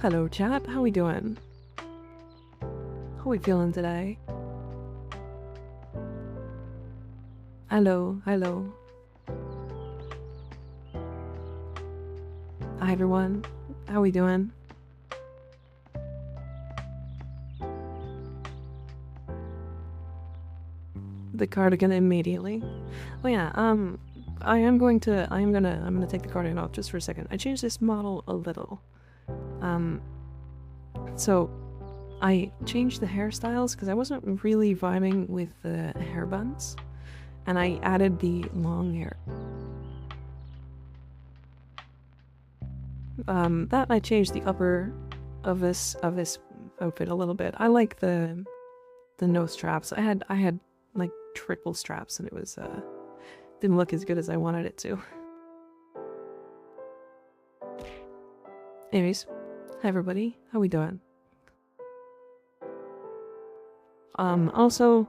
Hello chat, how we doing? How we feeling today? Hello, hello. Hi everyone, how we doing? The cardigan immediately. Oh yeah, I'm gonna take the cardigan off just for a second. I changed this model a little. So I changed the hairstyles because I wasn't really vibing with the hair buns, and I added the long hair. That I changed the upper of this outfit a little bit. I like the nose straps. I had like triple straps, and it was didn't look as good as I wanted it to. Anyways, hi everybody, how we doing? Also,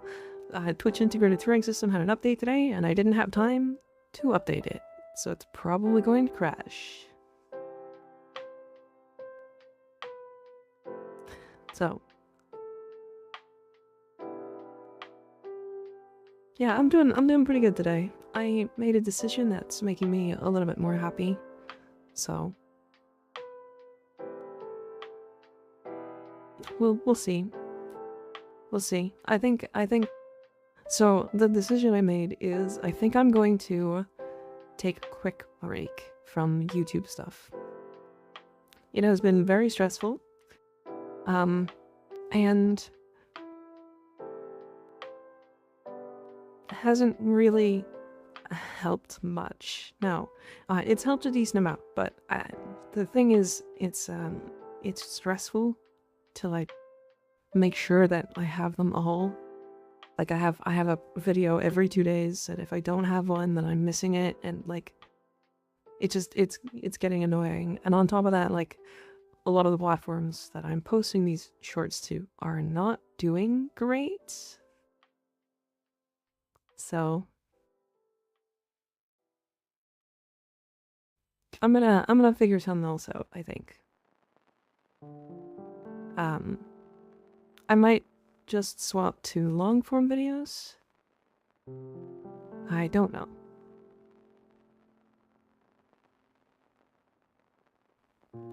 Twitch integrated threading system had an update today, and I didn't have time to update it, so it's probably going to crash. So, yeah, I'm doing pretty good today. I made a decision that's making me a little bit more happy, so we'll see. We'll see. I think so the decision I made is I think I'm going to take a quick break from YouTube stuff. It has been very stressful. And hasn't really helped much. No, it's helped a decent amount, but the thing is, it's stressful to like make sure that I have them all. Like I have a video every 2 days, and if I don't have one, then I'm missing it, and like it's getting annoying. And on top of that, like a lot of the platforms that I'm posting these shorts to are not doing great. So I'm gonna figure something else out, I think. I might just swap to long form videos. I don't know.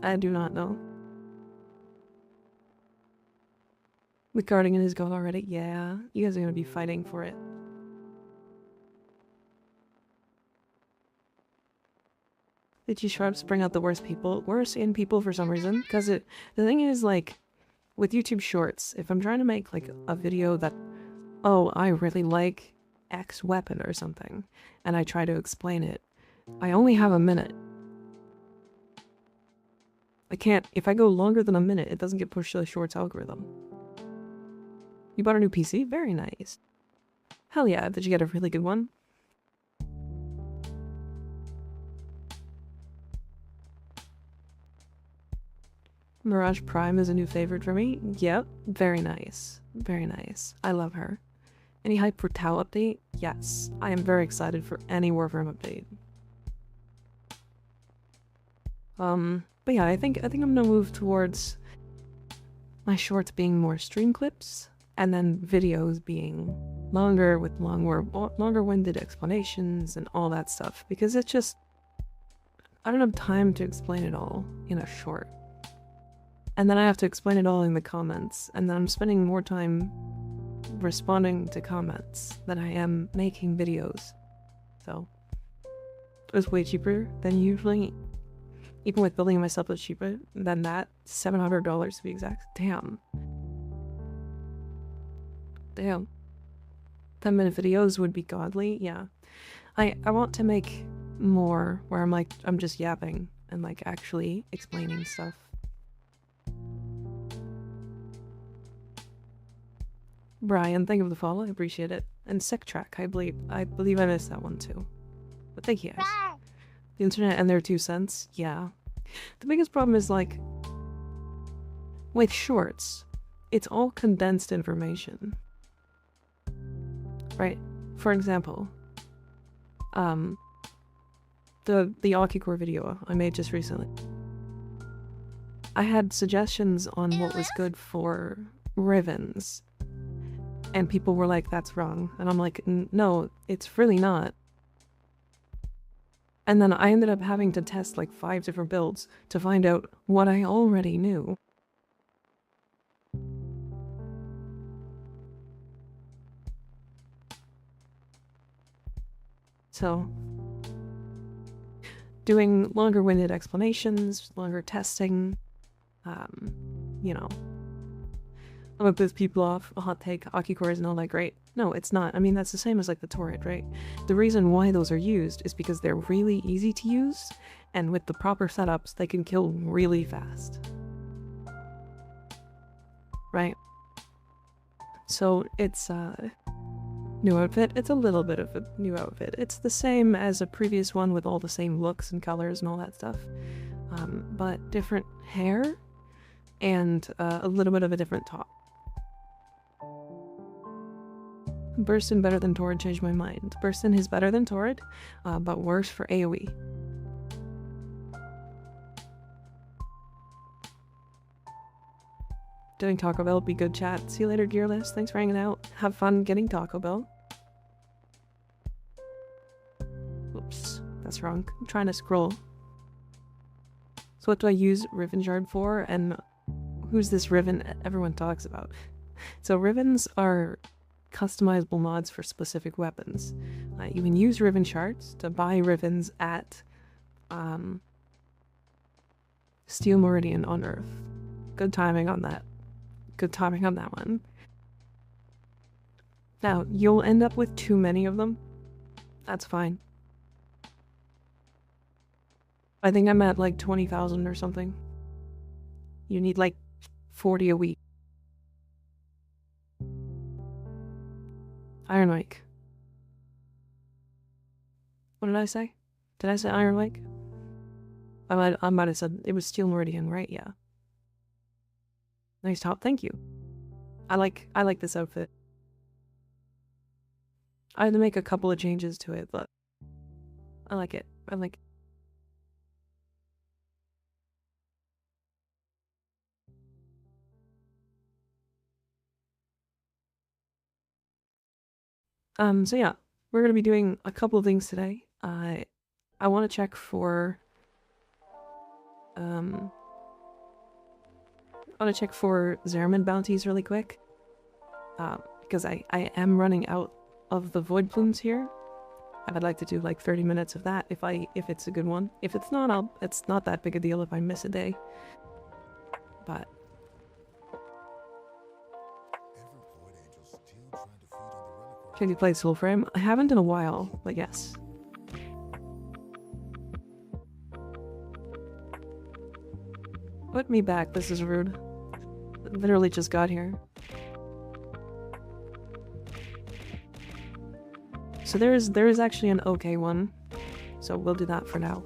I do not know. The cardigan is gone already? Yeah, you guys are gonna be fighting for it. Did you sharps bring out the worst in people for some reason? Because the thing is, like, with YouTube Shorts, if I'm trying to make, like, a video that, oh, I really like X weapon or something, and I try to explain it, I only have a minute. I can't, if I go longer than a minute, it doesn't get pushed to the Shorts algorithm. You bought a new PC? Very nice. Hell yeah, did you get a really good one? Mirage Prime is a new favorite for me. Yep, very nice. Very nice. I love her. Any hype for Tau update? Yes. I am very excited for any Warframe update. But yeah, I think I'm gonna move towards my shorts being more stream clips, and then videos being longer with longer-winded explanations and all that stuff, because it's just I don't have time to explain it all in a short. And then I have to explain it all in the comments, and then I'm spending more time responding to comments than I am making videos. So it was way cheaper than usually. Even with building myself, it's cheaper than that. $700 to be exact. Damn. Damn. 10-minute videos would be godly. Yeah. I want to make more where I'm just yapping and like actually explaining stuff. Brian, thank you for the follow. I appreciate it. And Sec Track, I believe I missed that one too. But thank you guys. The internet and their 2 cents. Yeah. The biggest problem is like with shorts, it's all condensed information. Right? For example, the Akicore video I made just recently. I had suggestions on what was good for Rivens. And people were like, that's wrong. And I'm like, no, it's really not. And then I ended up having to test like 5 different builds to find out what I already knew. So, doing longer-winded explanations, longer testing, you know. I'm gonna piss people off. A hot take, Akicore isn't all that great. No, it's not. I mean, that's the same as like the turret, right? The reason why those are used is because they're really easy to use, and with the proper setups, they can kill really fast. Right? So it's new outfit. It's a little bit of a new outfit. It's the same as a previous one with all the same looks and colors and all that stuff. But different hair and a little bit of a different top. Burstin better than Torrid, changed my mind. Burstin is better than Torrid, but worse for AoE. Doing Taco Bell would be good chat. See you later, Gearless. Thanks for hanging out. Have fun getting Taco Bell. Oops, that's wrong. I'm trying to scroll. So what do I use Riven Shard for, and who's this Riven everyone talks about? So Rivens are customizable mods for specific weapons. You can use Riven shards to buy Rivens at Steel Meridian on Earth. Good timing on that. Good timing on that one. Now, you'll end up with too many of them. That's fine. I think I'm at like 20,000 or something. You need like 40 a week. Iron Lake. What did I say? Did I say Iron Lake? I might have said it was Steel Meridian, right? Yeah. Nice top, thank you. I like this outfit. I had to make a couple of changes to it, but I like it. I like it. So yeah, we're gonna be doing a couple of things today. I want to check for Zariman bounties really quick. Because I am running out of the void plumes here. I'd like to do like 30 minutes of that if it's a good one. If it's not, it's not that big a deal if I miss a day. But can you play Warframe? I haven't in a while, but yes. Put me back, this is rude. Literally just got here. So there is actually an okay one. So we'll do that for now.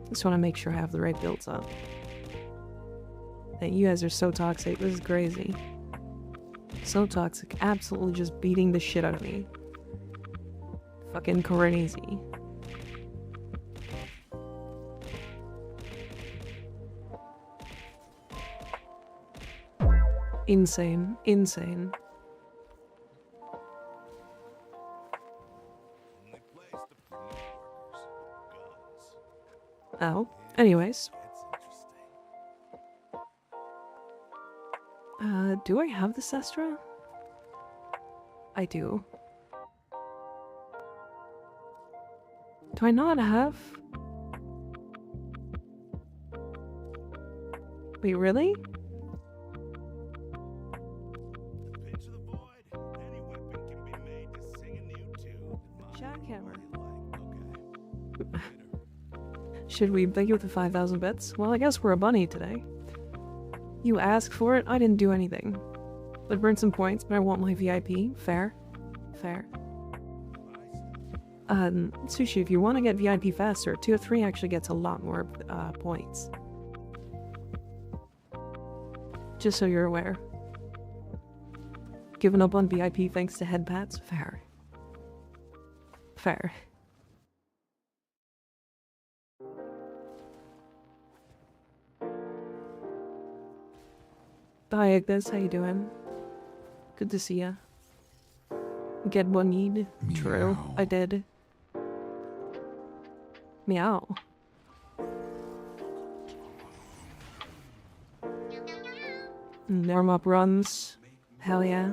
Just want to make sure I have the right builds up. Hey, you guys are so toxic, this is crazy. So toxic, absolutely just beating the shit out of me. Fucking crazy. Insane, insane. Oh, anyways. Do I have the Sestra? I do. Do I not have? Wait, really? Jackhammer. Should we beg you with the 5,000 bits? Well, I guess we're a bunny today. You asked for it, I didn't do anything. I'd burn some points, but I want my VIP. Fair. Fair. Sushi, if you want to get VIP faster, Tier 3 actually gets a lot more points. Just so you're aware. Giving up on VIP thanks to head pats? Fair. Fair. Hi Ignis, how you doing? Good to see ya. Get one need. True, I did. Meow. Warm up runs. Hell yeah.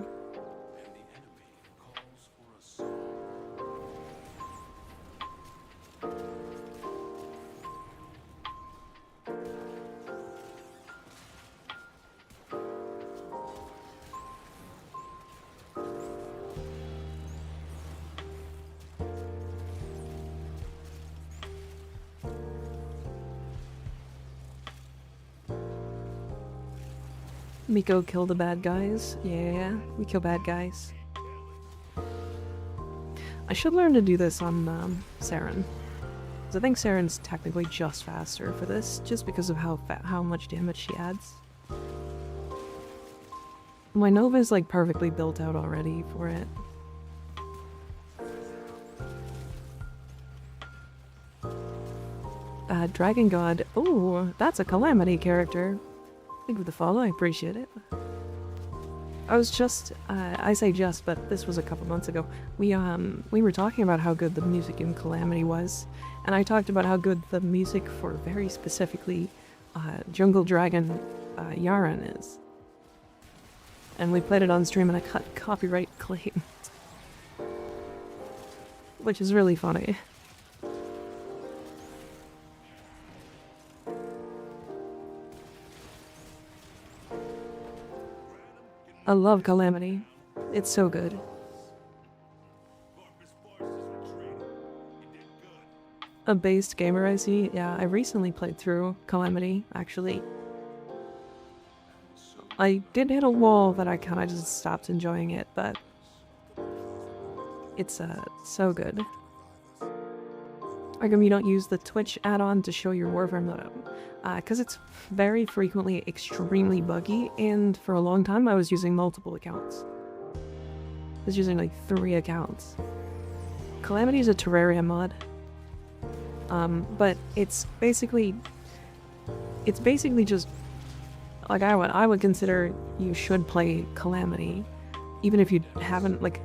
Miko kill the bad guys. Yeah, we kill bad guys. I should learn to do this on Saren. Because I think Saren's technically just faster for this, just because of how much damage she adds. My Nova is like perfectly built out already for it. Dragon God. Oh, that's a Calamity character. Thank you for the follow, I appreciate it. I was just, I say just, but this was a couple months ago. We were talking about how good the music in Calamity was, and I talked about how good the music for very specifically Jungle Dragon Yaren is. And we played it on stream and I cut copyright claims. Which is really funny. I love Calamity. It's so good. A based gamer, I see. Yeah, I recently played through Calamity, actually. I did hit a wall that I kind of just stopped enjoying it, but it's so good. How come you don't use the Twitch add-on to show your Warframe loadout? Because it's very frequently extremely buggy, and for a long time I was using multiple accounts. I was using like 3 accounts. Calamity is a Terraria mod. But it's basically just like I would consider you should play Calamity, even if you haven't, like,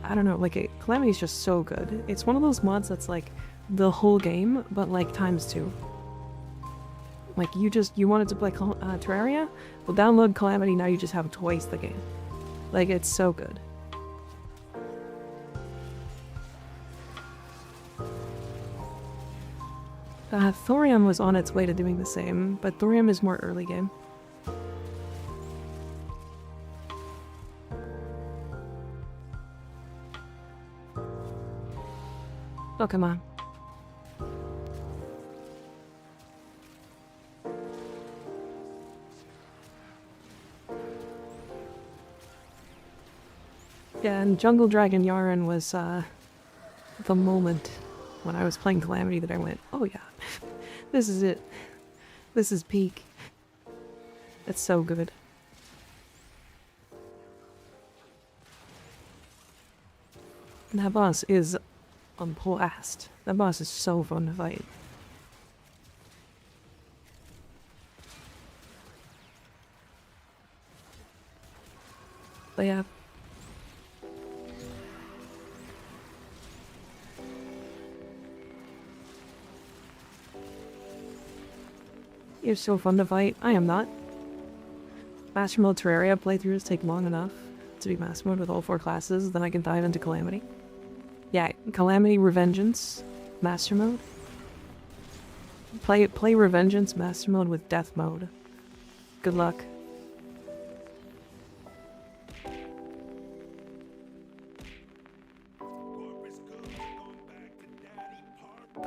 I don't know, like Calamity is just so good. It's one of those mods that's like the whole game, but like ×2. Like you wanted to play Terraria? Well, download Calamity, now you just have twice the game. Like, it's so good. Thorium was on its way to doing the same, but Thorium is more early game. Oh, come on. Yeah, and Jungle Dragon Yaren was the moment when I was playing Calamity that I went, oh yeah, this is it. This is peak. It's so good. And that boss is unblast. That boss is so fun to fight. But yeah. You're so fun to fight. I am not. Master Mode Terraria playthroughs take long enough to be Master Mode with all 4 classes, then I can dive into Calamity. Yeah, Calamity Revengeance Master Mode. Play Revengeance Master Mode with Death Mode. Good luck.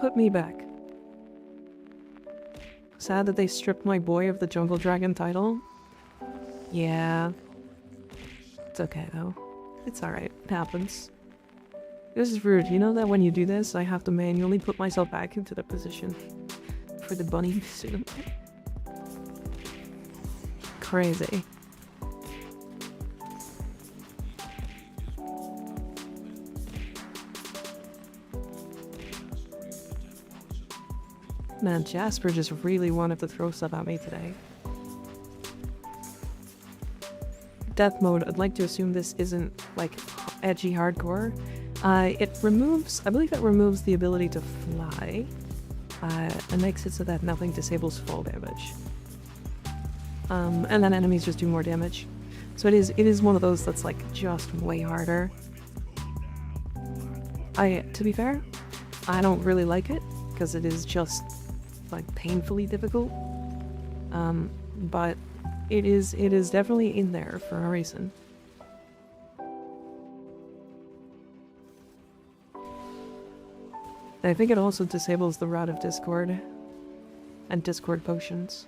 Put me back. Sad that they stripped my boy of the Jungle Dragon title. Yeah. It's okay though. It's alright. It happens. This is rude. You know that when you do this, I have to manually put myself back into the position for the bunny suit. Crazy. Man, Jasper just really wanted to throw stuff at me today. Death mode, I'd like to assume this isn't, like, edgy hardcore. It removes, I believe it removes the ability to fly, and makes it so that nothing disables fall damage. And then enemies just do more damage. So it is one of those that's, like, just way harder. To be fair, I don't really like it, because it is just, like, painfully difficult. But it is definitely in there for a reason. I think it also disables the Rod of Discord and Discord potions.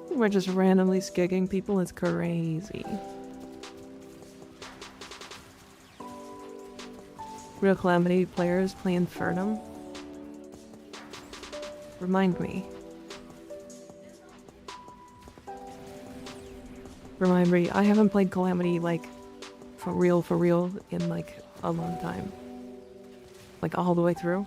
We're just randomly skigging people, it's crazy. Real Calamity players play Infernum. Remind me. Remind me, I haven't played Calamity, like, for real, in, like, a long time. Like, all the way through.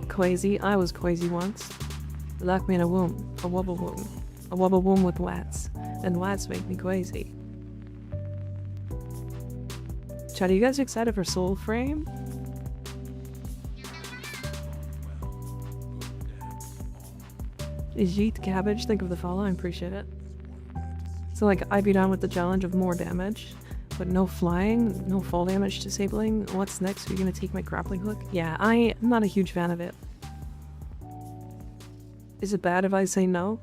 Quasi, I was Quasi once. Lock me in a womb. A wobble womb. A wobble womb with wats. And wats make me crazy. Chat, are you guys excited for Soulframe? Jeet Cabbage, think of the follow, I appreciate it. So like, I'd be down with the challenge of more damage, but no flying, no fall damage disabling. What's next? Are you gonna take my grappling hook? Yeah, I'm not a huge fan of it. Is it bad if I say no?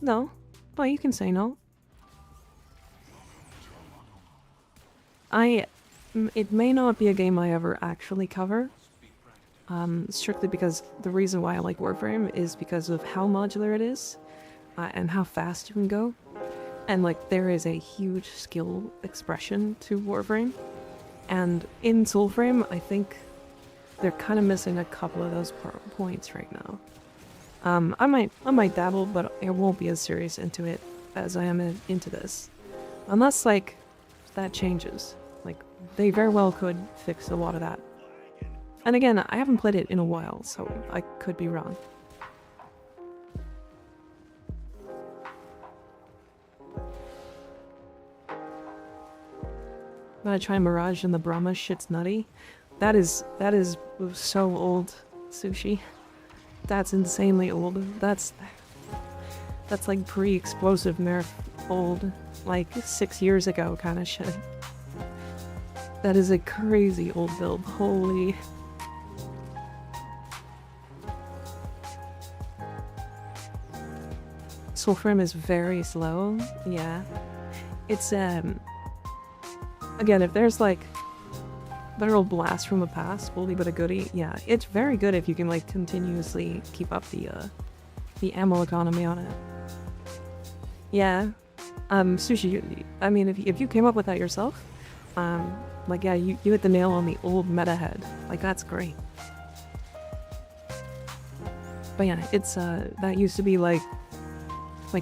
No. Well, you can say no. It may not be a game I ever actually cover. Strictly because the reason why I like Warframe is because of how modular it is, and how fast you can go. And like, there is a huge skill expression to Warframe. And in Soulframe, I think they're kind of missing a couple of those points right now. I might dabble, but I won't be as serious into it as I am into this. Unless, like, that changes. Like, they very well could fix a lot of that. And again, I haven't played it in a while, so I could be wrong. I'm gonna try Mirage and the Brahma shit's nutty. That is so old, Sushi. That's insanely old. That's like pre-explosive nerf old, like 6 years ago kind of shit. That is a crazy old build. Holy. Soulframe is very slow. Yeah. It's again, if there's like literal blast from the past, oldie but a goodie, yeah, it's very good if you can like continuously keep up the ammo economy on it. Yeah. Sushi, I mean, if you came up with that yourself, like, yeah, you hit the nail on the old meta head. Like, that's great. But yeah, it's that used to be like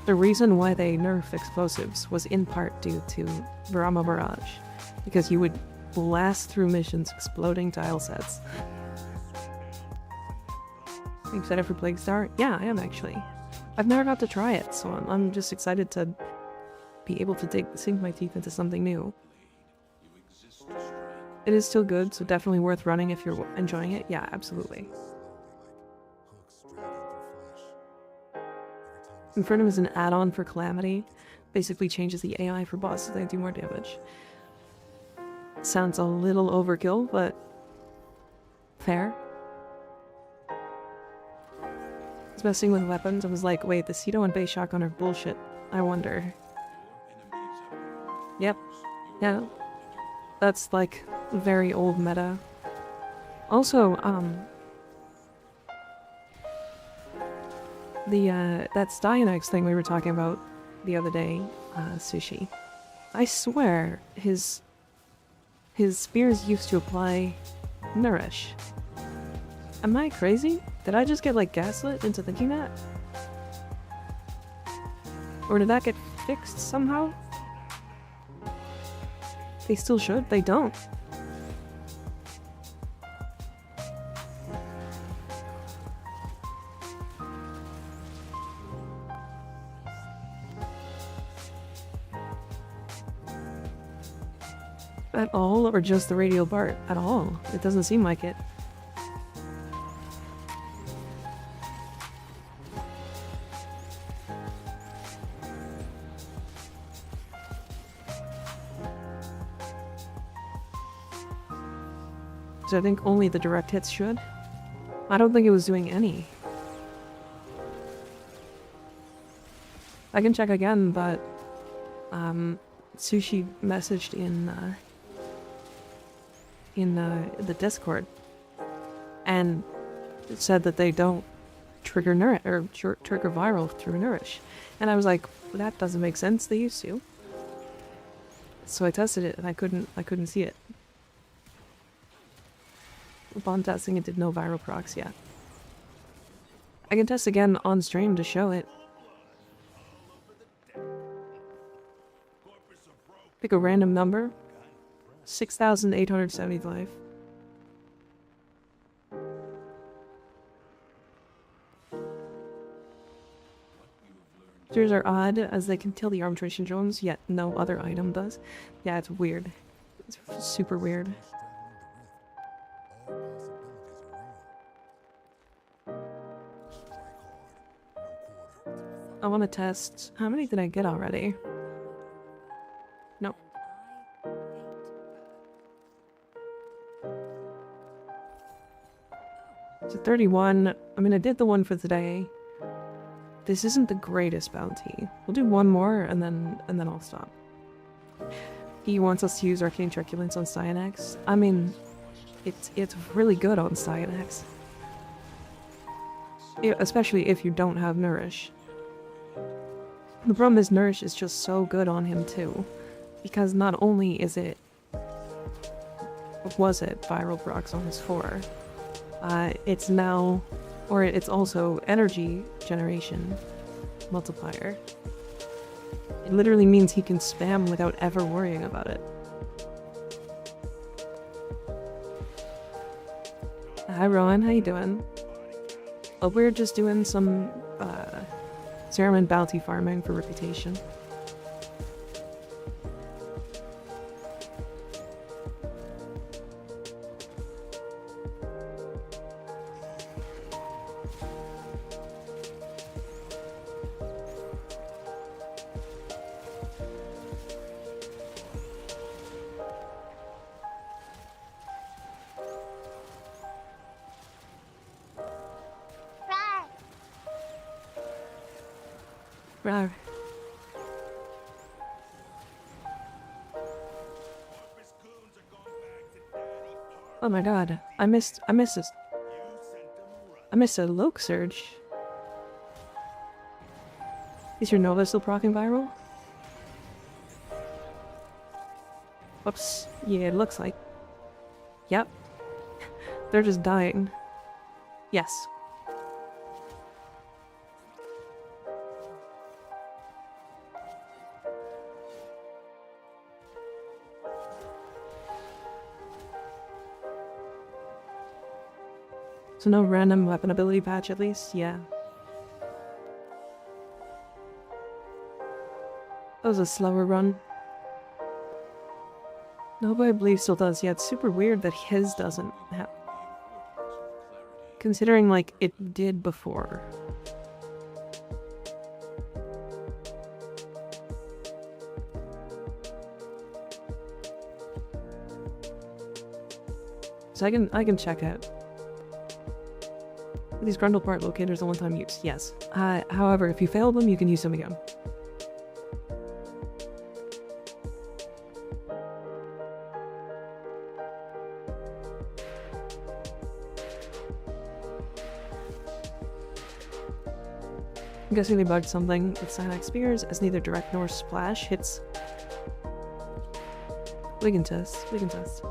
the reason why they nerfed explosives was in part due to Brahma Barrage, because you would blast through missions exploding tile sets. Are you excited for Plague Star? Yeah, I am actually. I've never got to try it, so I'm just excited to be able to sink my teeth into something new. It is still good, so definitely worth running if you're enjoying it. Yeah, absolutely. Infernum is an add-on for Calamity. Basically changes the AI for bosses that do more damage. Sounds a little overkill, but fair. I was messing with weapons. I was like, wait, the Cedo and base shotgun are bullshit. I wonder. Yep. Yeah. That's like very old meta. Also, that Styanax thing we were talking about the other day, Sushi. I swear his spears used to apply nourish. Am I crazy? Did I just get like gaslit into thinking that? Or did that get fixed somehow? They still should? They don't. At all, or just the radial part? At all. It doesn't seem like it. So I think only the direct hits should. I don't think it was doing any. I can check again, but Sushi messaged in the Discord and said that they don't trigger trigger viral through nourish, and I was like, that doesn't make sense. They used to. So I tested it and I couldn't see it. Upon testing, it did no viral procs yet. I can test again on stream to show it. Pick a random number. 6,875. Monsters are odd as they can kill the arbitration drones, yet no other item does. Yeah, it's weird. It's super weird. I want to test. How many did I get already? Nope. So 31. I mean, I did the one for today. This isn't the greatest bounty. We'll do one more and then I'll stop. He wants us to use Arcane Truculence on Styanax. I mean, it's really good on Styanax. Especially if you don't have Nourish. The problem is Nourish is just so good on him too. Because not only is it... was it viral procs on his 4? It's now... or it's also energy generation multiplier. It literally means he can spam without ever worrying about it. Hi Rowan, how you doing? Oh, we're just doing some Zariman bounty farming for reputation. Rawr. Oh my god, I missed this. I missed a Loke Surge. Is your Nova still proccing viral? Whoops. Yeah, it looks like. Yep. They're just dying. Yes. So no random weapon ability patch at least? Yeah. That was a slower run. No, but I believe still does. Yeah, it's super weird that his doesn't have... Considering, like, it did before. So I can check out. These Grundle part locators are one-time use, yes. However, if you fail them, you can use them again. I'm guessing they bugged something with Styanax Spears, as neither direct nor splash hits. We can test, we can test.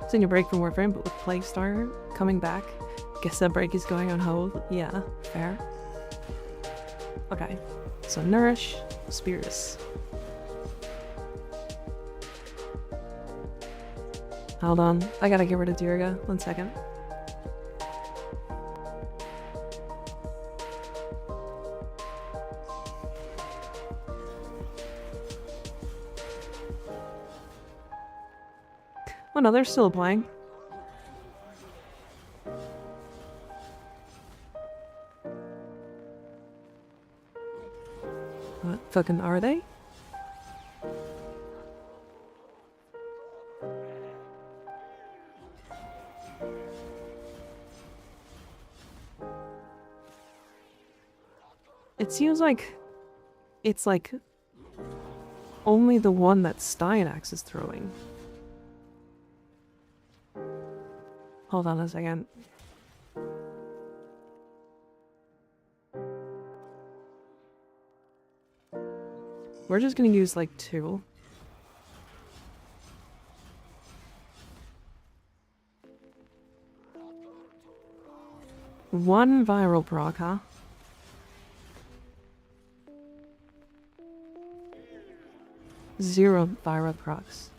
Taking a break from Warframe, but with Plague Star coming back, guess that break is going on hold. Yeah, fair. Okay, so Nourish, Spears. Hold on, I gotta get rid of Dirga. 1 second. Oh no, they're still playing. What fucking are they? It seems like it's like only the one that Styanax is throwing. Hold on a second. We're just gonna use like 2. One viral proc, huh? Zero viral procs.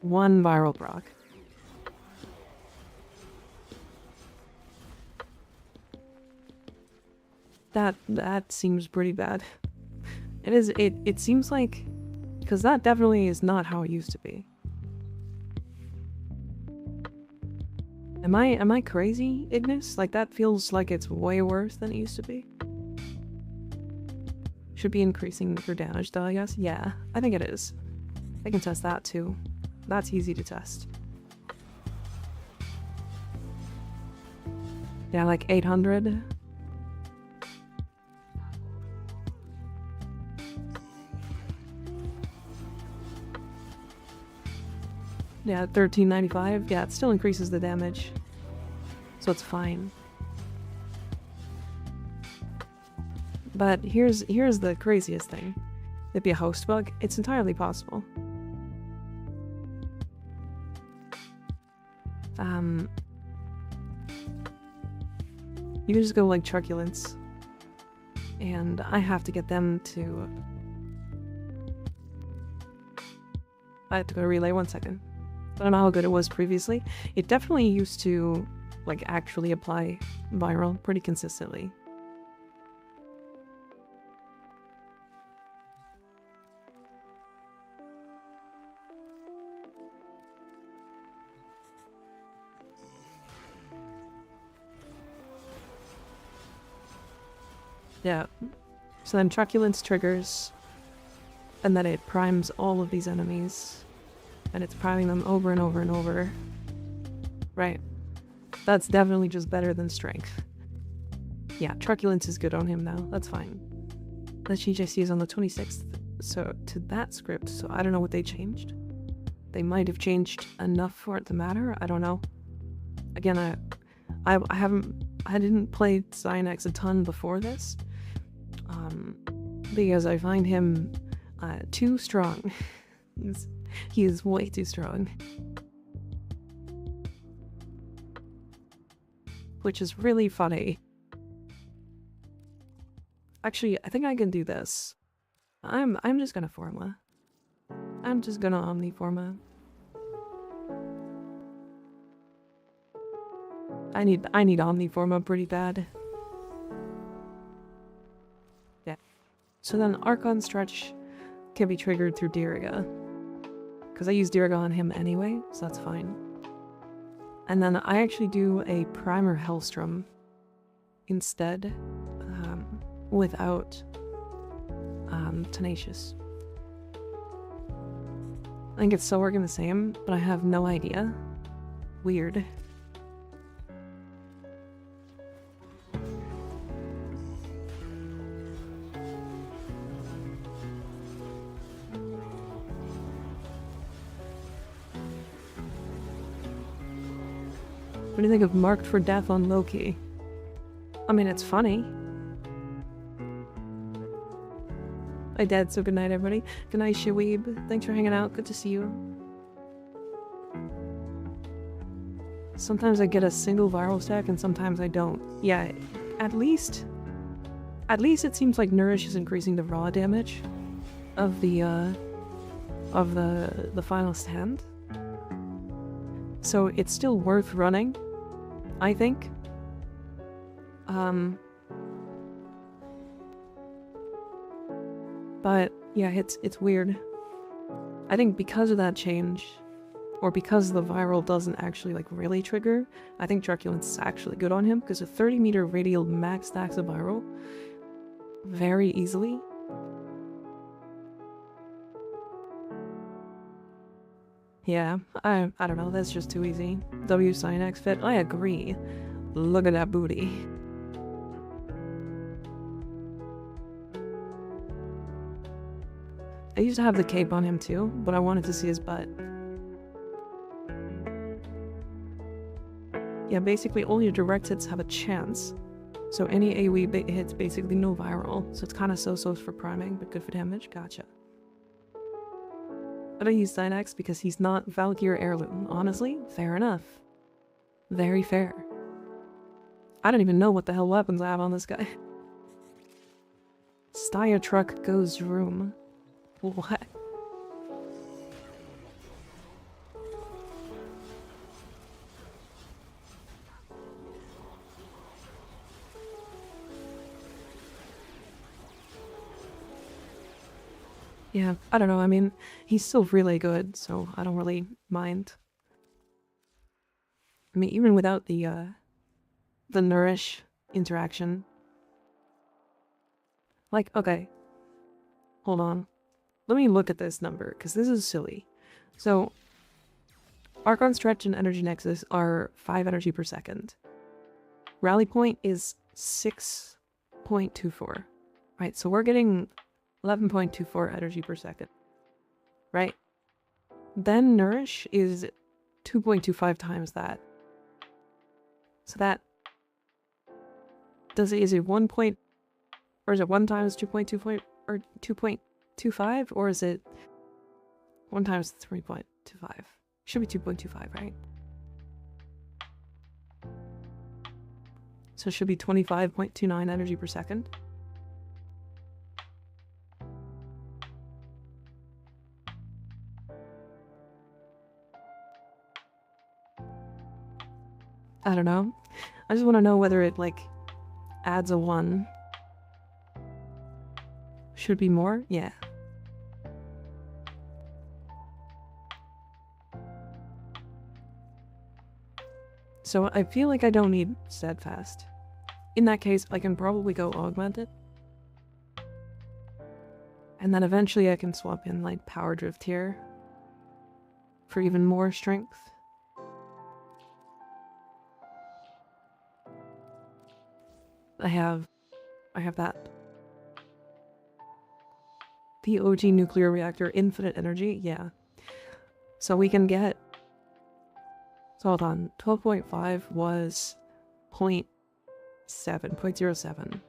One viral proc. That seems pretty bad. It seems like, because that definitely is not how it used to be. Am I crazy, Ignis? Like, that feels like it's way worse than it used to be. Should be increasing your damage though, I guess. Yeah, I think it is. I can test that too. That's easy to test. Yeah, like 800. Yeah, 1395. Yeah, it still increases the damage. So it's fine. But here's the craziest thing. It'd be a host bug. It's entirely possible. You can just go like truculence. And I have to get them to... I have to go relay 1 second. I don't know how good it was previously. It definitely used to, like, actually apply viral pretty consistently. Yeah. So then truculence triggers, and then it primes all of these enemies. And it's priming them over and over and over. Right. That's definitely just better than strength. Yeah, truculence is good on him now. That's fine. The GJC is on the 26th, so to that script, so I don't know what they changed. They might have changed enough for it to matter. I don't know. Again, I didn't play Styanax a ton before this, because I find him too strong. He is way too strong. Which is really funny. Actually, I think I can do this. I'm just gonna Forma. I'm just gonna Omniforma. I need Omniforma pretty bad. Yeah. So then Archon Stretch can be triggered through Diriga. Because I use Diriga on him anyway, so that's fine. And then I actually do a Primer Hellstrom instead, without Tenacious. I think it's still working the same, but I have no idea. Weird. What do you think of Marked for Death on Loki? I mean, it's funny. I dead, so good night, everybody. Good night, Shaweeb. Thanks for hanging out. Good to see you. Sometimes I get a single viral stack, and sometimes I don't. Yeah, at least it seems like Nourish is increasing the raw damage of the final stand. So it's still worth running, I think. But yeah, it's weird. I think because of that change, or because the viral doesn't actually like really trigger, I think Truculence is actually good on him, because a 30-meter radial max stacks a viral very easily. Yeah, I don't know, that's just too easy. W Styanax fit, I agree. Look at that booty. I used to have the cape on him too, but I wanted to see his butt. Yeah, basically all your direct hits have a chance. So any AoE hits basically no viral, so it's kind of so-so for priming, but good for damage. Gotcha. I don't use Styanax because he's not Valkyr heirloom. Honestly, fair enough. Very fair. I don't even know what the hell weapons I have on this guy. Stya truck goes room. What? Yeah, I don't know. I mean, he's still really good, so I don't really mind. I mean, even without the nourish interaction. Like, okay. Hold on. Let me look at this number, because this is silly. So, Archon Stretch and Energy Nexus are 5 energy per second. Rally Point is 6.24. Right, so we're getting 11.24 energy per second. Right? Then Nourish is 2.25 times that. So that... is it 1 point... or is it 1 times 2.2 or 2.25? Or is it 1 times 3.25? Should be 2.25, right? So it should be 25.29 energy per second. I don't know. I just want to know whether it, like, adds a 1. Should be more? Yeah. So I feel like I don't need Steadfast. In that case, I can probably go Augment it. And then eventually I can swap in, like, Power Drift here for even more strength. I have that. The OG nuclear reactor, infinite energy, yeah. So we can get... So hold on, 12.5 was 0.07.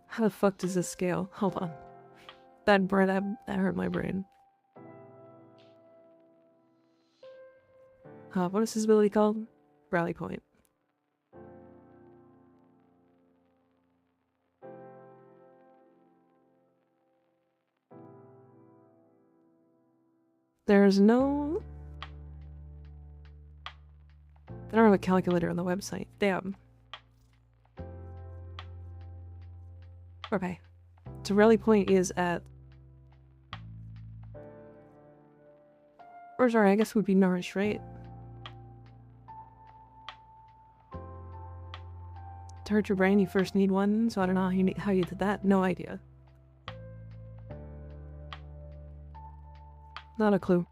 How the fuck does this scale? Hold on. That hurt my brain. What is this ability called? Rally Point. There's no... They don't have a calculator on the website. Damn. Okay. So Rally Point is at... Or sorry, I guess it would be Nourish, right? To hurt your brain, you first need one, so I don't know how you did that. No idea. Not a clue.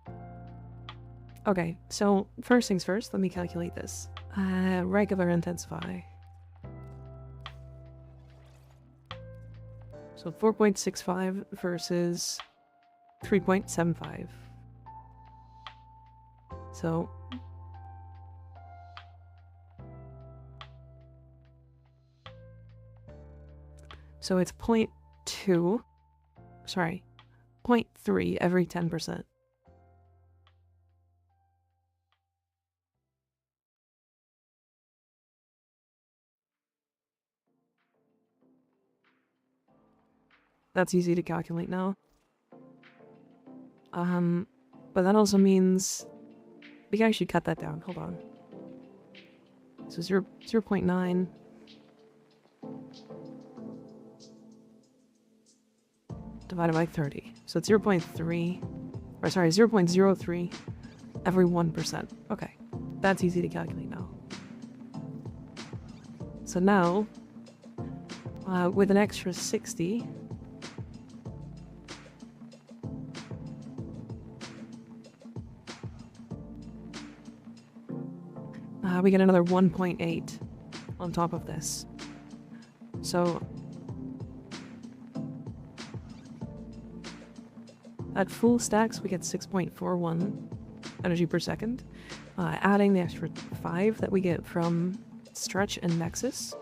Okay, so first things first, let me calculate this. Regular intensify. So 4.65 versus 3.75. So... So it's 0.2... Sorry. 0.3 every 10%. That's easy to calculate now. But that also means... We can actually cut that down. Hold on. So 0.9... divided by 30. So it's 0.3... Or sorry, 0.03 every 1%. Okay. That's easy to calculate now. So now... with an extra 60... we get another 1.8 on top of this. So at full stacks we get 6.41 energy per second. Adding the extra 5 that we get from Stretch and Nexus,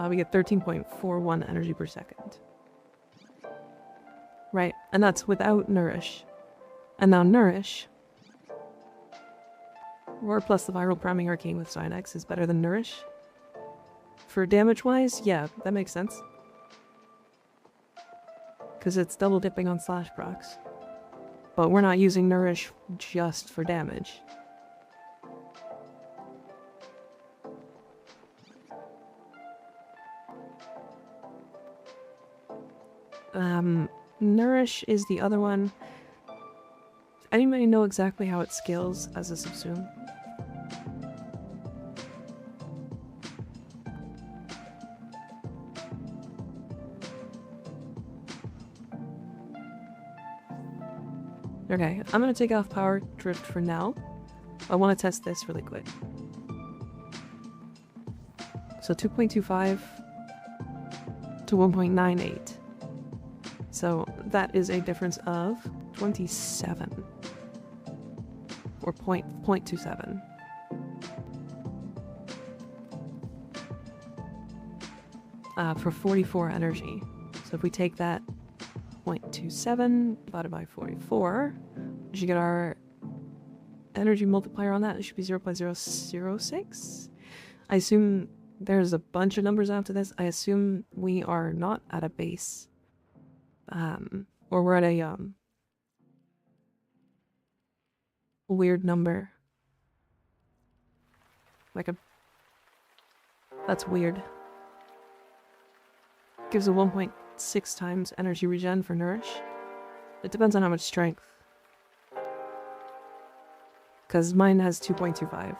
we get 13.41 energy per second. Right, and that's without Nourish. And now Nourish... Roar plus the viral priming arcane with Styanax is better than Nourish. For damage-wise, yeah, that makes sense. Because it's double dipping on slash procs. But we're not using Nourish just for damage. Nourish is the other one. Anybody know exactly how it scales as a subsume? Okay, I'm gonna take off power drift for now. I want to test this really quick. So 2.25 to 1.98. So that is a difference of 27. Or 0.27. For 44 energy. So if we take that 0.27 divided by 44, we should get our energy multiplier on that. It should be 0.006. I assume there's a bunch of numbers after this. I assume we are not at a base. Or we're at a weird number. Like a... That's weird. Gives a 1.6 times energy regen for Nourish. It depends on how much strength. Because mine has 2.25.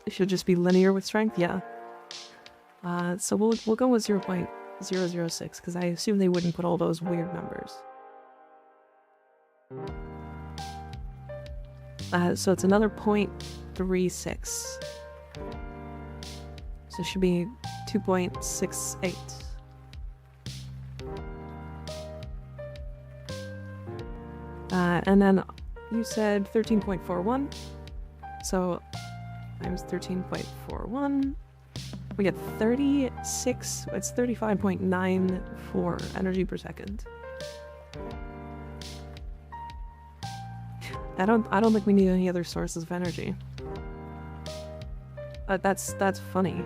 It should just be linear with strength, yeah. So we'll go with 0.006 because I assume they wouldn't put all those weird numbers. So it's another 0.36. So it should be 2.68. And then you said 13.41. So times 13.41. We get 36. It's 35.94 energy per second. I don't think we need any other sources of energy. That's funny.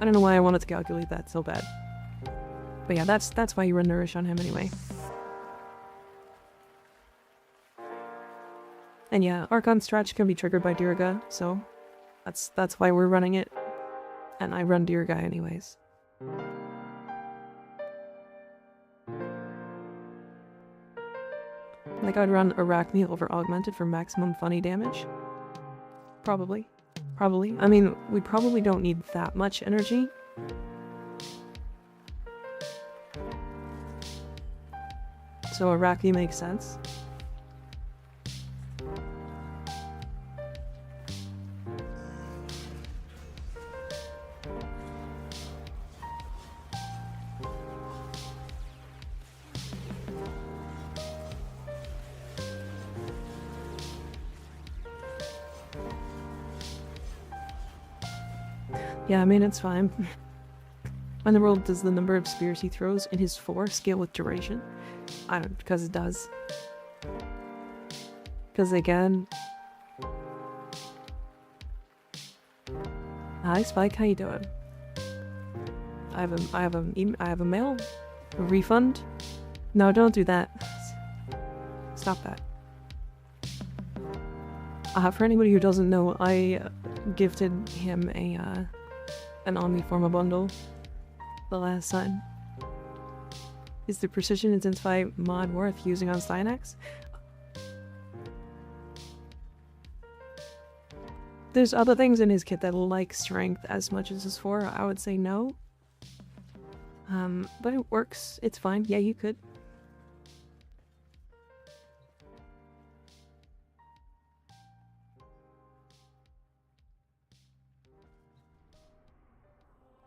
I don't know why I wanted to calculate that so bad. But yeah, that's why you run Nourish on him anyway. And yeah, Archon Stretch can be triggered by Diriga, so that's why we're running it. And I run Diriga anyways. Like I'd run Arachne over Augmented for maximum funny damage. Probably. Probably. I mean, we probably don't need that much energy. So Arachne makes sense. Yeah, I mean, it's fine. When the world does the number of spears he throws in his 4 scale with duration? I don't, because it does. Because again... Hi Spike, how you doing? I have a mail? A refund? No, don't do that. Stop that. For anybody who doesn't know, I gifted him an Omniforma bundle the last time. Is the Precision Intensify mod worth using on Styanax? There's other things in his kit that like strength as much as his 4. I would say no. But it works. It's fine. Yeah, you could.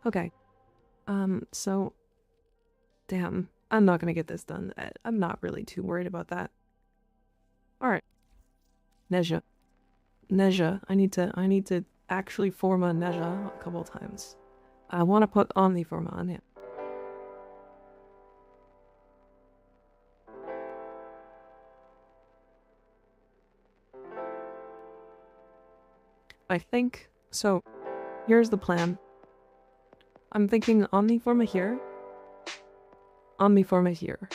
Okay. So... Damn. I'm not gonna get this done. I'm not really too worried about that. Alright. Nezha. Nezha. I need to actually form a Nezha a couple times. I want to put Omniforma on it. I think... So, here's the plan. I'm thinking Omniforma here. Omniforma here.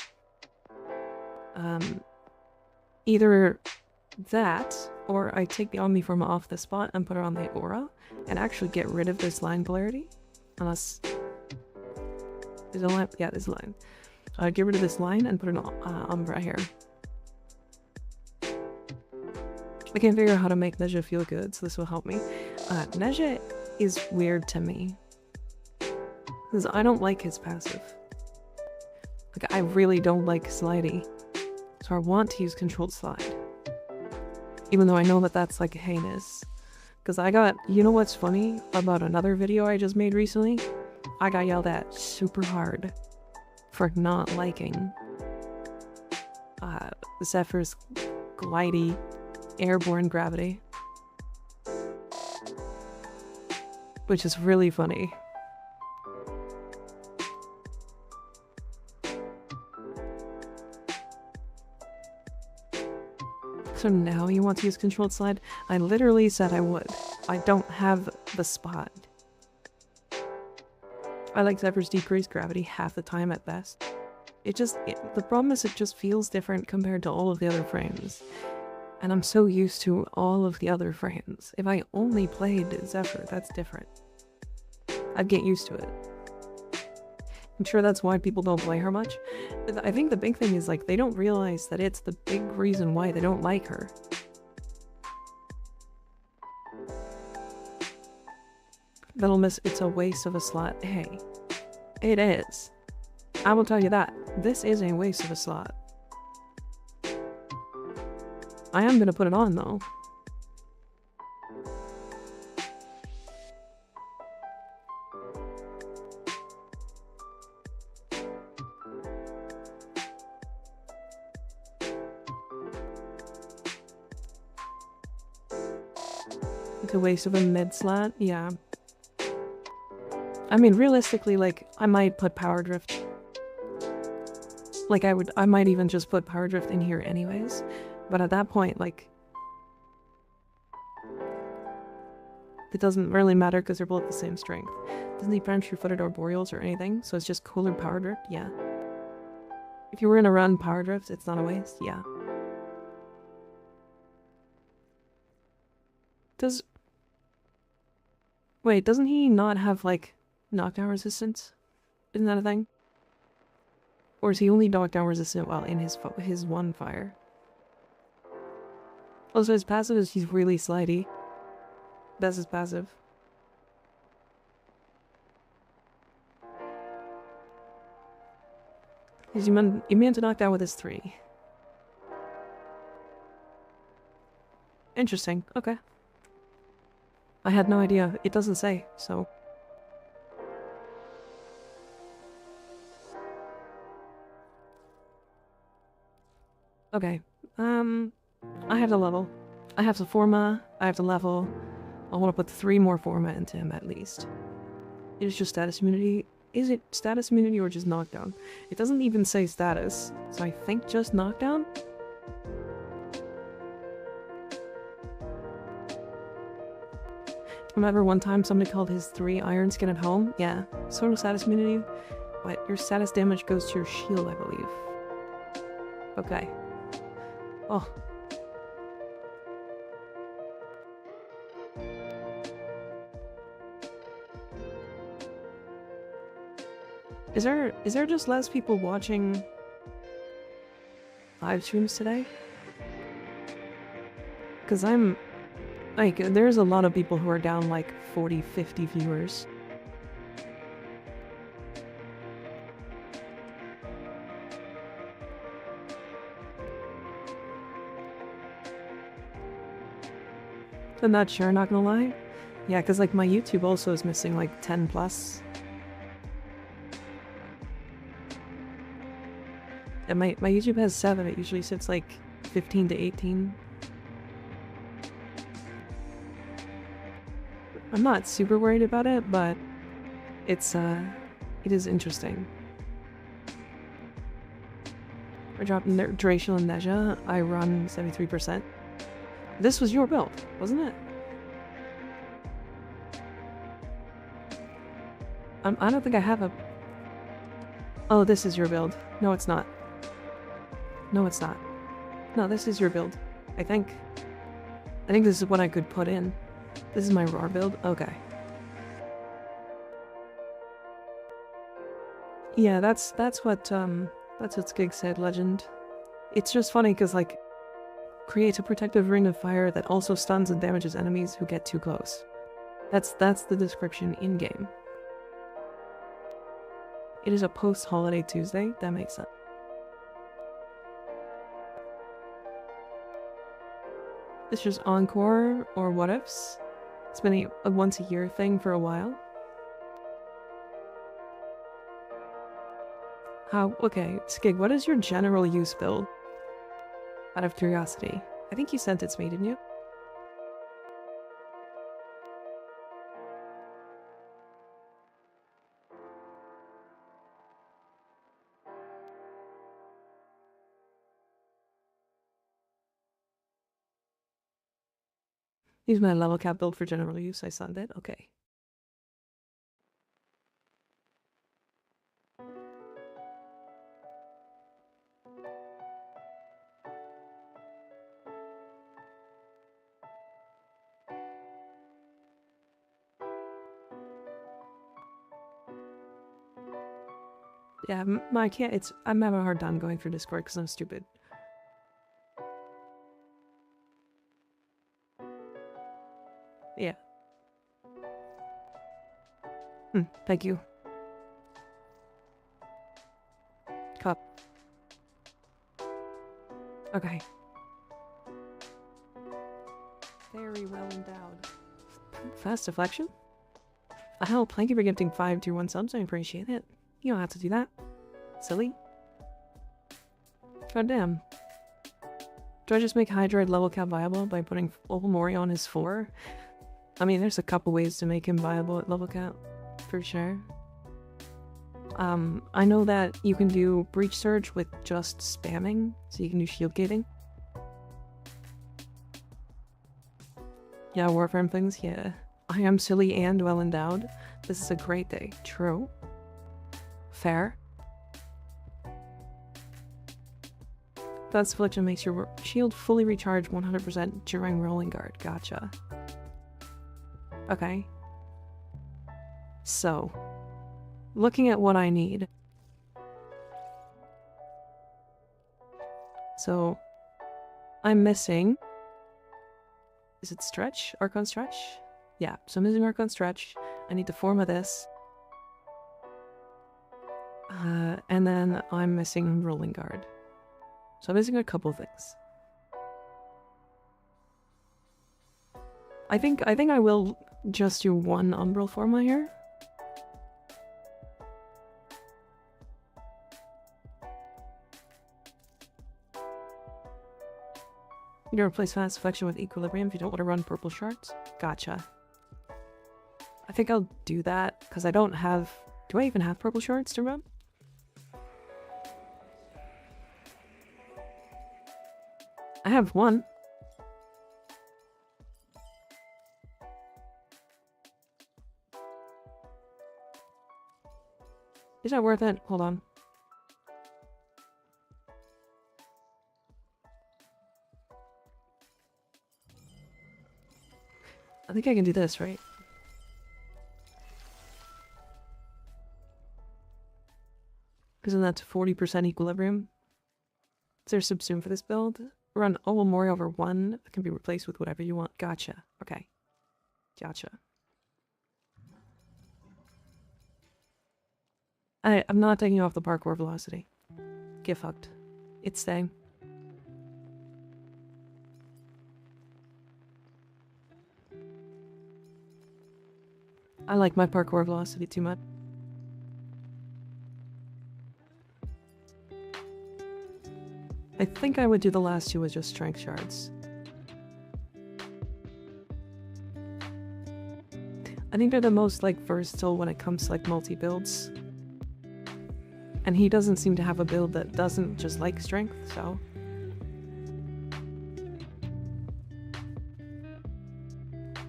Either that, or I take the Omniform off the spot and put it on the aura, and actually get rid of this line polarity. Unless... There's a line? Yeah, there's a line. Get rid of this line and put an Umbra here. I can't figure out how to make Nezha feel good, so this will help me. Nezha is weird to me. Because I don't like his passive. Like, I really don't like slidey. So I want to use controlled slide. Even though I know that that's like heinous. Because I got... You know what's funny about another video I just made recently? I got yelled at super hard for not liking Zephyr's glidey airborne gravity. Which is really funny. So now you want to use controlled slide? I literally said I would. I don't have the spot. I like Zephyr's decreased gravity half the time at best. The problem is it just feels different compared to all of the other frames. And I'm so used to all of the other frames. If I only played Zephyr, that's different. I'd get used to it. I'm sure that's why people don't play her much. I think the big thing is, like, they don't realize that it's the big reason why they don't like her. It's a waste of a slot. Hey, it is. I will tell you that. This is a waste of a slot. I am gonna put it on, though. It's a waste of a mid slot? Yeah. I mean, realistically, like, I might put Power Drift. Like, I might even just put Power Drift in here anyways. But at that point, like... It doesn't really matter because they're both the same strength. Doesn't need Prime True-Footed or Boreals or anything, so it's just cooler Power Drift? Yeah. If you were gonna run Power Drift, it's not a waste? Yeah. Wait, doesn't he not have, like, knockdown resistance? Isn't that a thing? Or is he only knockdown resistant while in his one fire? Also, his passive is he's really slidey. That's his passive. He's immune to knockdown with his 3. Interesting. Okay. I had no idea. It doesn't say, so... Okay. I have the level. I have the Forma. I have the level. I want to put 3 more Forma into him at least. It is just status immunity. Is it status immunity or just knockdown? It doesn't even say status, so I think just knockdown? Remember one time somebody called his 3 iron skin at home? Yeah. Sort of status immunity, but your status damage goes to your shield, I believe. Okay. Oh. Is there just less people watching live streams today? Because I'm... Like, there's a lot of people who are down like 40, 50 viewers. I'm not sure, not gonna lie. Yeah, because like my YouTube also is missing like 10 plus. And my YouTube has 7, it usually sits like 15 to 18. I'm not super worried about it, but it is interesting. We're dropping Duration and Nezha. I run 73%. This was your build, wasn't it? I don't think I have a... Oh, this is your build. No, it's not. No, it's not. No, this is your build. I think this is what I could put in. This is my raw build? Okay. Yeah, that's what Skig said, Legend. It's just funny because, like, creates a protective ring of fire that also stuns and damages enemies who get too close. That's the description in-game. It is a post-holiday Tuesday. That makes sense. It's just Encore or What Ifs. It's been a once-a-year thing for a while. Okay, Skig, what is your general use build? Out of curiosity. I think you sent it to me, didn't you? Use my level cap build for general use. I sent it. Okay. Yeah, I'm having a hard time going through Discord because I'm stupid. Yeah. Thank you. Cup. Okay. Very well endowed. Fast deflection? Oh, thank you for gifting 5 tier 1 subs. I appreciate it. You don't have to do that. Silly. God damn. Do I just make Hydroid level cap viable by putting Mori on his 4? I mean, there's a couple ways to make him viable at level cap, for sure. I know that you can do Breach Surge with just spamming, so you can do shield gating. Yeah, Warframe things, yeah. I am silly and well endowed. This is a great day. True. Fair. Fast Affliction makes your shield fully recharge 100% during rolling guard. Gotcha. Okay. So, looking at what I need. So, I'm missing... Is it Stretch? Archon Stretch? Yeah, so I'm missing Archon Stretch. I need to form of this. And then I'm missing Rolling Guard. So I'm missing a couple things. I think I will just do one Umbral Forma here. You can replace Fast Affliction with Equilibrium if you don't want to run purple shards. Gotcha. I think I'll do that, because I don't have... Do I even have purple shards to run? I have one. Is that worth it? Hold on. I think I can do this, right? Isn't that 40% equilibrium? Is there subsume for this build? Run Mori over 1. It can be replaced with whatever you want. Gotcha. Okay. Gotcha. I'm not taking off the parkour velocity. Get fucked. It's staying. I like my parkour velocity too much. I think I would do the last two with just strength shards. I think they're the most, like, versatile when it comes to, like, multi-builds. And he doesn't seem to have a build that doesn't just like strength, so...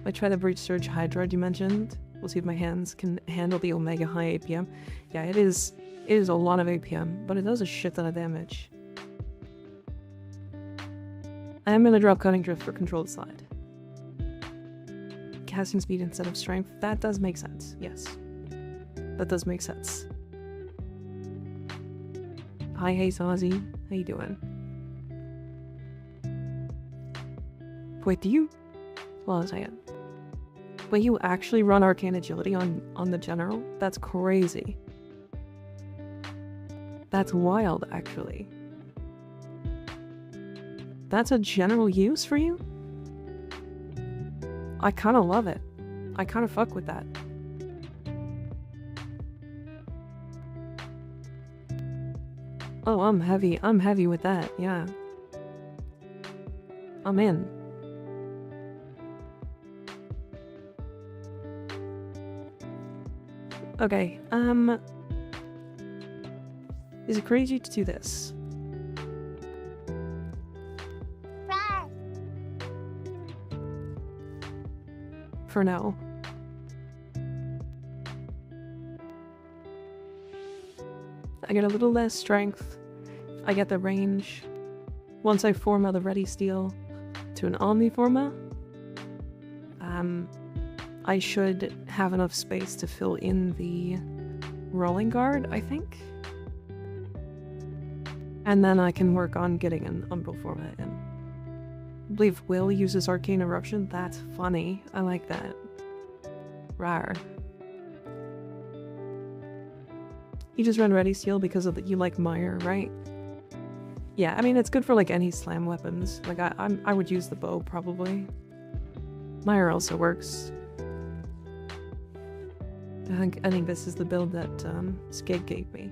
I try the Breach Surge Hydroid you mentioned. We'll see if my hands can handle the Omega High APM. Yeah, it is a lot of APM, but it does a shit ton of damage. I am gonna drop Cutting Drift for Controlled Slide. Casting speed instead of strength. That does make sense. Yes. That does make sense. Hi, hey, Ozzy. How you doing? Wait, do you... Hold on a second. Wait, you actually run Arcane Agility on the General? That's crazy. That's wild, actually. That's a general use for you? I kind of love it. I kind of fuck with that. Oh, I'm heavy with that, yeah. I'm in. Okay, is it crazy to do this? For now. I get a little less strength. I get the range. Once I forma the Ready Steel to an Omniforma, I should have enough space to fill in the Rolling Guard, I think. And then I can work on getting an Umbral Forma in. I believe Will uses Arcane Eruption. That's funny. I like that. Rar. You just run Ready Steel because of you like Mire, right? Yeah, I mean it's good for like any slam weapons. Like I would use the bow probably. Mire also works. I think this is the build that Skig gave me.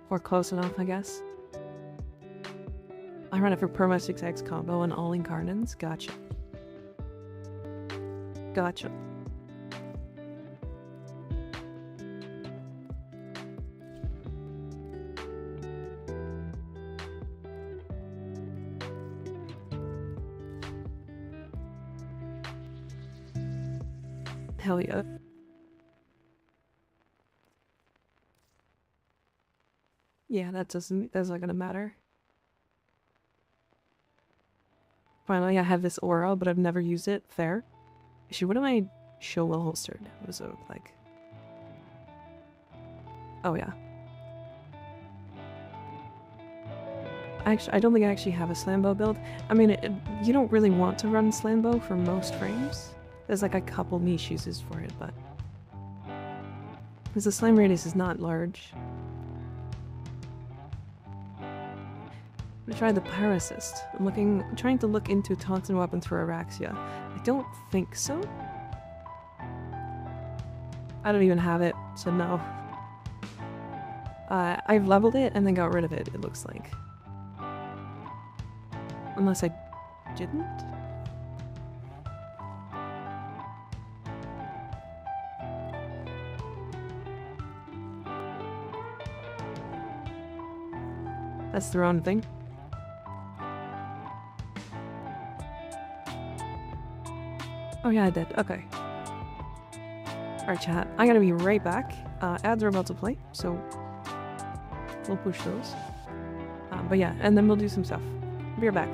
Or close enough, I guess. I run it for Perma 6x combo and all Incarnants. Gotcha. Gotcha. Hell yeah. Yeah, that's not gonna matter. Finally, I have this aura, but I've never used it. Fair. Actually, what am I show well holstered? What does it look like? Oh yeah. Actually, I don't think I actually have a Slambow build. I mean, you don't really want to run Slambow for most frames. There's like a couple niche uses for it, but... because the slam radius is not large. I'm gonna try the Parasist. I'm trying to look into taunts and weapons for Araxia. I don't think so. I don't even have it, so no. I've leveled it and then got rid of it, it looks like. Unless I didn't? That's the wrong thing. Oh yeah, I did. Okay. Alright, chat. I'm gonna be right back. Ads are about to play, so we'll push those. But yeah, and then we'll do some stuff. Be right back.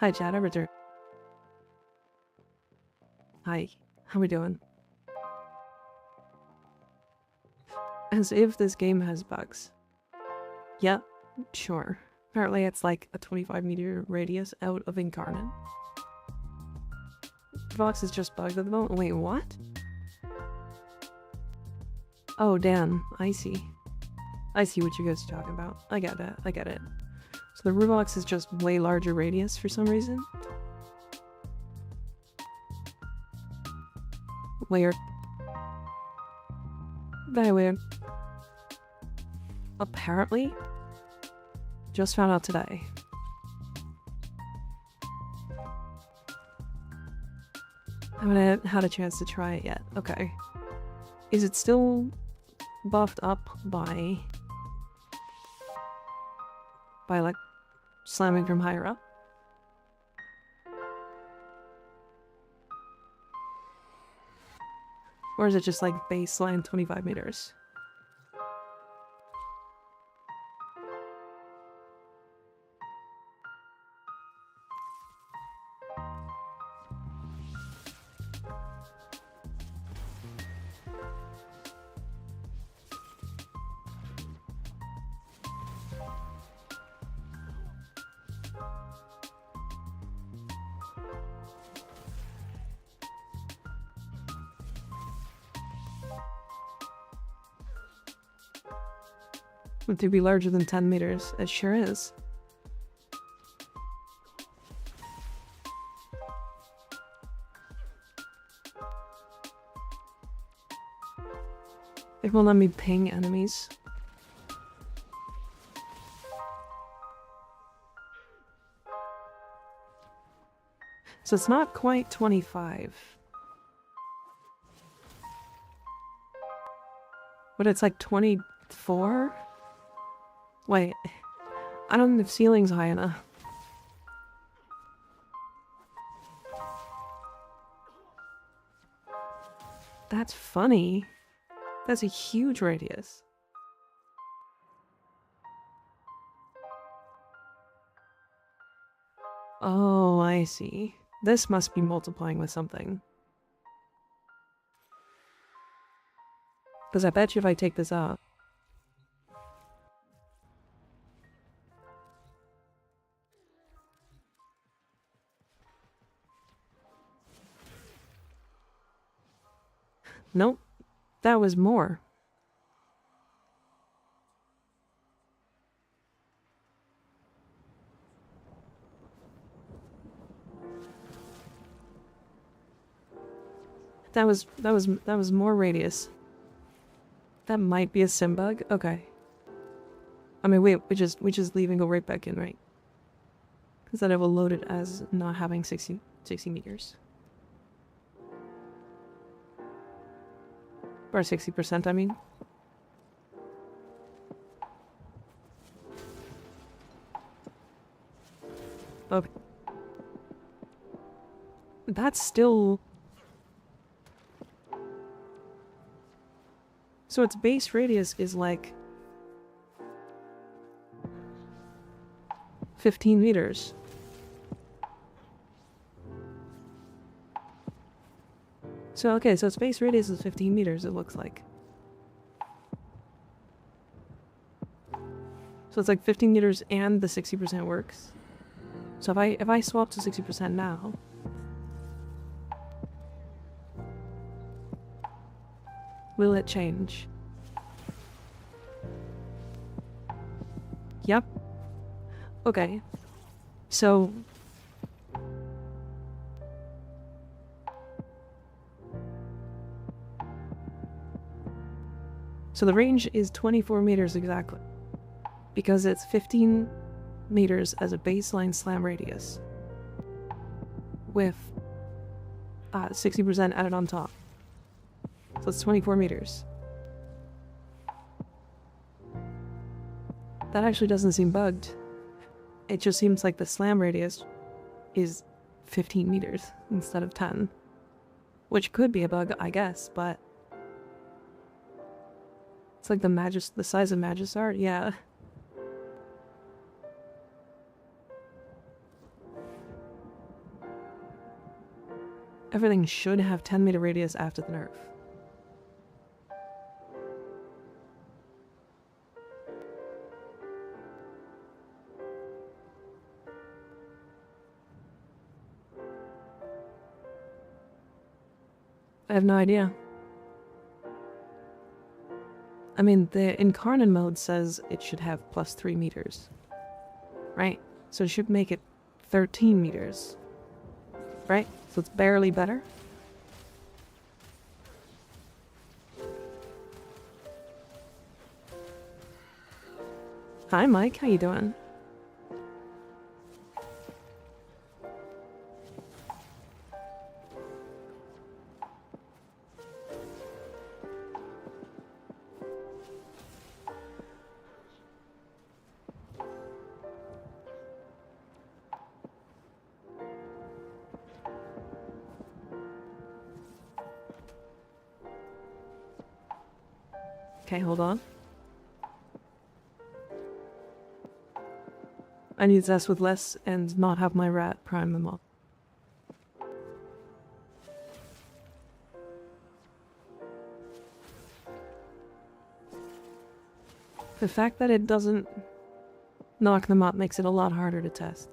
Hi, chat. I returned. Hi. How we doing? As if this game has bugs. Yeah, sure. Apparently it's like a 25-meter radius out of Incarnate. Vox is just bugged at the moment. Wait, what? Oh, damn. I see. I see what you guys are talking about. I get it. I get it. So the Ruvox is just way larger radius for some reason. Weird. Very weird. Apparently. Just found out today. I haven't had a chance to try it yet. Okay. Is it still buffed up by like slamming from higher up? Or is it just like baseline 25 meters? Would it be larger than 10 meters? It sure is. It will let me ping enemies. So it's not quite 25. But it's like 24? Wait, I don't know if ceiling's high enough. That's funny. That's a huge radius. Oh, I see. This must be multiplying with something. Because I bet you if I take this out... Nope. That was more. That was more radius. That might be a sim bug. Okay. I mean, wait, we just leave and go right back in, right? Because then it will load it as not having 60 meters. Or 60%, I mean. Okay. That's still... So its base radius is like... 15 meters. So, okay, so its base radius is 15 meters, it looks like. So it's like 15 meters and the 60% works. So if I swap to 60% now... Will it change? Yep. Okay. So... So the range is 24 meters exactly. Because it's 15 meters as a baseline slam radius. With 60% added on top. So it's 24 meters. That actually doesn't seem bugged. It just seems like the slam radius is 15 meters instead of 10. Which could be a bug, I guess, but... It's like the size of Magistar? Yeah. Everything should have 10-meter radius after the nerf. I have no idea. I mean, the Incarnate mode says it should have plus 3 meters. Right? So it should make it 13 meters. Right? So it's barely better. Hi Mike, how you doing? Okay, hold on. I need Zest with less and not have my rat prime them all. The fact that it doesn't knock them up makes it a lot harder to test.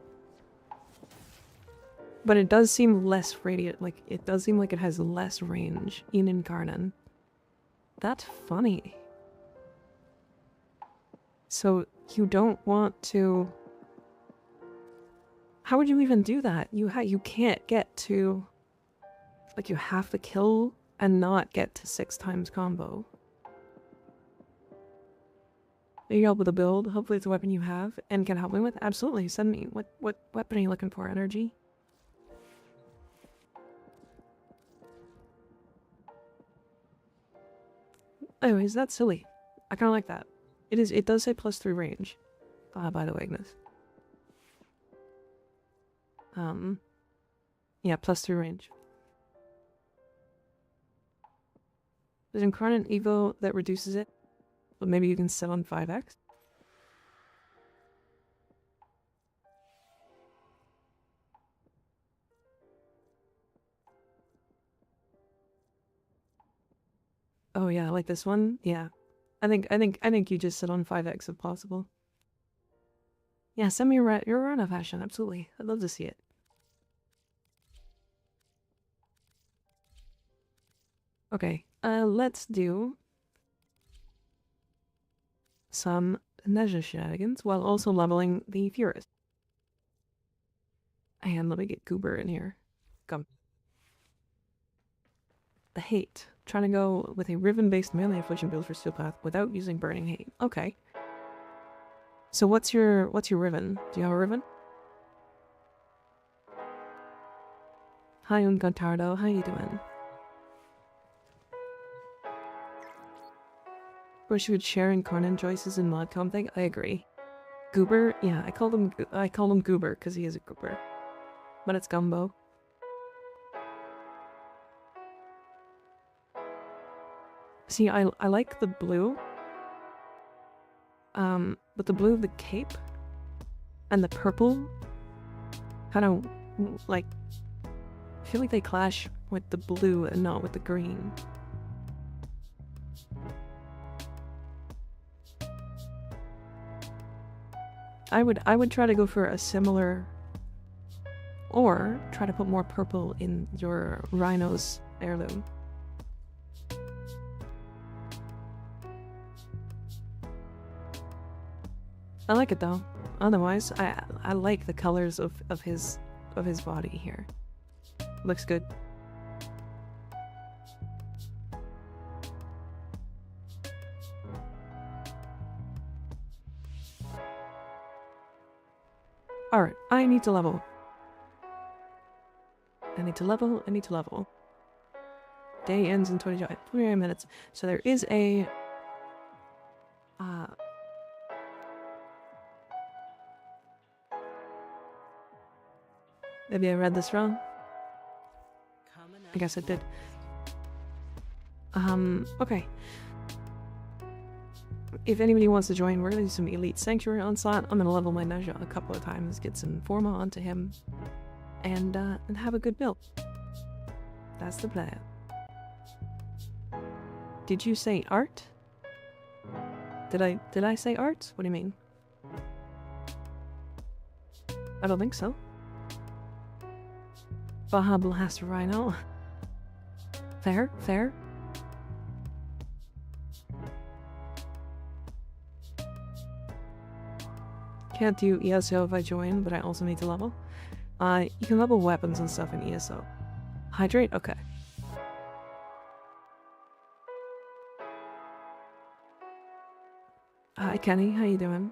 But it does seem less radiant, like it does seem like it has less range in Incarnate. That's funny. So you don't want to... How would you even do that? You can't get to... Like, you have to kill and not get to 6 times combo. Need you help with a build? Hopefully it's a weapon you have and can help me with? Absolutely, send me. What weapon are you looking for? Energy? Anyways, that's silly. I kinda like that. It does say plus 3 range. By the way, Ignis. Yeah, plus 3 range. There's Incarnate Evo that reduces it, but maybe you can set on 5x? Oh yeah, like this one? Yeah. I think you just sit on 5x if possible. Yeah, send me your run of fashion, absolutely. I'd love to see it. Okay, let's do some Nezha shenanigans while also leveling the Furist. And let me get Goober in here. Come. The Hate. Trying to go with a Riven-based melee affliction build for Steel Path without using Burning Hate. Okay. So what's your Riven? Do you have a Riven? Hi Uncontardo, how you doing? Wish you would share Incarnate choices in modcom thing. I agree. Goober? Yeah, I call him Goober because he is a Goober. But it's Gumbo. See, I like the blue. But the blue of the cape and the purple kind of like I feel like they clash with the blue and not with the green. I would try to go for a similar, or try to put more purple in your Rhino's heirloom. I like it though. Otherwise, I like the colors of his body here. Looks good. Alright, I need to level. I need to level. Day ends in 29 minutes. So there is a... Maybe I read this wrong. I guess I did. Okay. If anybody wants to join, we're gonna do some Elite Sanctuary Onslaught. I'm gonna level my Nezha a couple of times, get some Forma onto him, and have a good build. That's the plan. Did you say art? Did I say art? What do you mean? I don't think so. Baja Blast Rhino. Fair, fair. Can't do ESO if I join, but I also need to level. You can level weapons and stuff in ESO. Hydrate? Okay. Hi Kenny, how you doing?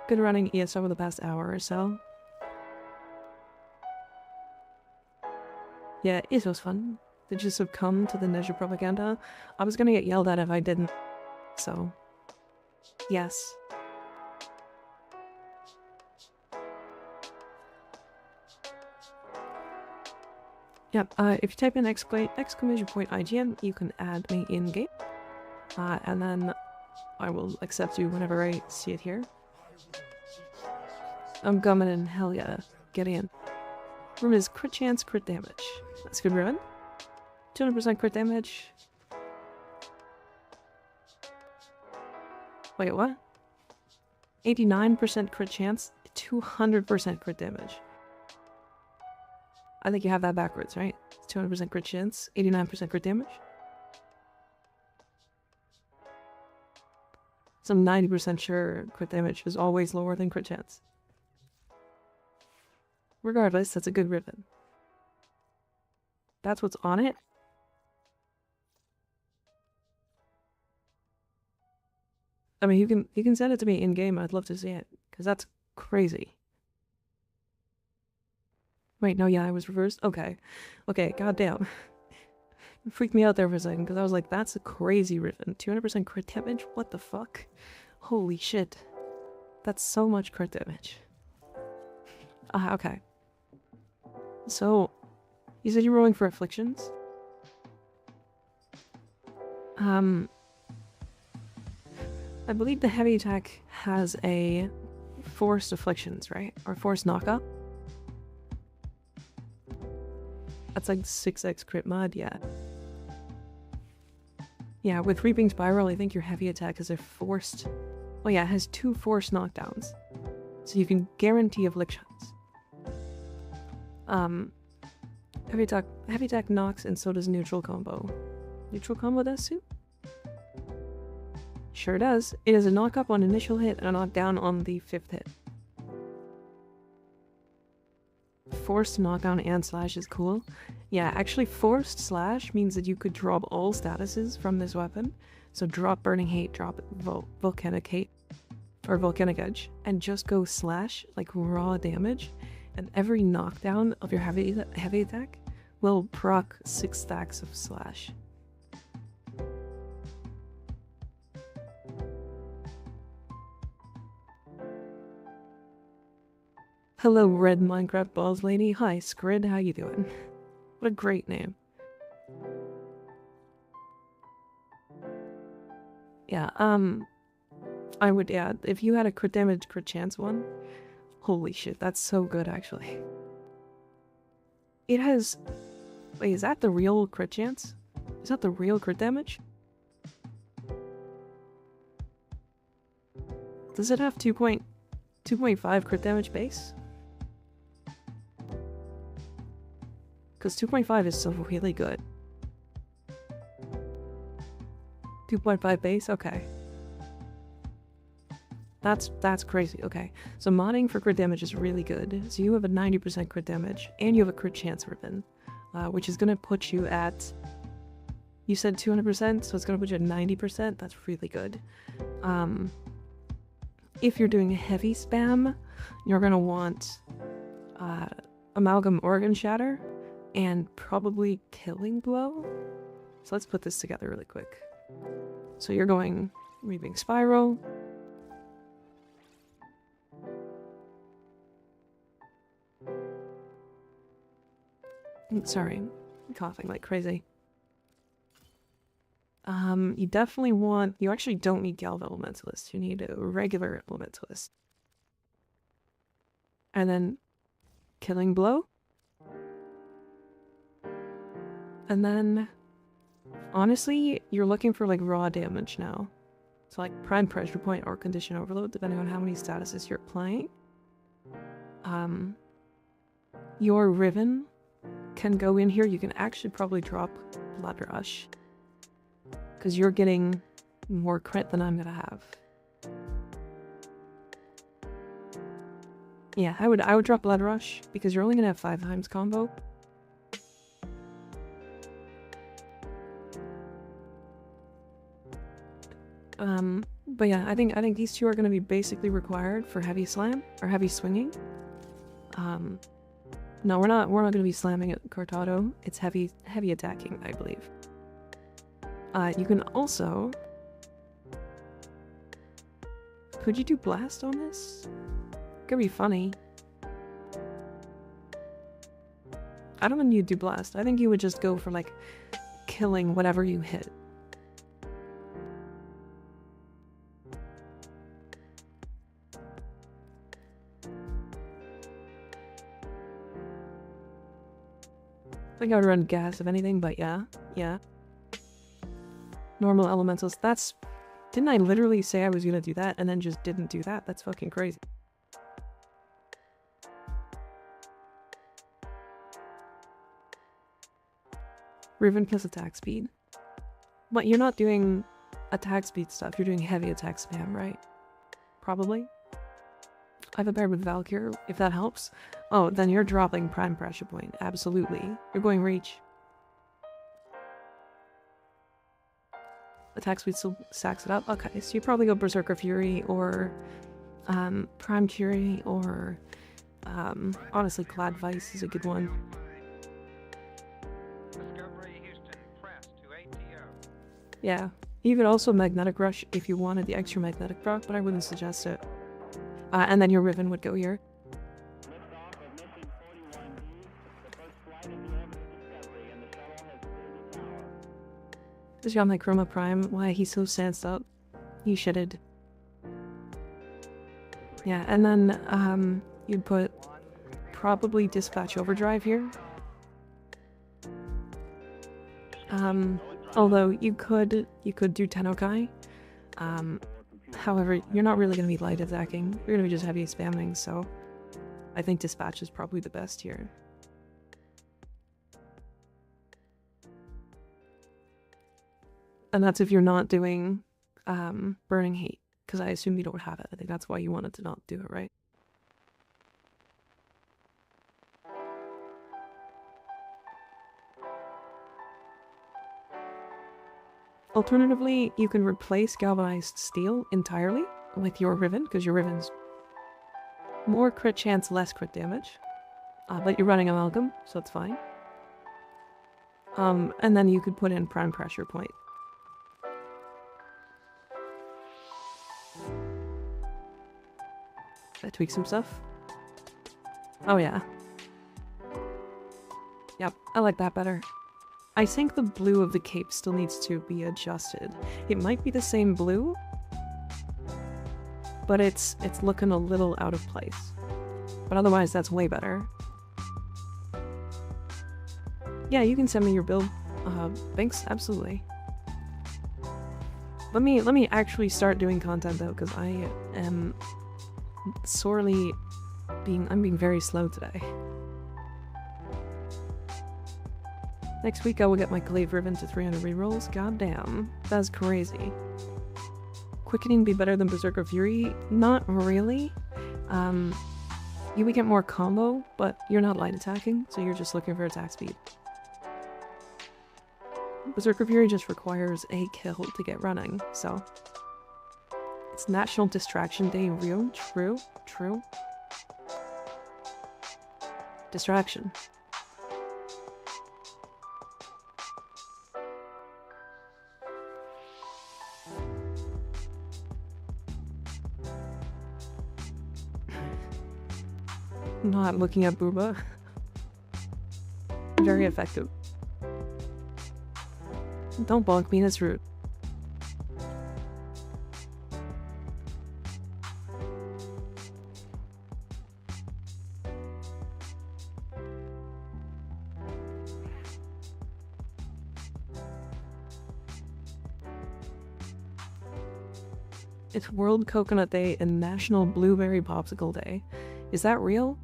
Been running ESO over the past hour or so. Yeah, ESO's fun. Did you succumb to the Nezha propaganda? I was gonna get yelled at if I didn't. So, yes. Yeah, if you type in exclamation point IGN, you can add me in game. And then I will accept you whenever I see it here. I'm coming in, hell yeah. Get in. Room is crit chance, crit damage. That's good, Riven. 200% crit damage. Wait, what? 89% crit chance, 200% crit damage. I think you have that backwards, right? 200% crit chance, 89% crit damage. So I'm 90% sure crit damage is always lower than crit chance. Regardless, that's a good Riven. That's what's on it. I mean, you can send it to me in game. I'd love to see it because that's crazy. Wait, no, yeah, I was reversed. Okay, okay, goddamn. It freaked me out there for a second because I was like, that's a crazy Riven. 200% crit damage. What the fuck? Holy shit! That's so much crit damage. Okay. So, you said you're rolling for afflictions? I believe the heavy attack has a forced afflictions, right? Or forced knockup? That's like 6x crit mod, yeah. Yeah, with Reaping Spiral, I think your heavy attack has a forced... Oh yeah, it has 2 forced knockdowns. So you can guarantee afflictions. Heavy attack knocks, and so does neutral combo. Neutral combo does too? Sure does. It is a knock up on initial hit and a knockdown on the 5th hit. Forced knockdown and slash is cool. Yeah, actually forced slash means that you could drop all statuses from this weapon. So drop Burning Hate, drop Volcanic Hate, or Volcanic Edge, and just go slash, like raw damage, and every knockdown of your heavy attack will proc 6 stacks of slash. Hello, Red Minecraft Balls Lady. Hi, Scrid, how you doing? What a great name. Yeah, I would, yeah, if you had a crit damage, crit chance one, holy shit, that's so good, actually. It has... Wait, is that the real crit chance? Is that the real crit damage? Does it have 2.5 crit damage base? Because 2.5 is so really good. 2.5 base? Okay. That's crazy. Okay. So modding for crit damage is really good. So you have a 90% crit damage, and you have a crit chance Riven, which is going to put you at... You said 200%, so it's going to put you at 90%. That's really good. If you're doing heavy spam, you're going to want Amalgam Organ Shatter and probably Killing Blow. So let's put this together really quick. So you're going Reaping Spiral. Sorry, I'm coughing like crazy. You definitely want... You actually don't need Galva Elementalist. You need a regular Elementalist. And then killing blow. And then, honestly, you're looking for like raw damage now. So like prime pressure point or condition overload, depending on how many statuses you're applying. Your Riven can go in here. You can actually probably drop Blood Rush, because you're getting more crit than I'm gonna have. Yeah, I would drop Blood Rush because you're only gonna have 5 times combo. But yeah, I think these two are gonna be basically required for heavy slam or heavy swinging. No, we're not gonna be slamming at Cortado. It's heavy attacking, I believe. You can also... Could you do blast on this? Could be funny. I don't think you'd do blast. I think you would just go for like killing whatever you hit. I think I would run gas if anything, but yeah. Normal elementals. That's... Didn't I literally say I was gonna do that and then just didn't do that? That's fucking crazy. Riven plus attack speed. But you're not doing attack speed stuff, you're doing heavy attack spam, right? Probably. I have a pair with Valkyr, if that helps. Oh, then you're dropping prime pressure point. Absolutely. You're going reach. Attack speed still stacks it up. Okay, so you probably go Berserker Fury or Prime Fury or honestly Clad Vice is a good one. Yeah, you could also Magnetic Rush if you wanted the extra magnetic proc, but I wouldn't suggest it. And then your Riven would go here. Just got my Chroma Prime. Why he's so sensed up. He shitted. Yeah, and then you'd put probably Dispatch Overdrive here. Although you could do Tennokai. However, you're not really going to be light attacking. You're going to be just heavy spamming, so I think Dispatch is probably the best here. And that's if you're not doing Burning Hate, because I assume you don't have it. I think that's why you wanted to not do it, right? Alternatively, you can replace Galvanized Steel entirely with your Riven, because your Riven's more crit chance, less crit damage. But you're running Amalgam, so it's fine. And then you could put in Prime Pressure Point. Did I tweak some stuff? Oh yeah. Yep, I like that better. I think the blue of the cape still needs to be adjusted. It might be the same blue, but it's looking a little out of place. But otherwise, that's way better. Yeah, you can send me your build, Binks, absolutely. Let me actually start doing content though, because I am I'm being very slow today. Next week I will get my Glaive Riven to 300 rerolls. God damn, that's crazy. Quickening be better than Berserker Fury? Not really. You would get more combo, but you're not light attacking, so you're just looking for attack speed. Berserker Fury just requires a kill to get running, so... It's National Distraction Day, real? True? True? Distraction. Not looking at Booba. Very effective. Don't bonk me, that's rude. It's World Coconut Day and National Blueberry Popsicle Day. Is that real?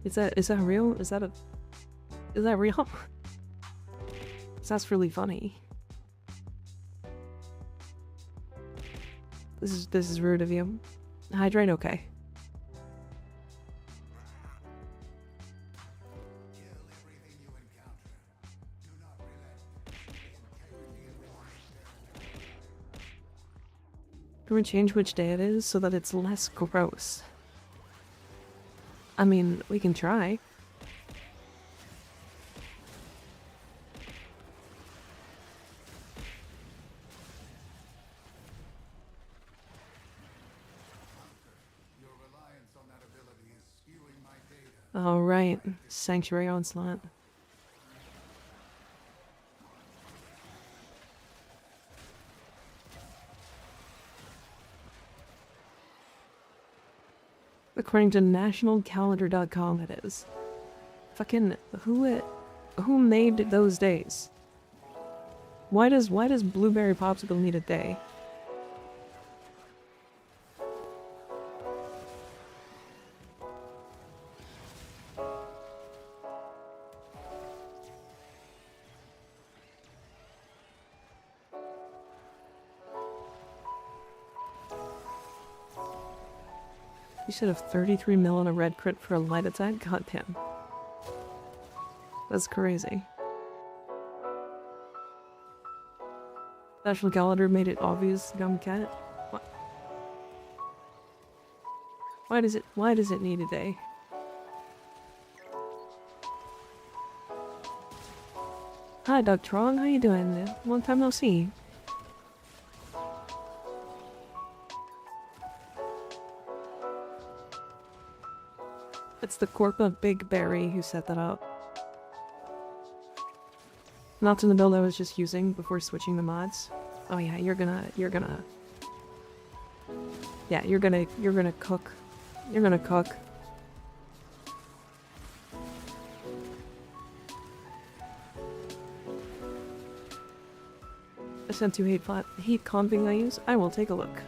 Is that real? Is that real? That's really funny. This is rude of you. Hydrate, okay. Can we change which day it is so that it's less gross? I mean, we can try. All right, Sanctuary Onslaught. According to nationalcalendar.com, it is. Fucking who made those days? Why does Blueberry Popsicle need a day? You should have 33 mil on a red crit for a light attack? Goddamn. That's crazy. National Calendar made it obvious, dumb cat. What? Why does it need a day? Hi Doug Trong, how you doing? Long time no see. It's the corp of Big Berry who set that up. Not in the build I was just using before switching the mods. Oh yeah, you're gonna cook. You're gonna cook. I sent you heat comping I use. I will take a look.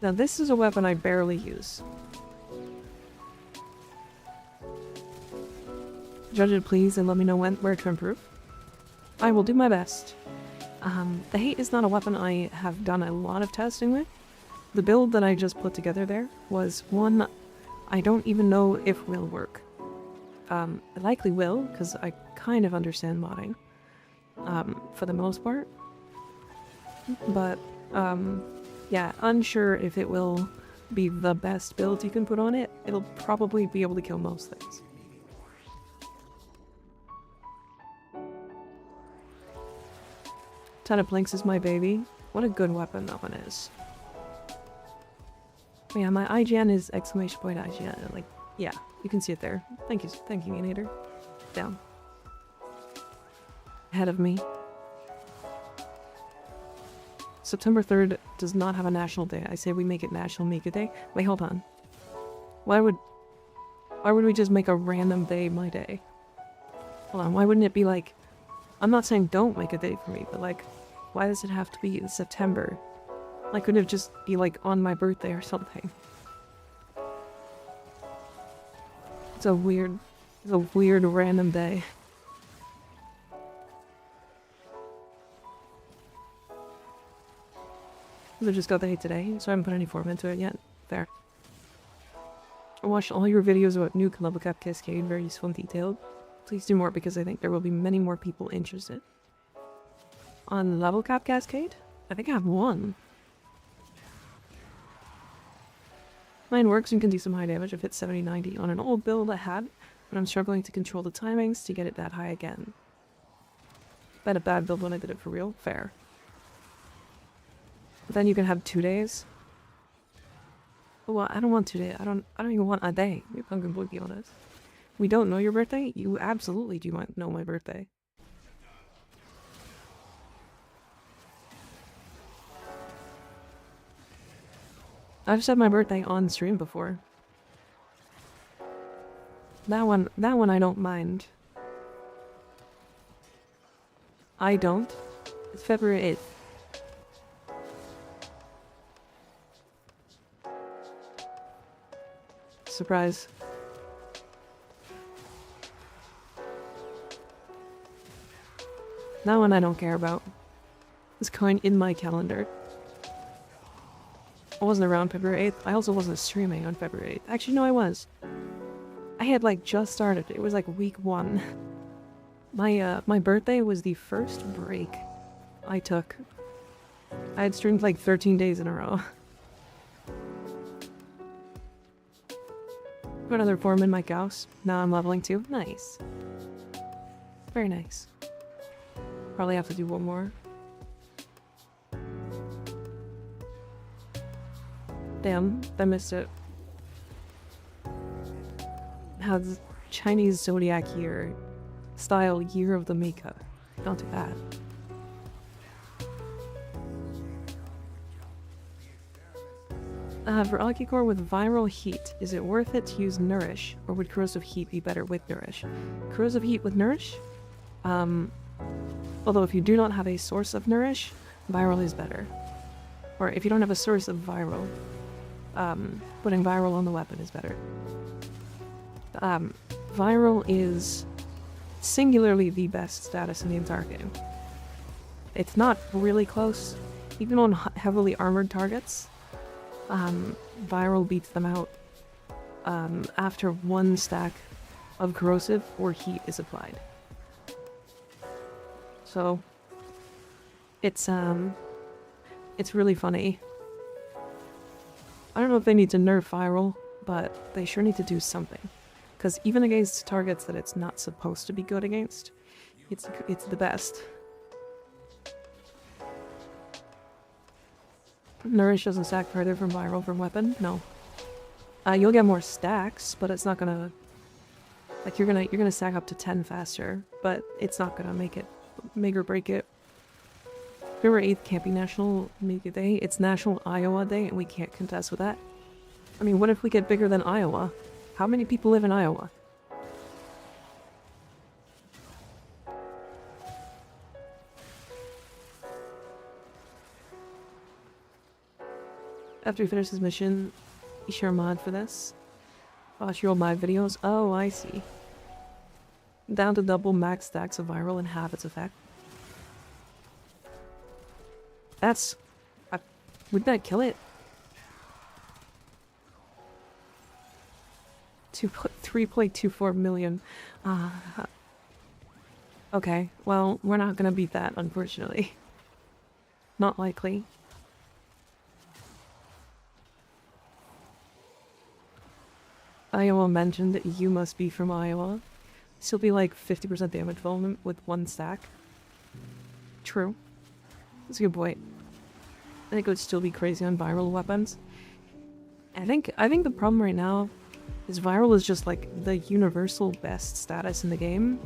Now this is a weapon I barely use. Judge it please and let me know where to improve. I will do my best. The hate is not a weapon I have done a lot of testing with. The build that I just put together there was one I don't even know if will work. It likely will, because I kind of understand modding. For the most part. But, yeah, unsure if it will be the best build you can put on it. It'll probably be able to kill most things. Ton of Blinks is my baby. What a good weapon that one is. Oh yeah, my IGN is !IGN. Like, yeah, you can see it there. Thank you, Meanator. Down. Ahead of me. September 3rd does not have a national day. I say we make it National Mika Day. Wait, hold on. Why would we just make a random day my day? Hold on, why wouldn't it be like... I'm not saying don't make a day for me, but like, why does it have to be in September? Like, couldn't it just be like on my birthday or something? It's a weird random day. I just got the hate today, so I haven't put any form into it yet. Fair. I watched all your videos about nuke level cap cascade, very useful and detailed. Please do more because I think there will be many more people interested. On level cap cascade? I think I have one. Mine works and can do some high damage if it's 70-90 on an old build I had, but I'm struggling to control the timings to get it that high again. I had a bad build when I did it for real. Fair. But then you can have 2 days. Well, I don't want 2 days. I don't even want a day, if I'm completely honest. We don't know your birthday? You absolutely do know my birthday. I've said my birthday on stream before. That one I don't mind. I don't. It's February 8th. Surprise. That one I don't care about. It's going in my calendar. I wasn't around February 8th. I also wasn't streaming on February 8th. Actually, no, I was. I had like just started. It was like week 1. My birthday was the first break I took. I had streamed like 13 days in a row. Put another form in my house. Now I'm leveling 2. Nice. Very nice. Probably have to do one more. Damn, I missed it. Has Chinese zodiac year style year of the Mika. Don't do that. For Akicore with viral heat, is it worth it to use Nourish, or would corrosive heat be better with Nourish? Corrosive heat with Nourish? Although if you do not have a source of Nourish, viral is better. Or if you don't have a source of viral, putting viral on the weapon is better. Viral is singularly the best status in the entire game. It's not really close. Even on heavily armored targets, viral beats them out after 1 stack of corrosive or heat is applied. So it's really funny. I don't know if they need to nerf viral, but they sure need to do something. Because even against targets that it's not supposed to be good against, it's the best. Nourish doesn't stack further from viral from weapon? No. You'll get more stacks, but it's not gonna... Like, you're gonna stack up to 10 faster, but it's not gonna make or break it. February 8th can't be National Mika Day. It's National Iowa Day, and we can't contest with that. I mean, what if we get bigger than Iowa? How many people live in Iowa? After you finish this mission, you share a mod for this. Watch your old mod videos. Oh, I see. Down to double max stacks of viral and halve its effect. That's... wouldn't that kill it? 3.24 million. Okay, well, we're not gonna beat that, unfortunately. Not likely. Iowa mentioned that you must be from Iowa. Still be like 50% damage development with 1 stack. True. That's a good point. I think it would still be crazy on viral weapons. I think the problem right now is viral is just like the universal best status in the game.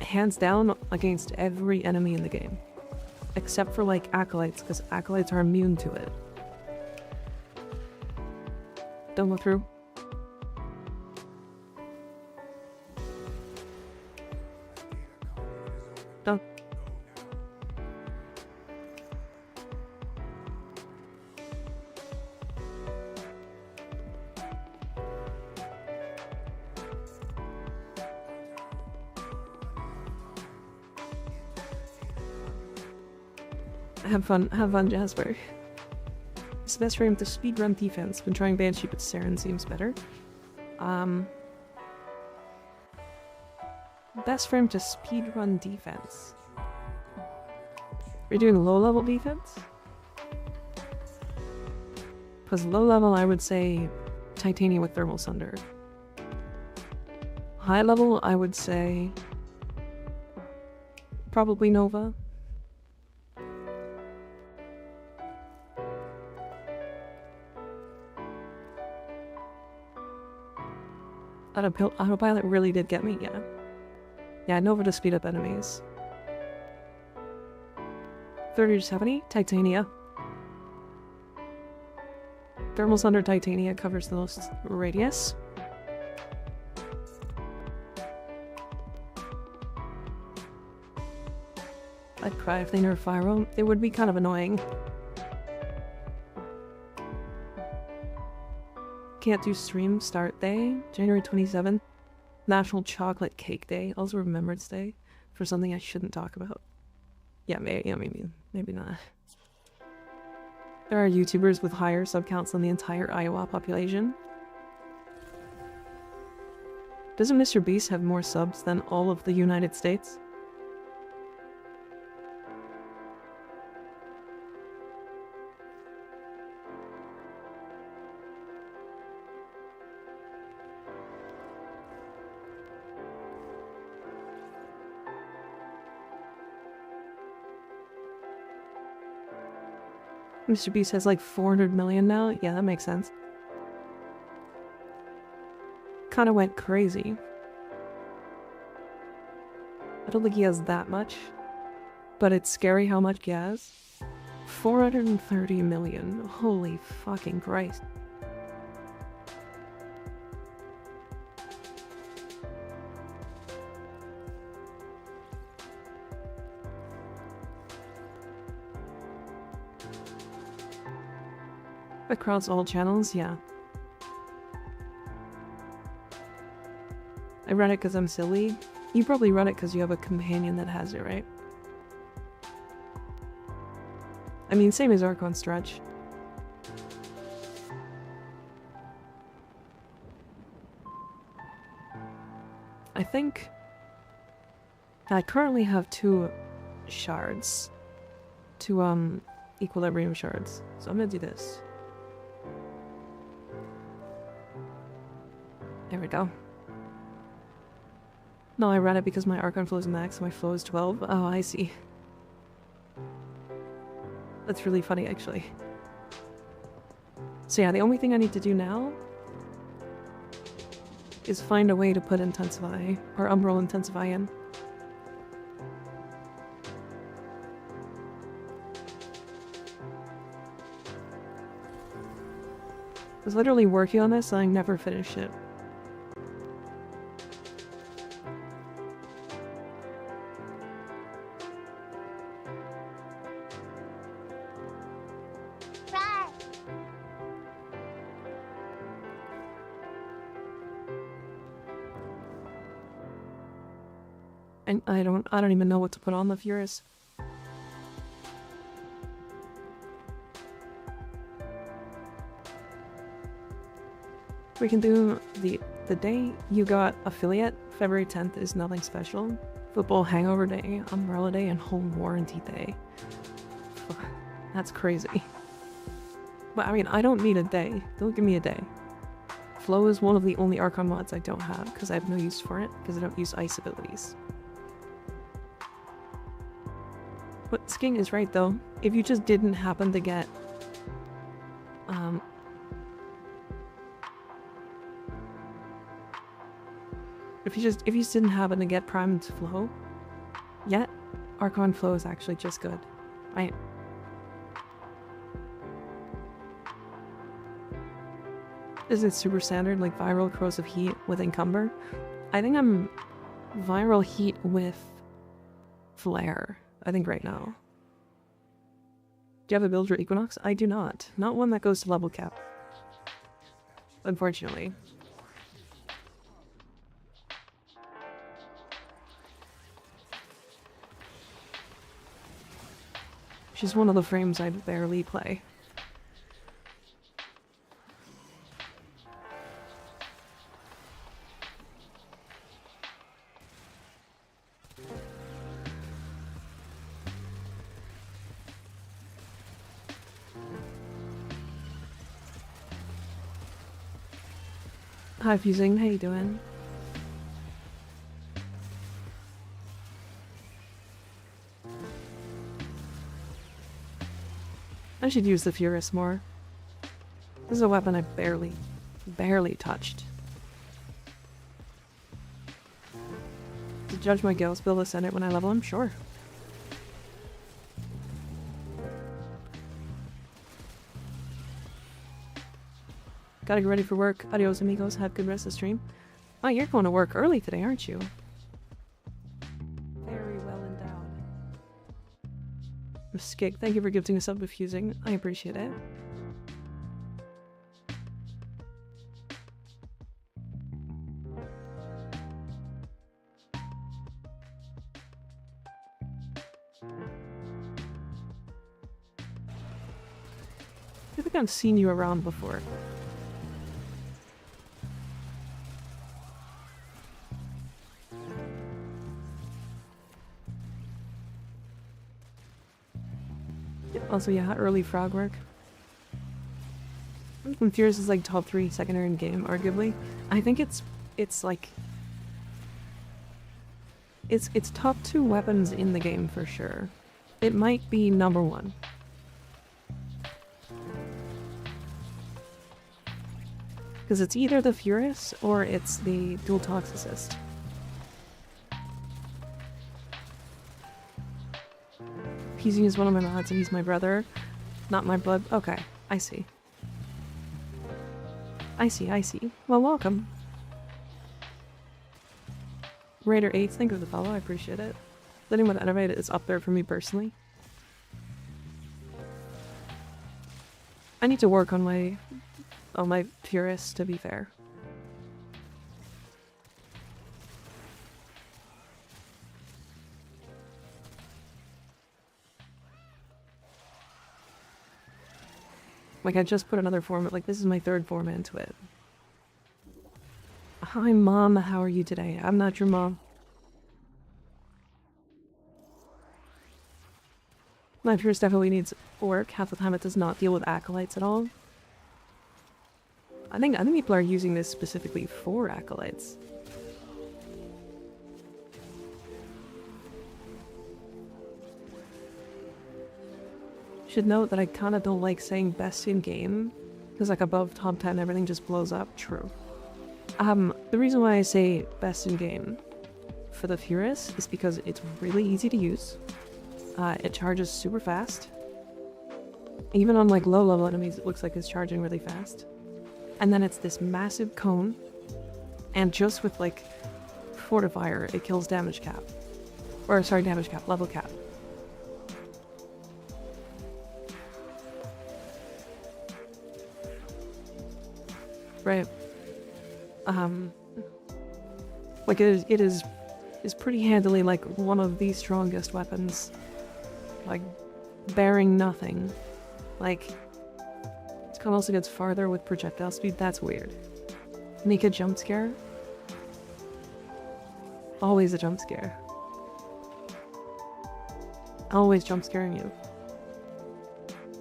Hands down against every enemy in the game. Except for like acolytes, because acolytes are immune to it. Don't go through. Don't. Have fun, Jasper. It's the best frame to speedrun defense. Been trying Banshee, but Saren seems better. Best frame to speedrun defense. We're doing low level defense? Because low level, I would say Titania with Thermal Sunder. High level, I would say probably Nova. Autopilot really did get me, yeah. Yeah, Nova to speed up enemies. 30 to 70? Titania. Thermal Thunder Titania covers the most radius. I'd cry if they nerf Pyro. It would be kind of annoying. Can't do stream start day, January 27th. National Chocolate Cake Day, also Remembrance Day, for something I shouldn't talk about. Yeah, maybe not. There are YouTubers with higher subcounts than the entire Iowa population. Doesn't Mr. Beast have more subs than all of the United States? Mr. Beast has like 400 million now? Yeah, that makes sense. Kinda went crazy. I don't think he has that much, but it's scary how much he has. 430 million. Holy fucking Christ. Across all channels, yeah. I run it because I'm silly. You probably run it because you have a companion that has it, right? I mean, same as Archon Stretch. I think I currently have 2 shards. 2 equilibrium shards. So I'm gonna do this. There we go. No, I ran it because my Archon flow is max, so my flow is 12. Oh, I see. That's really funny, actually. So yeah, the only thing I need to do now is find a way to put Intensify, or Umbral Intensify in. I was literally working on this and I never finished it. And I don't even know what to put on the Furious. We can do the day you got affiliate. February 10th is nothing special. Football hangover day, umbrella day, and home warranty day. That's crazy. But I mean, I don't need a day. Don't give me a day. Flow is one of the only Archon mods I don't have because I have no use for it because I don't use ice abilities. But Sking is right though. If you just didn't happen to get if you just didn't happen to get primed flow yet, Archon flow is actually just good. Right? Is it super standard like viral corrosive heat with encumber? I think I'm viral heat with flare. I think right now. Do you have a build for Equinox? I do not. Not one that goes to level cap. Unfortunately. She's one of the frames I barely play. Hi Fusing, how you doing? I should use the Furious more. This is a weapon I barely touched. To judge my Gale's build ascendant when I level him? Sure. Gotta get ready for work. Adios, amigos. Have a good rest of the stream. Oh, you're going to work early today, aren't you? Very well endowed. Skig, thank you for gifting us up with fusing. I appreciate it. I think I've seen you around before. Also, yeah, early frog work. Furious is like top 3 secondary in game, arguably. I think it's like it's top 2 weapons in the game for sure. It might be number 1. Because it's either the Furious or it's the dual toxicist. Peasy is one of my mods and he's my brother. Not my blood. Okay, I see. I see. Well, welcome. Raider 8, thank you for the follow, I appreciate it. Letting with Elevate is up there for me personally. I need to work on my Furious, to be fair. Like, I just put another format, like, this is my 3rd format into it. Hi, Mom, how are you today? I'm not your mom. My Furious definitely needs work. Half the time it does not deal with acolytes at all. I think people are using this specifically for acolytes. Should note that I kind of don't like saying best in game, because like above top 10 everything just blows up. True. The reason why I say best in game for the Furious is because it's really easy to use. It charges super fast. Even on like low level enemies it looks like it's charging really fast. And then it's this massive cone, and just with like Fortifier it kills damage cap. Or sorry, damage cap, level cap. Right. Like it is pretty handily like one of the strongest weapons. Like, bearing nothing. Like, it also gets farther with projectile speed. That's weird. Mika jump scare. Always a jump scare. Always jump scaring you.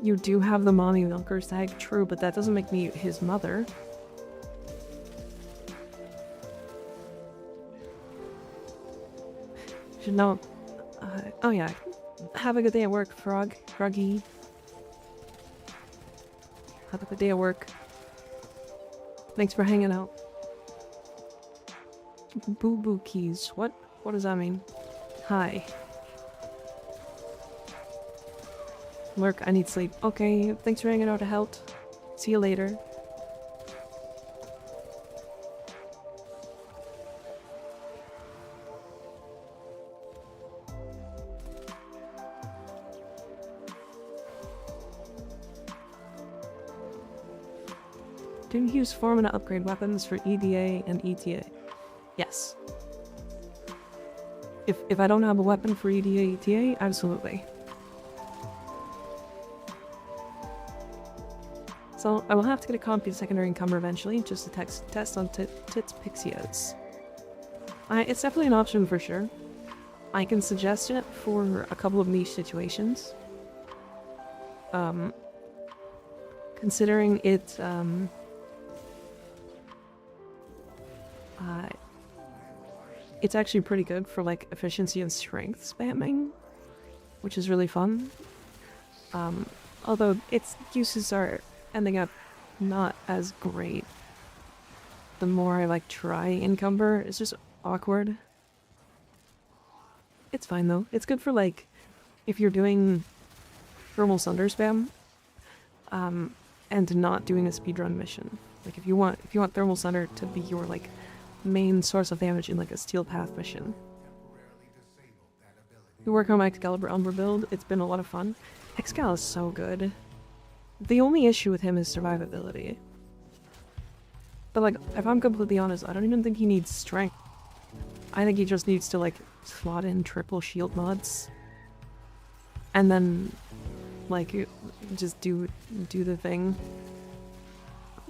You do have the mommy milkers tag, true, but that doesn't make me his mother. Should know. Oh yeah. Have a good day at work, Froggy. Have a good day at work. Thanks for hanging out. Boo boo keys. What does that mean? Hi. Work, I need sleep. Okay, thanks for hanging out to help. See you later. Do you use Foreman to upgrade weapons for EDA and ETA? Yes. If I don't have a weapon for EDA, ETA, absolutely. So I will have to get a copy of Secondary Encumber eventually, just to test on Tits Pixios. It's definitely an option for sure. I can suggest it for a couple of niche situations. Considering it, it's actually pretty good for like efficiency and strength spamming, which is really fun. Although its uses are ending up not as great. The more I like try Encumber, it's just awkward. It's fine though. It's good for like if you're doing thermal sunder spam, and not doing a speedrun mission. Like if you want Thermal Center to be your like main source of damage in like a Steel Path mission. We work on my RawrUmbra build. It's been a lot of fun. Excal is so good. The only issue with him is survivability. But like, if I'm completely honest, I don't even think he needs strength. I think he just needs to like slot in triple shield mods. And then like just do the thing.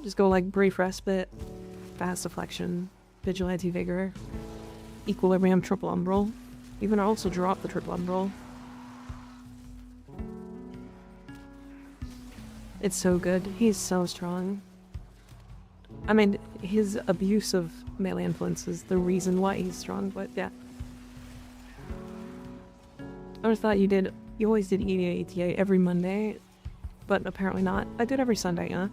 Just go like Brief Respite, Fast Deflection, Vigilante Vigor, Equilibrium, Triple Umbral. Even also drop the Triple Umbral. It's so good. He's so strong. I mean, his abuse of melee influence is the reason why he's strong, but yeah. I always thought you always did ETA every Monday, but apparently not. I did every Sunday, yeah.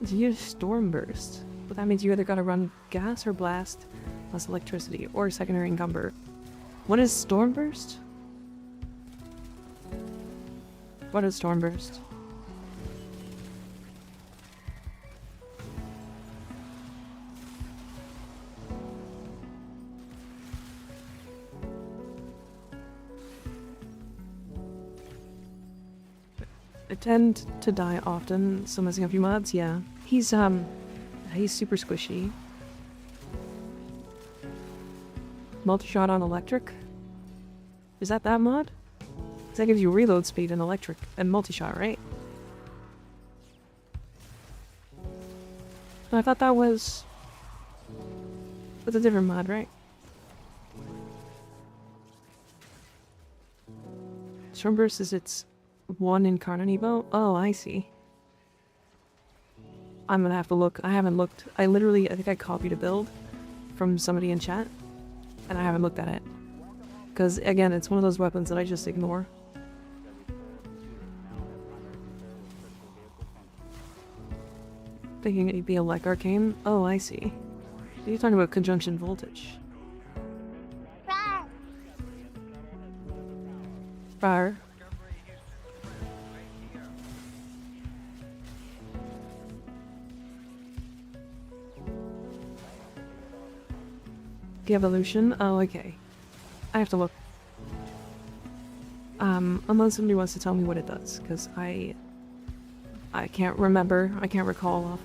You use Storm Burst, but that means you either gotta run gas or blast, plus electricity, or secondary encumber. What is Storm Burst? What is Storm Burst? I tend to die often, so messing up your mods, yeah. He's super squishy. Multi-shot on electric? Is that mod? 'Cause that gives you reload speed and electric and multi-shot, right? No, I thought that was a different mod, right? Stormburst is its one incarnate evo? Oh, I see. I'm gonna have to look. I haven't looked. I think I copied a build from somebody in chat, and I haven't looked at it. Because, again, it's one of those weapons that I just ignore. Thinking it'd be a Lek Arcane? Oh, I see. You're talking about conjunction voltage. Fire. The evolution? Oh, okay. I have to look. Unless somebody wants to tell me what it does, because I can't remember. I can't recall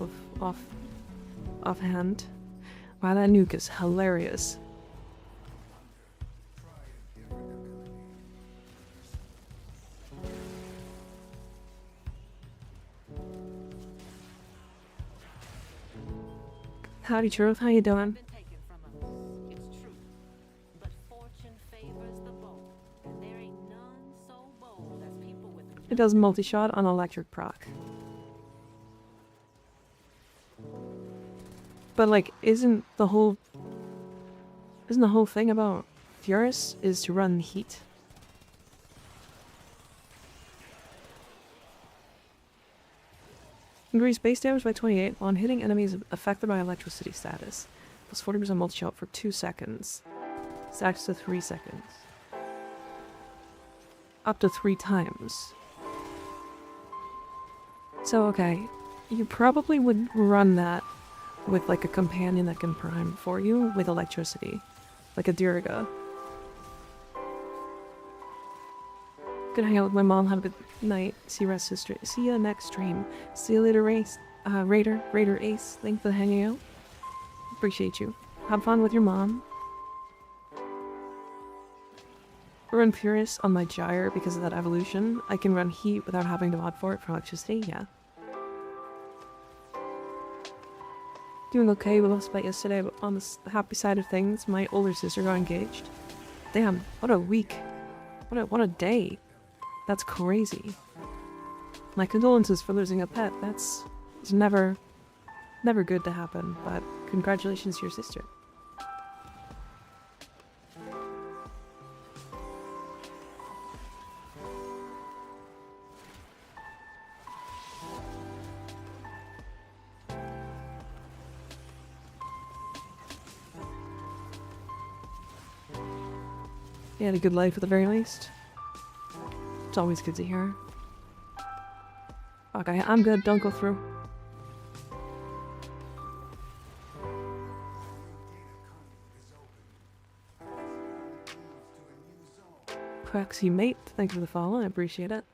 offhand. Wow, that nuke is hilarious. Howdy, Truth. How you doing? It does multi-shot on electric proc. But like, isn't the whole thing about Furus is to run heat? Increase base damage by 28 on hitting enemies affected by electricity status. Plus 40% multi-shot for 2 seconds. Stacks to 3 seconds. Up to 3 times. So, okay, you probably would run that with like a companion that can prime for you with electricity. Like a Diriga. Good hang out with my mom, have a good night. See you rest sister. See you next stream. See you later, Raider Ace. Thanks for hanging out. Appreciate you. Have fun with your mom. Run Furious on my Gyre because of that evolution. I can run heat without having to mod for it for electricity, yeah. Doing okay, we lost by yesterday, but on the happy side of things, my older sister got engaged. Damn, what a week. What a day. That's crazy. My condolences for losing a pet. It's never good to happen, but congratulations to your sister. You had a good life at the very least. It's always good to hear. Okay, I'm good. Don't go through. Proxy mate, thank you for the follow. I appreciate it.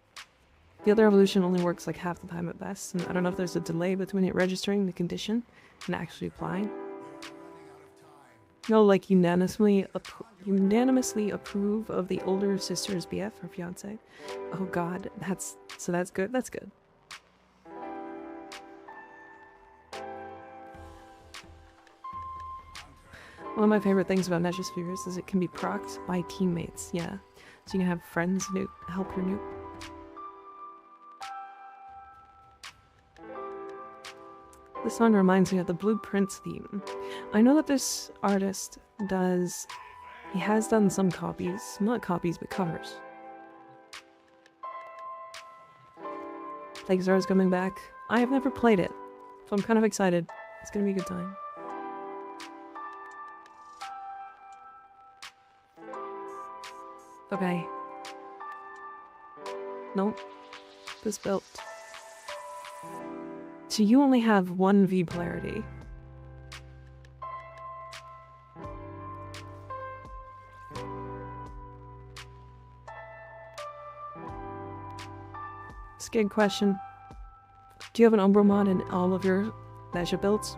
The other evolution only works like half the time at best, and I don't know if there's a delay between it registering the condition and actually applying. No, like unanimously approve of the older sister's BF or fiance. Oh god, that's good. That's good. One of my favorite things about Nezha Spheres is it can be procced by teammates. Yeah, so you can have friends nuke help your nuke. This song reminds me of the Blueprints theme. I know that this artist does... He has done some copies. Not copies, but covers. Like Zara's coming back. I have never played it, so I'm kind of excited. It's gonna be a good time. Okay. Nope. This built. So you only have 1 V polarity. Skig question. Do you have an Umbra mod in all of your Nezha builds?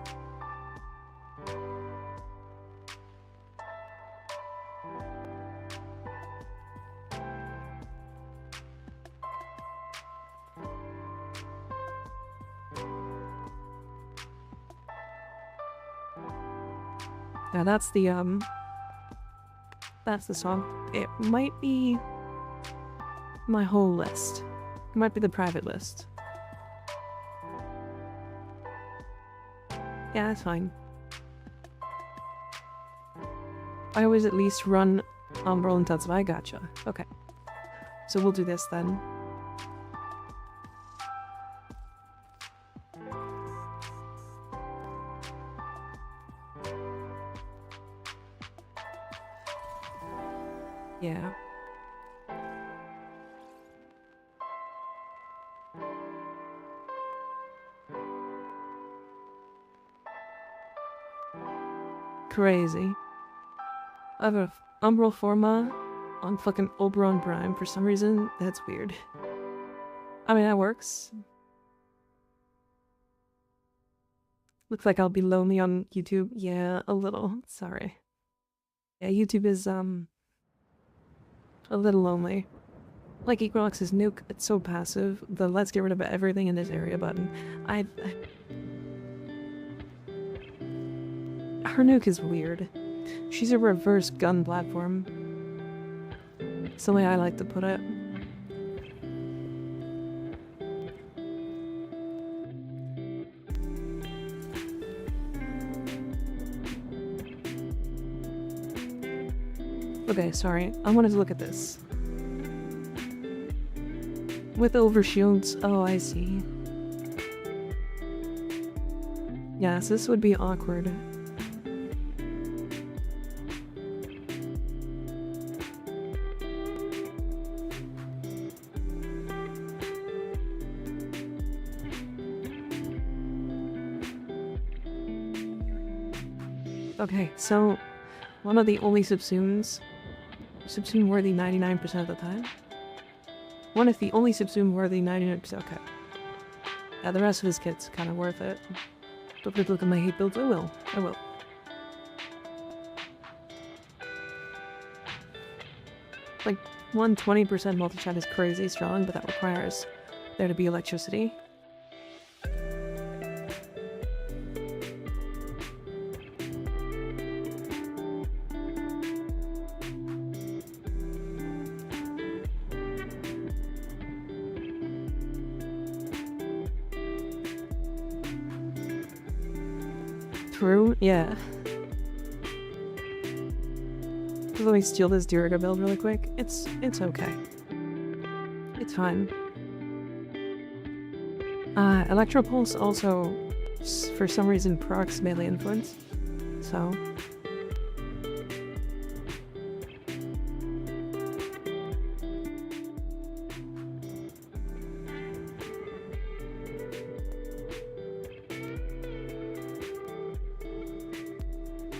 Yeah, that's the song. It might be my whole list. It might be the private list. Yeah, that's fine. I always at least run Umbral and Tatsuba. I gotcha. Okay. So we'll do this then. Yeah. Crazy. I have a Umbral Forma on fucking Oberon Prime for some reason. That's weird. I mean, that works. Looks like I'll be lonely on YouTube. Yeah, a little. Sorry. Yeah, YouTube is, a little lonely. Like Equinox's nuke, it's so passive. The let's get rid of everything in this area button. Her nuke is weird. She's a reverse gun platform. It's the way I like to put it. Okay, sorry. I wanted to look at this. With overshields. Oh, I see. Yes, this would be awkward. Okay, so one of the only subsumes worthy 99% of the time. One of the only subsume worthy 99%. Okay. Yeah, the rest of his kit's kind of worth it. Don't look at my hate builds. I will. I will. Like 120% multi-chat is crazy strong, but that requires there to be electricity. True, yeah. Let me steal this Diriga build really quick. It's okay. It's fine. Electropulse also, for some reason, procs melee influence. So.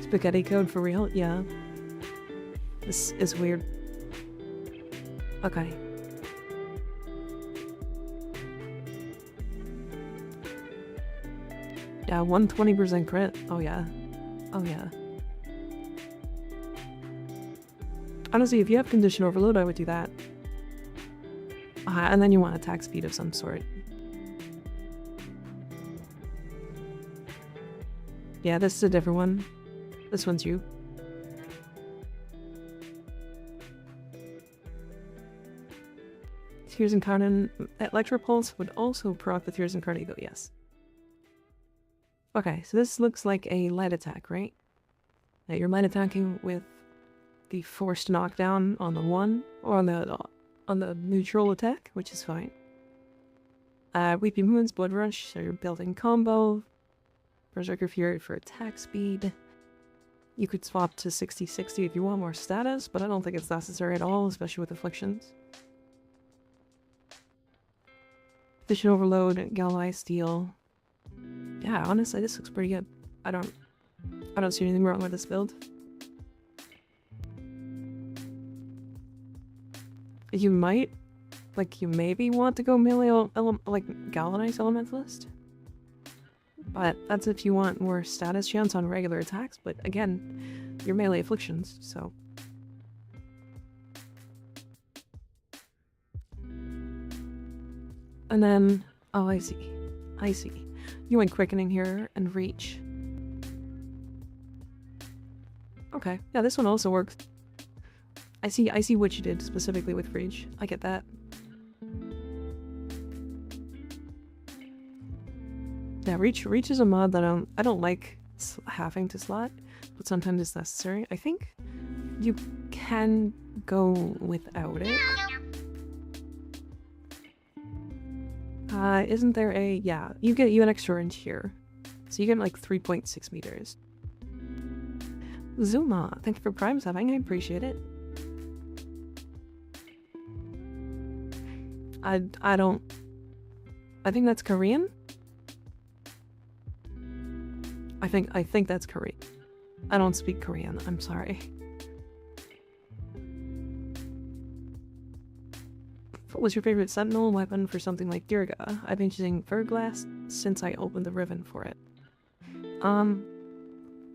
Spaghetti code for real? Yeah. This is weird. Okay. Yeah, 120% crit. Oh yeah. Oh yeah. Honestly, if you have condition overload, I would do that. And then you want attack speed of some sort. Yeah, this is a different one. This one's you. Tears Incarnate Electropulse would also proc the Tears Incarnate, yes. Okay, so this looks like a light attack, right? Now you're light attacking with the forced knockdown on the 1, or on the neutral attack, which is fine. Weeping Moon's Blood Rush, so you're building combo. Berserker Fury for attack speed. You could swap to 60-60 if you want more status, but I don't think it's necessary at all, especially with afflictions. Condition Overload, Galvanized Steel. Yeah, honestly, this looks pretty good. I don't see anything wrong with this build. You might, you maybe want to go melee, Galvanized Elementalist. But that's if you want more status chance on regular attacks, but again, you're melee afflictions, so. And then, oh, I see. I see. You went quickening here and reach. Okay, yeah, this one also works. I see what you did specifically with reach. I get that. Yeah, reach is a mod that I don't like having to slot, but sometimes it's necessary. I think you can go without it. Isn't there a... yeah, you get an extra inch here. So you get like 3.6 meters. Zuma, thank you for Prime subbing, I appreciate it. I think that's Korean? I think that's Korean. I don't speak Korean, I'm sorry. What was your favorite sentinel weapon for something like Dirga? I've been using Verglass since I opened the Riven for it.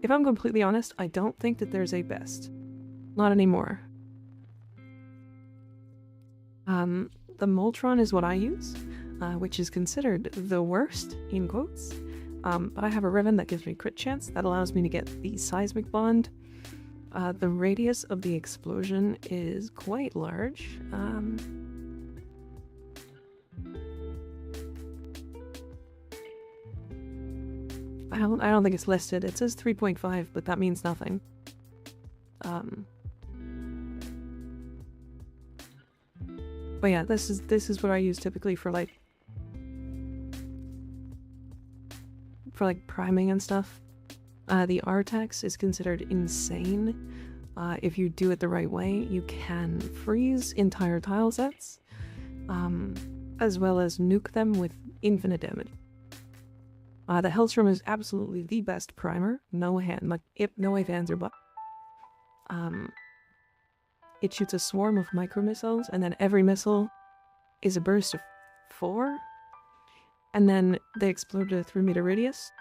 If I'm completely honest, I don't think that there's a best. Not anymore. The Moltron is what I use, which is considered the worst, in quotes. But I have a Riven that gives me crit chance, that allows me to get the seismic bond. The radius of the explosion is quite large. I don't think it's listed. It says 3.5, but that means nothing. But yeah, this is what I use typically for priming and stuff. The R-Tex is considered insane. If you do it the right way, you can freeze entire tile sets, as well as nuke them with infinite damage. The Hellstrom is absolutely the best primer. No ifs, ands, or buts. It shoots a swarm of micro missiles, and then every missile is a burst of 4. And then they explode at a 3-meter radius.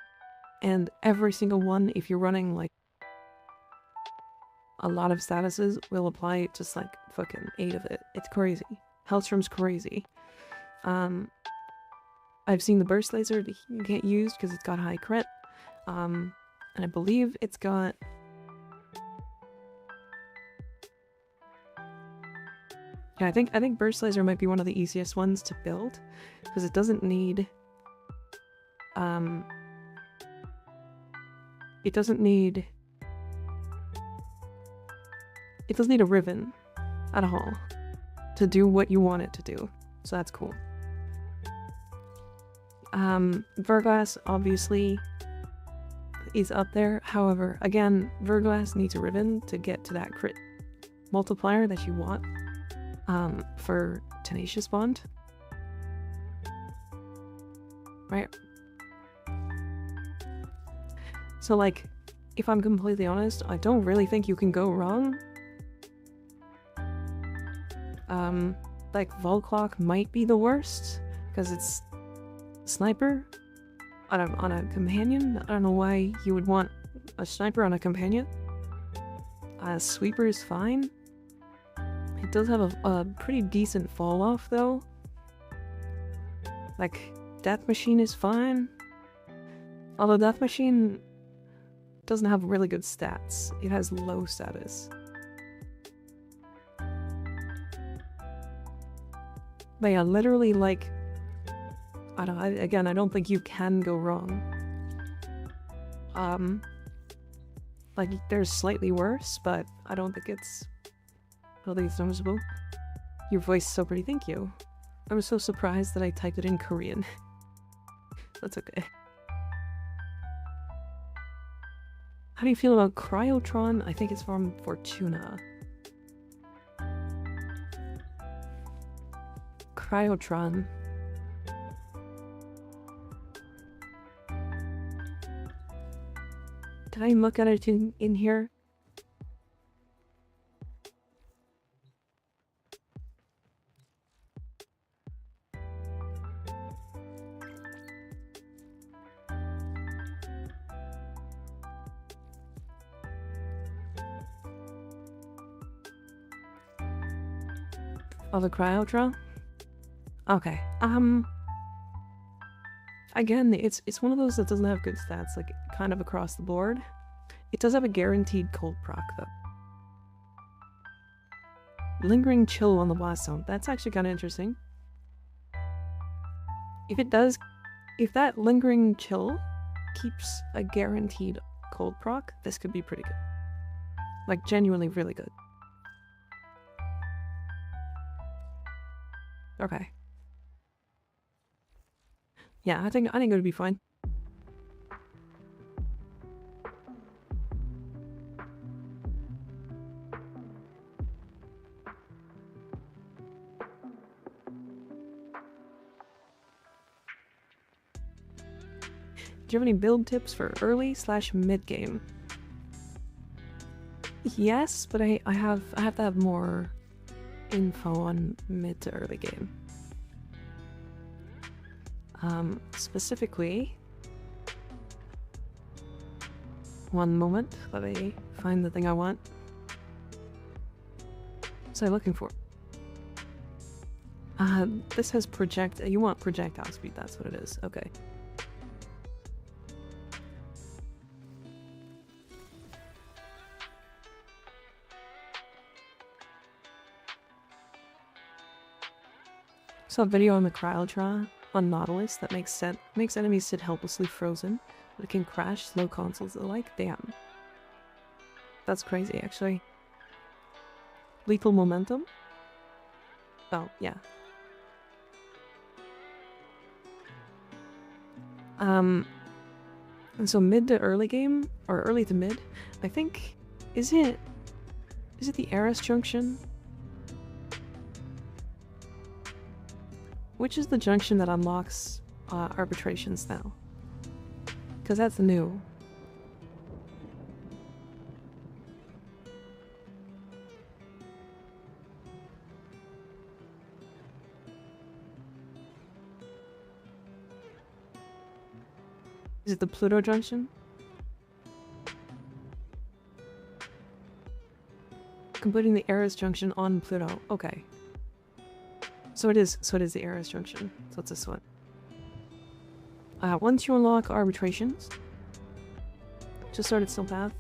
And every single one, if you're running a lot of statuses, will apply just fucking 8 of it. It's crazy. Hellstrom's crazy. I've seen the burst laser that you can't use because it's got high crit. And I believe it's got... yeah, I think burst laser might be one of the easiest ones to build because it doesn't need it doesn't need a Riven at all to do what you want it to do, so that's cool. Verglass obviously is up there. However, again, Verglass needs a Riven to get to that crit multiplier that you want for Tenacious Bond. Right? So if I'm completely honest, I don't really think you can go wrong. Like Volclock might be the worst because it's sniper on a companion. I don't know why you would want a sniper on a companion. Sweeper is fine. It does have a pretty decent fall off though. Like Death Machine is fine. Although Death Machine doesn't have really good stats. It has low status. But yeah, literally like, I don't think you can go wrong. Like there's slightly worse, but I don't think it's noticeable. Your voice is so pretty, thank you. I was so surprised that I typed it in Korean. That's okay. How do you feel about Cryotron? I think it's from Fortuna. Cryotron. Did I look at it in here? Oh, the Cryotron? Okay. Again, it's one of those that doesn't have good stats, like kind of across the board. It does have a guaranteed cold proc though. Lingering chill on the blast zone. That's actually kind of interesting. If that lingering chill keeps a guaranteed cold proc, this could be pretty good. Like genuinely really good. Okay. Yeah, I think it would be fine. Do you have any build tips for early / mid game? Yes, but I have to have more info on mid to early game. Specifically, one moment, let me find the thing I want. What's I looking for? This has you want projectile speed, that's what it is, okay. Saw a video on the Cryotron on Nautilus that makes enemies sit helplessly frozen, but it can crash slow consoles alike. Damn. That's crazy, actually. Lethal momentum? Oh, yeah. And so mid to early game, or early to mid, I think, is it the Eris junction? Which is the junction that unlocks arbitrations now? Because that's new. Is it the Pluto junction? Completing the Eris junction on Pluto. Okay. So it is the Eris junction. So it's this one. Once you unlock arbitrations, just started Steel Path,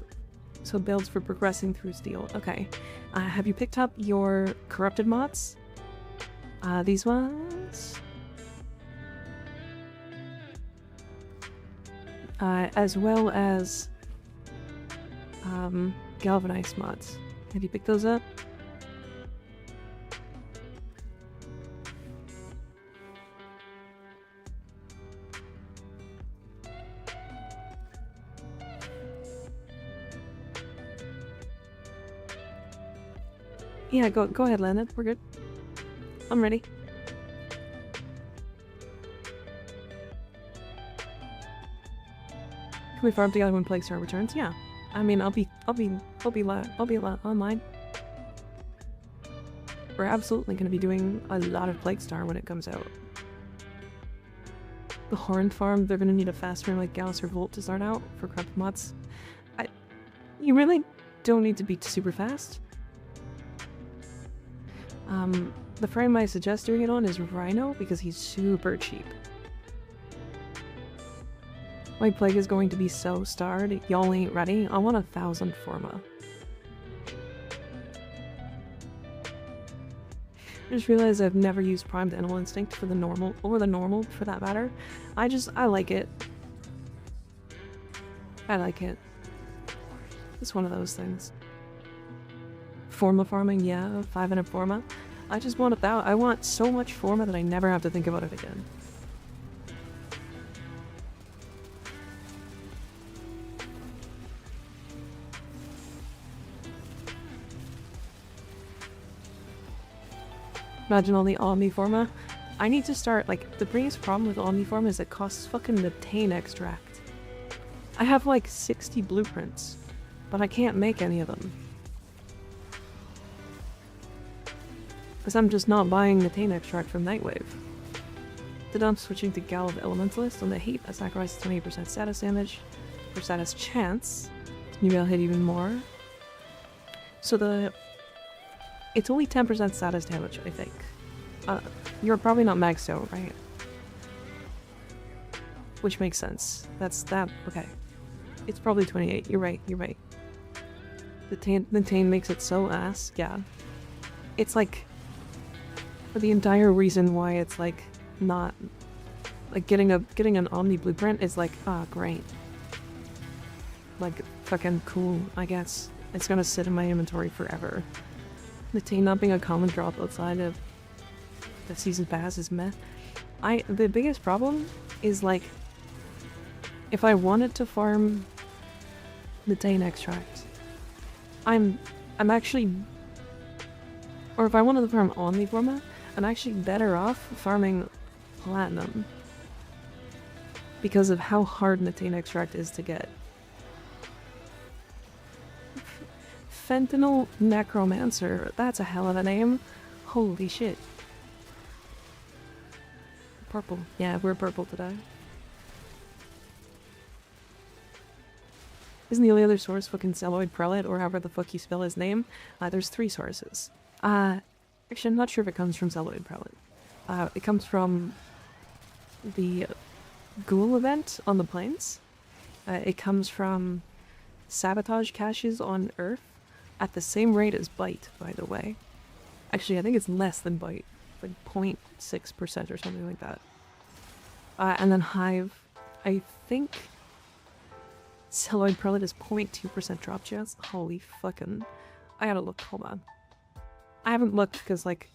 so builds for progressing through Steel. Okay. Have you picked up your corrupted mods? These ones? As well as galvanized mods. Have you picked those up? Yeah, go ahead, Landon. We're good. I'm ready. Can we farm together when Plague Star returns? Yeah. I mean, I'll be online. We're absolutely going to be doing a lot of Plague Star when it comes out. The Horn Farm, they're going to need a fast frame like Gauss or Volt to start out for corrupt mods. You really don't need to be super fast. The frame I suggest doing it on is Rhino because he's super cheap. My Plague is going to be so starred. Y'all ain't ready. I want 1,000 Forma. I just realized I've never used Primed Animal Instinct for the normal, or the normal for that matter. I like it. I like it. It's one of those things. Forma farming, yeah, 5 and a Forma. I just want it out. I want so much Forma that I never have to think about it again. Imagine all the Omniforma. I need to start, like, the biggest problem with Omniforma is it costs fucking Methane extract. I have like 60 blueprints, but I can't make any of them. Because I'm just not buying Methane extract from Nightwave. Then I'm switching to Gal of Elementalist on the Heat that sacrifices 28% status damage for status chance. Maybe I'll hit even more. So it's only 10% status damage, I think. You're probably not maxed out, right? Which makes sense. Okay. It's probably 28. You're right. The Tane makes it so ass, yeah. It's like, the entire reason why it's like, not, like getting an Omni blueprint is like, great. Like, fucking cool, I guess. It's gonna sit in my inventory forever. The Tane not being a common drop outside of the season pass is meh. The biggest problem is like, if I wanted to farm the Tane extract, I'm actually, or if I wanted to farm Omniforma, I'm actually better off farming Platinum because of how hard Methane extract is to get. Fentanyl Necromancer, that's a hell of a name. Holy shit. Purple. Yeah, we're purple today. Isn't the only other source fucking Celluloid Prelate, or however the fuck you spell his name? There's 3 sources. Actually, I'm not sure if it comes from Celluloid Prelate. It comes from the Ghoul event on the plains. It comes from Sabotage caches on Earth at the same rate as Bite, by the way. Actually, I think it's less than Bite. Like 0.6% or something like that. And then Hive, I think Celluloid Prelate is 0.2% drop chance. Holy fucking... I gotta look, hold on. I haven't looked because, like...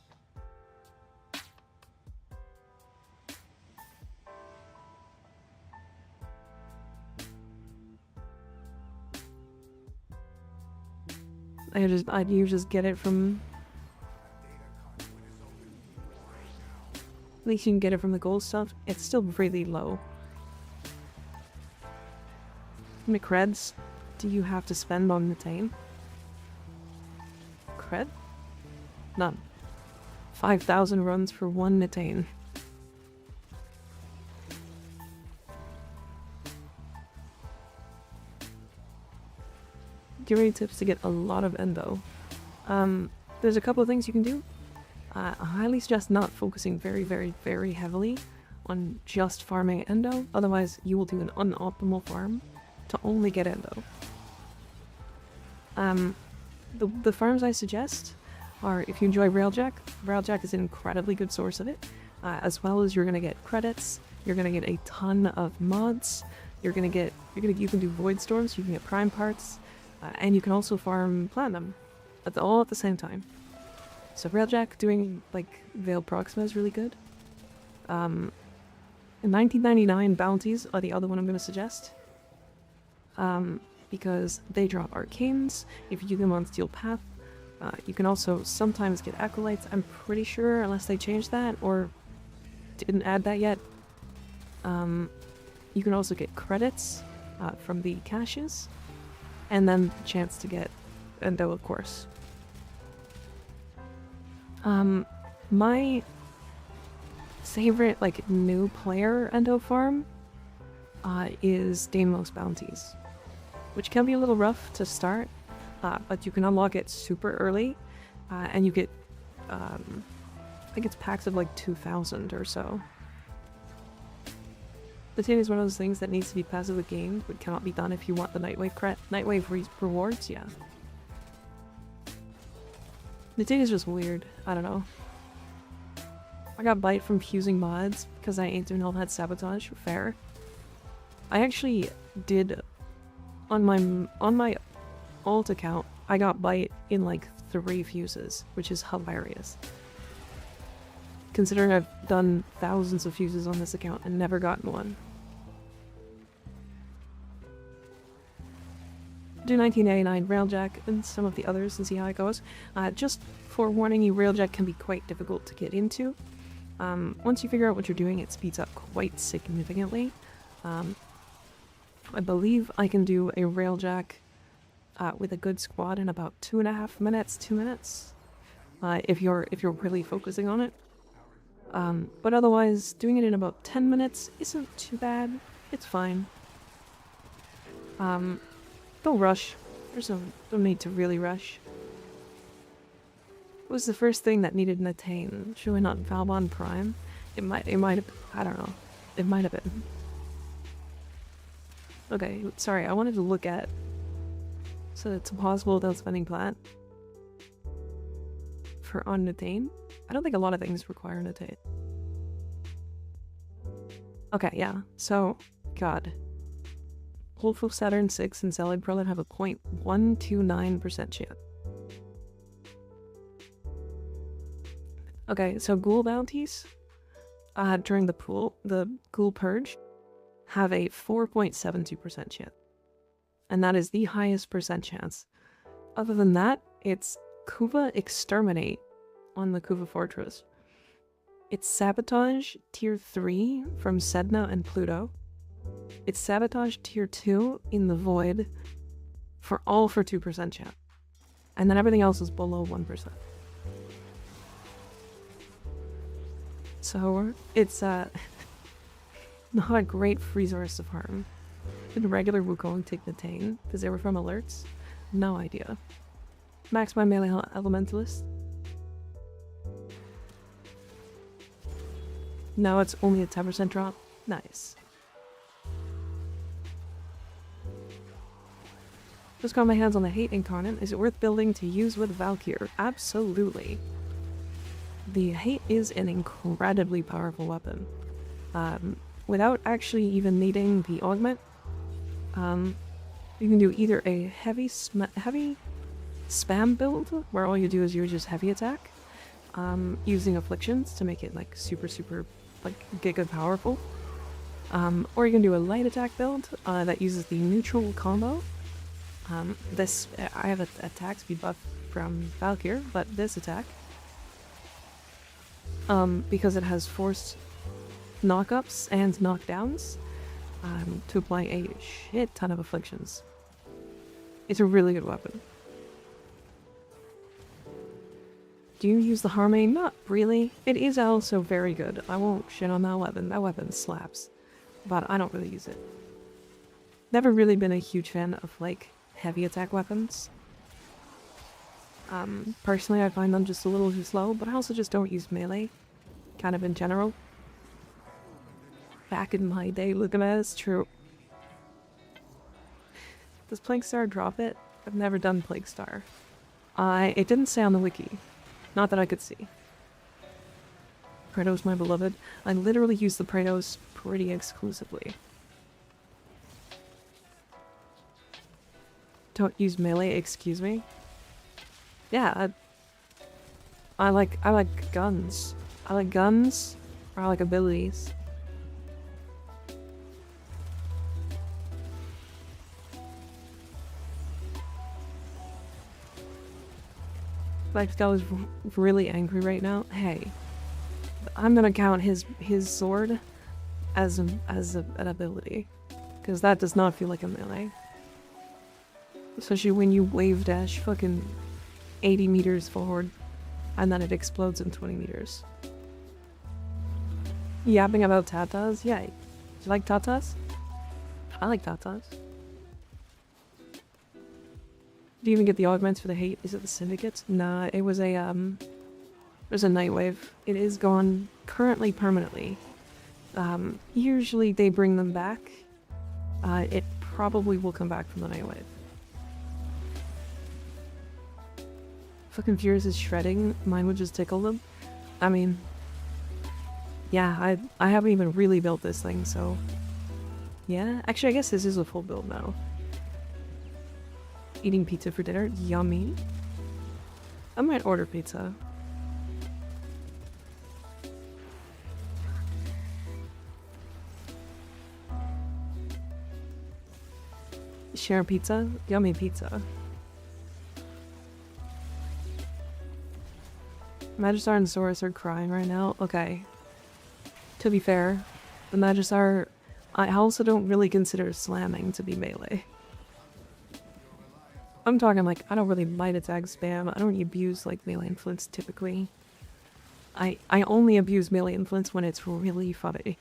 you just get it from... At least you can get it from the gold stuff. It's still really low. McReds, do you have to spend on Methane? Cred? None. 5,000 runs for 1 Methane. Get ready tips to get a lot of endo. There's a couple of things you can do. I highly suggest not focusing very heavily on just farming endo, otherwise you will do an unoptimal farm to only get endo. The farms I suggest are, if you enjoy Railjack is an incredibly good source of it, as well as you're gonna get credits, you're gonna get a ton of mods, you can do void storms, you can get prime parts, and you can also farm platinum, all at the same time. So Railjack doing like Veiled Proxima is really good. In 1999 bounties are the other one I'm gonna suggest. Because they drop arcanes if you do them on Steel Path. You can also sometimes get acolytes, I'm pretty sure, unless they changed that or didn't add that yet. You can also get credits from the caches. and then the chance to get endo, of course. My favorite, like, new player endo farm is Danemo's Bounties, which can be a little rough to start, but you can unlock it super early, and you get, I think it's packs of like 2,000 or so. The tin is one of those things that needs to be passively gained, but cannot be done if you want the Nightwave rewards, yeah. The tin is just weird, I don't know. I got bite from fusing mods because I ain't doing all that sabotage, fair. I actually did, on my alt account, I got bite in like 3 fuses, which is hilarious. Considering I've done thousands of fuses on this account and never gotten one. Do 1989 Railjack and some of the others and see how it goes. Just forewarning you, Railjack can be quite difficult to get into. Once you figure out what you're doing, it speeds up quite significantly. I believe I can do a Railjack with a good squad in about 2.5 minutes, 2 minutes, if you're really focusing on it. But otherwise, doing it in about 10 minutes isn't too bad. It's fine. Don't rush. There's no need to really rush. What was the first thing that needed an attain? Should we not Valbon Prime? It might have, I don't know. It might have been. Okay, sorry, I wanted to look at, so it's impossible without spending plat for on attain. I don't think a lot of things require an attain. Okay, yeah, so, God. Wolf of Saturn 6 and Salad Prelate have a 0.129% chance. Okay, so ghoul bounties during the ghoul purge have a 4.72% chance. And that is the highest percent chance. Other than that, it's Kuva Exterminate on the Kuva Fortress. It's Sabotage Tier 3 from Sedna and Pluto. It's Sabotage Tier 2 in the Void for 2% chance. And then everything else is below 1%. So, it's not a great resource to farm. Did regular Wukong take the Tane? Because they were from alerts? No idea. Max my melee elementalist? No, it's only a 10% drop? Nice. Just got my hands on the Hate Incarnate. Is it worth building to use with Valkyr? Absolutely. The Hate is an incredibly powerful weapon. Without actually even needing the augment, you can do either a heavy spam build, where all you do is you just heavy attack, using afflictions to make it like super like giga powerful, or you can do a light attack build that uses the neutral combo. I have an attack speed buff from Valkyr, but this attack, because it has forced knockups and knockdowns, to apply a shit ton of afflictions. It's a really good weapon. Do you use the Harmane? Not really. It is also very good. I won't shit on that weapon. That weapon slaps. But I don't really use it. Never really been a huge fan of, like, heavy attack weapons. Personally, I find them just a little too slow, but I also just don't use melee. Kind of in general. Back in my day, look at that, it's true. Does Plague Star drop it? I've never done Plague Star. It didn't say on the wiki. Not that I could see. Praetos, my beloved. I literally use the Praetos pretty exclusively. Don't use melee, excuse me? Yeah, I like guns. I like guns, or I like abilities. Lifestyle is really angry right now. Hey, I'm gonna count his sword as an ability, because that does not feel like a melee. Especially when you wave dash fucking 80 meters forward and then it explodes in 20 meters. Yapping about tatas? Yeah. Do you like tatas? I like tatas. Do you even get the augments for the hate? Is it the syndicate? Nah, it was a Nightwave. It is gone currently permanently. Usually they bring them back. It probably will come back from the Nightwave. Fucking Furious is shredding. Mine would just tickle them. I mean, yeah, I haven't even really built this thing, so yeah. Actually, I guess this is a full build now. Eating pizza for dinner. Yummy. I might order pizza. Share pizza? Yummy pizza. Magistar and Saurus are crying right now. Okay. To be fair, the Magistar, I also don't really consider slamming to be melee. I'm talking like, I don't really light attack spam. I don't abuse like melee influence typically. I only abuse melee influence when it's really funny.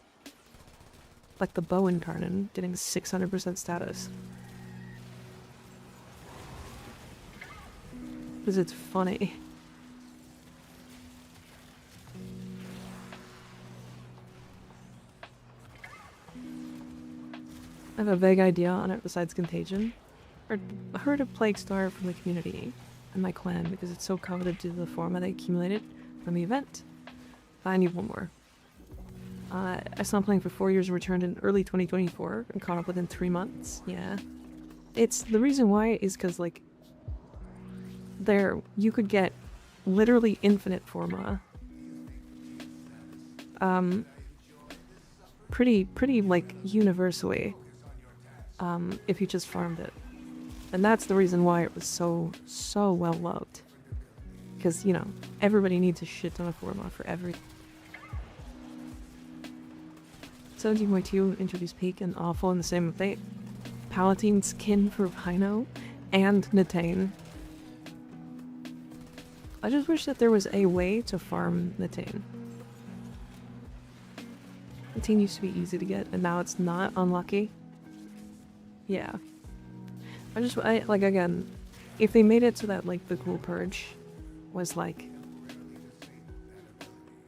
Like the bow incarnate getting 600% status. Because it's funny. I have a vague idea on it besides Contagion. I heard of Plague Star from the community and my clan because it's so coveted due to the format they accumulated from the event. I need one more. I stopped playing for 4 years and returned in early 2024 and caught up within 3 months. Yeah. It's the reason why is because like you could get literally infinite forma. Pretty like universally. If you just farmed it. And that's the reason why it was so well loved. Because, you know, everybody needs a shit ton of forma for everything. 17.2 introduced Peak and Awful in the same update. Palatine skin for Rhino and Natane. I just wish that there was a way to farm Natane. Natane used to be easy to get and now it's not. Unlucky. Yeah. Like, again, if they made it so that, like, the Cool Purge was, like,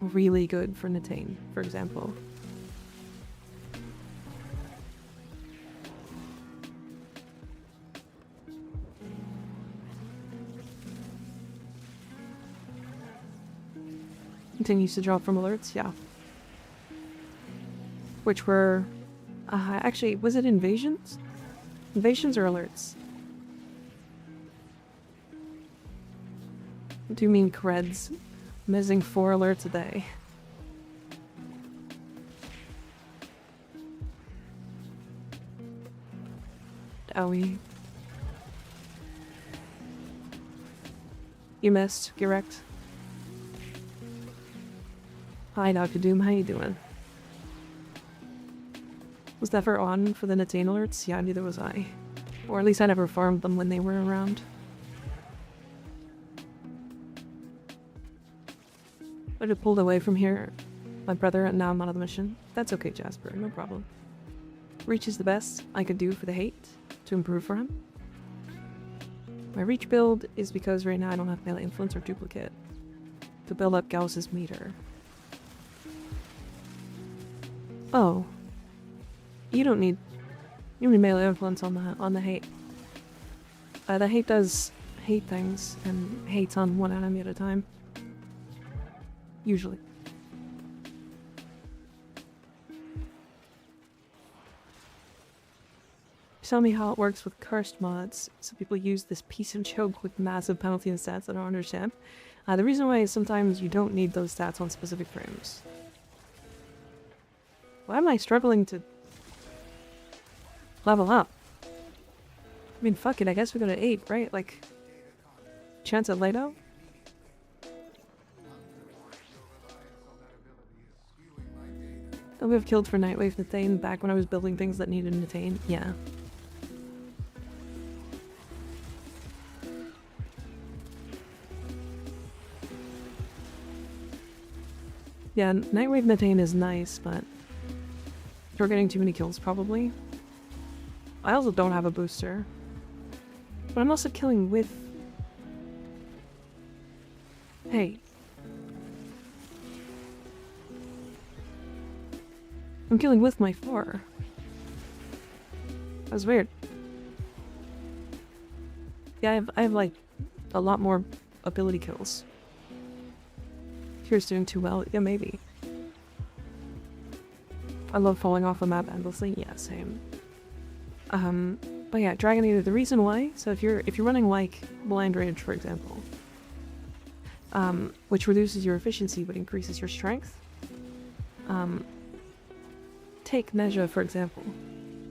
really good for Natane, for example. Continues to drop from alerts, yeah. Which were, actually, was it invasions? Invasions or alerts? Do you mean creds? Missing 4 alerts a day. Owie. You missed, correct? Hi Dr. Doom, how you doing? Was never on for the Natane alerts? Yeah, neither was I. Or at least I never farmed them when they were around. I just pulled away from here, my brother, and now I'm out of the mission. That's okay, Jasper, no problem. Reach is the best I could do for the hate, to improve for him. My reach build is because right now I don't have melee influence or duplicate to build up Gauss's meter. Oh. You don't need melee influence on the hate. The hate does hate things and hates on one enemy at a time. Usually. Tell me how it works with cursed mods. So people use this piece of joke with massive penalty and stats that I don't understand. The reason why is sometimes you don't need those stats on specific frames. Why am I struggling to level up? I mean, fuck it, I guess we go to 8, right? Like, chance at Lato? Don't we have killed for Nightwave Natane back when I was building things that needed Natane? Yeah. Yeah, Nightwave Methane is nice, but we're getting too many kills probably. I also don't have a booster. But I'm also killing with... Hey. I'm killing with my 4. That's weird. Yeah, I have like a lot more ability kills. Here's doing too well. Yeah, maybe. I love falling off the map endlessly. Yeah, same. But yeah, Dragon Eater, the reason why, so if you're running like Blind Rage, for example, which reduces your efficiency but increases your strength. Take Nezha, for example,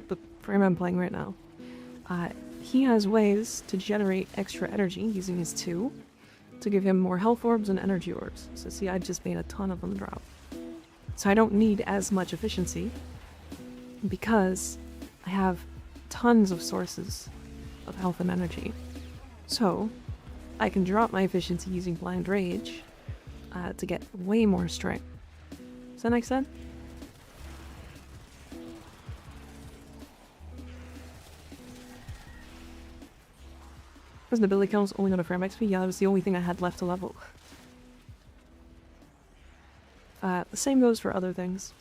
the frame I'm playing right now. He has ways to generate extra energy using his 2 to give him more health orbs and energy orbs. So see, I just made a ton of them drop. So I don't need as much efficiency because I have tons of sources of health and energy. So I can drop my efficiency using Blind Rage to get way more strength. Does that make sense? Was the ability kills only on a frame XP? Yeah, that was the only thing I had left to level. The same goes for other things.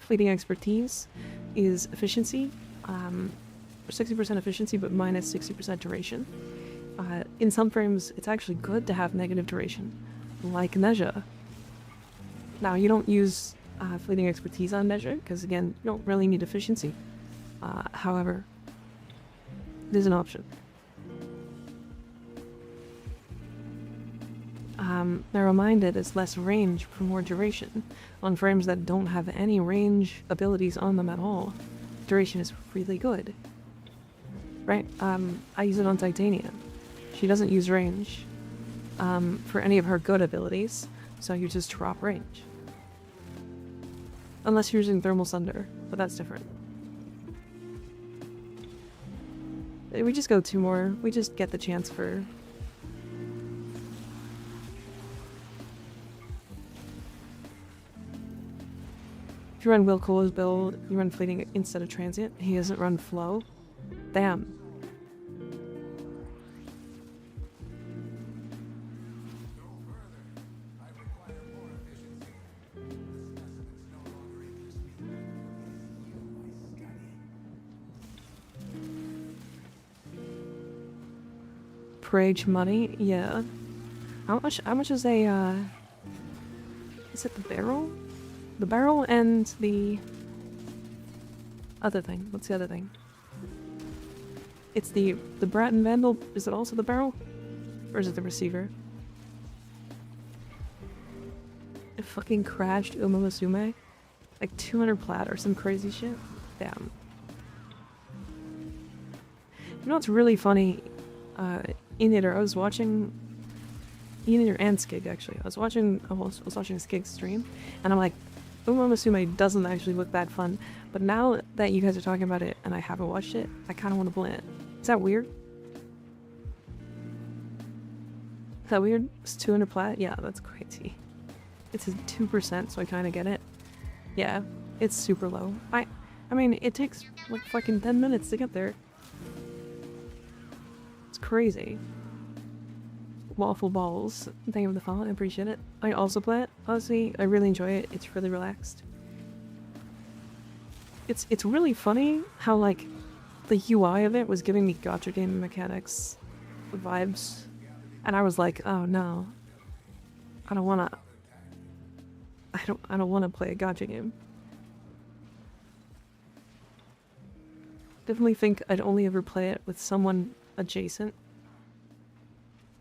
Fleeting Expertise is efficiency, 60% efficiency but minus 60% duration. In some frames it's actually good to have negative duration, like Nezha. Now you don't use Fleeting Expertise on Nezha because again you don't really need efficiency. However, it is an option. Narrow-minded is less range for more duration. On frames that don't have any range abilities on them at all, duration is really good. Right? I use it on Titania. She doesn't use range for any of her good abilities, so you just drop range. Unless you're using Thermal Sunder, but that's different. We just go 2 more. We just get the chance for... If you run Will Colo's build, you run Fleeting instead of Transient. He doesn't run Flow. Damn. Rage money, yeah. How much is a is it the barrel? The barrel and the other thing. What's the other thing? It's the Bratton Vandal. Is it also the barrel? Or is it the receiver? It fucking crashed Uma Musume. Like 200 plat or some crazy shit. Damn. You know what's really funny? I was watching Eater and Skig actually. I was watching Skig's stream, and I'm like, Uma Musume doesn't actually look that fun. But now that you guys are talking about it and I haven't watched it, I kind of want to play it. Is that weird? Is that weird? It's 200 plat? Yeah, that's crazy. It's 2%, so I kind of get it. Yeah, it's super low. I mean, it takes like fucking 10 minutes to get there. Crazy. Waffle balls. Thank you for the follow. I appreciate it. I also play it. Honestly, I really enjoy it. It's really relaxed. It's really funny how like the UI of it was giving me gacha game mechanics vibes, and I was like, oh no, I don't wanna play a gacha game. Definitely think I'd only ever play it with someone adjacent.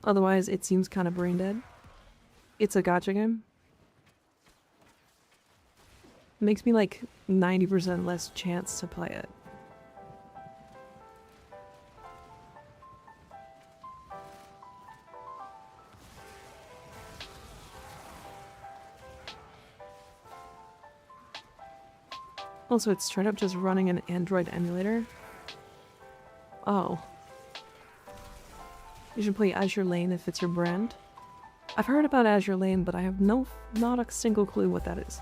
Otherwise, it seems kind of brain dead. It's a gacha game. It makes me like 90% less chance to play it. Also, it's straight up just running an Android emulator. Oh. You should play Azure Lane if it's your brand. I've heard about Azure Lane, but I have not a single clue what that is.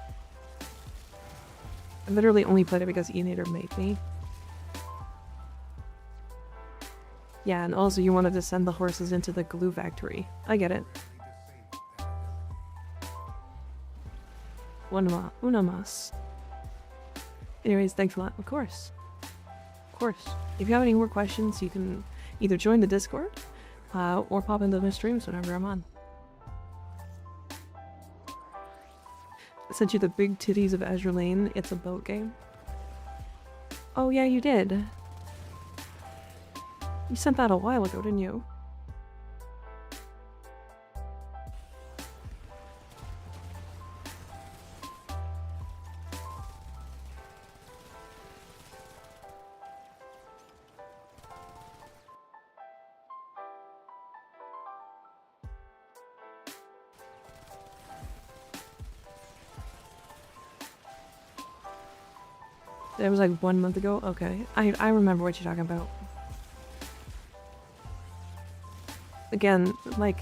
I literally only played it because Enator made me. Yeah, and also you wanted to send the horses into the glue factory. I get it. Una más. Anyways, thanks a lot. Of course. Of course. If you have any more questions, you can either join the Discord, or pop into the streams whenever I'm on. I sent you the big titties of Azure Lane. It's a boat game. Oh yeah, you did. You sent that a while ago, didn't you? It was like 1 month ago? Okay. I remember what you're talking about. Again, like,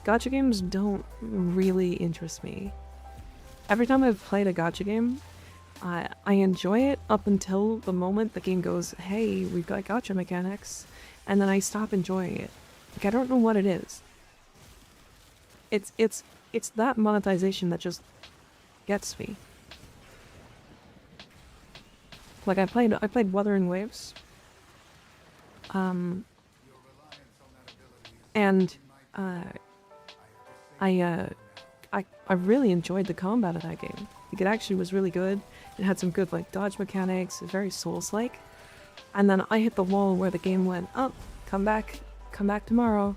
gacha games don't really interest me. Every time I've played a gacha game, I enjoy it up until the moment the game goes, hey, we've got gacha mechanics, and then I stop enjoying it. Like, I don't know what it is. It's that monetization that just gets me. Like, I played Wuthering Waves. And I really enjoyed the combat of that game. Like, it actually was really good. It had some good, like, dodge mechanics. It was very Souls-like. And then I hit the wall where the game went, oh, come back tomorrow.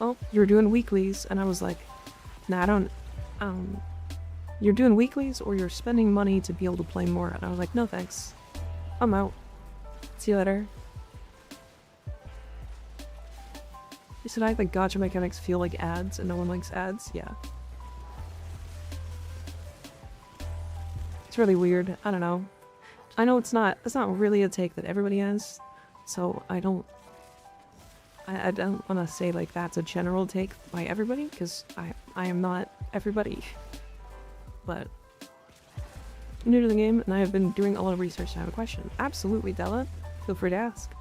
Oh, you're doing weeklies. And I was like, nah, I don't, you're doing weeklies or you're spending money to be able to play more. And I was like, no thanks. I'm out. See you later. You said I think gacha mechanics feel like ads and no one likes ads? Yeah. It's really weird. I don't know. I know it's not really a take that everybody has, so I don't want to say like that's a general take by everybody, because I am not everybody. But I'm new to the game and I have been doing a lot of research and I have a question. Absolutely, Della. Feel free to ask.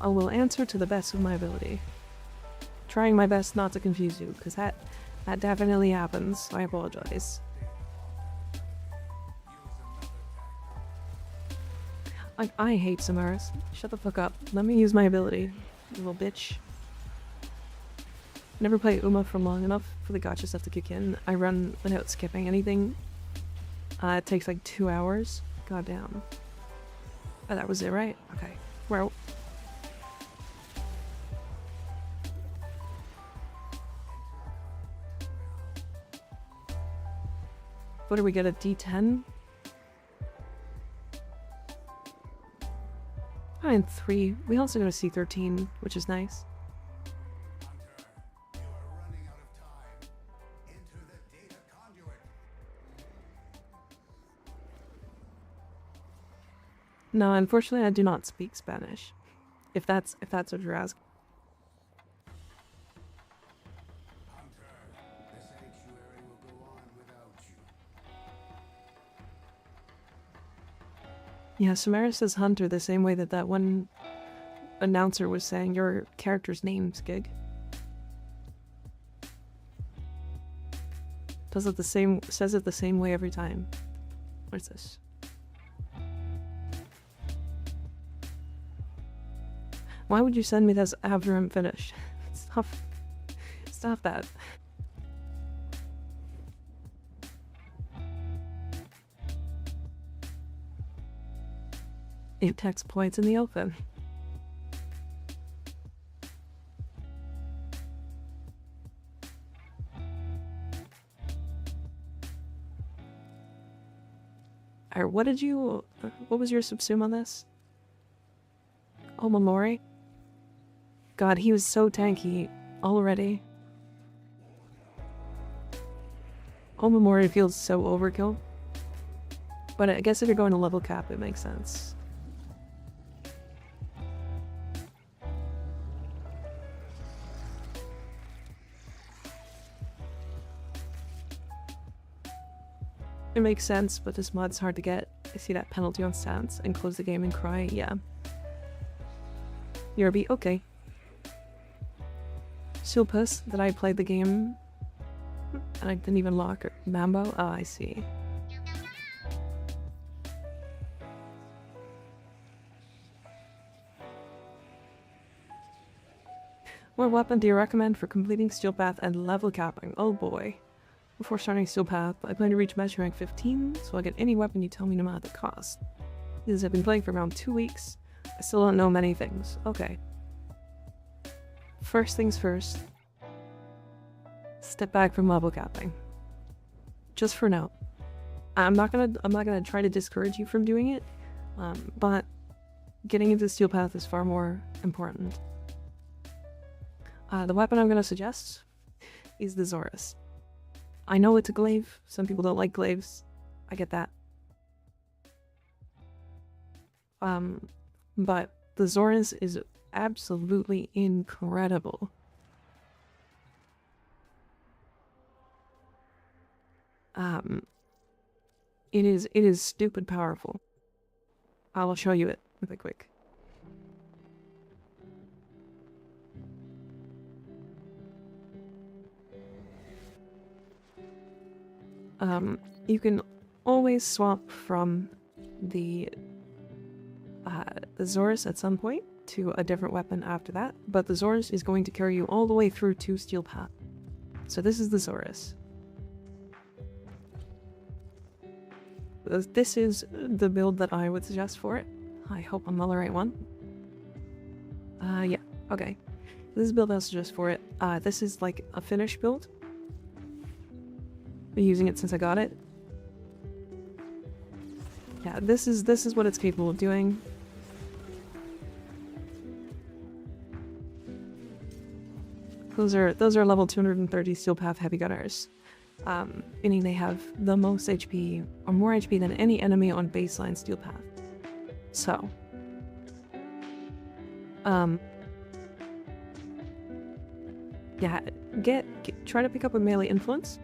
I will answer to the best of my ability. Trying my best not to confuse you, because that definitely happens, so I apologize. I hate Samaras. Shut the fuck up. Let me use my ability, you little bitch. Never play Uma for long enough for the gacha stuff to kick in. I run without skipping anything. It takes like 2 hours. God damn. Oh, that was it, right? Okay. Well. What do we get, a D10? And 3. We also got a C13, which is nice. No, unfortunately I do not speak Spanish. If that's what you're asking. Yeah, Samara says Hunter the same way that one announcer was saying your character's name's Gig. Says it the same way every time. What is this? Why would you send me this after I'm finished? Stop that. It text points in the open. Alright, what was your subsume on this? Oh, Mamori? God, he was so tanky already. Oh, Mamori feels so overkill. But I guess if you're going to level cap, it makes sense. It makes sense, but this mod's hard to get. I see that penalty on stats and close the game and cry. Yeah. Yerby, okay. Silpus, that I played the game and I didn't even lock her. Mambo? Oh, I see. What weapon do you recommend for completing Steel Path and level capping? Oh boy. Before starting Steel Path, I plan to reach Master Rank 15, so I'll get any weapon you tell me no matter the cost. Because I've been playing for around 2 weeks, I still don't know many things. Okay. First things first. Step back from level capping. Just for now. I'm not gonna try to discourage you from doing it, but getting into Steel Path is far more important. The weapon I'm gonna suggest is the Zorus. I know it's a glaive. Some people don't like glaives. I get that. But the Zorus is absolutely incredible. It is stupid powerful. I will show you it with a quick. You can always swap from the Zorus at some point to a different weapon after that, but the Zorus is going to carry you all the way through to Steel Path. So this is the Zorus. This is the build that I would suggest for it. I hope I'm on the right one. Yeah, okay. This is the build I suggest for it. This is like a finished build. Been using it since I got it. Yeah, this is what it's capable of doing. Those are level 230 Steel Path Heavy Gunners. Meaning they have the most HP, or more HP than any enemy on baseline Steel Path. So, yeah, try to pick up a melee influence.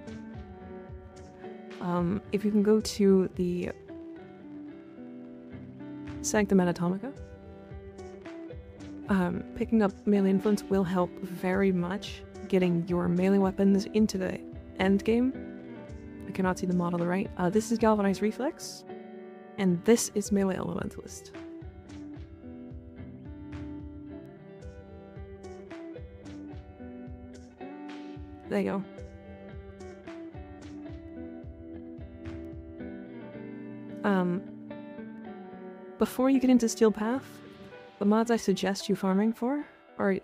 If you can go to the Sanctum Anatomica, picking up melee influence will help very much getting your melee weapons into the end game. I cannot see the model on the right. This is Galvanized Reflex, and this is Melee Elementalist. There you go. Before you get into Steel Path, the mods I suggest you farming for, or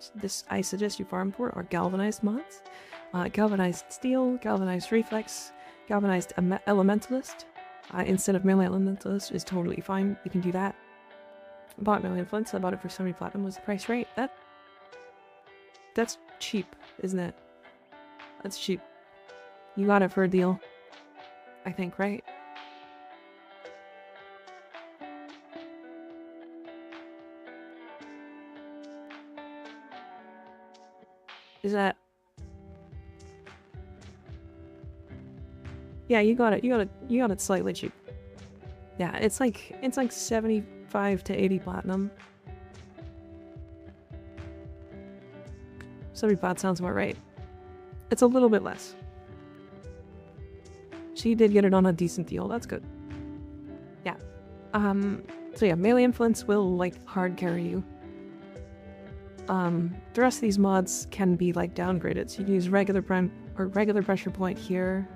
I suggest you farm for, are Galvanized mods. Galvanized Steel, Galvanized Reflex, Galvanized Elementalist, instead of Melee Elementalist is totally fine. You can do that. I bought Melee Influence, I bought it for 70 Platinum was the price rate. That's cheap, isn't it? That's cheap. You got it for a deal. I think, right? Is that... Yeah, you got it slightly cheap. Yeah, it's like 75 to 80 platinum. 70 plat sounds about right. It's a little bit less. She did get it on a decent deal, that's good. Yeah. So yeah, melee influence will like hard carry you. The rest of these mods can be like downgraded, so you can use regular pressure point here.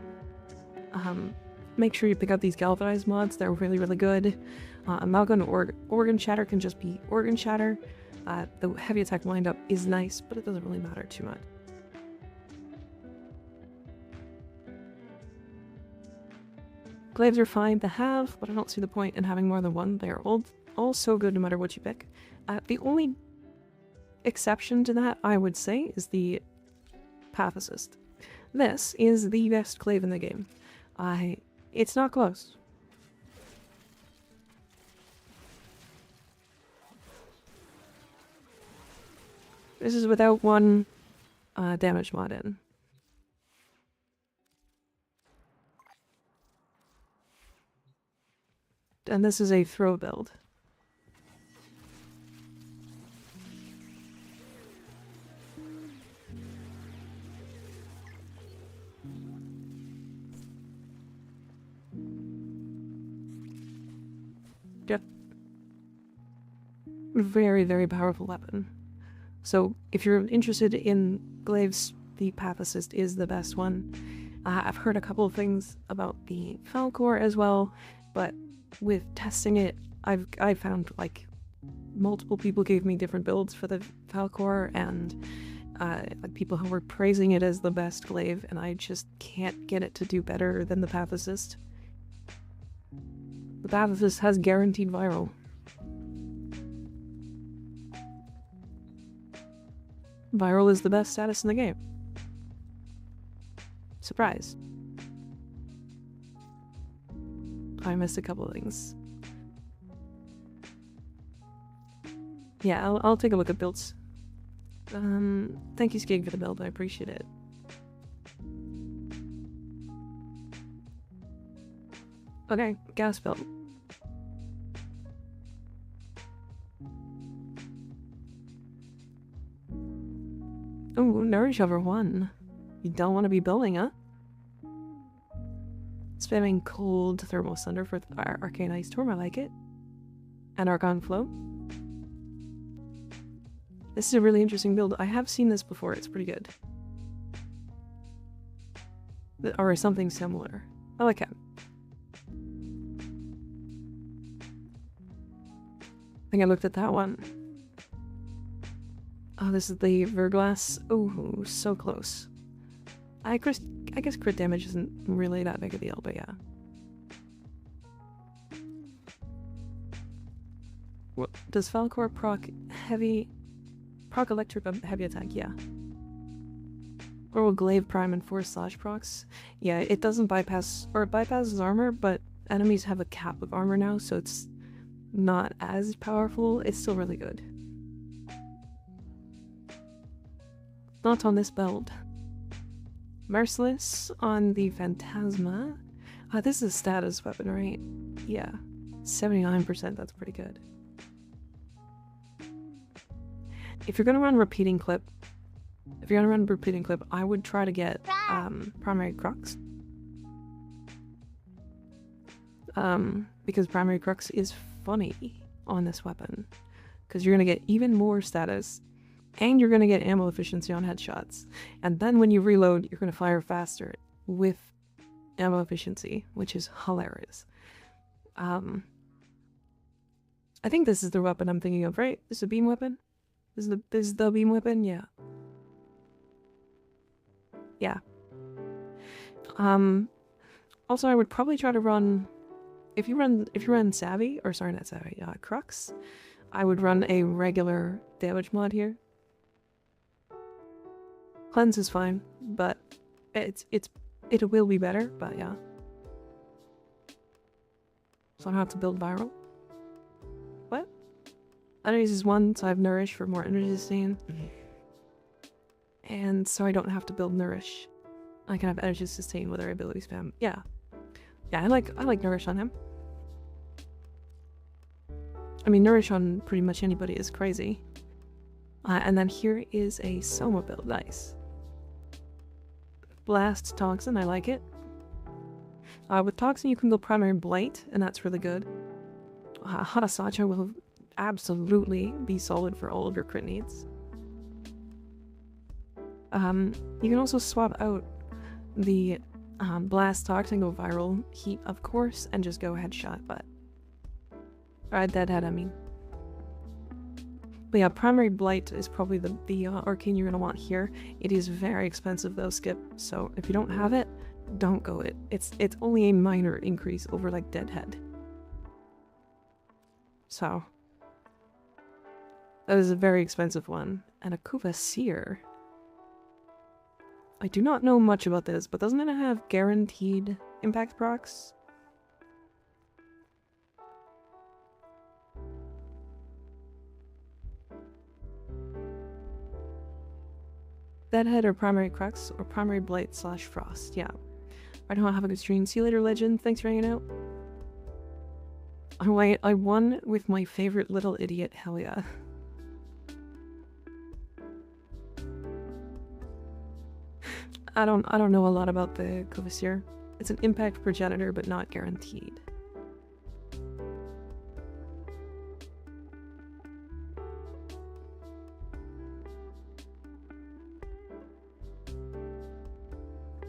Make sure you pick up these galvanized mods, they're really, really good. Amalgam or Organ Shatter can just be Organ Shatter. The heavy attack windup is nice, but it doesn't really matter too much. Glaives are fine to have, but I don't see the point in having more than one. They are all so good no matter what you pick. The only exception to that, I would say, is the Path Assist. This is the best glaive in the game. It's not close. This is without one damage mod in. And this is a throw build. Yep. Very, very powerful weapon. So if you're interested in glaives, the Path Assist is the best one. I've heard a couple of things about the Falcor as well, but with testing it, I found like multiple people gave me different builds for the Falcor, and like people who were praising it as the best glaive, and I just can't get it to do better than the Path Assist. The Path Assist has guaranteed viral. Viral is the best status in the game. Surprise. I missed a couple of things. Yeah, I'll take a look at builds. Thank you, Skig, for the build. I appreciate it. Okay, gas build. Oh, Nourish over 1. You don't want to be building, huh? Spamming cold thermal thunder for our arcane ice storm. I like it. And argon flow. This is a really interesting build. I have seen this before. It's pretty good. Or something similar. I like it. I think I looked at that one. Oh, this is the Verglass. Oh, so close. I guess crit damage isn't really that big a deal, but yeah. What does Falcor proc electric heavy attack? Yeah. Or will Glaive Prime and 4 slash procs? Yeah, it doesn't bypass, or it bypasses armor, but enemies have a cap of armor now, so it's not as powerful. It's still really good. Not on this build. Merciless on the Phantasma. This is a status weapon, right? Yeah. 79%, that's pretty good. If you're gonna run repeating clip, I would try to get primary crux. Because primary crux is funny on this weapon. Because you're gonna get even more status, and you're gonna get ammo efficiency on headshots. And then when you reload, you're gonna fire faster with ammo efficiency, which is hilarious. I think this is the weapon I'm thinking of, right? This is a beam weapon? This is the beam weapon? Yeah. Yeah. Also, I would probably try to run, if you run Savvy, or sorry, not Savvy, Crux, I would run a regular damage mod here. Cleanse is fine, but it will be better, but yeah. So I don't have to build viral. What? Energies is 1, so I have Nourish for more energy sustain. And so I don't have to build Nourish. I can have energy sustain with our ability spam. Yeah. Yeah, I like Nourish on him. I mean, Nourish on pretty much anybody is crazy. And then here is a Soma build. Nice. Blast Toxin, I like it. With Toxin you can go Primary Blight, and that's really good. Harasacha will absolutely be solid for all of your crit needs. You can also swap out the Blast Toxin, go Viral Heat, of course, and just go Headshot, but... Deadhead, I mean. But yeah, Primary Blight is probably the arcane you're going to want here. It is very expensive though, Skip, so if you don't have it, don't go it. It's only a minor increase over like Deadhead. So, that is a very expensive one. And a Kuva Seer. I do not know much about this, but doesn't it have guaranteed impact procs? Deadhead or Primary Crux or Primary Blight / Frost, yeah. I don't have a good stream. See you later, Legend. Thanks for hanging out. I won with my favorite little idiot, hell yeah. I don't know a lot about the Coviseer. It's an impact progenitor, but not guaranteed.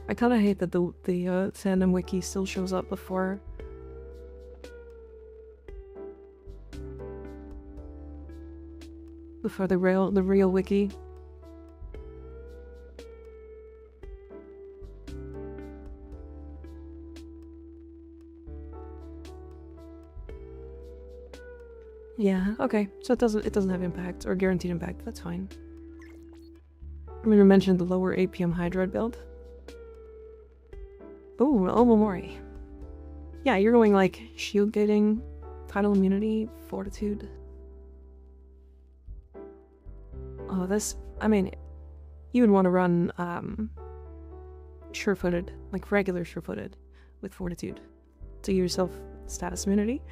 I kind of hate that the fandom wiki still shows up before the real wiki. Yeah, okay. So it doesn't have impact or guaranteed impact. That's fine. I'm gonna mention the lower APM Hydroid build. Ooh, Omamori. Yeah, you're going like shield gating, tidal immunity, fortitude. Oh, this, I mean, you would want to run sure-footed, like regular sure-footed with fortitude to give yourself status immunity.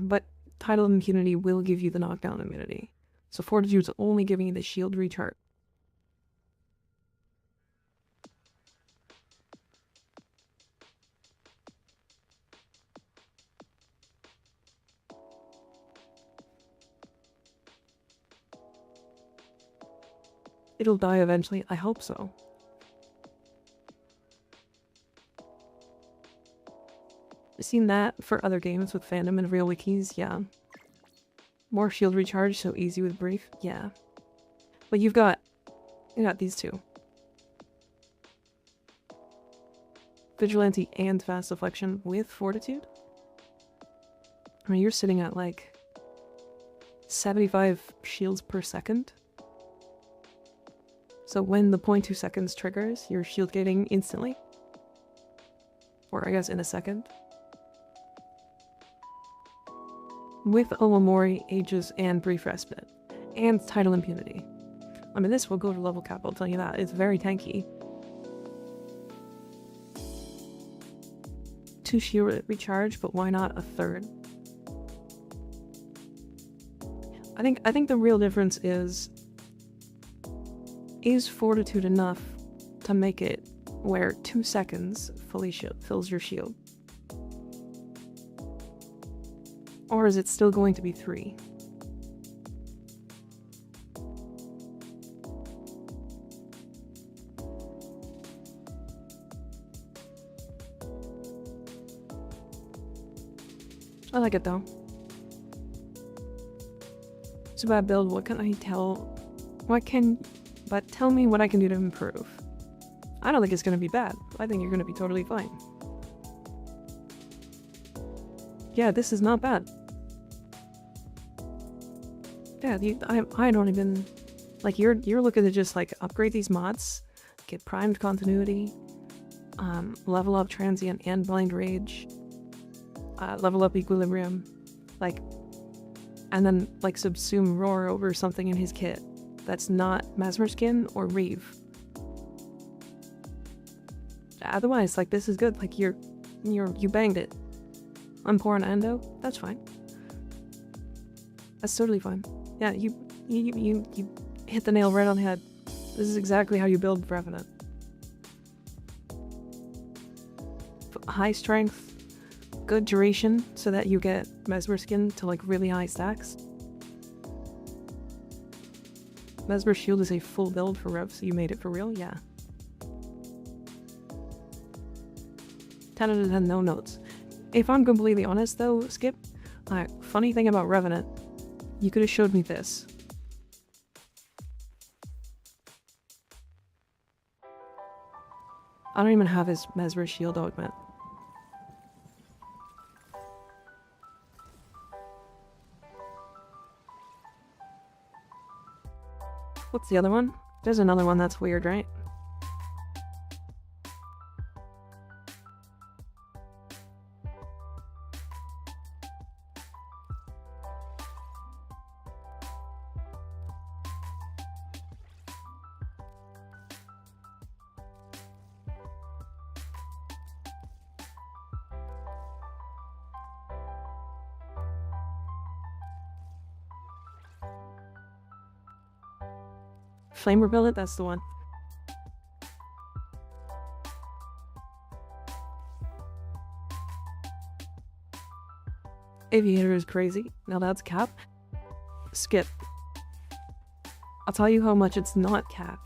But tidal immunity will give you the knockdown immunity. So fortitude's only giving you the shield recharge. It'll die eventually. I hope so. I've seen that for other games with fandom and real wikis, yeah. More shield recharge, so easy with brief, yeah. But you got these two. Vigilante and fast deflection with fortitude. I mean, you're sitting at like 75 shields per second. So when the 0.2 seconds triggers, you're shield gating instantly. Or I guess in a second. With Omamori, Aegis, and Brief Respite. And Tidal Impunity. I mean, this will go to level cap, I'll tell you that. It's very tanky. 2 shield recharge, but why not a third? I think the real difference is fortitude enough to make it where 2 seconds fully fills your shield? Or is it still going to be 3? I like it though. It's a bad build, what can I tell? But tell me what I can do to improve. I don't think it's gonna be bad. I think you're gonna be totally fine. Yeah, this is not bad. Yeah, I don't even... Like, you're looking to just, like, upgrade these mods, get primed continuity, level up transient and blind rage, level up equilibrium, like, and then, like, subsume roar over something in his kit that's not Mesmer Skin or Reeve. Otherwise, like, this is good. Like, you banged it. I'm pouring endo. That's fine. That's totally fine. Yeah, you hit the nail right on the head. This is exactly how you build Revenant. High strength, good duration, so that you get Mesmer Skin to, like, really high stacks. Mesmer Shield is a full build for Rev, so you made it for real? Yeah. 10 out of 10, no notes. If I'm completely honest though, Skip, funny thing about Revenant, you could have showed me this. I don't even have his Mesmer Shield augment. What's the other one? There's another one that's weird, right? Flame repellent, that's the one. Aviator is crazy. Now that's cap. Skip. I'll tell you how much it's not cap.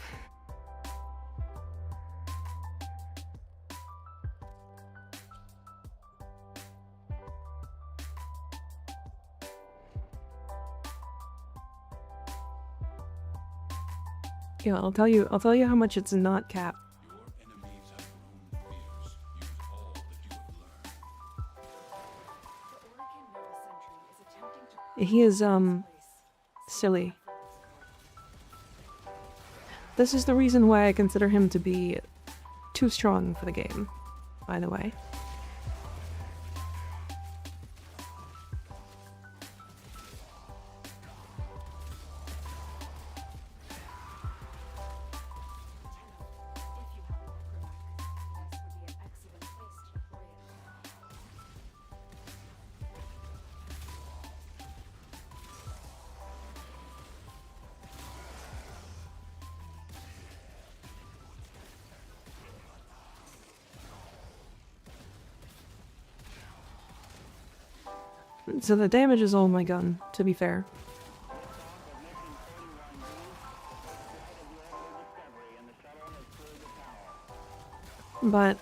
Yeah, I'll tell you how much it's not cap. He is silly. This is the reason why I consider him to be too strong for the game, by the way. So the damage is all my gun, to be fair. But,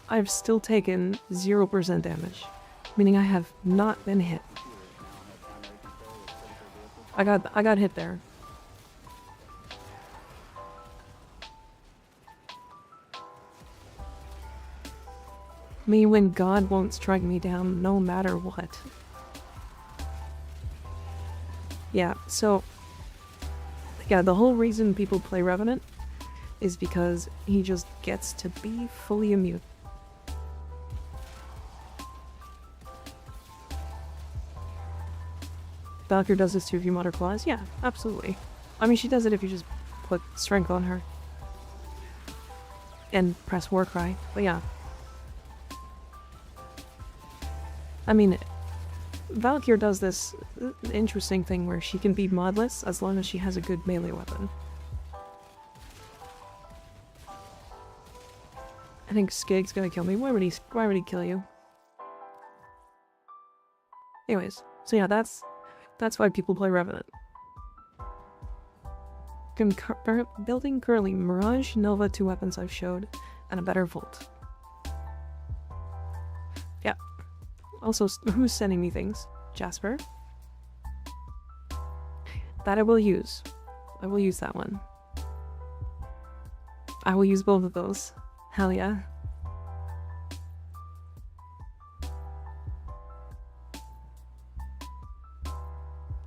I've still taken 0% damage, meaning I have not been hit. I got hit there. Me when God won't strike me down no matter what. Yeah, so... yeah, the whole reason people play Revenant is because he just gets to be fully immune. Valkyrie does this too if you mod her claws? Yeah, absolutely. I mean, she does it if you just put strength on her. And press Warcry, but yeah. I mean, Valkyrie does this interesting thing where she can be modless as long as she has a good melee weapon. I think Skig's gonna kill me. Why would he kill you? Anyways, so yeah, that's why people play Revenant. Building currently Mirage, Nova, 2 weapons I've showed, and a better Volt. Yeah. Also, who's sending me things? Jasper? That I will use. I will use that one. I will use both of those. Hell yeah.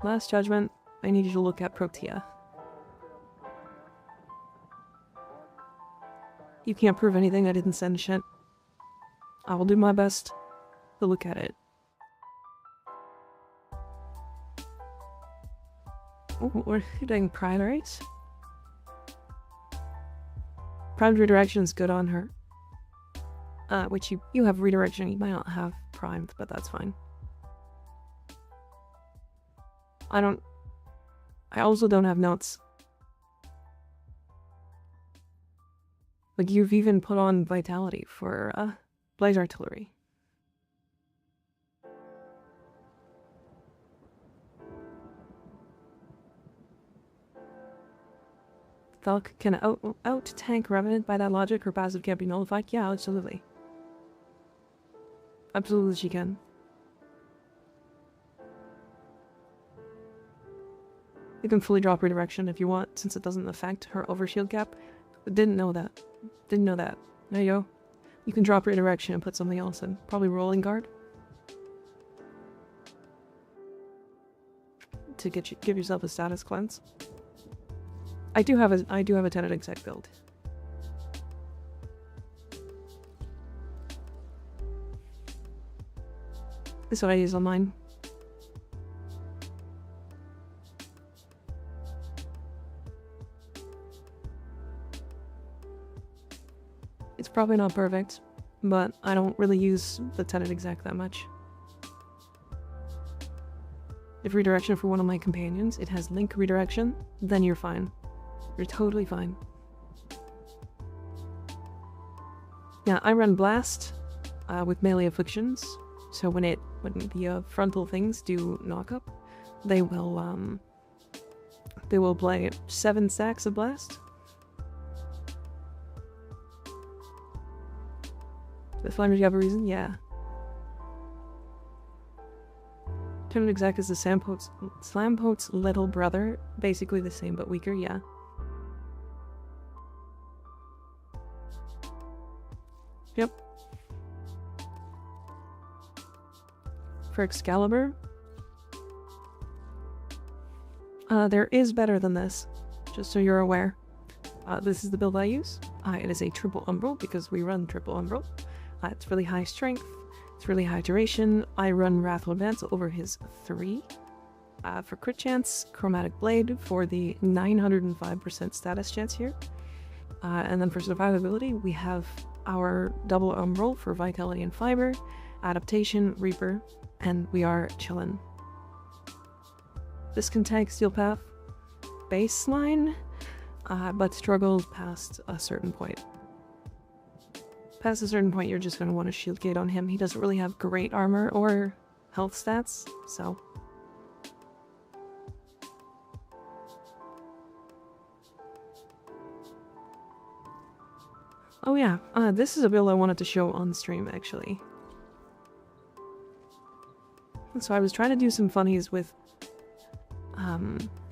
Last Judgment, I need you to look at Protea. You can't prove anything, I didn't send shit. I will do my best to look at it. Ooh, we're doing primaries. Primed redirection is good on her. Which you have redirection, you might not have primed, but that's fine. I also don't have notes. Like, you've even put on Vitality for, Blaze Artillery. Valk can out-tank Revenant by that logic, her passive can't be nullified? Yeah, absolutely. Absolutely she can. You can fully drop redirection if you want, since it doesn't affect her overshield cap. Didn't know that. Didn't know that. There you go. You can drop redirection and put something else in. Probably Rolling Guard. To give yourself a status cleanse. I do have a tenant exec build. This is what I use on mine. It's probably not perfect, but I don't really use the tenant exec that much. If redirection for one of my companions, it has link redirection, then you're fine. You're totally fine. Yeah, I run Blast with melee afflictions, so when the frontal things do knock up, they will play 7 stacks of Blast. The Flamer, do you have a reason? Yeah. Turn exact is the Slampote's little brother, basically the same but weaker, yeah. Yep. For Excalibur, there is better than this, just so you're aware. This is the build I use. It is a triple umbral because we run triple umbral. It's really high strength, it's really high duration. I run Wrathful Advance over his 3. For crit chance, Chromatic Blade for the 905% status chance here. And then for survivability, we have our double umbral for Vitality and Fiber, Adaptation, Reaper, and we are chillin'. This can tank Steel Path baseline, but struggles past a certain point. Past a certain point, you're just going to want to shield gate on him. He doesn't really have great armor or health stats, so... Oh yeah, this is a build I wanted to show on stream, actually. So I was trying to do some funnies with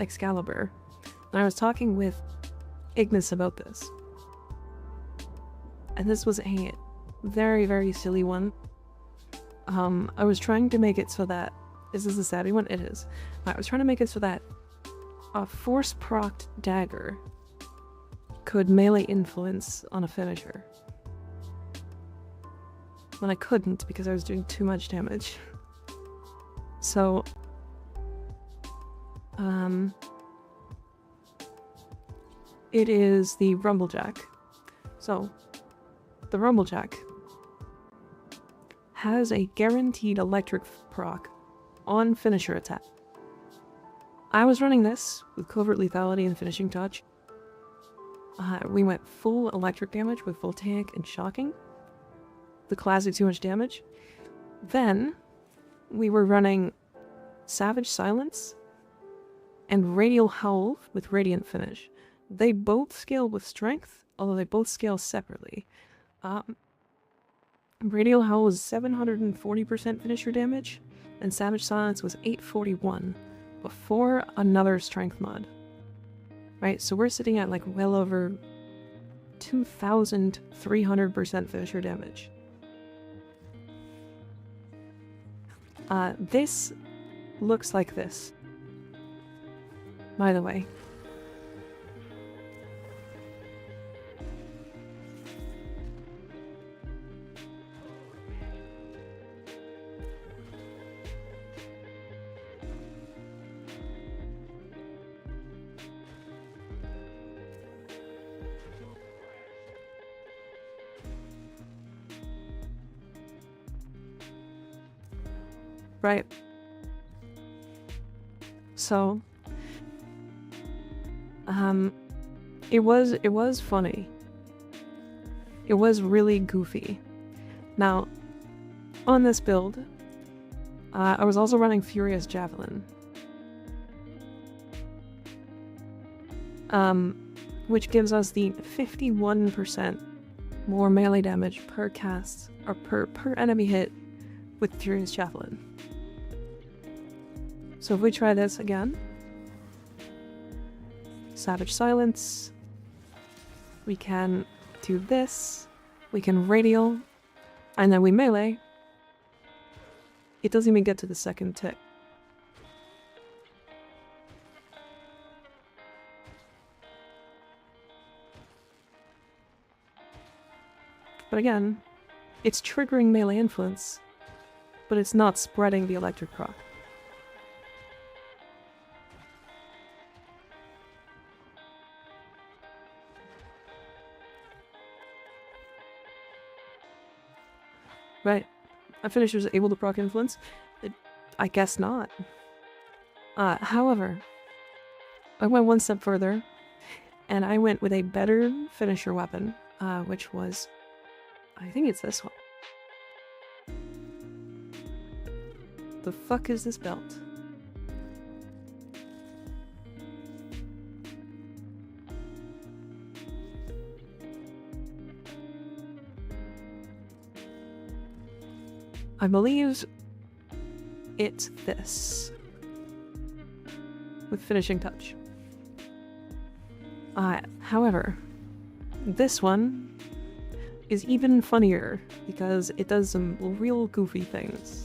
Excalibur, and I was talking with Ignis about this. And this was a very, very silly one. I was trying to make it so that... Is this a savvy one? It is. I was trying to make it so that a force-procced dagger could melee influence on a finisher. But I couldn't because I was doing too much damage. So... it is the Rumblejack. So... the Rumblejack has a guaranteed electric proc on finisher attack. I was running this with Covert Lethality and Finishing Touch. We went full electric damage with full tank and shocking. The classic too much damage. Then we were running Savage Silence and Radial Howl with Radiant Finish. They both scale with strength, although they both scale separately. Radial Howl was 740% finisher damage, and Savage Silence was 841 before another strength mod. Right, so we're sitting at like well over 2,300% finisher damage. This looks like this, by the way. Right. So, it was funny. It was really goofy. Now, on this build, I was also running Furious Javelin. Which gives us the 51% more melee damage per cast, or per enemy hit with Furious Javelin. So if we try this again, Savage Silence, we can do this, we can Radial, and then we melee. It doesn't even get to the second tick. But again, it's triggering melee influence, but it's not spreading the electric proc. Right. A finisher is able to proc influence? I guess not. However, I went one step further, and I went with a better finisher weapon, which was, I think it's this one. The fuck is this belt? I believe it's this. With finishing touch. However, this one is even funnier because it does some real goofy things.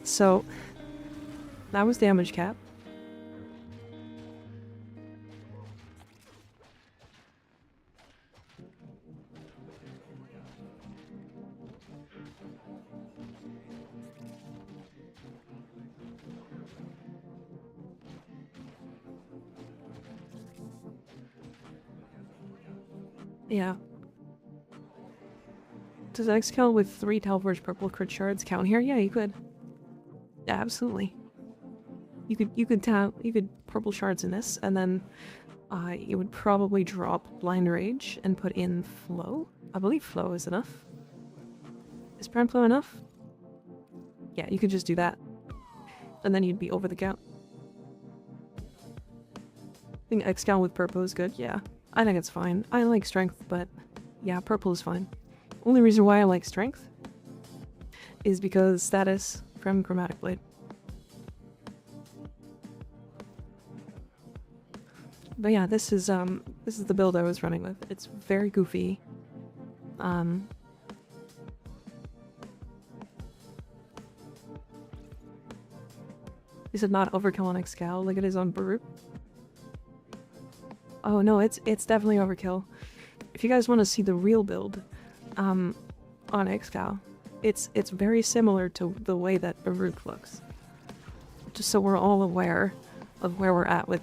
So, that was damage cap. Yeah. Does an X-Cal with 3 Talforge purple crit shards count here? Yeah, you could. Yeah, absolutely. You could purple shards in this, and then you would probably drop Blind Rage and put in Flow. I believe Flow is enough. Is Prime Flow enough? Yeah, you could just do that. And then you'd be over the count. I think X-Cal with purple is good, yeah. I think it's fine. I like strength, but yeah, purple is fine. Only reason why I like strength is because status from Chromatic Blade. But yeah, this is the build I was running with. It's very goofy. Is it not overkill on X-Cal like it is on Baruch? Oh no, it's definitely overkill. If you guys want to see the real build, on X-Cal, it's very similar to the way that Baruch looks. Just so we're all aware of where we're at with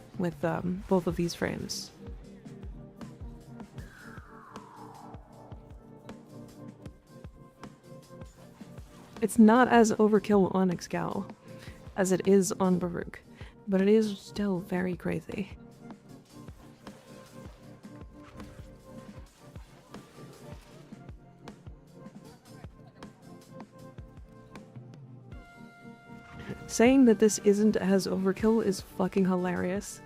both of these frames. It's not as overkill on X-Cal as it is on Baruch, but it is still very crazy. Saying that this isn't as overkill is fucking hilarious,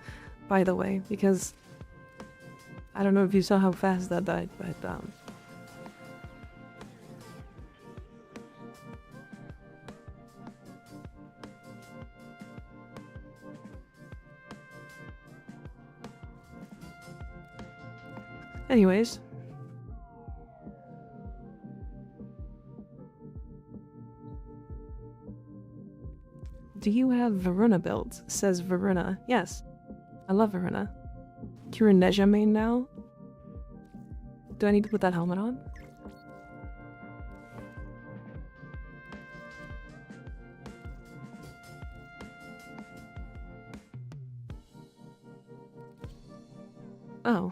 by the way, because I don't know if you saw how fast that died, but anyways. Do you have Varuna builds? Says Varuna. Yes. I love Varuna. You're a Nezha main now? Do I need to put that helmet on? Oh.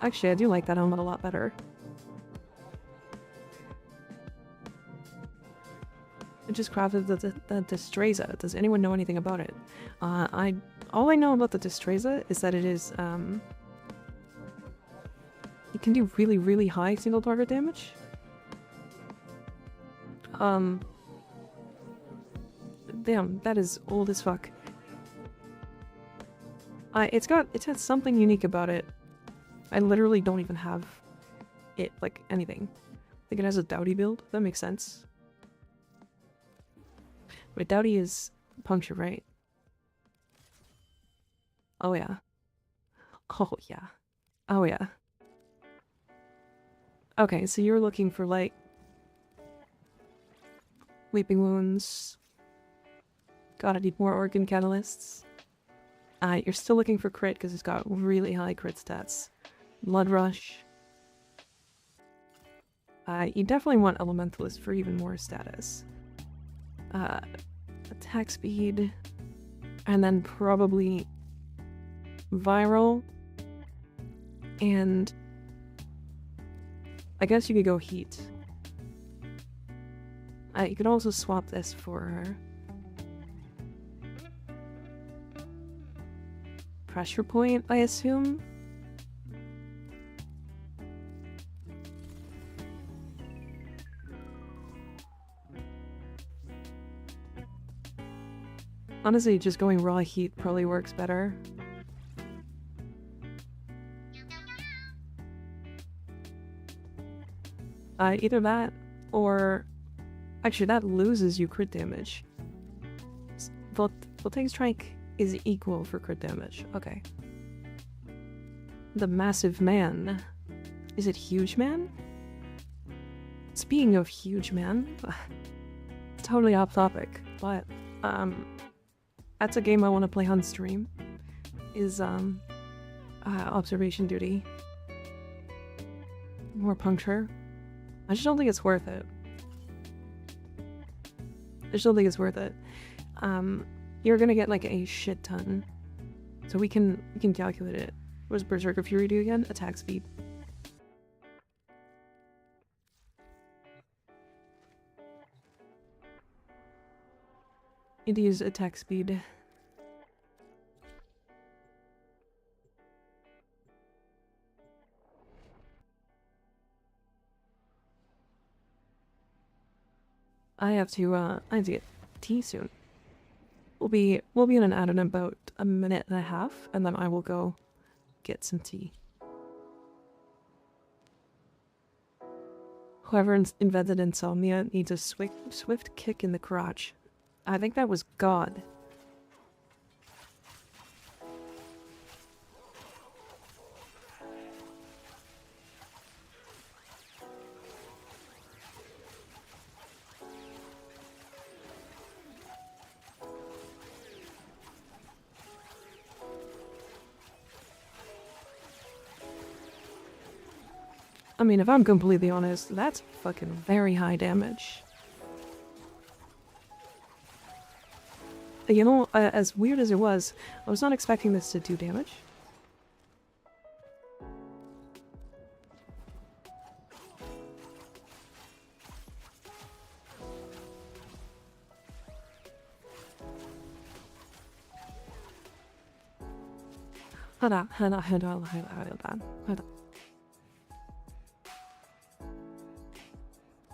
Actually, I do like that helmet a lot better. I just crafted the Destreza. Does anyone know anything about it? All I know about the Destreza is that it is, it can do really, really high single target damage. Damn, that is old as fuck. It's got something unique about it. I literally don't even have it, like, anything. I think it has a Dowdy build. That makes sense. But Dowdy is puncture, right? Oh yeah. Oh yeah. Oh yeah. Okay, so you're looking for, like, Weeping Wounds. Gotta need more organ catalysts. You're still looking for crit because it's got really high crit stats. Blood Rush. You definitely want Elementalist for even more status. Attack speed. And then probably Viral. And I guess you could go Heat. You could also swap this for Pressure Point, I assume. Honestly, just going raw heat probably works better. Either that, or... Actually, that loses you crit damage. Voltaic Strike is equal for crit damage. Okay. The Massive Man. Is it Huge Man? Speaking of Huge Man... totally off topic, but... that's a game I want to play on stream. Is, Observation Duty. More Puncture. I just don't think it's worth it. I just don't think it's worth it. You're gonna get like a shit ton. So we can calculate it. What does Berserker Fury do again? Attack speed. Need to use attack speed. I have to get tea soon. We'll be in an ad in about a minute and a half, and then I will go get some tea. Whoever invented insomnia needs a swift kick in the crotch. I think that was God. I mean, if I'm completely honest, that's fucking very high damage. You know, as weird as it was, I was not expecting this to do damage. Hold on.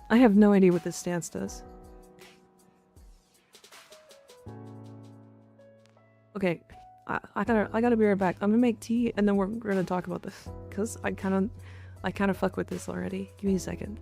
I have no idea what this stance does. Okay, I gotta be right back. I'm gonna make tea and then we're gonna talk about this, cause I kind of fuck with this already. Give me a second.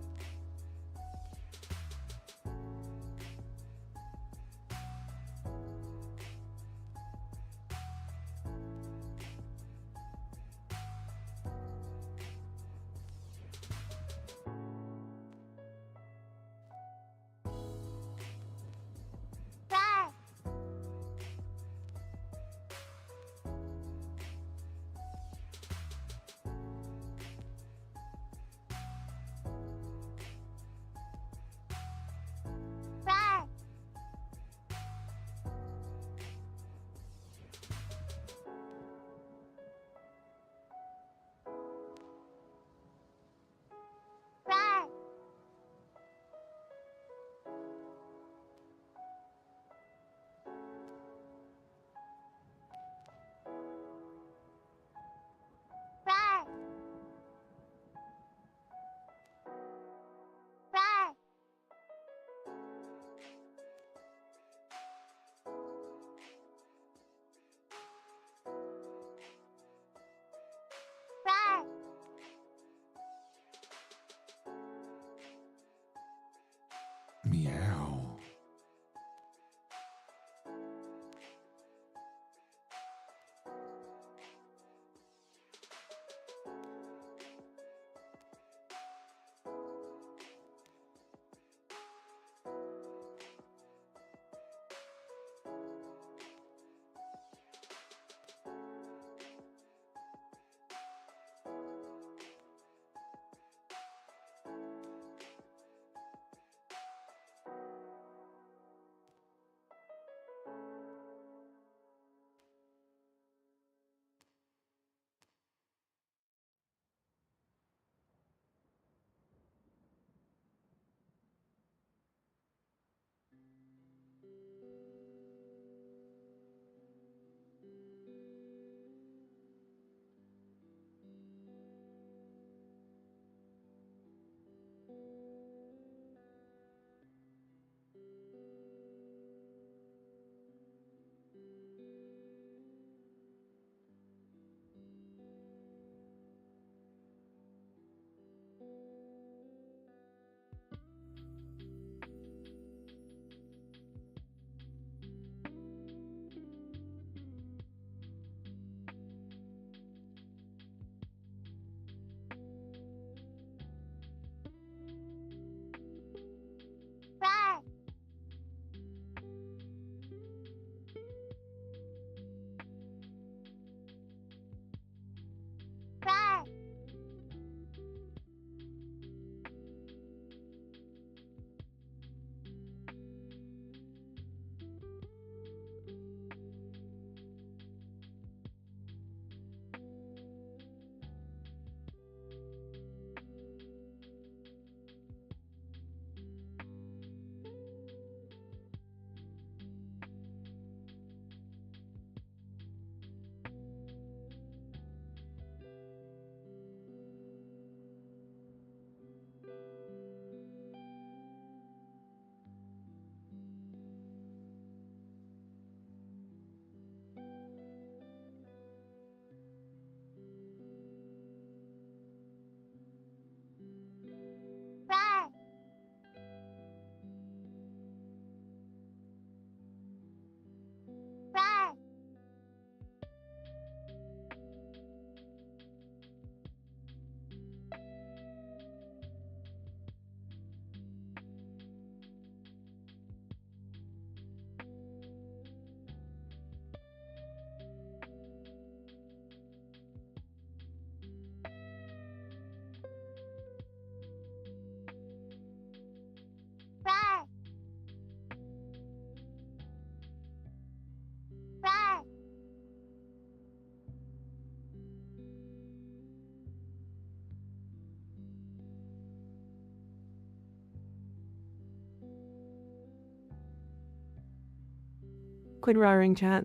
Quit roaring, chat.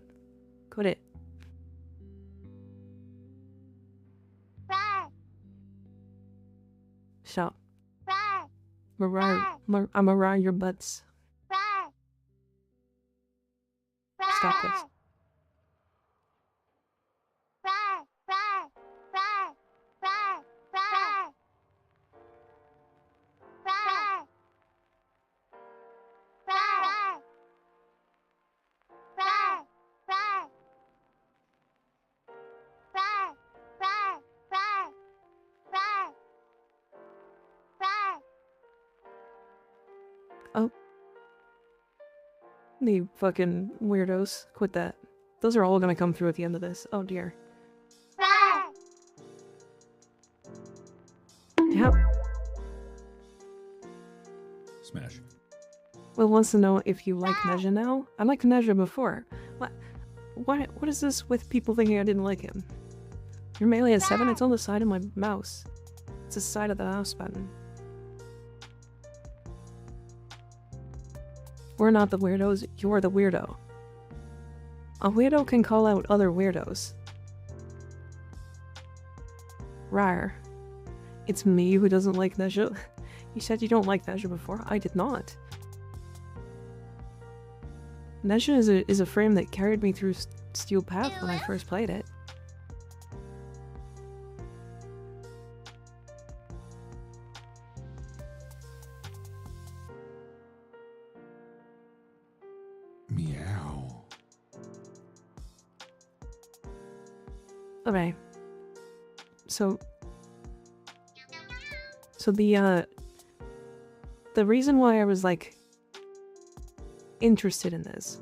Quit it. Shut. I'ma rar your butts. Stop this. Oh. You fucking weirdos. Quit that. Those are all gonna come through at the end of this. Oh dear. Yep. Smash. Will wants to know if you like Nezha now. I liked Nezha before. What is this with people thinking I didn't like him? Your melee is 7? It's on the side of my mouse. It's the side of the mouse button. We're not the weirdos, you're the weirdo. A weirdo can call out other weirdos. Rar. It's me who doesn't like Nezha. You said you don't like Nezha before. I did not. Nezha is a frame that carried me through Steel Path when I first played it. Meow. Okay. So the reason why I was like interested in this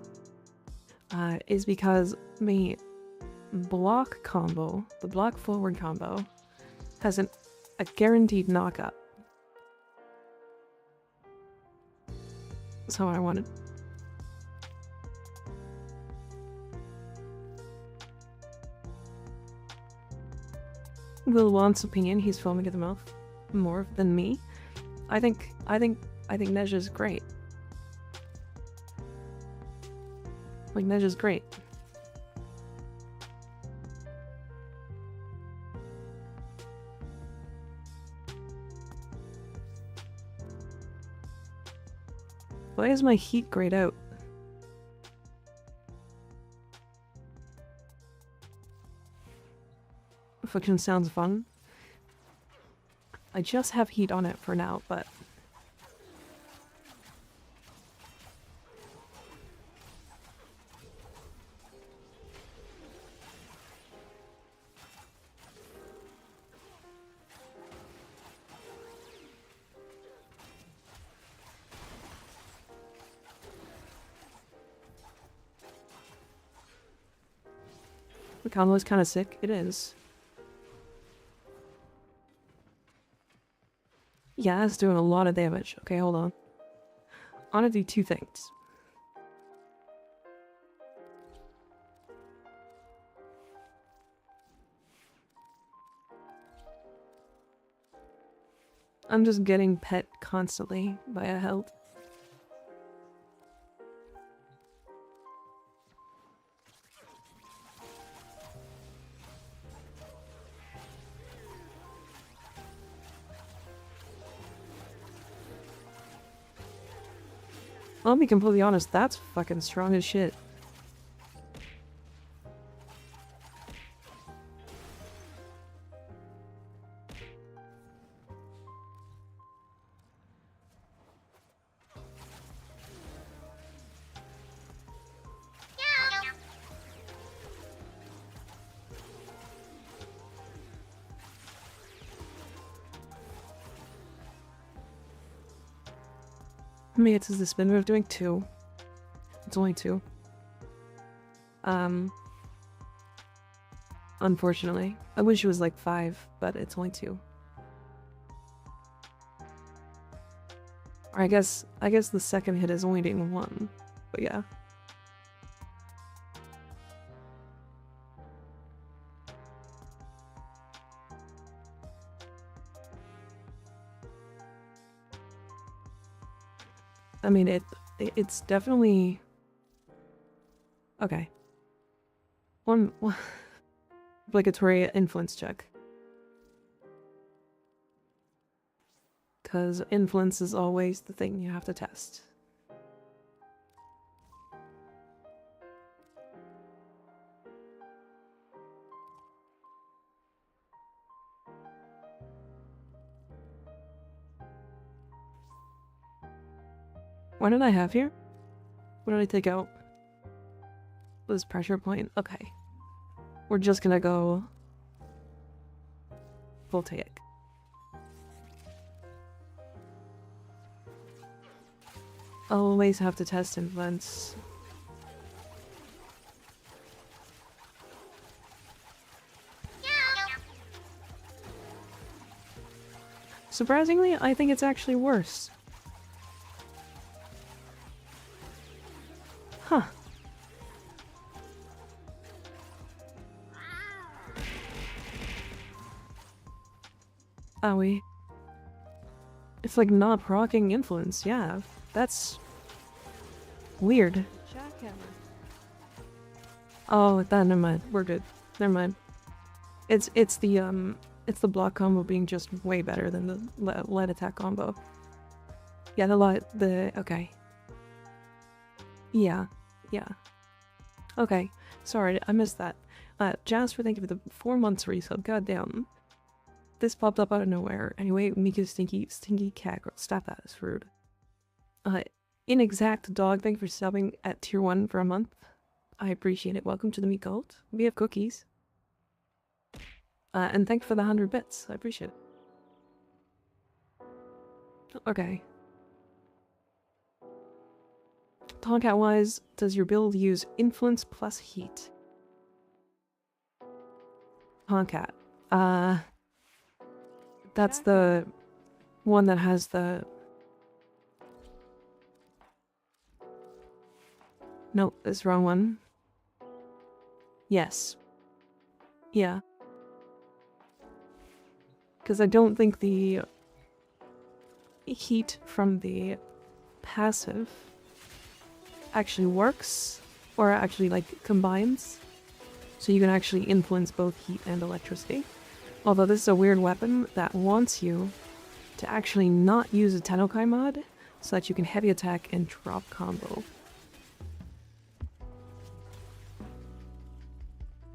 is because the block combo, the block forward combo, has a guaranteed knockup. That's how I wanted. Will wants opinion. He's foaming at the mouth more than me. I think Nezha's great. Like, Nezha's great. Why is my heat grayed out? Fucking sounds fun. I just have heat on it for now, but... the combo is kind of sick. It is. Yeah, that's doing a lot of damage. Okay, hold on. I want to do two things. I'm just getting pet constantly by a health. I'll be completely honest, that's fucking strong as shit. How many hits is the spin move doing? 2. It's only 2. Unfortunately. I wish it was like 5, but it's only 2. Or I guess the second hit is only doing 1. But yeah. I mean, it's definitely... Okay. One obligatory influence check. Because influence is always the thing you have to test. What did I have here? What did I take out? This pressure point? Okay. We're just gonna go voltaic. Always have to test influence. Surprisingly, I think it's actually worse. Huh. Owie. It's like not proccing influence, yeah. That's weird. Oh, never mind. We're good. Never mind. It's the block combo being just way better than the light attack combo. Yeah, okay. Yeah. Okay. Sorry, I missed that. Jasper, thank you for the 4 months resub. Goddamn. This popped up out of nowhere. Anyway, Mika's stinky cat girl. Stop that, it's rude. Inexact dog, thank you for subbing at tier 1 for a month. I appreciate it. Welcome to the Meat Cult. We have cookies. And thanks for the 100 bits. I appreciate it. Okay. Tomcat wise, does your build use influence plus heat? Tomcat. That's the one that has the... Nope, that's the wrong one. Yes. Yeah. Because I don't think the heat from the passive actually works, or actually like combines. So you can actually influence both heat and electricity. Although this is a weird weapon that wants you to actually not use a Tennokai mod so that you can heavy attack and drop combo.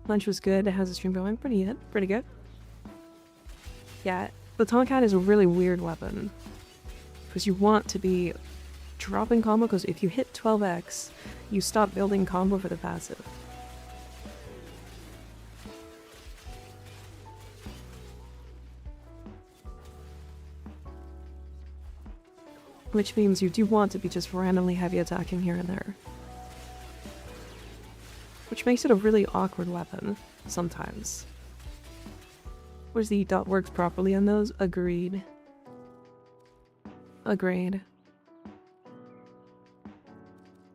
Lunch was good. How's the stream going? Pretty good. Yeah, the Tomcat is a really weird weapon. Because you want to be dropping combo, because if you hit 12x, you stop building combo for the passive. Which means you do want to be just randomly heavy attacking here and there. Which makes it a really awkward weapon, sometimes. Where's the dot works properly on those? Agreed. Agreed.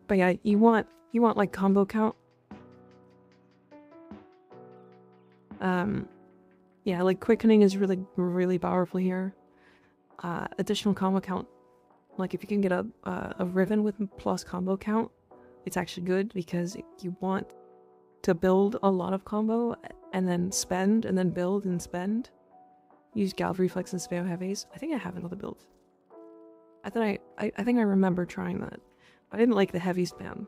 But yeah, you want like combo count. Yeah, like quickening is really powerful here. Additional combo count. Like if you can get a Riven with plus combo count, it's actually good because you want to build a lot of combo and then spend and then build and spend. Use Galv Reflex and spam heavies. I think I have another build. I think I remember trying that. I didn't like the heavy spam.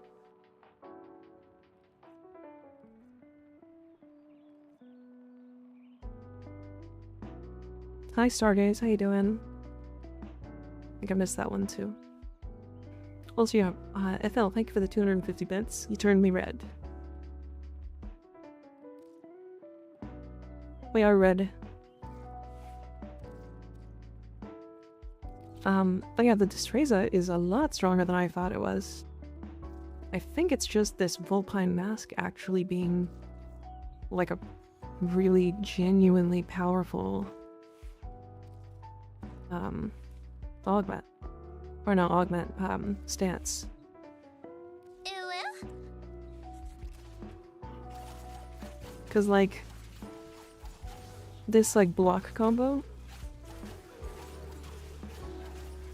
Hi Stargaze, how you doing? I think I missed that one too. Also, yeah, FL, thank you for the 250 bits. You turned me red. We are red. But yeah, the Destreza is a lot stronger than I thought it was. I think it's just this Vulpine Mask actually being like a really genuinely powerful augment. Or not augment, stance. Cause like this like block combo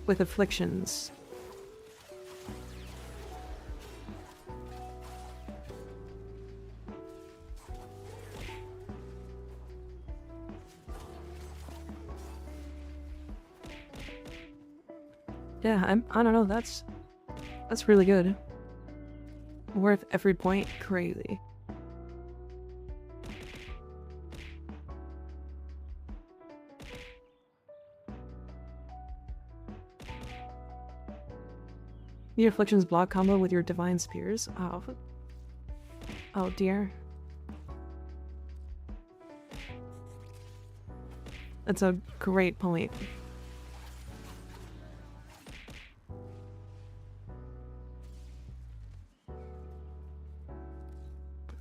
with afflictions Yeah, I don't know, that's really good. Worth every point, crazy. The Afflictions block combo with your Divine Spears. Oh. Oh dear. That's a great point.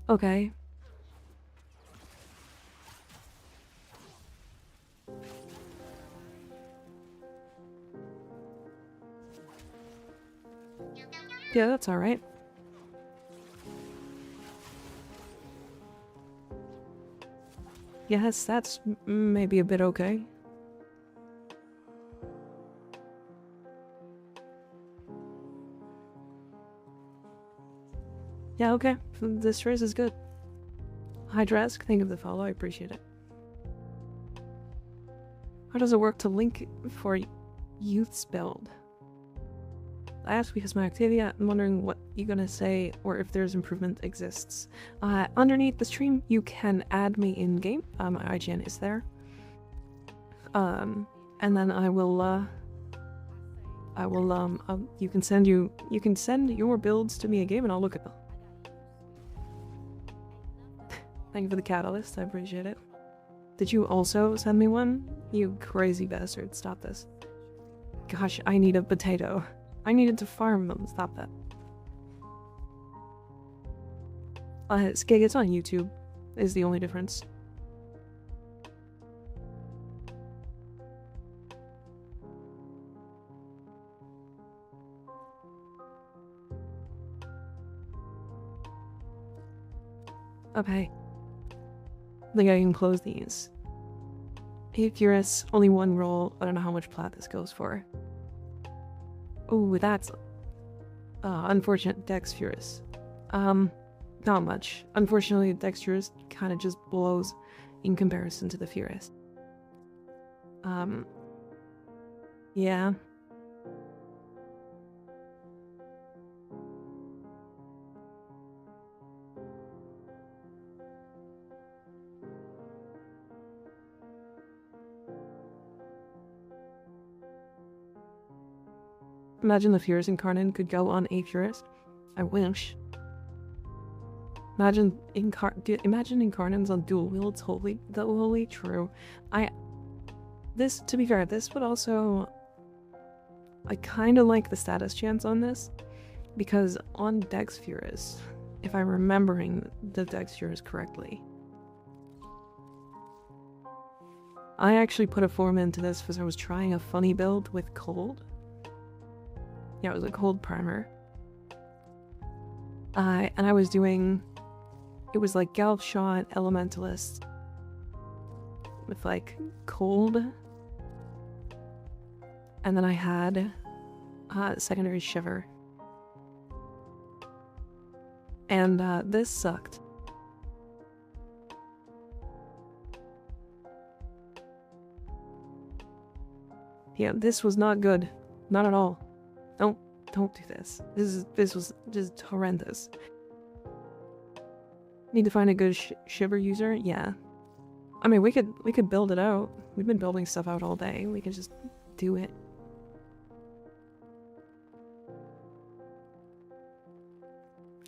Okay. Yeah, that's alright. Yes, that's maybe a bit okay. Yeah, okay. This race is good. Hydrask, thank you for the follow, I appreciate it. How does it work to link for Youth's build? I asked because my Octavia, I'm wondering what you're gonna say or if there's improvement exists. Underneath the stream, you can add me in-game. My IGN is there. And then I will, you can send your builds to me in-game and I'll look at them. Thank you for the catalyst, I appreciate it. Did you also send me one? You crazy bastard, stop this. Gosh, I need a potato. I needed to farm them, stop that. Skig, it's on YouTube, is the only difference. Okay. I think I can close these. Hey, Furious, only one roll. I don't know how much plat this goes for. Ooh, that's unfortunate. Dex Furious. Not much. Unfortunately, Dex Furious kind of just blows in comparison to the Furious. Yeah. Imagine the Furious Incarnate could go on a Furious. I wish. Imagine Incarnates on dual wields. Totally true. To be fair, this would also... I kind of like the status chance on this, because on Dex Furious, if I'm remembering the Dex Furious correctly, I actually put a form into this because I was trying a funny build with cold. Yeah, it was a cold primer. And I was doing... It was like Gallop Shot, Elementalist, with like cold. And then I had secondary Shiver. And this sucked. Yeah, this was not good. Not at all. Don't do this. This was just horrendous. Need to find a good Shiver user? Yeah. I mean, we could build it out. We've been building stuff out all day. We can just do it.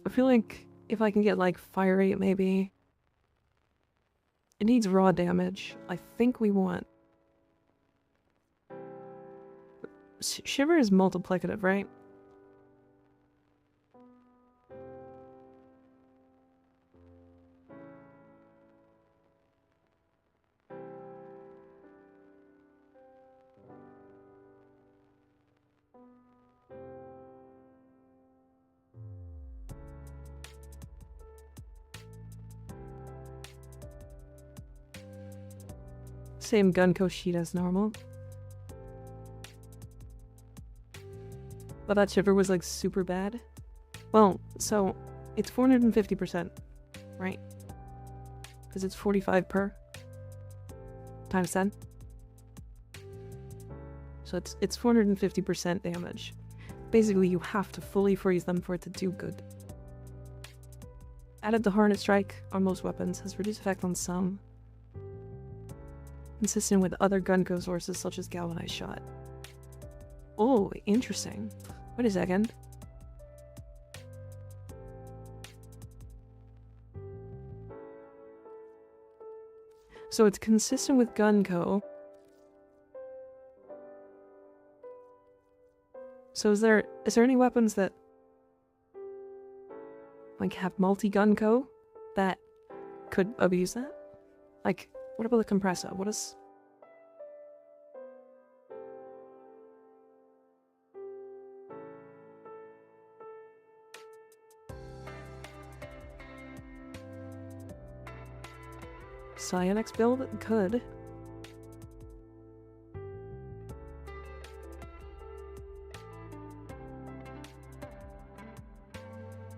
I feel like if I can get like Fire Rate, maybe. It needs raw damage. I think we want... Shiver is multiplicative, right? Same Gunko sheet as normal. But that Shiver was like super bad. Well, so it's 450%, right? Because it's 45 per times 10. So so it's 450% damage. Basically, you have to fully freeze them for it to do good. Added the Hornet Strike on most weapons, has reduced effect on some. Consistent with other Gunko sources such as Galvanized Shot. Oh, interesting. Wait a second. So it's consistent with Gunko. So is there any weapons that like have multi-Gunko that could abuse that? Like, what about the compressor? What is... Styanax build? Could.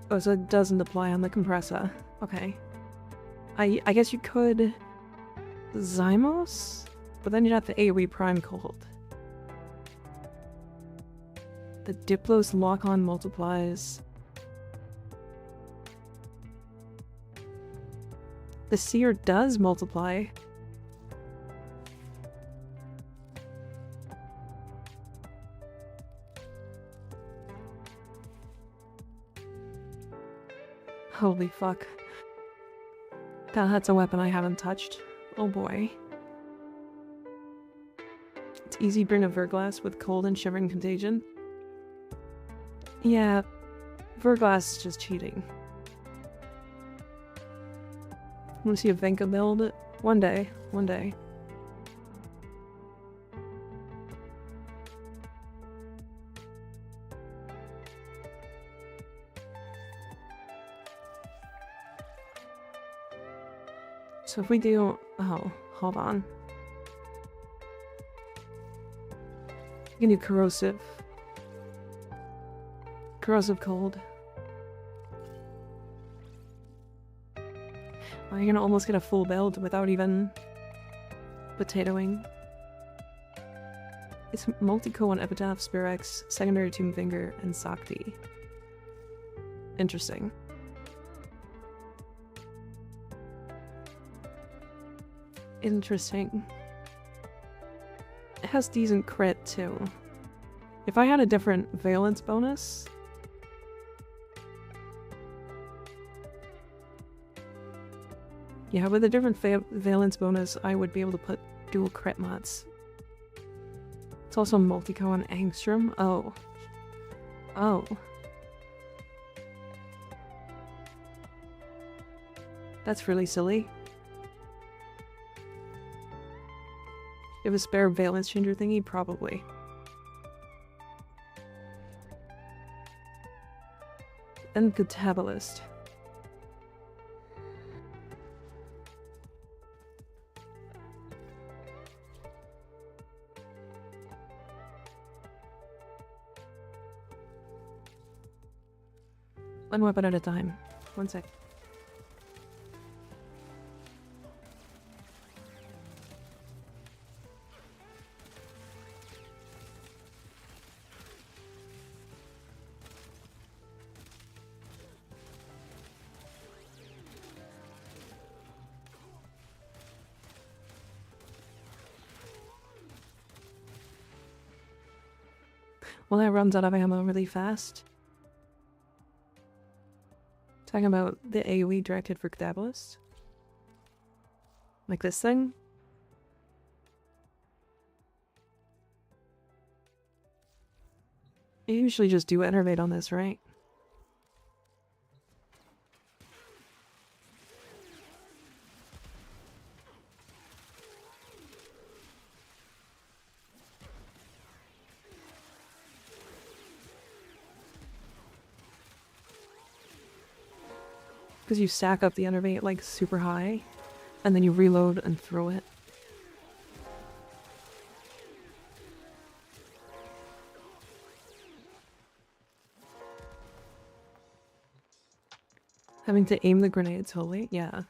Oh, so it doesn't apply on the compressor. Okay. I guess you could... Zymos? But then you'd have the AoE Prime Cold. The Diplo's lock-on multiplies. The Seer does multiply. Holy fuck. That's a weapon I haven't touched. Oh boy. It's easy bring a Verglass with cold and shivering contagion. Yeah, Verglass is just cheating. Want to see a Venka build? One day. One day. So if we do... Oh, hold on. You can do Corrosive. Corrosive Cold. Oh, you're gonna almost get a full build without even potatoing. It's multi-co on Epitaph, Spirex, Secondary Tomb Finger, and Sakti. Interesting. Interesting. It has decent crit too. If I had a different valence bonus... Yeah, with a different valence bonus, I would be able to put dual crit mods. It's also multi-co on Angstrom. Oh. Oh. That's really silly. You have a spare valence changer thingy? Probably. And Catabolist. One weapon at a time. One sec. Well, that runs out of ammo really fast. Talking about the AoE directed for Catabolist. Like this thing. You usually just do Enervate on this, right? Because you stack up the Enervate like super high, and then you reload and throw it. Having to aim the grenades wholly? Yeah.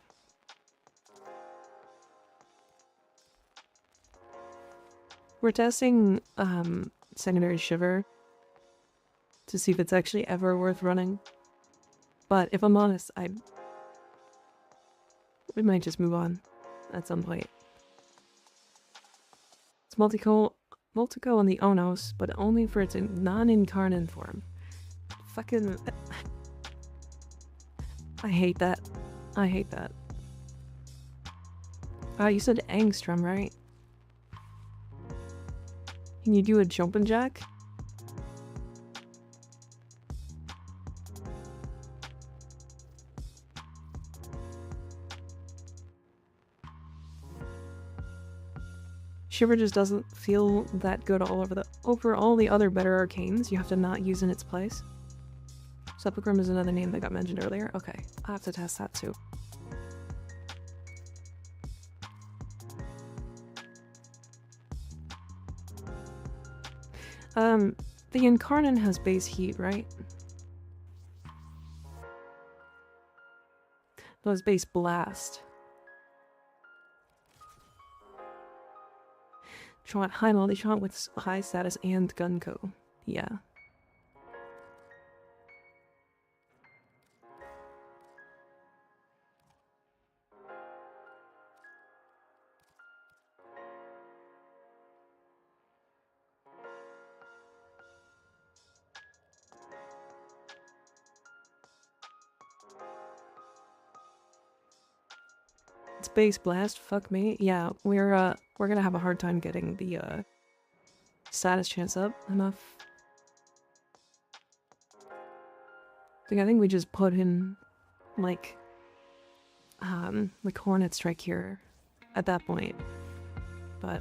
We're testing secondary shiver to see if it's actually ever worth running. But if I'm honest, we might just move on at some point. It's multico on the Onos, but only for its non-incarnate form. Fucking I hate that. I hate that. You said angstrom, right? Can you do a jumping jack? Shiver just doesn't feel that good over all the other better arcanes you have to not use in its place. Sepulchrum is another name that got mentioned earlier. Okay, I'll have to test that too. The Incarnate has base heat, right? No, it's base blast. Do you want high knowledge? You want with high status and Gunko? Yeah. It's base blast. Fuck me. Yeah, we're gonna have a hard time getting the status chance up enough. I think we just put in like Hornet Strike here at that point. But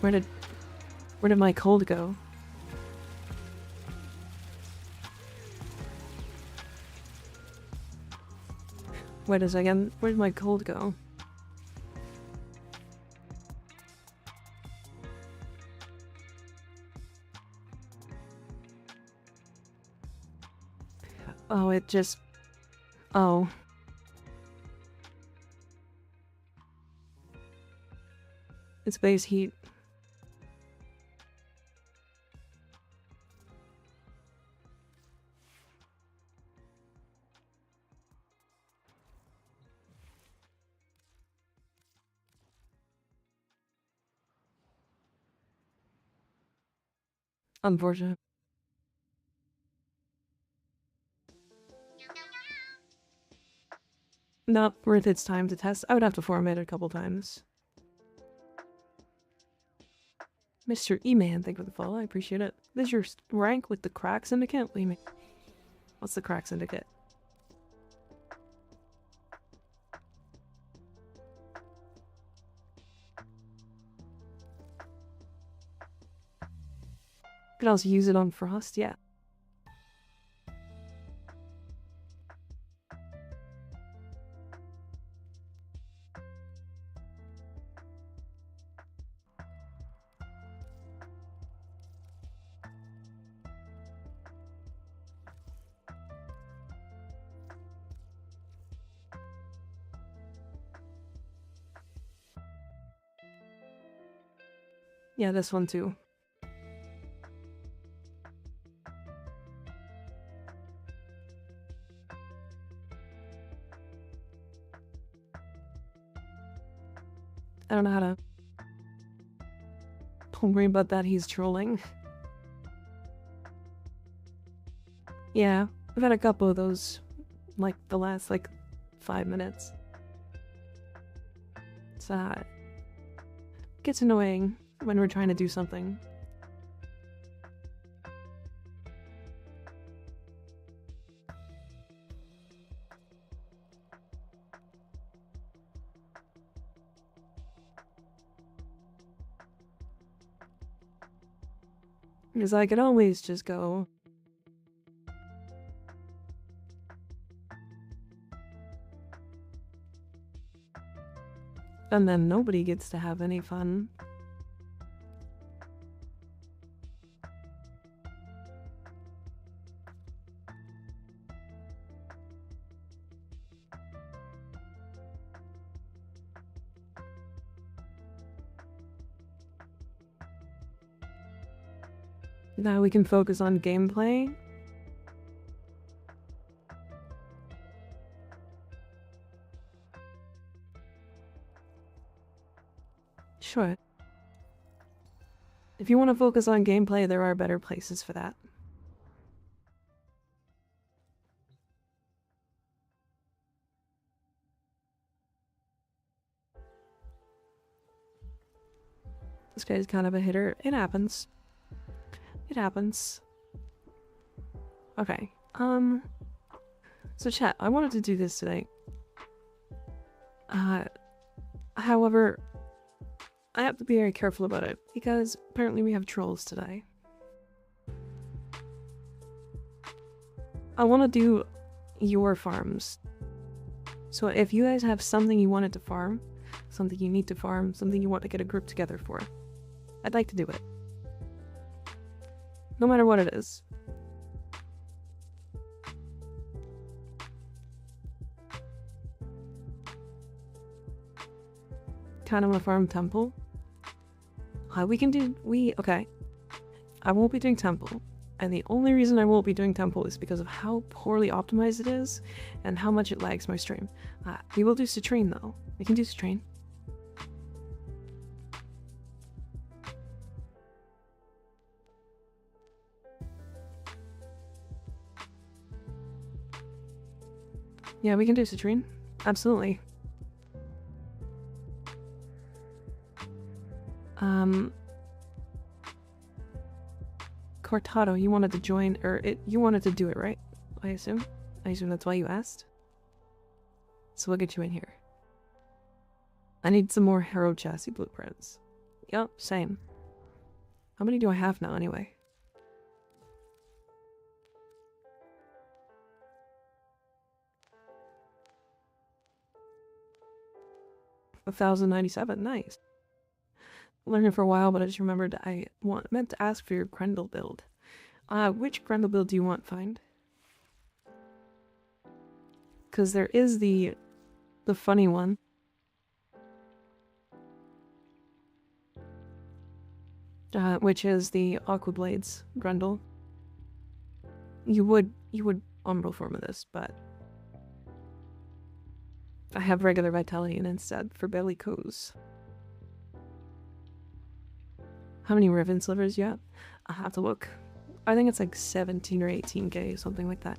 where did my cold go? Wait a second, where did my cold go? Oh, it just... Oh. It's base heat. Unfortunate. Not worth its time to test. I would have to format it a couple times. Mr. E-Man, thank you for the follow. I appreciate it. This is your rank with the Crack Syndicate? What do you mean? What's the Crack Syndicate? You could also use it on Frost, yeah. Yeah, this one too. I don't know how to... Don't worry about that, he's trolling. Yeah, I've had a couple of those, like, the last, 5 minutes. It's, gets annoying when we're trying to do something. Because I could always just go... And then nobody gets to have any fun. Now we can focus on gameplay. Sure. If you want to focus on gameplay, there are better places for that. This guy's kind of a hitter. It happens. It happens. Okay. So chat, I wanted to do this today. However, I have to be very careful about it because apparently we have trolls today. I want to do your farms. So if you guys have something you wanted to farm, something you need to farm, something you want to get a group together for, I'd like to do it. No matter what it is. Kind of a farm temple. Okay. I won't be doing temple. And the only reason I won't be doing temple is because of how poorly optimized it is and how much it lags my stream. We will do citrine though. We can do citrine. Yeah, we can do citrine. Absolutely. Cortado, you wanted to join, you wanted to do it, right? I assume? I assume that's why you asked? So we'll get you in here. I need some more Hero chassis blueprints. Yup, same. How many do I have now, anyway? $1,097, nice. Learning for a while, but I just remembered I meant to ask for your Grendel build. Which Grendel build do you want, Find? Because there is the funny one. Which is the Aqua Blades Grendel. You would umbral form of this, but I have regular vitality and instead for bellicose. How many Riven slivers you have? I'll have to look. I think it's like 17 or 18k, something like that.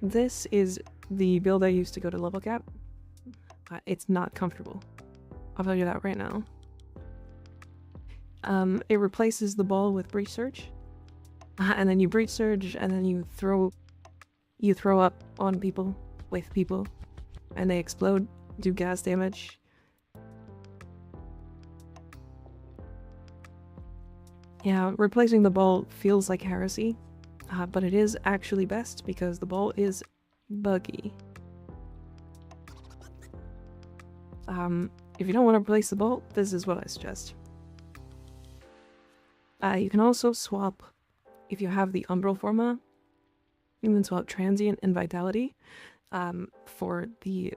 This is the build I used to go to level cap. It's not comfortable. I'll tell you that right now. It replaces the ball with breach surge. And then you breach surge and then you throw up on people, with people, and they explode, do gas damage. Yeah, replacing the ball feels like heresy, but it is actually best because the ball is buggy. If you don't want to replace the ball, this is what I suggest. You can also swap, if you have the Umbral Forma, you can swap Transient and Vitality for the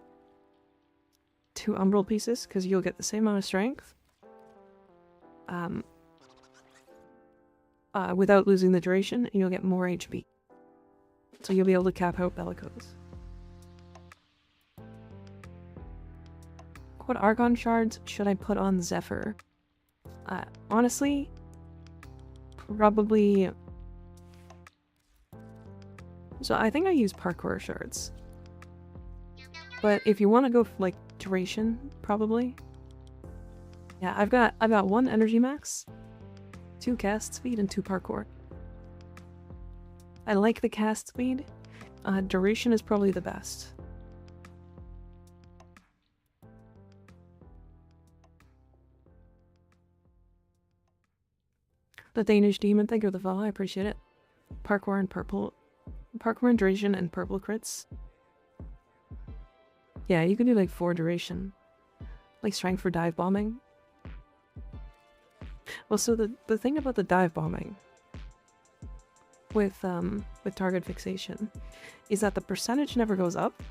2 Umbral pieces, because you'll get the same amount of strength. Without losing the duration, and you'll get more HP. So you'll be able to cap out Bellicose. What Argon shards should I put on Zephyr? Honestly, probably... So I think I use parkour shards. But if you want to go for, like, duration, probably. Yeah, I've got 1 energy max, 2 cast speed, and 2 parkour. I like the cast speed. Duration is probably the best. The Danish demon, thank you for the follow, I appreciate it. Parkour and purple. Parkour and duration and purple crits. Yeah, you can do like 4 duration. Like strength for dive bombing. Well, so the thing about the dive bombing with target fixation is that the percentage never goes up.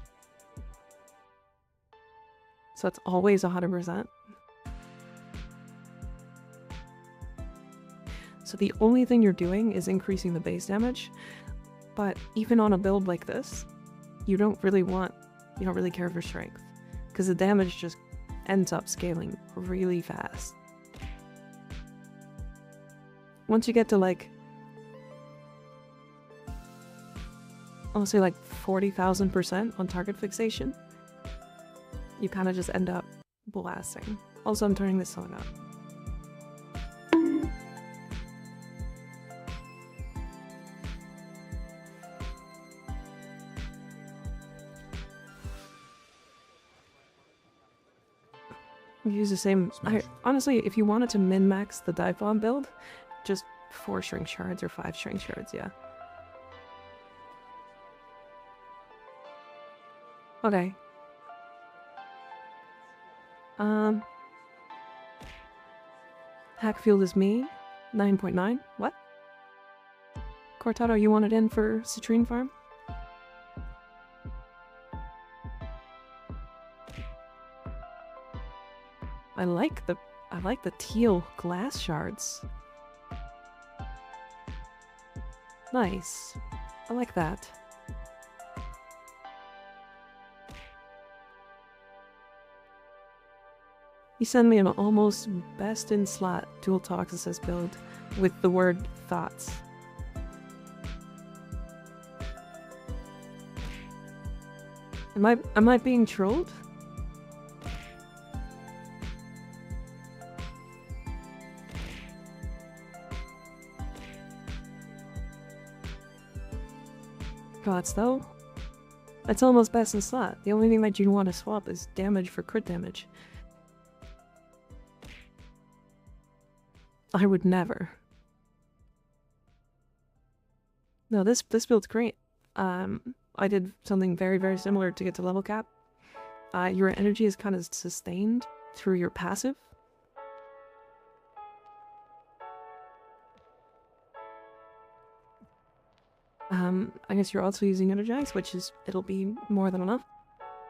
So it's always 100%. So the only thing you're doing is increasing the base damage. But even on a build like this, you don't really care for strength. Because the damage just ends up scaling really fast. Once you get to like, I'll say like 40,000% on target fixation, you kind of just end up blasting. Also, I'm turning this song up. Use the same. Honestly, if you wanted to min-max the dive bomb build, just 4 shrink shards or 5 shrink shards, yeah. Okay. Hackfield is me. 9.9. What? Cortado, you want it in for Citrine Farm? I like the teal glass shards. Nice. I like that. He sent me an almost best in slot dual toxicist build with the word thoughts. Am I being trolled? Thoughts though? That's almost best in slot. The only thing that you want to swap is damage for crit damage. I would never. No, this build's great. I did something very, very similar to get to level cap. Your energy is kind of sustained through your passive. I guess you're also using Energize, it'll be more than enough.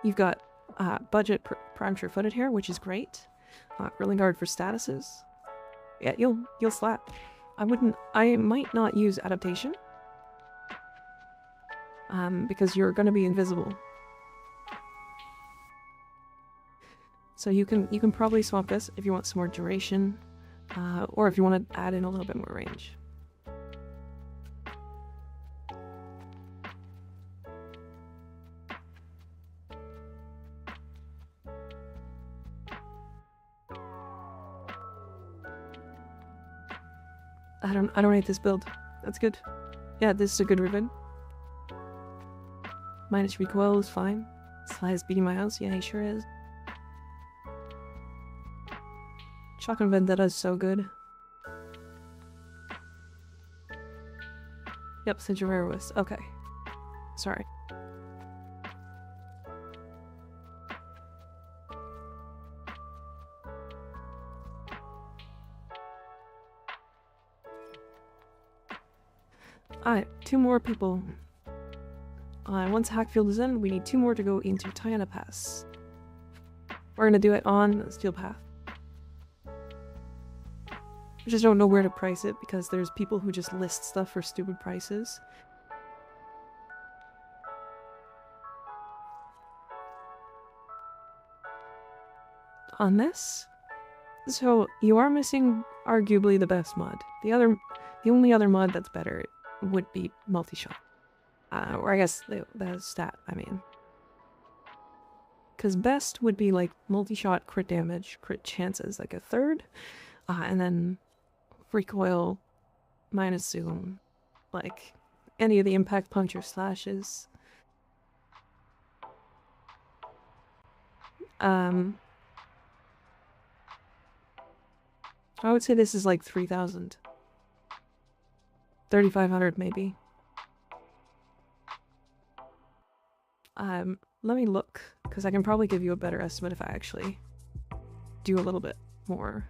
You've got budget prime sure-footed here, which is great. Grilling guard for statuses. Yeah, you'll slap. I might not use adaptation. Because you're gonna be invisible. So you can probably swap this if you want some more duration, or if you want to add in a little bit more range. I don't hate this build. That's good. Yeah, this is a good Riven. Minus recoil is fine. Sly is beating my house. Yeah, he sure is. Shotgun Vendetta is so good. Yep, Sagittarius. Okay. Sorry. Alright, 2 more people. Once Hackfield is in, we need 2 more to go into Tiana Pass. We're gonna do it on Steel Path. I just don't know where to price it because there's people who just list stuff for stupid prices. On this? So, you are missing arguably the best mod. The only other mod that's better would be multi-shot. Or I guess the stat, I mean. Because best would be like multi-shot crit damage, crit chances, like a third. And then recoil minus zoom. Like any of the impact puncture slashes. I would say this is like 3,000. 3,500 maybe. Let me look Because I can probably give you a better estimate if I actually do a little bit more.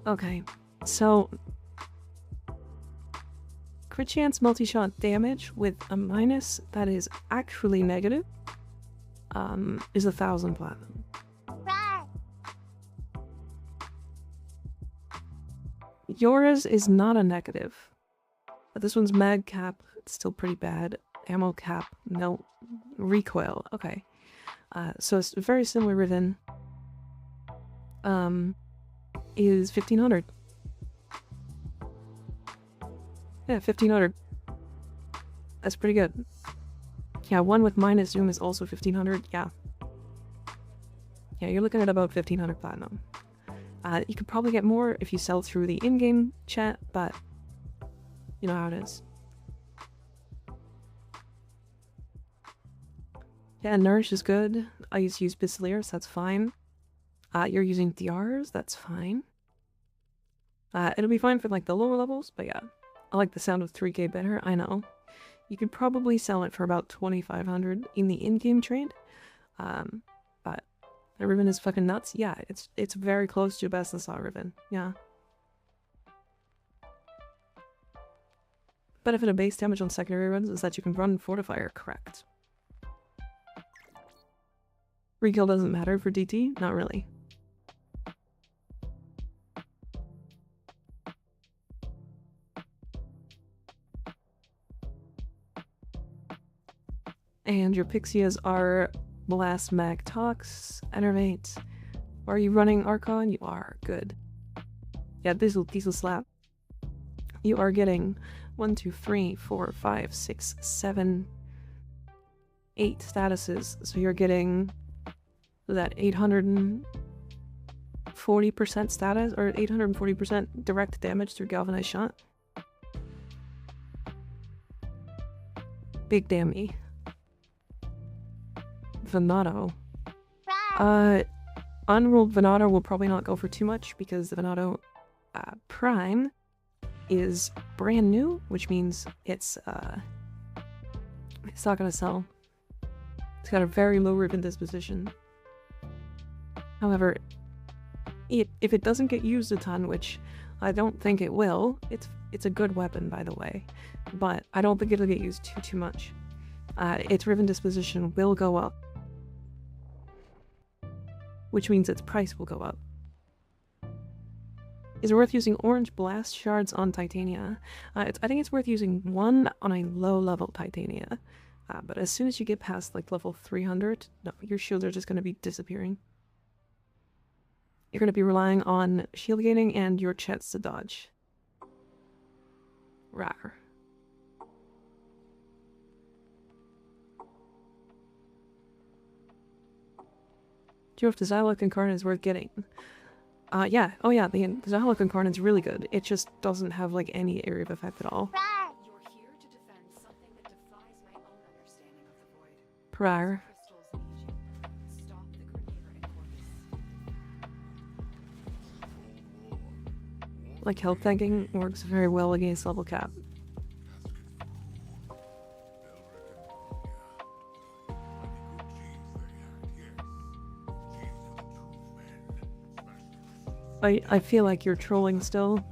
Okay, so crit chance multi-shot damage with a minus that is actually negative is 1,000 platinum. Yours is not a negative, but this one's mag cap. It's still pretty bad. Ammo cap, no. Recoil, okay. So it's very similar. Riven is 1,500. Yeah, 1,500. That's pretty good. Yeah, one with minus zoom is also 1,500. Yeah. Yeah, you're looking at about 1,500 platinum. You could probably get more if you sell through the in-game chat, but you know how it is. Yeah, Nourish is good. I used to use Pistoleers, that's fine. You're using DRs, that's fine. It'll be fine for like the lower levels, but yeah. I like the sound of 3K better, I know. You could probably sell it for about 2,500 in the in-game trade. But the Riven is fucking nuts. Yeah, it's very close to best in slot Riven. Yeah. Benefit of base damage on secondary runs is that you can run Fortifier, correct. Rekill doesn't matter for DT? Not really. And your Pixias are Blast, Mag, Tox, Enervate. Are you running Archon? You are. Good. Yeah, these will slap. You are getting 1, 2, 3, 4, 5, 6, 7, 8 statuses. So you're getting that 840% status, or 840% direct damage through Galvanized Shot. Big damn me. Venato. Unrolled Venato will probably not go for too much because the Venato Prime is brand new, which means it's not gonna sell. It's got a very low Riven disposition. However, if it doesn't get used a ton, which I don't think it will, it's a good weapon, by the way, but I don't think it'll get used too much. Its Riven disposition will go up, which means its price will go up. Is it worth using orange blast shards on Titania? I think it's worth using one on a low level Titania, but as soon as you get past like level 300, no, your shields are just going to be disappearing. You're going to be relying on shield gaining and your chets to dodge. Rawr. Do you know if the Xyloc Incarnate is worth getting? Yeah. Oh yeah, the Xyloc Incarnate is really good. It just doesn't have like any area of effect at all. You're here to defend something that defies my own understanding of the void. Prior. Stop the Creator and Like health tanking works very well against level cap. I feel like you're trolling still.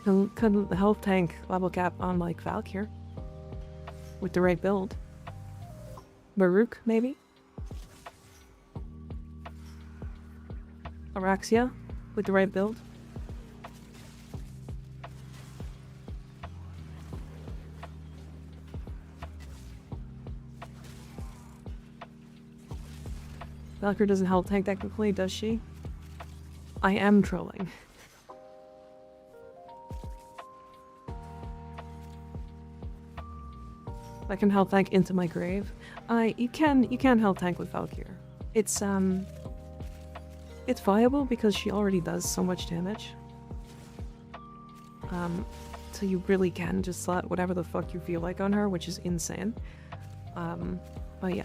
Couldn't health tank level cap on like Valkyr with the right build. Baruch maybe? Araxia with the right build. Valkyrie doesn't health tank technically, does she? I am trolling. I can health tank into my grave. You can health tank with Valkyrie. It's it's viable because she already does so much damage. So you really can just slot whatever the fuck you feel like on her, which is insane. But yeah.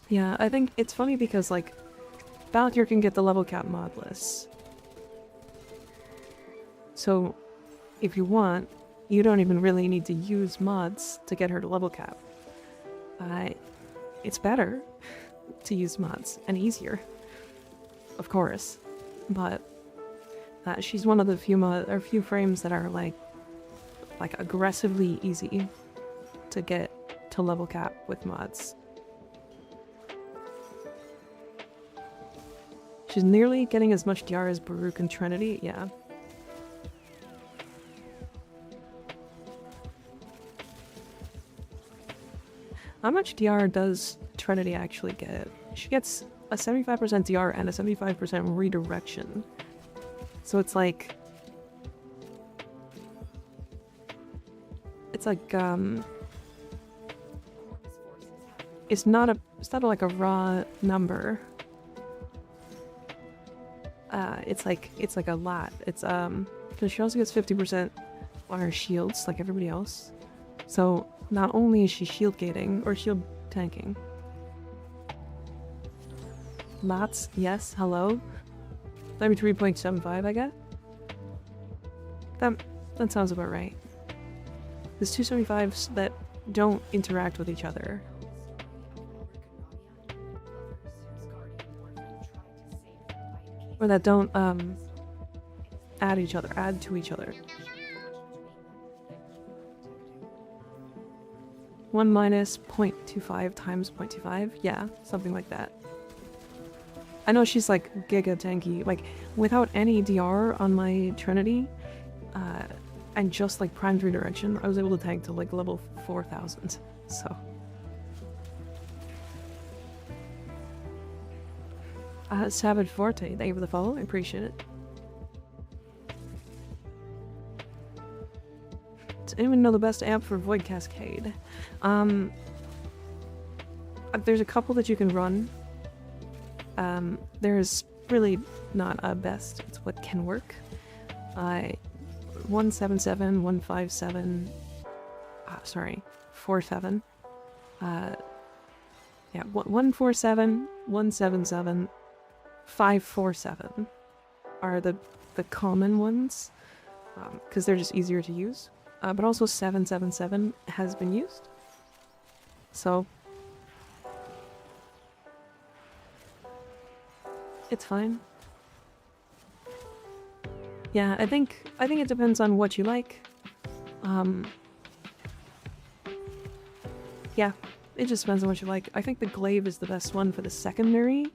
Yeah, I think it's funny because, like, Valkyr can get the level cap modless. So, if you want, you don't even really need to use mods to get her to level cap. It's better to use mods, and easier, of course. But she's one of the few frames that are like aggressively easy to get to level cap with mods. She's nearly getting as much DR as Baruch and Trinity, yeah. How much DR does Trinity actually get? She gets a 75% DR and a 75% redirection. So it's like... It's like, It's not like a raw number. It's like a lot. It's, because she also gets 50% on her shields, like everybody else. So, not only is she shield gating, or shield tanking. Lots, yes, hello? 33.75, I guess? That sounds about right. There's 275s that don't interact with each other. Or that don't, add to each other. 1 minus 0.25 times 0.25? Yeah, something like that. I know she's like giga tanky. Like, without any DR on my Trinity, and just like primed redirection, I was able to tank to like level 4000. So. Savage Forte, thank you for the follow, I appreciate it. Does anyone know the best amp for Void Cascade? There's a couple that you can run. There's really not a best, it's what can work. 177, 157, sorry, 47. Yeah, 147, 177, 547 are the common ones, because they're just easier to use. But also 777 has been used. So it's fine. Yeah, I think it depends on what you like. Yeah, it just depends on what you like. I think the glaive is the best one for the secondary.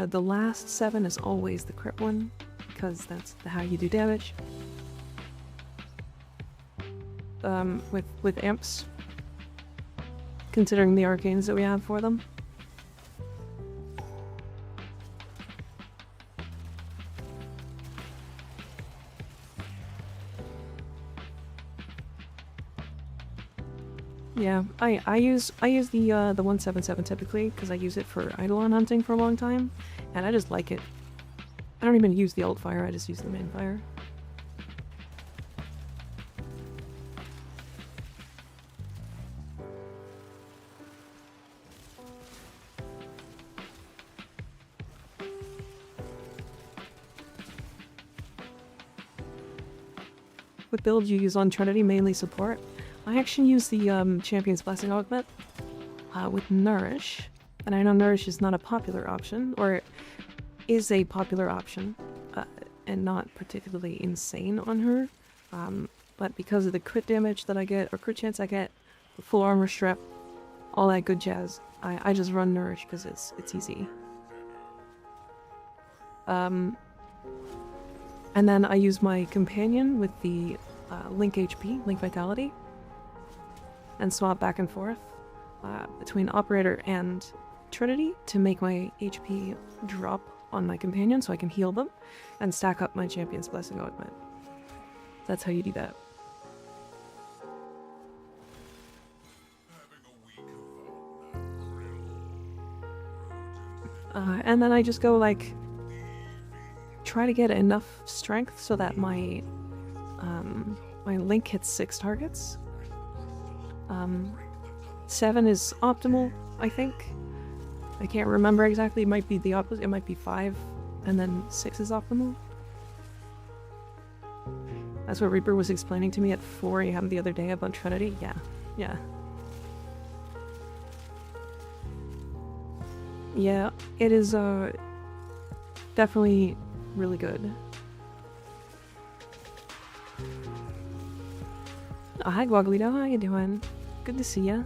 The last 7 is always the crit one, because that's how you do damage. With amps, considering the arcanes that we have for them. Yeah, I use the 177 typically because I use it for Eidolon hunting for a long time, and I just like it. I don't even use the alt fire, I just use the main fire. What build you use on Trinity? Mainly support. I actually use the Champion's Blessing augment with Nourish, and I know Nourish is not a popular option, or is a popular option, and not particularly insane on her, but because of the crit damage that I get, or crit chance I get, the full armor strip, all that good jazz, I just run Nourish because it's easy. And then I use my companion with the Link HP, Link Vitality, and swap back and forth between Operator and Trinity to make my HP drop on my companion so I can heal them and stack up my Champion's Blessing Augment. That's how you do that. And then I just go like try to get enough strength so that my my Link hits 6 targets. 7 is optimal, I think. I can't remember exactly. It might be the opposite. It might be 5, and then 6 is optimal. That's what Reaper was explaining to me at 4 AM the other day about Trinity. Yeah, yeah. Yeah, it is definitely really good. Oh, hi Guaglito, how you doing? Good to see ya.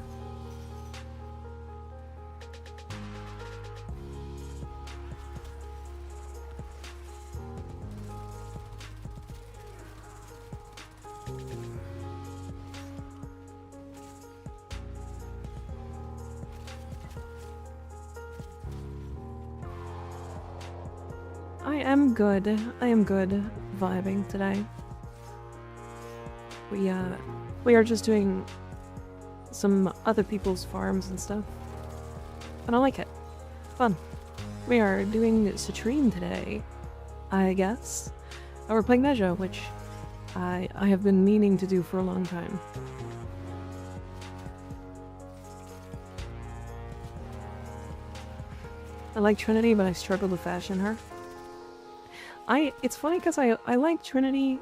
I am good vibing today. We are just doing some other people's farms and stuff. And I like it. Fun. We are doing Citrine today, I guess. And we're playing Nezha, which I have been meaning to do for a long time. I like Trinity, but I struggle to fashion her. It's funny because I like Trinity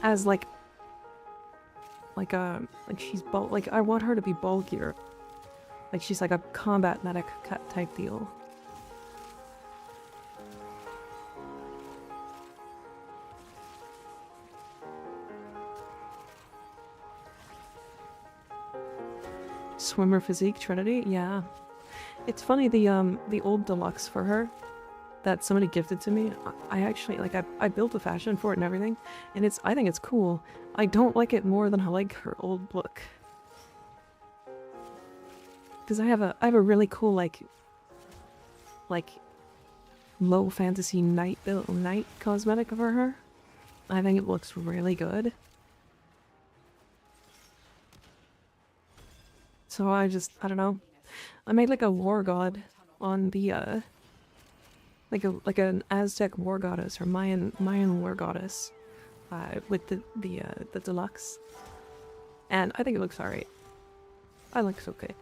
as like she's like I want her to be bulkier. Like she's like a combat medic type deal. Swimmer physique Trinity, yeah. It's funny the old deluxe for her that somebody gifted to me. I actually like I built a fashion for it and everything, and I think it's cool. I don't like it more than I like her old look. Because I have a really cool like low fantasy night cosmetic for her. I think it looks really good. So I don't know. I made like a war god on the like an Aztec war goddess or Mayan war goddess with the deluxe, and I think it looks alright. I think it's okay.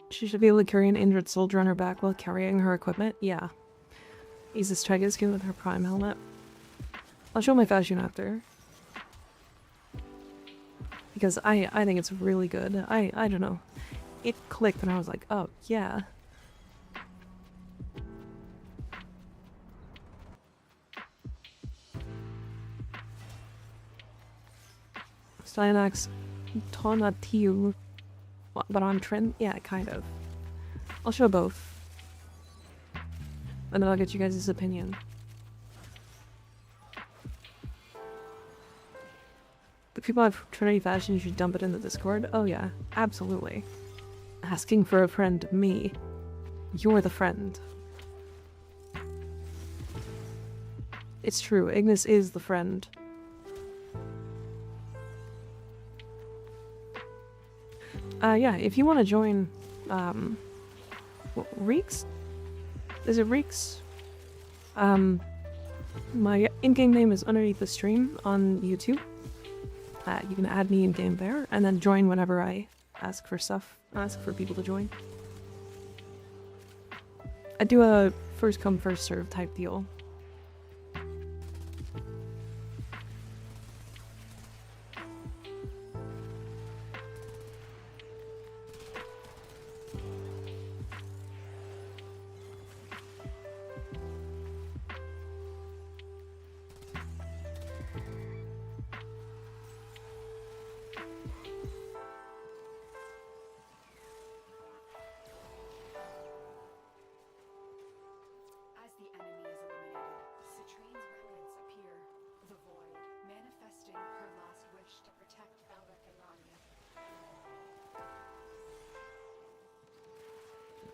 She should be able to carry an injured soldier on her back while carrying her equipment. Yeah. Use this Tiger skin with her prime helmet. I'll show my fashion after. Because I think it's really good. I don't know. It clicked and I was like, oh, yeah. Styanax Tonatiu. But on trend? Yeah, kind of. I'll show both. And then I'll get you guys' opinion. The people have Trinity fashion, you should dump it in the Discord? Oh yeah, absolutely. Asking for a friend, me. You're the friend. It's true, Ignis is the friend. Yeah, if you want to join, Reeks? Is it Reeks? My in-game name is underneath the stream on YouTube. You can add me in-game there, and then join whenever I ask for people to join. I do a first come, first serve type deal.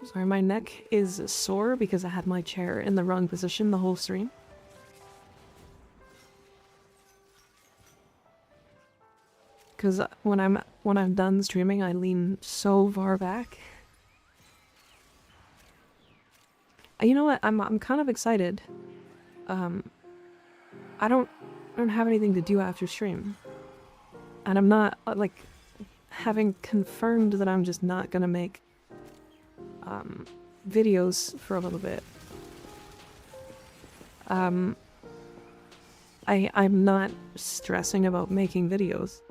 Sorry, my neck is sore because I had my chair in the wrong position the whole stream. Because when I'm done streaming, I lean so far back. You know what? I'm kind of excited. I don't have anything to do after stream, and I'm not like having confirmed that I'm just not gonna make videos for a little bit. I'm not stressing about making videos,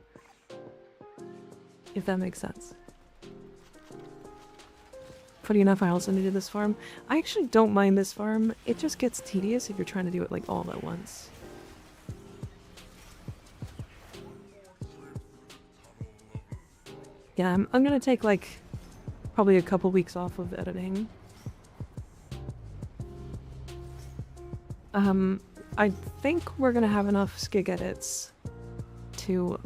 if that makes sense. Funny enough, I also needed this farm. I actually don't mind this farm. It just gets tedious if you're trying to do it like all at once. Yeah, I'm gonna take like probably a couple weeks off of editing. I think we're gonna have enough skig edits to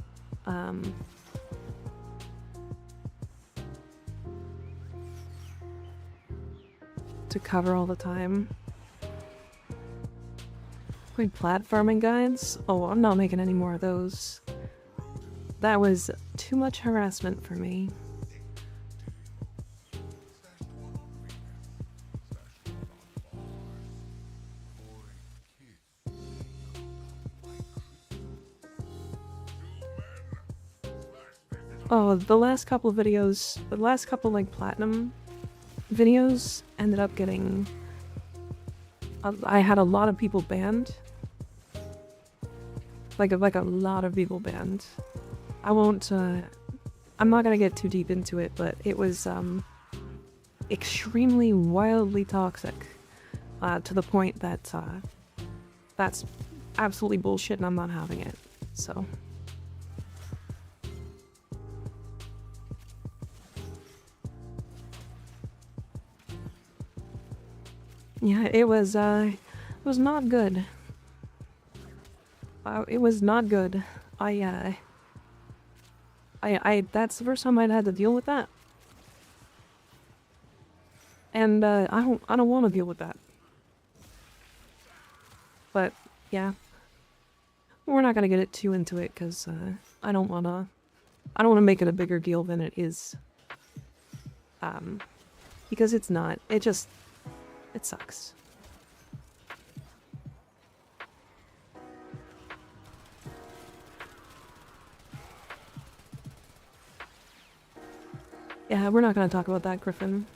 cover all the time. Wait, platforming guides? Oh, I'm not making any more of those. That was too much harassment for me. Oh, the last couple of videos, the last couple like platinum videos ended up getting... I had a lot of people banned. Like a lot of people banned. I won't, I'm not gonna get too deep into it, but it was, extremely wildly toxic, to the point that, that's absolutely bullshit and I'm not having it, so. Yeah, it was not good. It was not good. That's the first time I'd had to deal with that. And, I don't want to deal with that. But, yeah. We're not gonna get it too into it, because, I don't wanna make it a bigger deal than it is. Because it's not. It sucks. Yeah, we're not gonna talk about that, Griffin.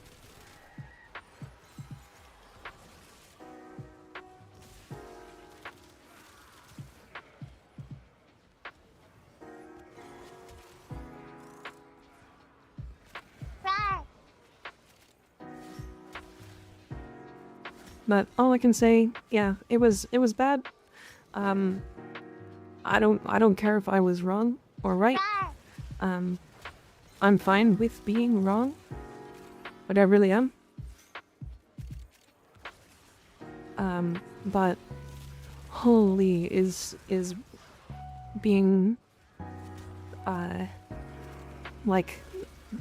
But all I can say, yeah, it was bad. I don't care if I was wrong or right. I'm fine with being wrong, but I really am. But holy is being like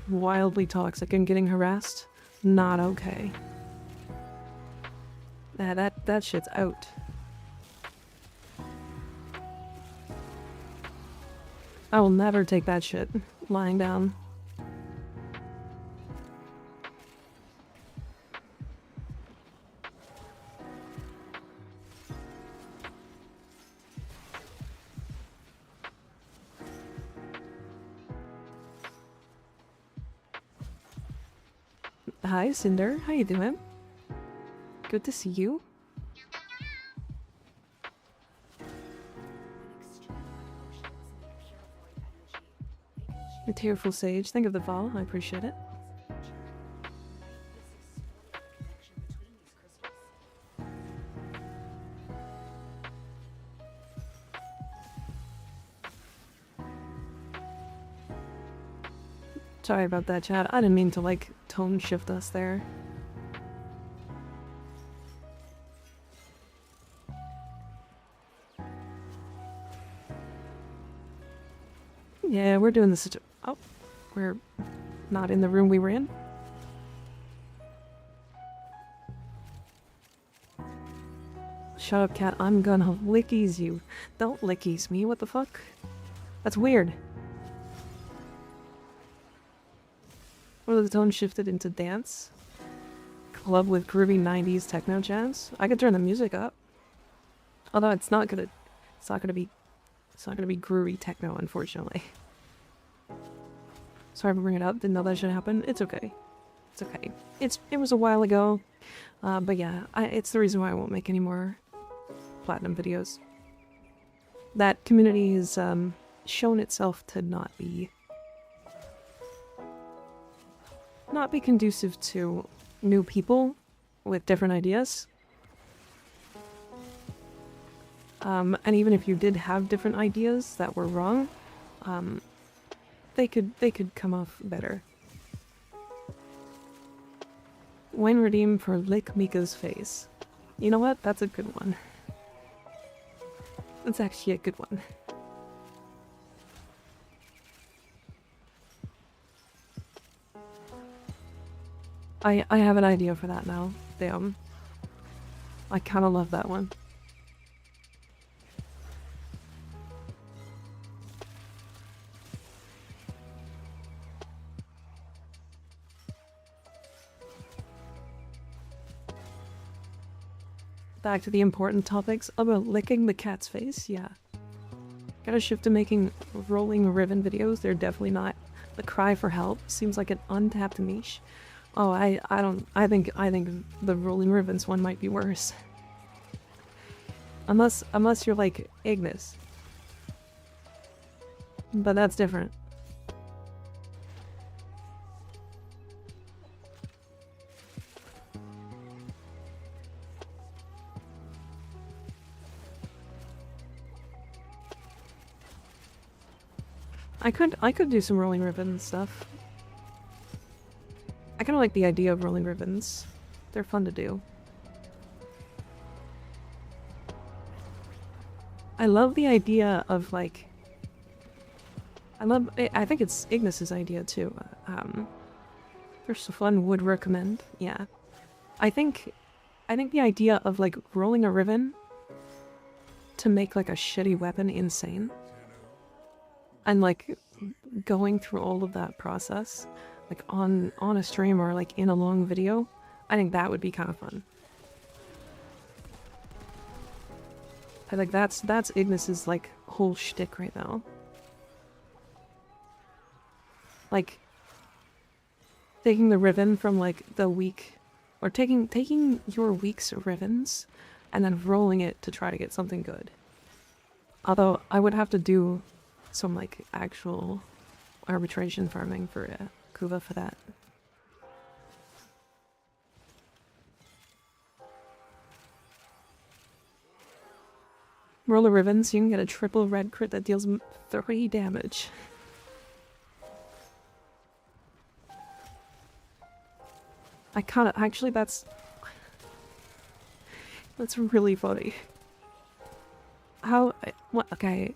wildly toxic and getting harassed not okay. That shit's out. I will never take that shit lying down. Hi, Cinder. How you doing? Good to see you. A tearful sage. Think of the fall. I appreciate it. Sorry about that, chat. I didn't mean to, like, tone shift us there. Yeah, we're doing this. Oh, we're not in the room we were in. Shut up, cat. I'm gonna lickies you. Don't lickies me. What the fuck? That's weird. What, the tone shifted into dance? Club with groovy 90s techno jams? I could turn the music up. Although it's not gonna be groovy techno, unfortunately. Sorry for bringing it up. Didn't know that should happen. It's okay. It's okay. It was a while ago. But yeah, it's the reason why I won't make any more platinum videos. That community has shown itself to not be conducive to new people with different ideas. And even if you did have different ideas that were wrong, they could come off better. When redeemed for lick Mika's face. You know what? That's a good one. That's actually a good one. I have an idea for that now. Damn. I kinda love that one. Back to the important topics about licking the cat's face, yeah. Gotta shift to making rolling Riven videos. They're definitely not the cry for help. Seems like an untapped niche. Oh, I think the rolling Rivens one might be worse. Unless you're like Ignis. But that's different. I could do some rolling ribbon stuff. I kind of like the idea of rolling ribbons. They're fun to do. I love the idea of like... I think it's Ignis's idea too. First one would recommend, yeah. I think the idea of like rolling a ribbon to make like a shitty weapon insane. And like going through all of that process, like on a stream or like in a long video, I think that would be kind of fun. I think that's Ignis's like whole shtick right now. Like taking the ribbon from like the weak, or taking your week's ribbons and then rolling it to try to get something good. Although I would have to do some like actual arbitration farming for Kuva for that. Roll the ribbons, you can get a triple red crit that deals 30 damage. I kinda, actually that's really funny. What, okay.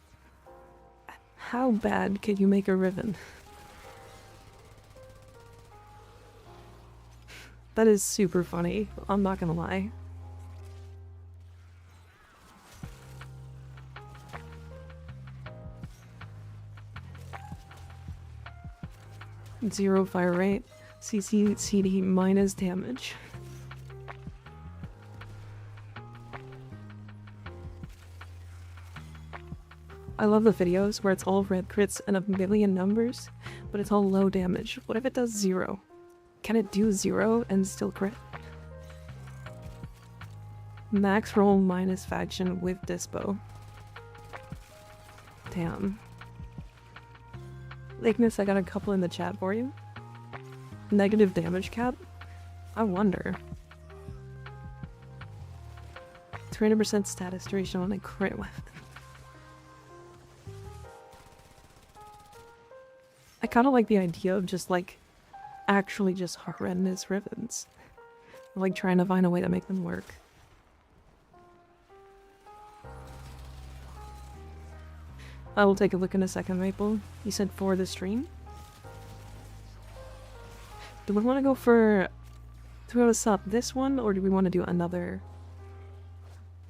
How bad can you make a ribbon? That is super funny, I'm not gonna lie. Zero fire rate, CC CD minus damage. I love the videos where it's all red crits and a million numbers, but it's all low damage. What if it does 0? Can it do 0 and still crit? Max roll minus faction with dispo. Damn. Ignis, I got a couple in the chat for you. Negative damage cap? I wonder. 300% status duration on a crit weapon. I kind of like the idea of just like actually just horrendous ribbons. Like trying to find a way to make them work. I will take a look in a second, Maple. You said for the stream? Do we want to go for... Do we want to sub this one or do we want to do another...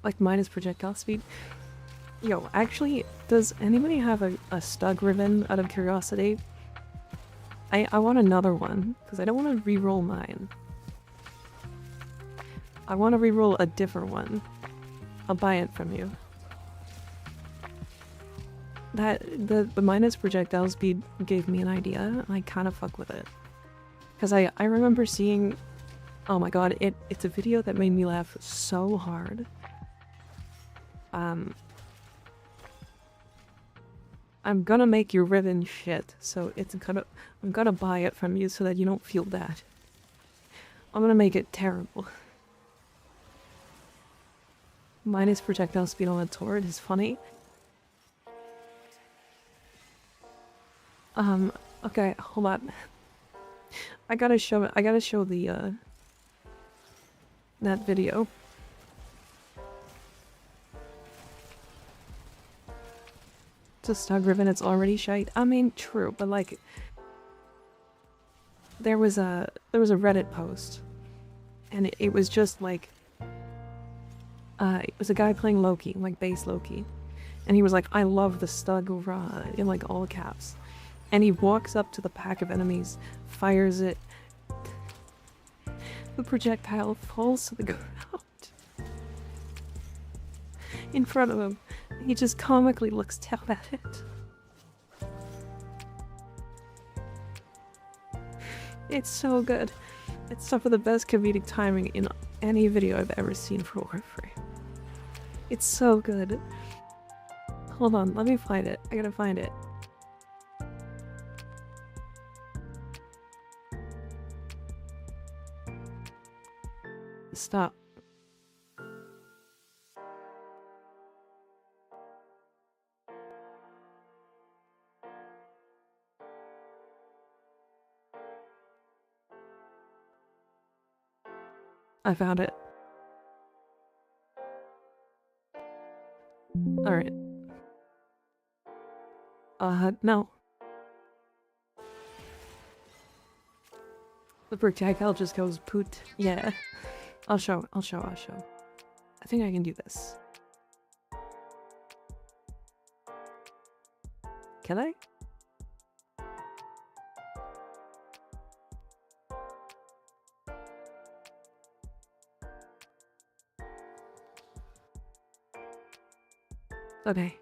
Like minus projectile speed. Yo, actually, does anybody have a stug Riven out of curiosity? I want another one, because I don't want to re-roll mine. I want to re-roll a different one. I'll buy it from you. The minus projectile speed gave me an idea, and I kind of fuck with it. Because I remember seeing... Oh my god, it's a video that made me laugh so hard. I'm gonna make your Riven shit, so I'm gonna buy it from you so that you don't feel bad. I'm gonna make it terrible. Minus projectile speed on a turret is funny. Okay, hold on. I gotta show the, that video. It's a stug Riven, it's already shite. I mean, true, but like... There was a Reddit post. And it was just like... it was a guy playing Loki, like base Loki. And he was like, I love the stug raw, in like all caps. And he walks up to the pack of enemies, fires it. The projectile falls to the ground. In front of him. He just comically looks down at it. It's so good. It's some of the best comedic timing in any video I've ever seen for Warframe. It's so good. Hold on, let me find it. I gotta find it. Stop. I found it. Alright. No. The projectile just goes poot. Yeah. I'll show. I think I can do this. Can I? Okay.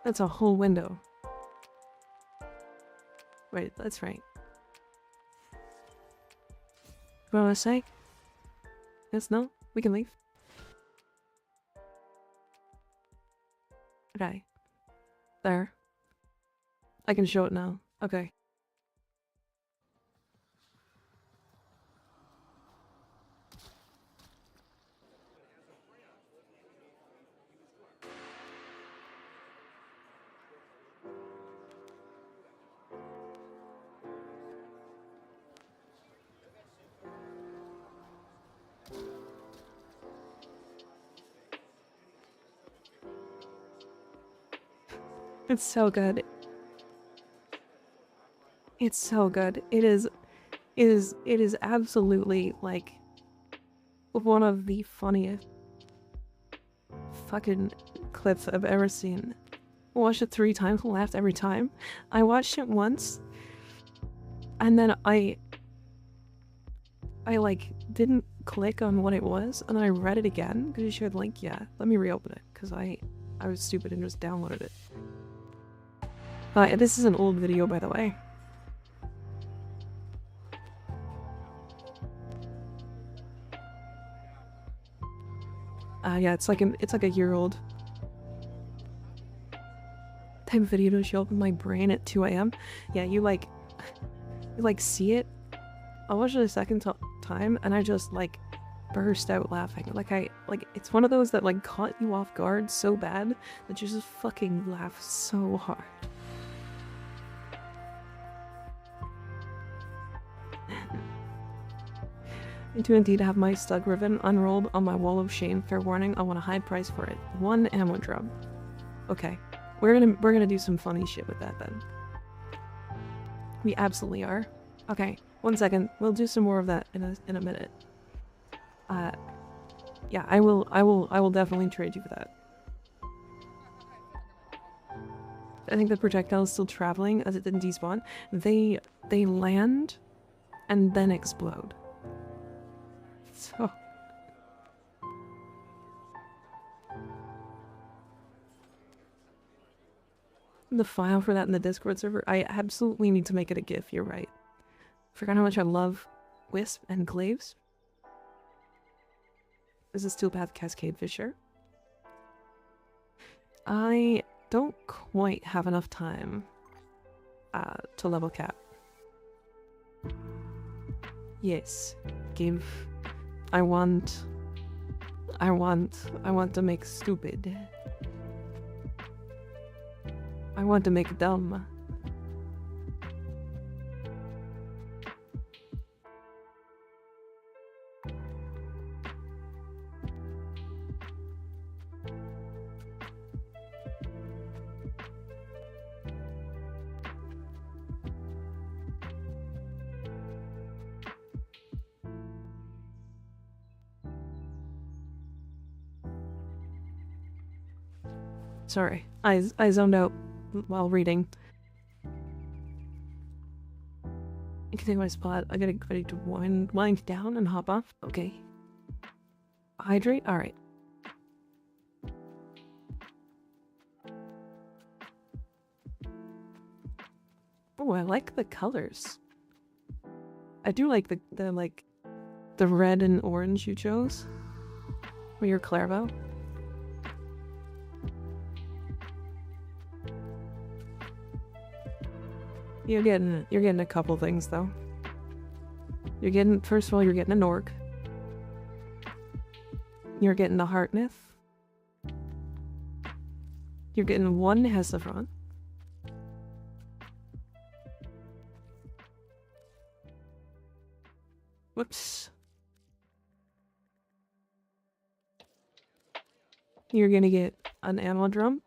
That's a whole window. Wait, that's right. What want to say? Yes, no? We can leave. Okay. There. I can show it now. Okay. It's so good. It's so good. It is absolutely like one of the funniest fucking clips I've ever seen. Watched it 3 times, laughed every time. I watched it once and then I like didn't click on what it was and I read it again because you shared the link. Yeah, let me reopen it because I was stupid and just downloaded it. This is an old video, by the way. Yeah, it's like a year old. Type of video to show up in my brain at 2 AM. Yeah, you see it. I watched it a second time and I just like burst out laughing. It's one of those that like caught you off guard so bad that you just fucking laugh so hard. I do indeed have my stug ribbon unrolled on my wall of shame. Fair warning, I want a high price for it. 1 ammo drum. Okay. We're gonna do some funny shit with that then. We absolutely are. Okay, 1 second. We'll do some more of that in a minute. Yeah, I will definitely trade you for that. I think the projectile is still traveling as it didn't despawn. They land and then explode. So the file for that in the Discord server, I absolutely need to make it a GIF, you're right. Forgot how much I love Wisp and Glaives. Is a Steel Path Cascade Fisher? I don't quite have enough time to level cap. Yes, give. I want to make stupid. I want to make dumb. Sorry, I zoned out while reading. I can take my spot. I gotta ready to wind down and hop off. Okay. Hydrate? Alright. Oh, I like the colors. I do like the red and orange you chose. For your Clairvow. You're getting a couple things though. First of all, you're getting an orc. You're getting a Heartnith. You're getting 1 Hesifron. Whoops. You're gonna get an ammo drum.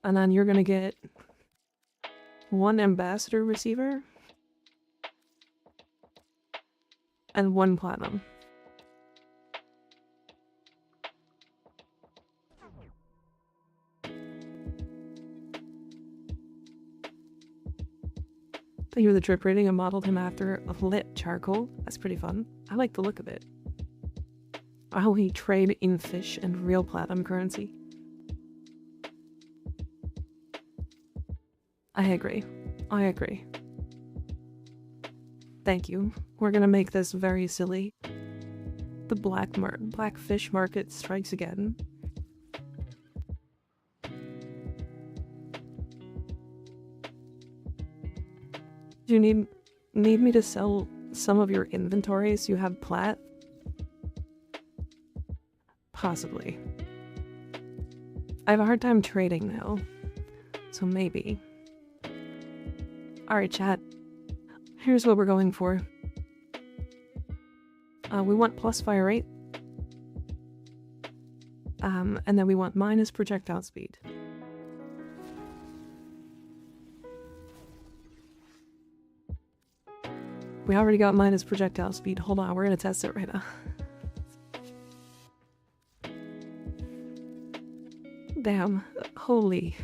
And then you're gonna get 1 ambassador receiver and 1 platinum. Thank you for the drip rating. I modeled him after a lit charcoal. That's pretty fun. I like the look of it. How he trade in fish and real platinum currency. I agree. I agree. Thank you. We're gonna make this very silly. The black fish market strikes again. Do you need me to sell some of your inventory so you have plat? Possibly. I have a hard time trading now, so maybe. Alright, chat. Here's what we're going for. We want plus fire rate. And then we want minus projectile speed. We already got minus projectile speed. Hold on, we're gonna test it right now. Damn. Holy.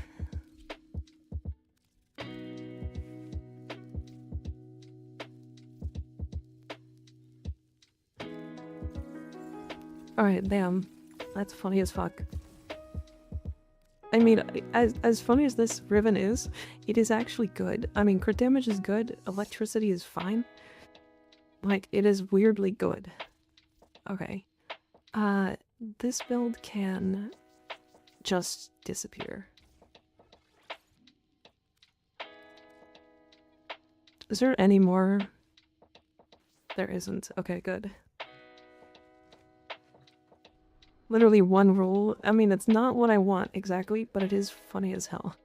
Alright, damn. That's funny as fuck. I mean, as funny as this Riven is, it is actually good. I mean, crit damage is good, electricity is fine. Like, it is weirdly good. Okay. This build can just disappear. Is there any more? There isn't. Okay, good. Literally one roll. I mean, it's not what I want exactly, but it is funny as hell.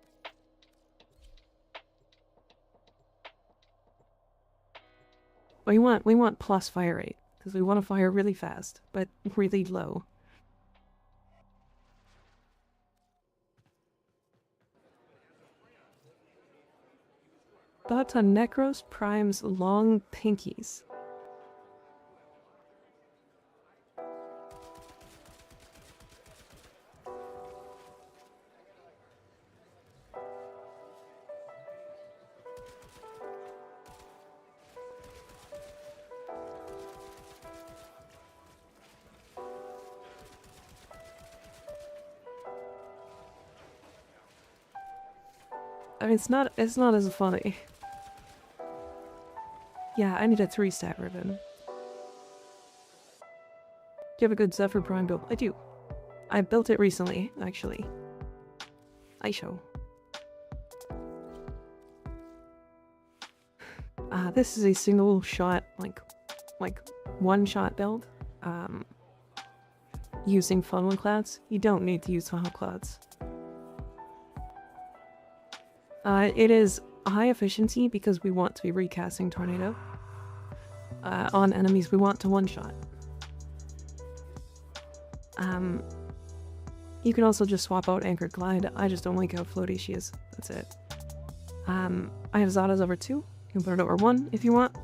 We want plus fire rate, because we want to fire really fast, but really low. Thoughts on Necros Prime's long pinkies? I mean, it's not as funny. Yeah, I need a 3-stat Riven. Do you have a good Zephyr Prime build? I do. I built it recently, actually. I show. This is a single shot, like one-shot build. Using funnel clouds. You don't need to use funnel clouds. It is high efficiency because we want to be recasting Tornado. On enemies we want to one-shot. You can also just swap out Anchored Glide. I just don't like how floaty she is. That's it. I have Zada's over 2. You can put it over 1 if you want.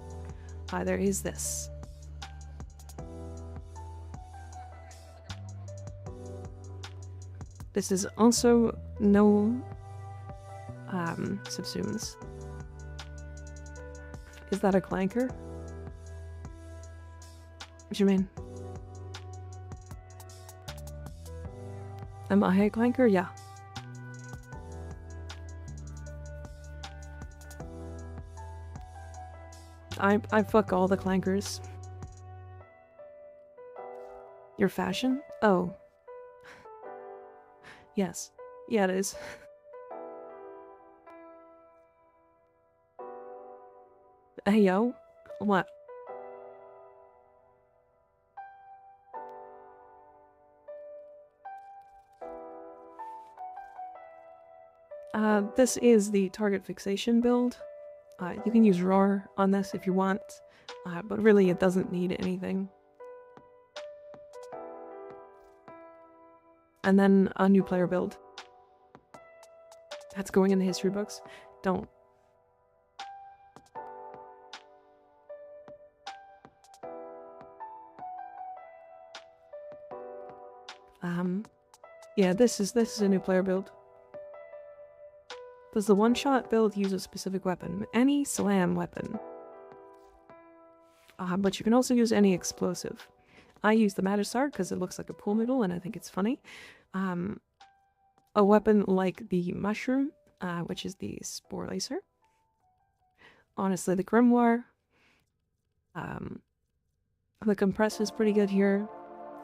There is this. This is also no subsumes. Is that a clanker? What do you mean? Am I a clanker? Yeah. I fuck all the clankers. Your fashion? Oh. Yes. Yeah, it is. Hey, yo. What? This is the target fixation build. You can use Roar on this if you want, but really it doesn't need anything. And then a new player build. That's going in the history books. Don't. Yeah, this is a new player build. Does the one-shot build use a specific weapon? Any slam weapon. But you can also use any explosive. I use the Magistar because it looks like a pool noodle and I think it's funny. A weapon like the Mushroom, which is the Spore Lacer. Honestly, the Grimoire. The Compress is pretty good here.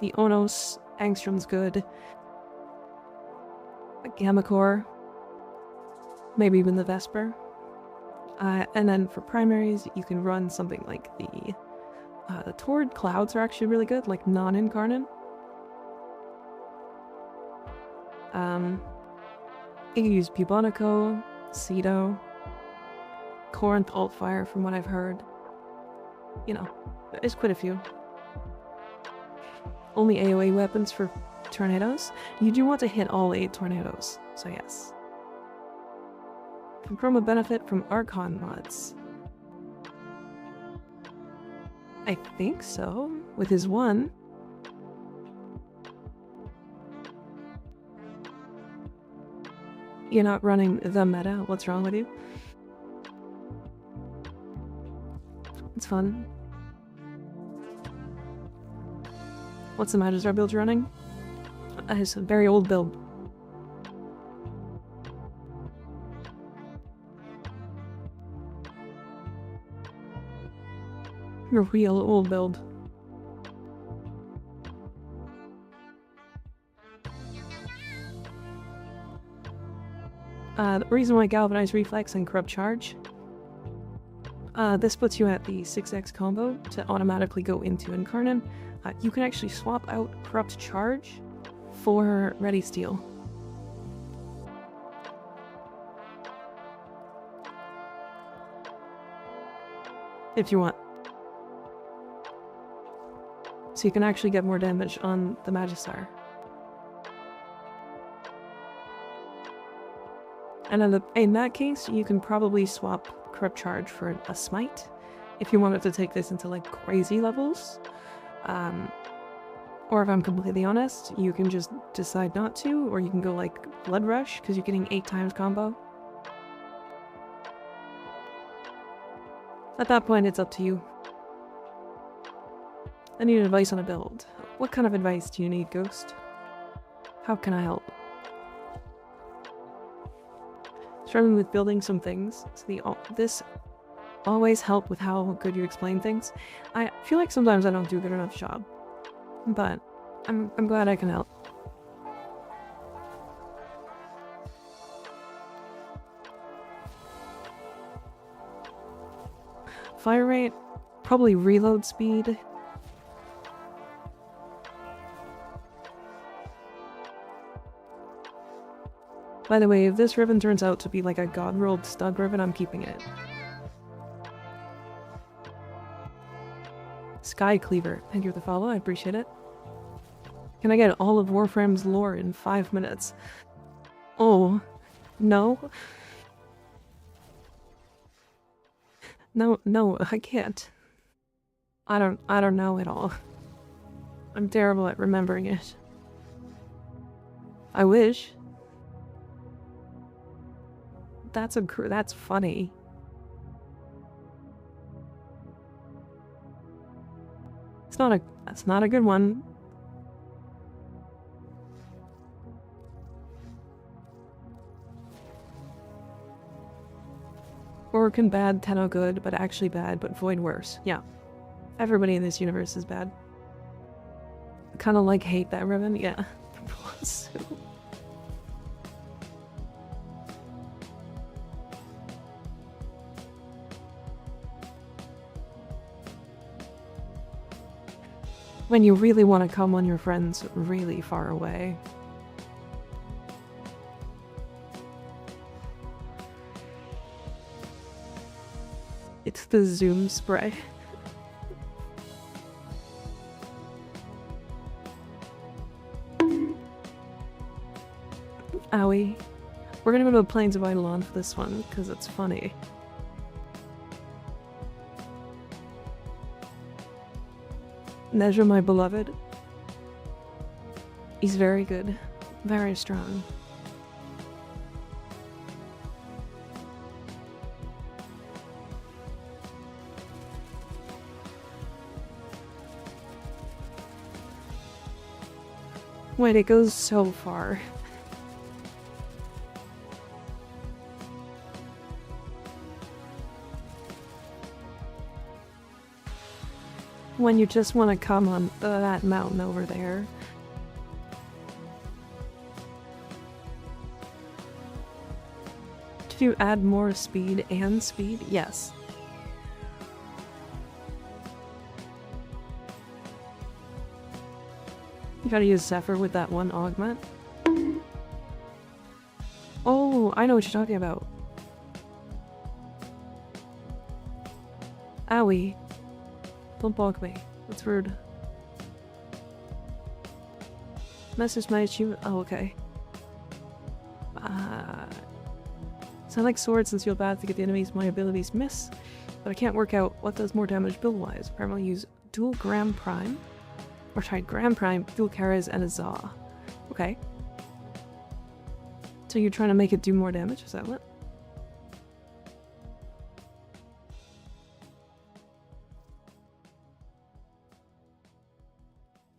The Onos, Angstrom's good. The Gamma Core. Maybe even the Vesper. And then for primaries, you can run something like the Taured Clouds are actually really good, like non-incarnate. You can use Bubonico, Cedo, Corinth Altfire from what I've heard. You know, there's quite a few. Only AoE weapons for tornadoes. You do want to hit all 8 tornadoes, so yes. Can Chroma benefit from Archon mods? I think so, with his 1. You're not running the meta, what's wrong with you? It's fun. What's the Magistar build you're running? It's a very old build. A real old build. The reason why Galvanize Reflex and Corrupt Charge. This puts you at the 6x combo to automatically go into Incarnate. You can actually swap out Corrupt Charge for Ready Steel. If you want. So you can actually get more damage on the Magistar. And in that case, you can probably swap Corrupt Charge for a Smite if you wanted to take this into like crazy levels. Or if I'm completely honest, you can just decide not to, or you can go like Blood Rush because you're getting 8 times combo. At that point, it's up to you. I need advice on a build. What kind of advice do you need, Ghost? How can I help? Struggling with building some things. So this always help with how good you explain things. I feel like sometimes I don't do a good enough job, but I'm glad I can help. Fire rate, probably reload speed. By the way, if this Riven turns out to be like a god-rolled stug Riven, I'm keeping it. Sky Cleaver, thank you for the follow, I appreciate it. Can I get all of Warframe's lore in 5 minutes? Oh, no. No, I can't. I don't know it all. I'm terrible at remembering it. I wish. That's funny. That's not a good one. Orcan bad, Tenno good, but actually bad, but Void worse. Yeah. Everybody in this universe is bad. Kinda like hate that Riven, yeah. When you really want to come on your friends really far away. It's the Zoom spray. Owie. We're gonna go to the Plains of Eidolon for this one, because it's funny. Nezha, my beloved. He's very good. Very strong. Wait, it goes so far. When you just want to come on that mountain over there. Did you add more speed and speed? Yes. You gotta use Zephyr with that one augment. Oh, I know what you're talking about. Owie. Don't balk me. That's rude. Message my achievement. Oh, okay. So I like swords since you'll bad to get the enemies my abilities miss, but I can't work out what does more damage build-wise. Apparently use dual Gram Prime. Or try Gram Prime, dual Karas, and a Za. Okay. So you're trying to make it do more damage, is that what?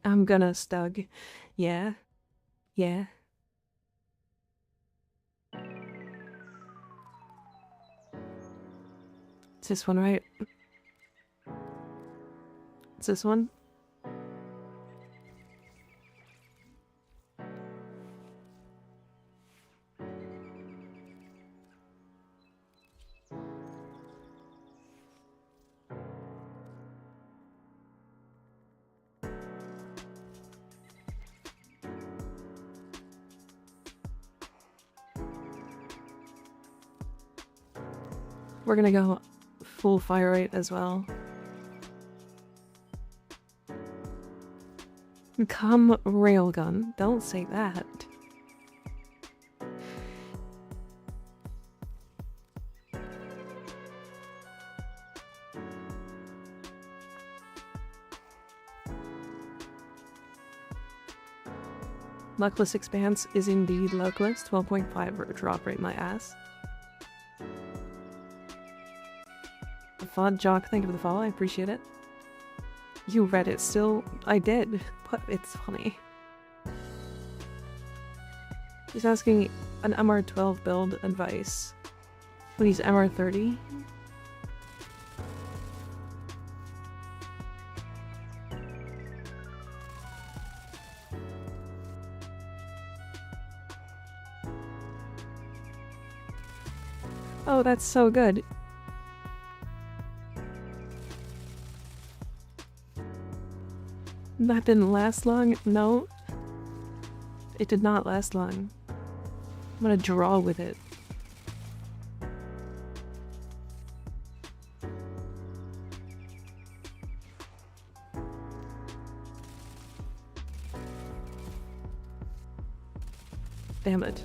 I'm gonna stug. Yeah. Yeah. It's this one, right? It's this one? We're gonna go full fire rate as well. Come railgun. Don't say that. Luckless Expanse is indeed luckless. 12.5 for drop rate, my ass. Fod Jock, thank you for the follow. I appreciate it. You read it still? I did, but it's funny. He's asking an MR12 build advice. Please, MR30. Oh, that's so good. That didn't last long? No. It did not last long. I'm gonna draw with it. Damn it.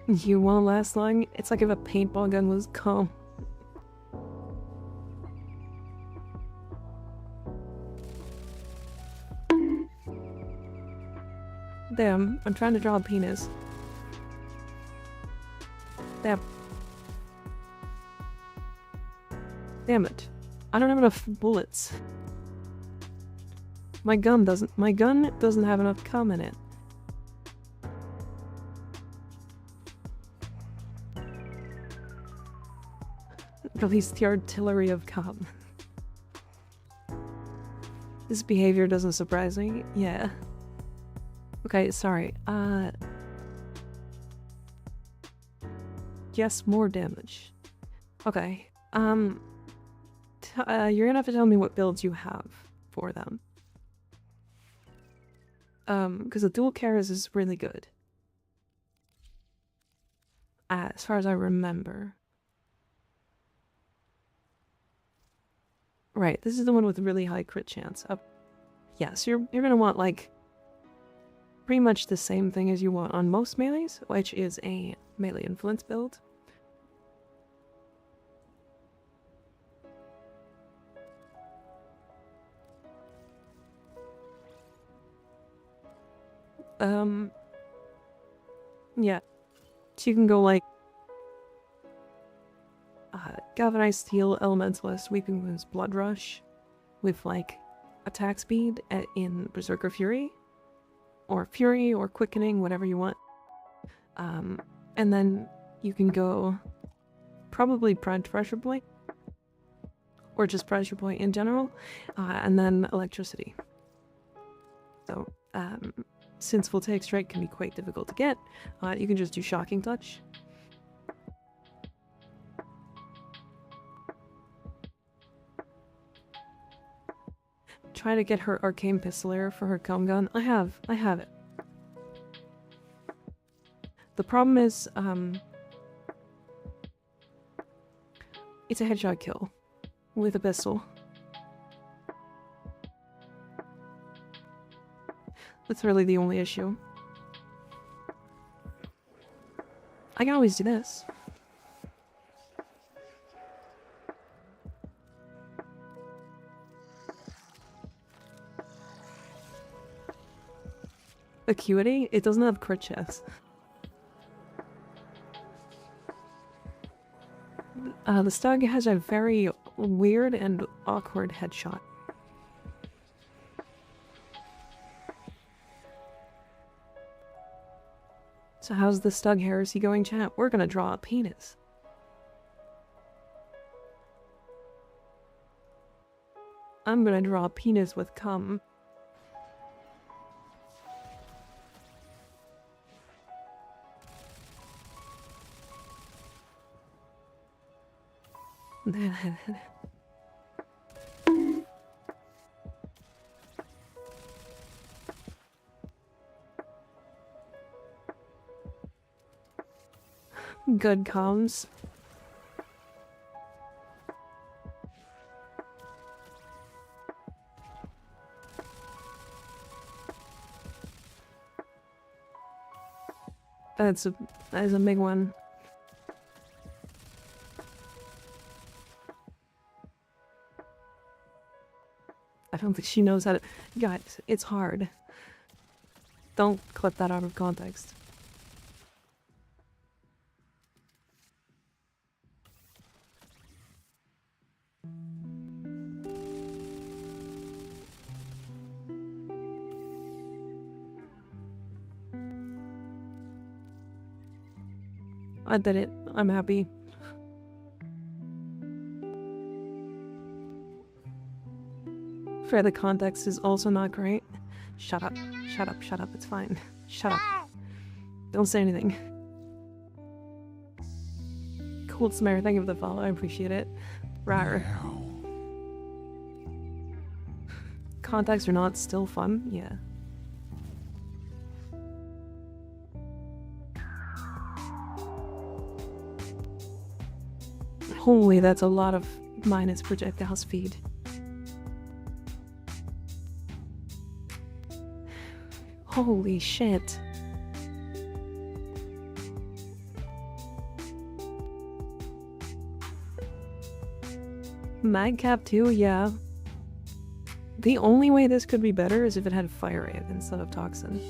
You won't last long? It's like if a paintball gun was calm. Damn, I'm trying to draw a penis. Damn. Damn it. I don't have enough bullets. My gun doesn't have enough cum in it. Release the artillery of cum. This behavior doesn't surprise me. Yeah. Okay, sorry. Yes, more damage. Okay. You're gonna have to tell me what builds you have for them. Because the dual caras is really good. As far as I remember. Right, this is the one with really high crit chance. Yeah, so you're gonna want, like, pretty much the same thing as you want on most melees, which is a melee influence build. Yeah. So you can go, like, Galvanized Steel, Elementalist, Weeping Wounds, Blood Rush, with, like, attack speed in Berserker Fury, or Quickening, whatever you want. And then you can go probably Pressure Point, or just Pressure Point in general, and then Electricity. So, since Full Take Strike can be quite difficult to get, you can just do Shocking Touch. Try to get her Arcane Pistolier for her cum gun. I have it. The problem is, it's a headshot kill with a pistol. That's really the only issue. I can always do this. Acuity? It doesn't have crit chance. The Stug has a very weird and awkward headshot. So how's the Stug heresy going, chat? We're gonna draw a penis. I'm gonna draw a penis with cum. Good comms. That is a big one. I don't think she knows how to. Guys, it's hard. Don't clip that out of context. I did it. I'm happy. Fair, the context is also not great. Shut up. Shut up. Shut up. It's fine. Shut up. Don't say anything. Cool Smear, thank you for the follow. I appreciate it. Rar. Meow. Contacts are not still fun? Yeah. Holy, that's a lot of minus projectile speed. Holy shit. Magcap 2, yeah. The only way this could be better is if it had Fire Rate instead of Toxin.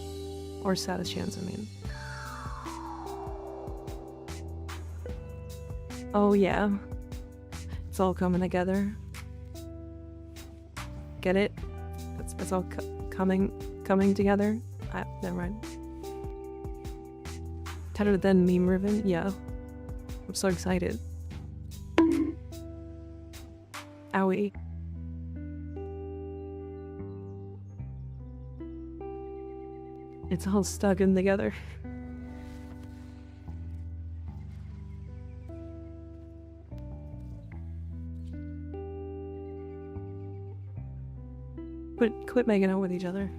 Or Status Chance, I mean. Oh yeah. It's all coming together. Get it? It's all coming together. Never mind. Better than Meme Riven? Yeah. I'm so excited. Owie. It's all stuck in together. Quit making out with each other.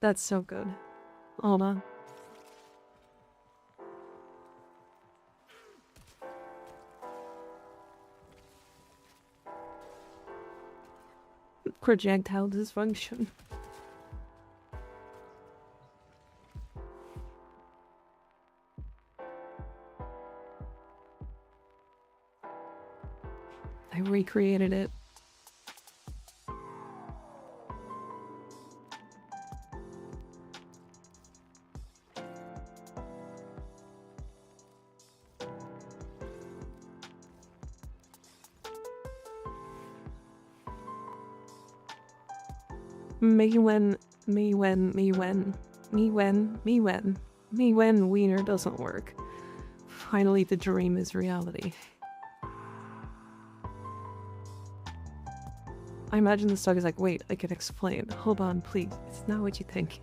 That's so good. Hold on. Projectile dysfunction. I recreated it. Me when wiener doesn't work. Finally the dream is reality. I imagine this dog is like, wait, I can explain. Hold on, please. It's not what you think.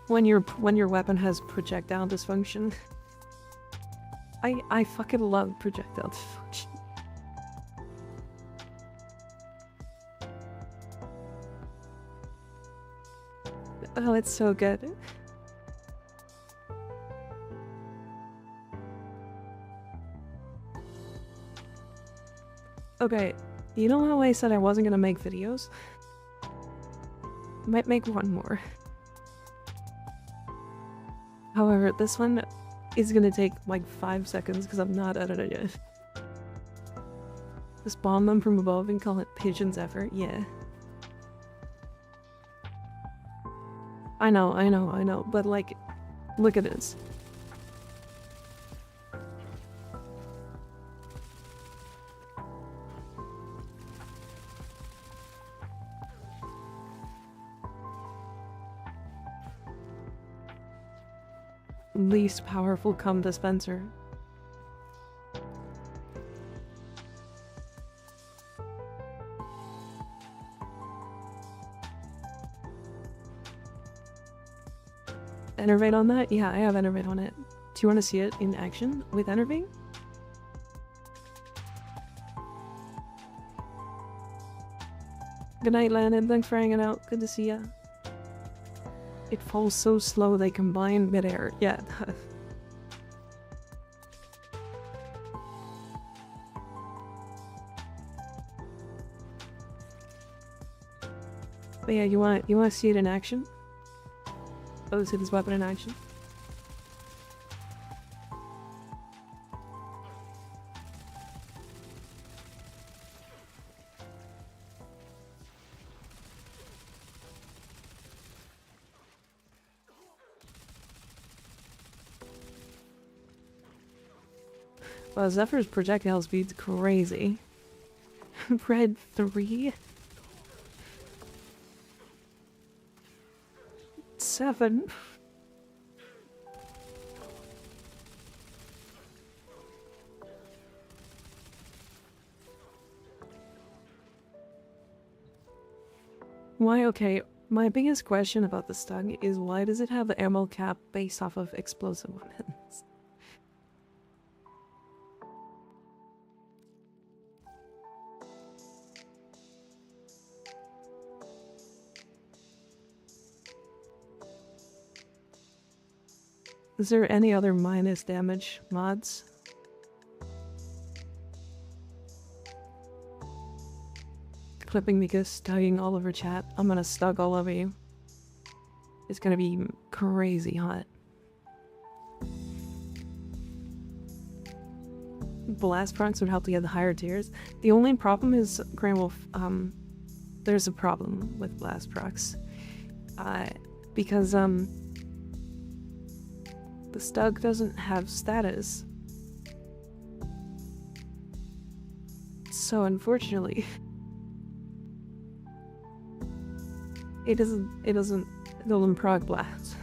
When your weapon has projectile dysfunction. I fucking love projectile dysfunction. Oh, it's so good. Okay, you know how I said I wasn't gonna make videos? Might make one more. However, this one is gonna take like 5 seconds because I'm not edited yet. Just bomb them from above and call it Pigeon's effort, yeah. I know, but like, look at this. Least powerful cum dispenser. Enervate on that? Yeah, I have Enervate on it. Do you want to see it in action with Enervate? Good night, Landon. Thanks for hanging out. Good to see ya. It falls so slow they combine midair. Yeah, it does. But yeah, you want to see it in action? Oh, see this weapon in action? Wow, Zephyr's projectile speed's crazy. Red 3? 7? Why? Okay, my biggest question about the stun is why does it have the ammo cap based off of explosive weapons? Is there any other minus damage mods? Clipping because stugging all over chat. I'm gonna stug all over you. It's gonna be crazy hot. Blast procs would help to get the higher tiers. The only problem is, Grand Wolf, there's a problem with blast procs. Because, the stug doesn't have status. So unfortunately, it doesn't proc blast.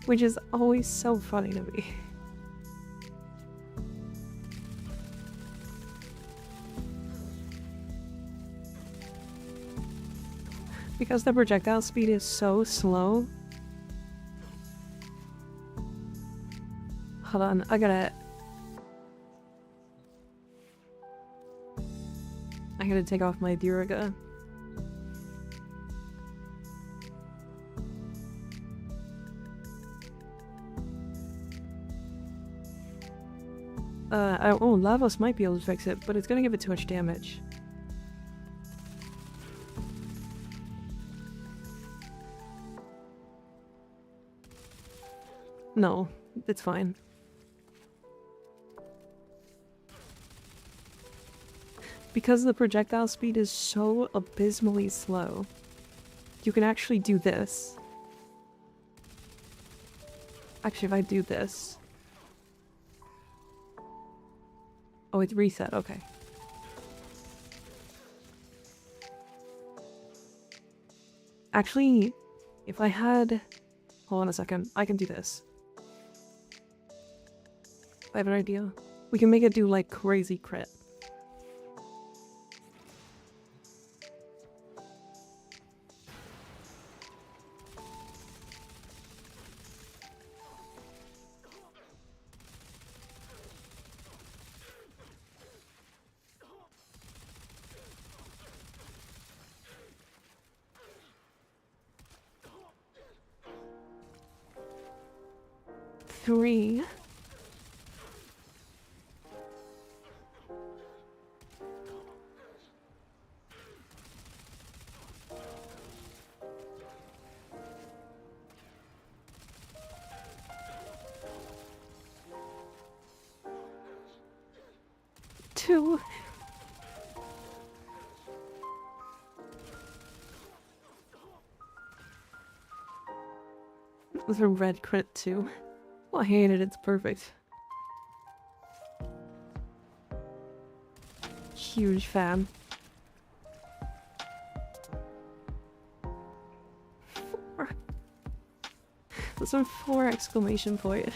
Which is always so funny to me. Because the projectile speed is so slow. Hold on, I gotta take off my Duraga. Oh, Lavos might be able to fix it, but it's gonna give it too much damage. No, it's fine. Because the projectile speed is so abysmally slow, you can actually do this. Actually, if I do this... Oh, it's reset, okay. Actually, if I had... Hold on a second, I can do this. I have an idea. We can make it do, like, crazy crit. Three. Two. It was a red crit too. Well, I hate it, it's perfect. Huge fan. 4. Those are 4 exclamation point.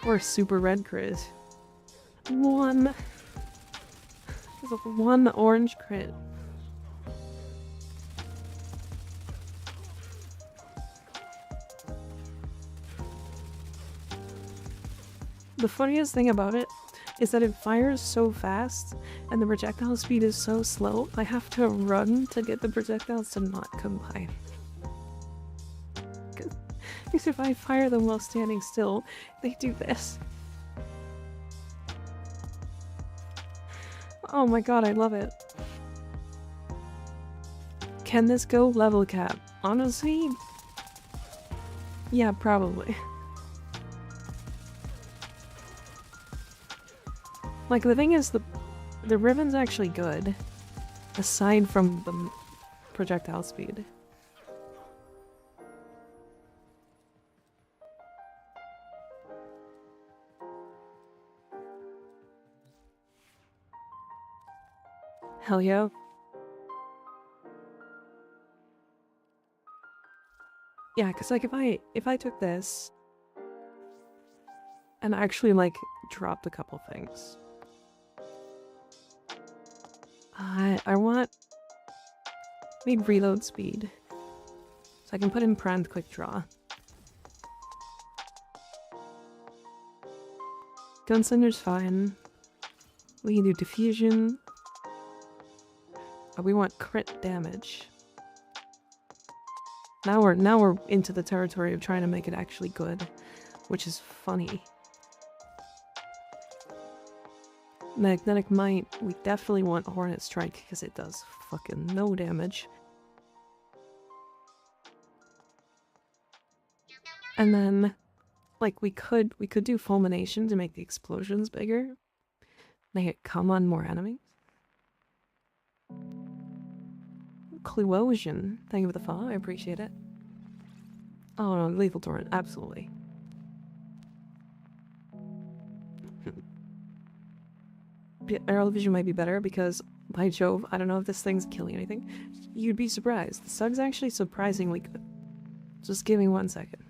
Or super red crit. 1. There's a 1 orange crit. The funniest thing about it is that it fires so fast and the projectile speed is so slow, I have to run to get the projectiles to not combine. Because if I fire them while standing still, they do this. Oh my god, I love it. Can this go level cap? Honestly, yeah, probably. Like, the thing is, the Riven's actually good, aside from the projectile speed. Hell yeah. Yeah, because like if I took this and actually like dropped a couple things. I want maybe reload speed. So I can put in prompt quick draw. Gunslinger's fine. We can do diffusion. Oh, we want crit damage. Now we're into the territory of trying to make it actually good, which is funny. Magnetic Might, we definitely want Hornet Strike because it does fucking no damage. And then, like, we could do Fulmination to make the explosions bigger. Make it come on more enemies. Cluosion, thank you for the follow, I appreciate it. Oh no, Lethal Torrent, absolutely. Barrel Vision might be better because, by Jove, I don't know if this thing's killing anything. You'd be surprised. The Sug's actually surprisingly good. Just give me 1 second.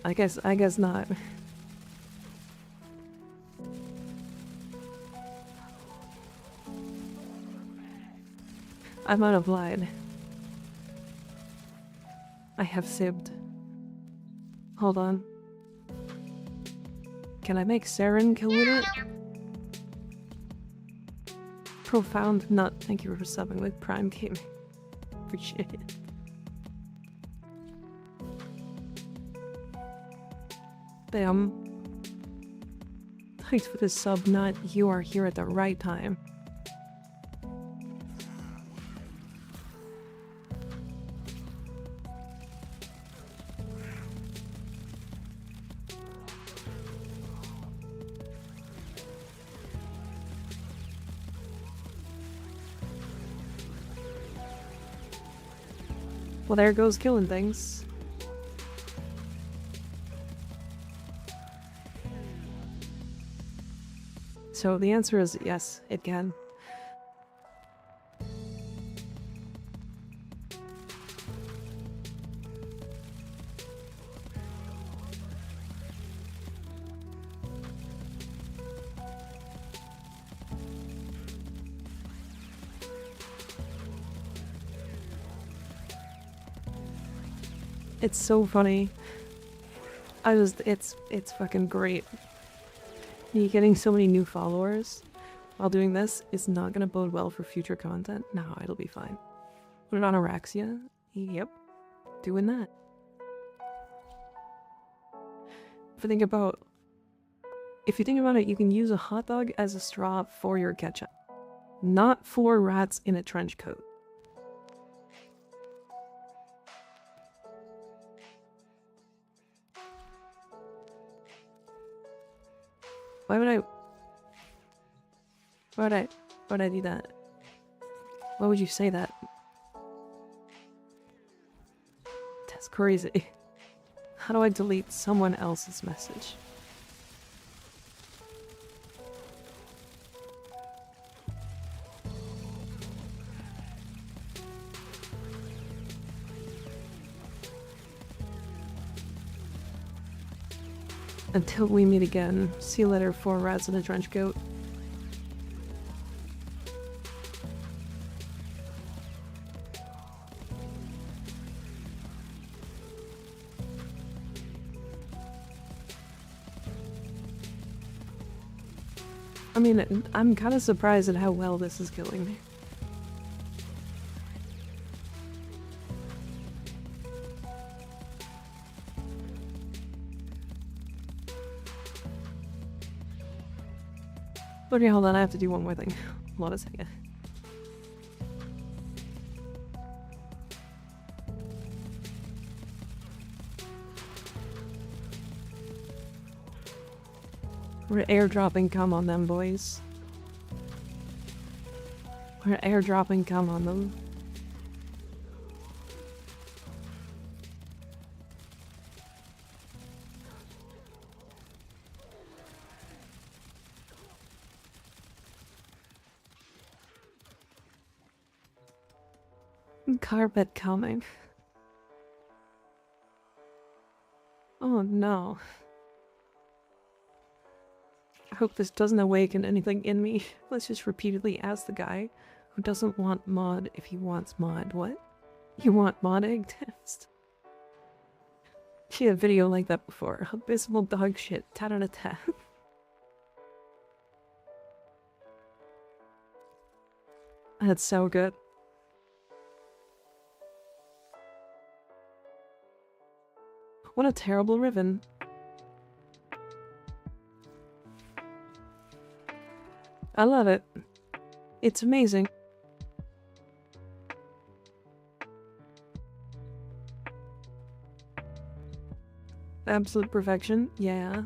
I guess not. I might have lied. I have sibbed. Hold on. Can I make Saren kill with it? Profound Nut, thank you for subbing with Prime Gaming. Appreciate it. Bam. Thanks for the sub, Nut. You are here at the right time. Well, there goes killing things. So the answer is yes, it can. It's so funny. It's fucking great. Me getting so many new followers while doing this is not gonna bode well for future content. No, it'll be fine. Put it on Araxia. Yep. Doing that. If you think about it, you can use a hot dog as a straw for your ketchup. Not for rats in a trench coat. Why would I do that? Why would you say that? That's crazy. How do I delete someone else's message? Until we meet again. See you later, 4 rats in a trench coat. I mean, I'm kind of surprised at how well this is killing me. Okay, hold on, I have to do one more thing. Hold on a second. We're airdropping cum on them, boys. We're airdropping cum on them. Carpet coming. Oh no. I hope this doesn't awaken anything in me. Let's just repeatedly ask the guy who doesn't want mod if he wants mod. What? You want mod egg test? She had a video like that before. Abysmal dog shit. 10 out of 10. That's so good. What a terrible Riven. I love it. It's amazing. Absolute perfection, yeah.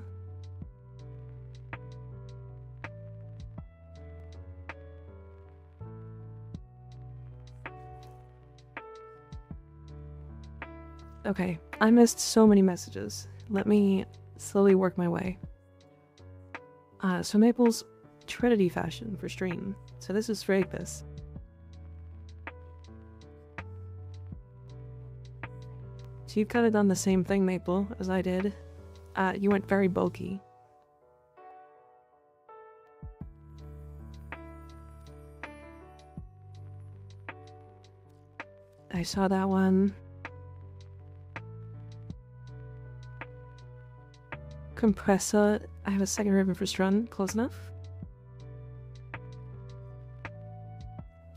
Okay, I missed so many messages. Let me slowly work my way. So Maple's Trinity fashion for stream. So this is for Apis. So you've kind of done the same thing, Maple, as I did. You went very bulky. I saw that one. Compressor. I have a second ribbon for Strun. Close enough.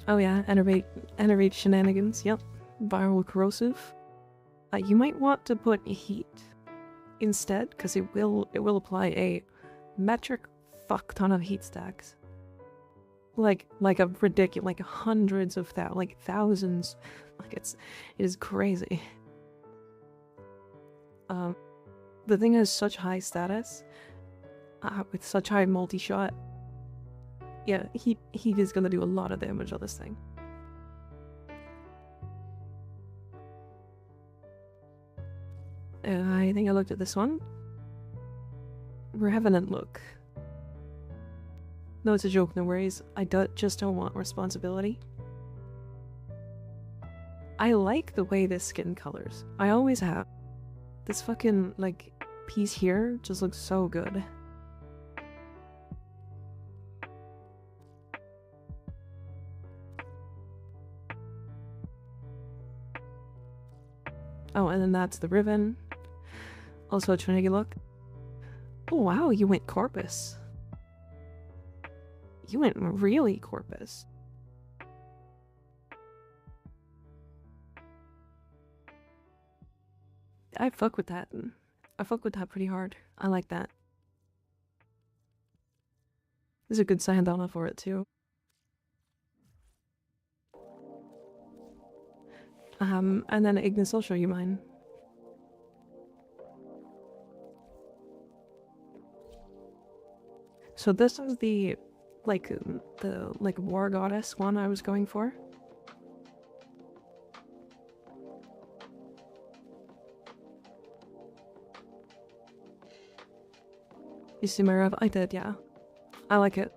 Oh yeah, enervate shenanigans. Yep. Viral corrosive. You might want to put heat instead, because it will apply a metric fuck ton of heat stacks. Like a ridiculous, like hundreds of thousands. Like it is crazy. The thing has such high status, with such high multi-shot. Yeah, heat is gonna do a lot of damage on this thing. I think I looked at this one. Revenant look. No, it's a joke, no worries. I just don't want responsibility. I like the way this skin colors. I always have. This fucking, like, piece here just looks so good. Oh, and then that's the Riven. Also a Trinity look. Oh wow, you went Corpus. You went really Corpus. I fuck with that. I fuck with that pretty hard. I like that. There's a good Sandana for it too. And then Ignis, I'll show you mine. So this is the war goddess one I was going for. You see my rev? I did, yeah. I like it.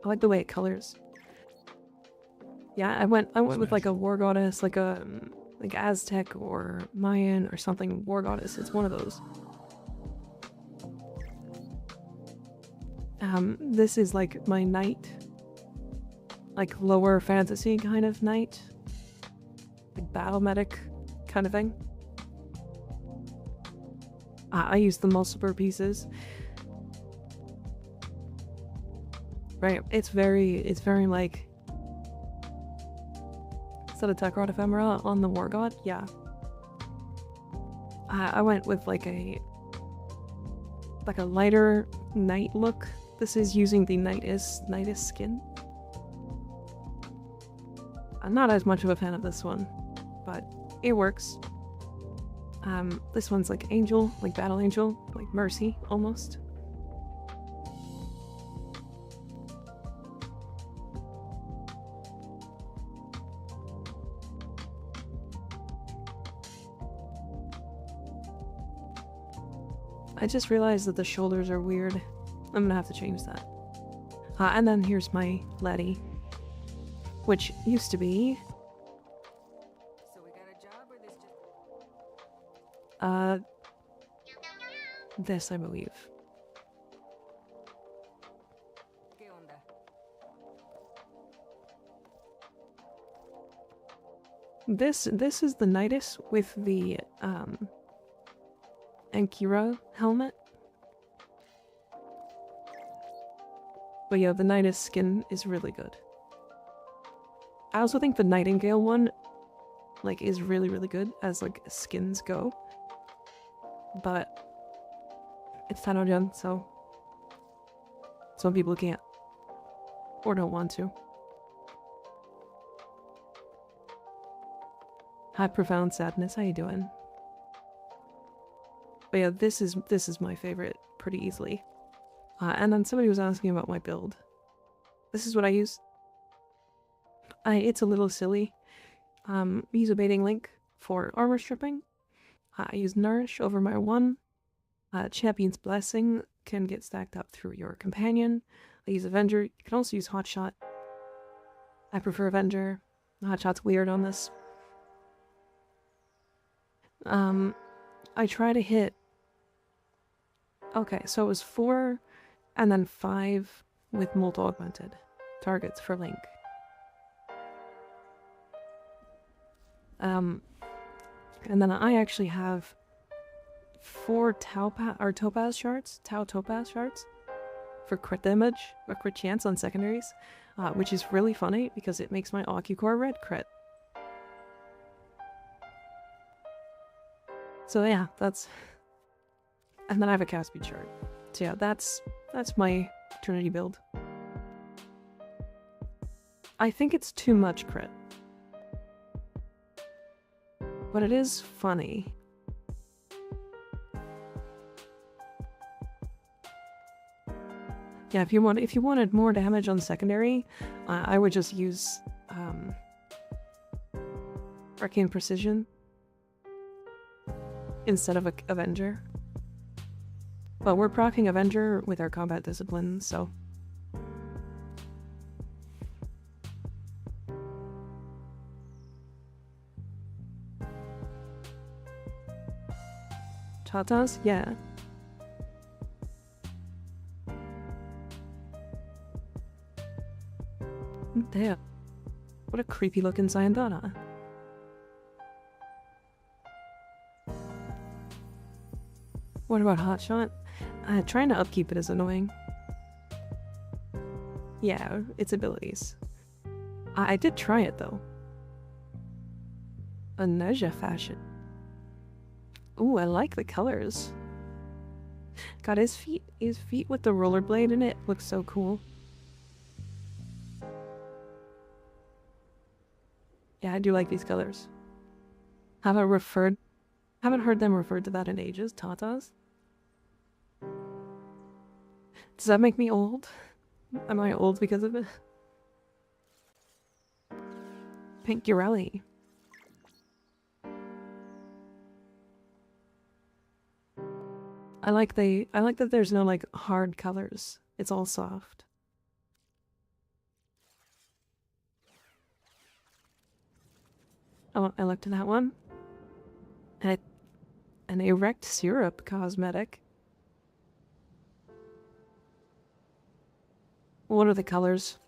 I like the way it colors. Yeah, I went with like a war goddess, like Aztec or Mayan or something war goddess. It's one of those. This is like my knight. Like lower fantasy kind of knight. Like battle medic kind of thing. I use the multiple pieces. Right, it's very like... Is that a tech rod ephemera on the War God? Yeah. I went with like a lighter night look. This is using the Nightis skin. I'm not as much of a fan of this one, but it works. This one's like angel, like battle angel, like mercy almost. I just realized that the shoulders are weird. I'm gonna have to change that. And then here's my laddie, which used to be... So we got a job or this just... this, I believe. ¿Qué onda? This is the Nightis with the, Ankira helmet. But yeah, the Nightis skin is really good. I also think the Nightingale one, like, is really, really good as, like, skins go. But it's Tanojan, so some people can't. Or don't want to. Hi, Profound Sadness, how you doing? But yeah, this is my favorite pretty easily. And then somebody was asking about my build. This is what I use. It's a little silly. Use a baiting link for armor stripping. I use Nourish over my 1. Champion's Blessing can get stacked up through your companion. I use Avenger. You can also use Hotshot. I prefer Avenger. Hotshot's weird on this. I try to hit... Okay, so it was 4 and then 5 with Molt Augmented targets for Link. And then I actually have 4 Topaz shards, Topaz shards for crit damage or crit chance on secondaries, which is really funny because it makes my Ocucore red crit. So yeah, that's... And then I have a Caspian shard. So yeah, that's my Trinity build. I think it's too much crit. But it is funny. Yeah, if you wanted more damage on secondary, I would just use Arcane Precision instead of Avenger. But we're proccing Avenger with our combat discipline, so... Tatas? Yeah. Damn. What a creepy looking Sayandana. What about Hotshot? Trying to upkeep it is annoying. Yeah, its abilities. I did try it though. A Nezha fashion. Ooh, I like the colors. God, his feet with the rollerblade in it looks so cool. Yeah, I do like these colors. Haven't heard them referred to that in ages. Tatas? Does that make me old? Am I old because of it? Pink Urelli. I like that there's no like hard colors. It's all soft. Oh, I looked at that one. An erect syrup cosmetic. What are the colors?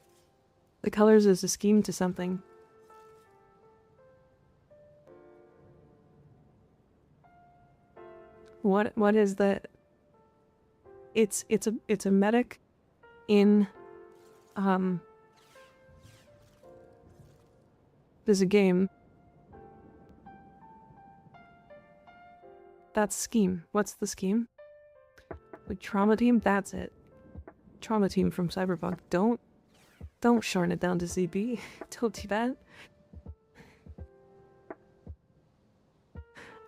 The colors is a scheme to something. What is that? It's a medic in There's a game. That's Scheme. What's the scheme? Like Trauma Team? That's it. Trauma Team from Cyberpunk. Don't shorten it down to CB. Don't do that.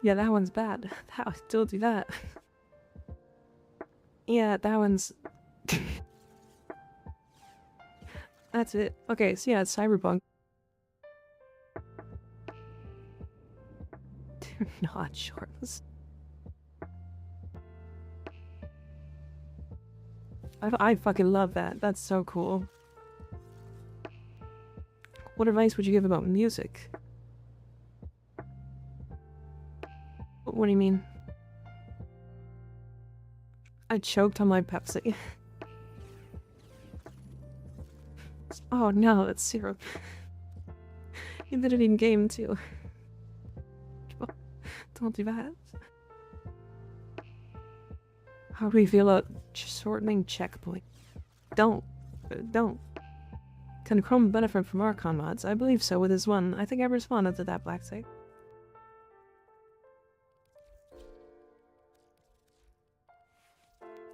Yeah, that one's bad. Don't do that. Yeah, that one's... That's it. Okay, so yeah, it's Cyberpunk. Do not shortens. I fucking love that. That's so cool. What advice would you give about music? What do you mean? I choked on my Pepsi. Oh no, it's syrup. You did it in game too. Don't do that. How do we feel about shortening checkpoint? Don't. Can Chrome benefit from Archon mods? I believe so with his one. I think I responded to that, Black Site.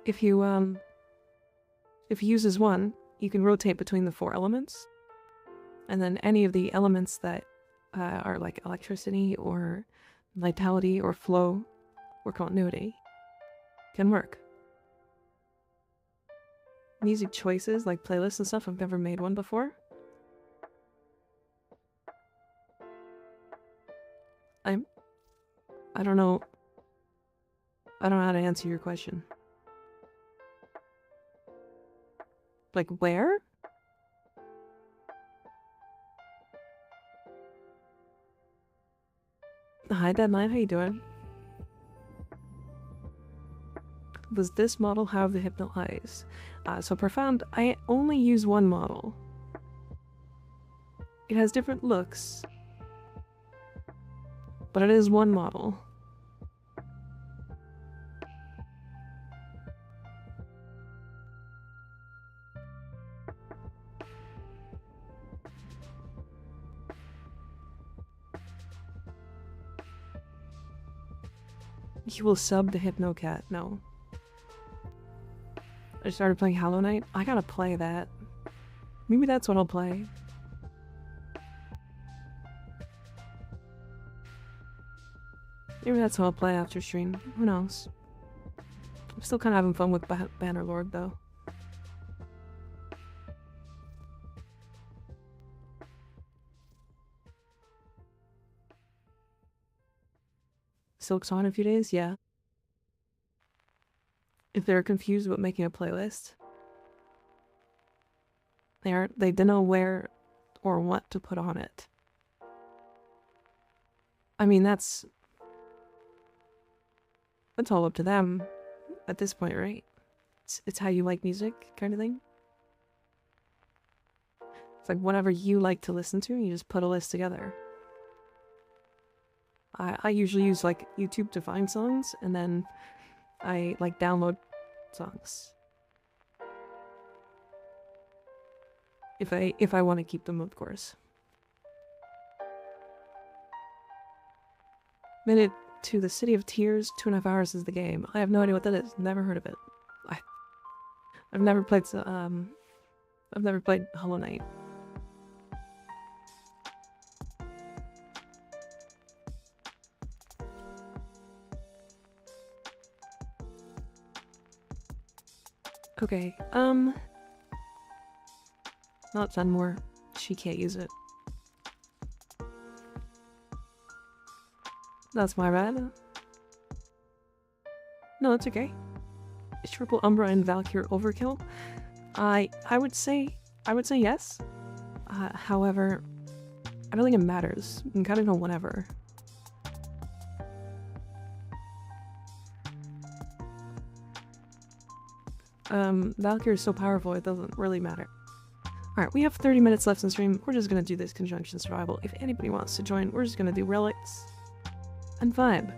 If you use his one, you can rotate between the 4 elements. And then any of the elements that are like electricity or vitality or flow or continuity can work. Music choices, like playlists and stuff, I've never made one before. I don't know. I don't know how to answer your question. Like where? Hi Deadline, how you doing? Does this model have the hypnotize? So Profound, I only use one model. It has different looks, but it is one model. You will sub the Hypnocat. No. I started playing Hollow Knight. I gotta play that. Maybe that's what I'll play. Maybe that's what I'll play after stream. Who knows? I'm still kind of having fun with Bannerlord, though. Silk's on in a few days? Yeah. If they're confused about making a playlist, they don't know where or what to put on it. I mean, that's all up to them at this point, right? It's how you like music, kind of thing. It's like whatever you like to listen to, you just put a list together. I usually use like YouTube to find songs, and then I like download songs if I want to keep them, of course. Minute to the City of Tears, 2.5 hours is the game. I have no idea what that is. Never heard of it. I've never played Hollow Knight. Okay, not done more. She can't use it. That's my bad. No, it's okay. Is Triple Umbra and Valkyr overkill? I would say yes. However, I don't think it matters. You can kind of go whenever. Valkyr is so powerful it doesn't really matter. Alright, we have 30 minutes left in stream. We're just gonna do this conjunction survival. If anybody wants to join, we're just gonna do relics and vibe.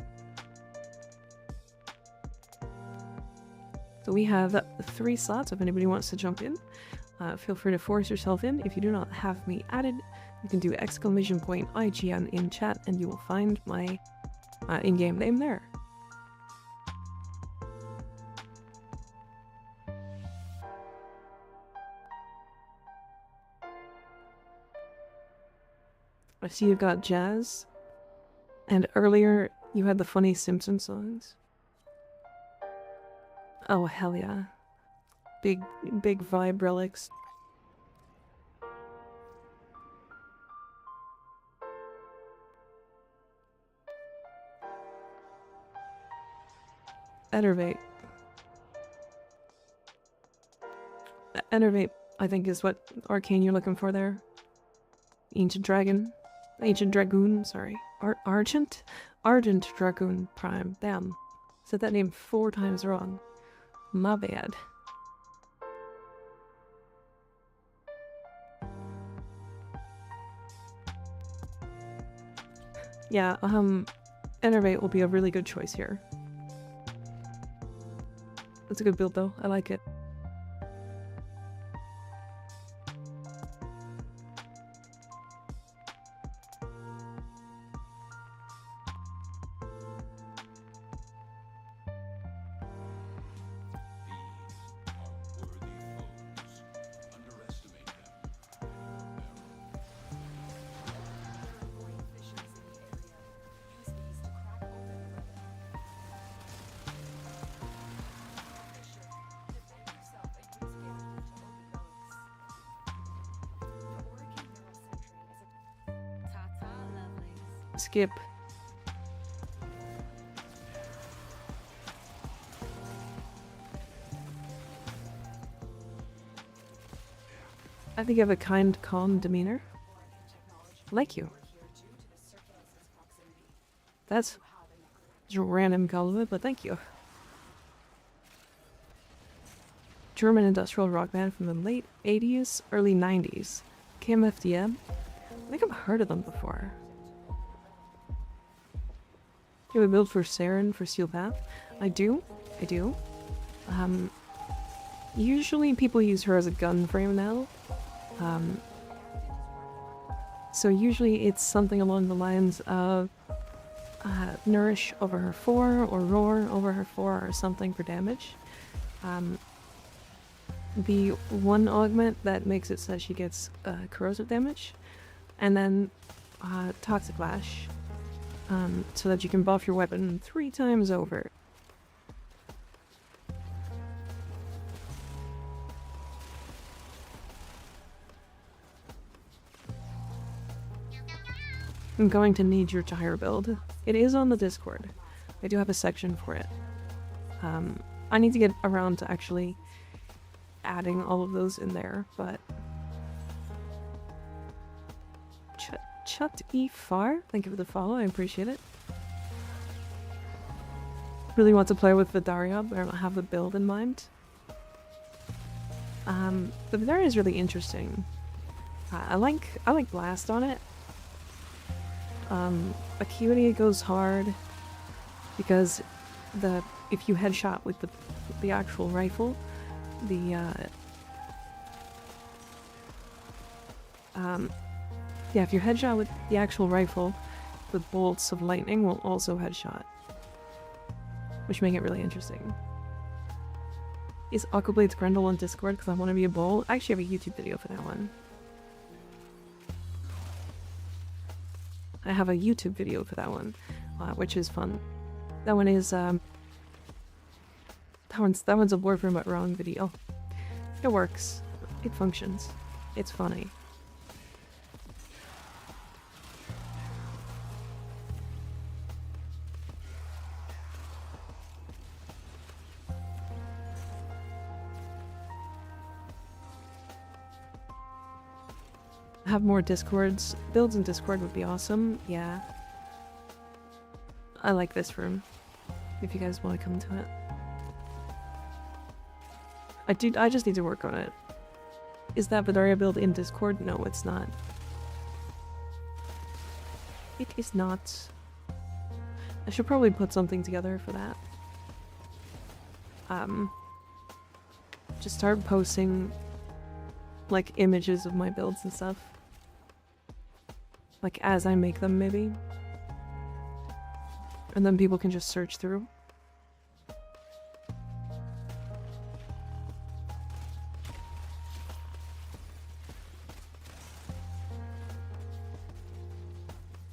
So we have 3 slots if anybody wants to jump in. Feel free to force yourself in. If you do not have me added, you can do !IGN in chat and you will find my in-game name there. I see you've got jazz, and earlier you had the funny Simpson songs. Oh hell yeah. Big vibe relics. Enervate. Enervate, I think, is what arcane you're looking for there. Ancient Dragon. Ancient Dragoon, sorry. Argent? Argent Dragoon Prime. Damn. Said that name 4 times wrong. My bad. Yeah, Enervate will be a really good choice here. That's a good build though, I like it. Skip. I think you have a kind, calm demeanor. Like you. That's just a random compliment, but thank you. German industrial rock band from the late 80s, early 90s. KMFDM. I think I've heard of them before. You have a build for Saren for Steel Path? I do. Usually people use her as a gun frame now. So usually it's something along the lines of Nourish over her 4 or Roar over her 4 or something for damage. The one augment that makes it so she gets corrosive damage. And then Toxic Lash. So that you can buff your weapon 3 times over. I'm going to need your gyre build. It is on the Discord. I do have a section for it. I need to get around to actually adding all of those in there, but... Chut E-Far, thank you for the follow, I appreciate it. Really want to play with Vidaria, but I don't have the build in mind. The Vidaria is really interesting. I like Blast on it. Acuity goes hard because if you headshot with the actual rifle, yeah, if you headshot with the actual rifle, the bolts of lightning will also headshot. Which make it really interesting. Is Aquablade's Grendel on Discord because I want to be a bull? I actually have a YouTube video for that one. I have a YouTube video for that one, which is fun. That one is, that one's a Warframe but wrong video. It works. It functions. It's funny. Have more Discords. Builds in Discord would be awesome. Yeah. I like this room. If you guys want to come to it. I just need to work on it. Is that Vidaria build in Discord? No, it's not. It is not. I should probably put something together for that. Just start posting like images of my builds and stuff. Like as I make them, maybe. And then people can just search through.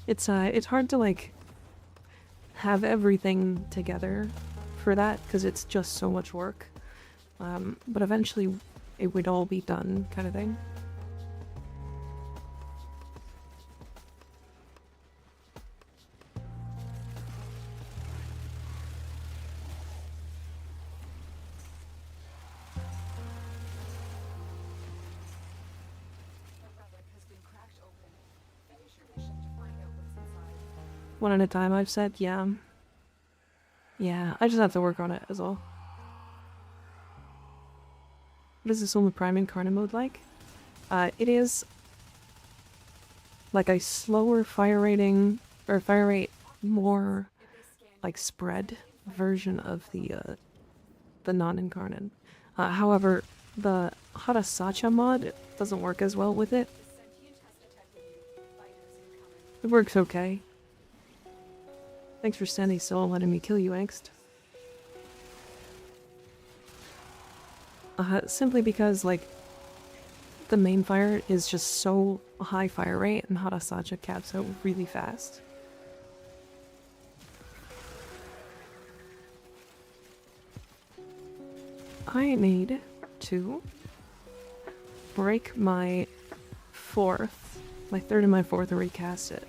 It's hard to like have everything together for that because it's just so much work. But eventually it would all be done, kind of thing. One at a time, I've said, yeah. Yeah, I just have to work on it, is all. What is this only Prime Incarnate mode like? It is like a slower fire rating, or fire rate more like spread version of the non-incarnate. However, the Harasacha mod doesn't work as well with it. It works okay. Thanks for standing still and letting me kill you, Angst. Simply because, like, the main fire is just so high fire rate and Harasacha caps out really fast. I need to break my third and my fourth, and recast it.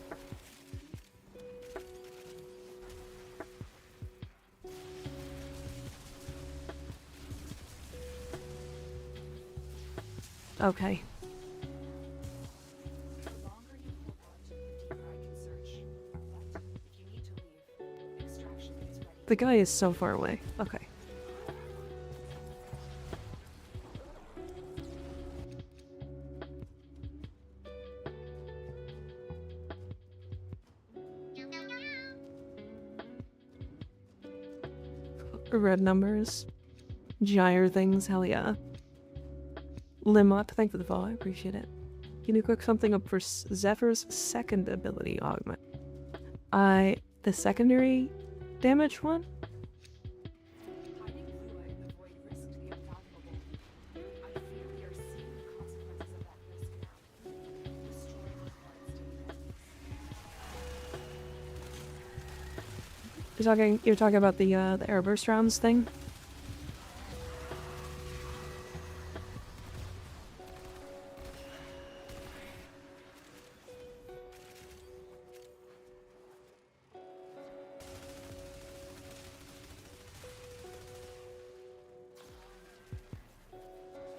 Okay. The guy is so far away. Okay. Red numbers. Gyre things, hell yeah. Limot, thanks for the follow, I appreciate it. Can you cook something up for Zephyr's second ability augment? The secondary damage one? You're talking about the airburst rounds thing?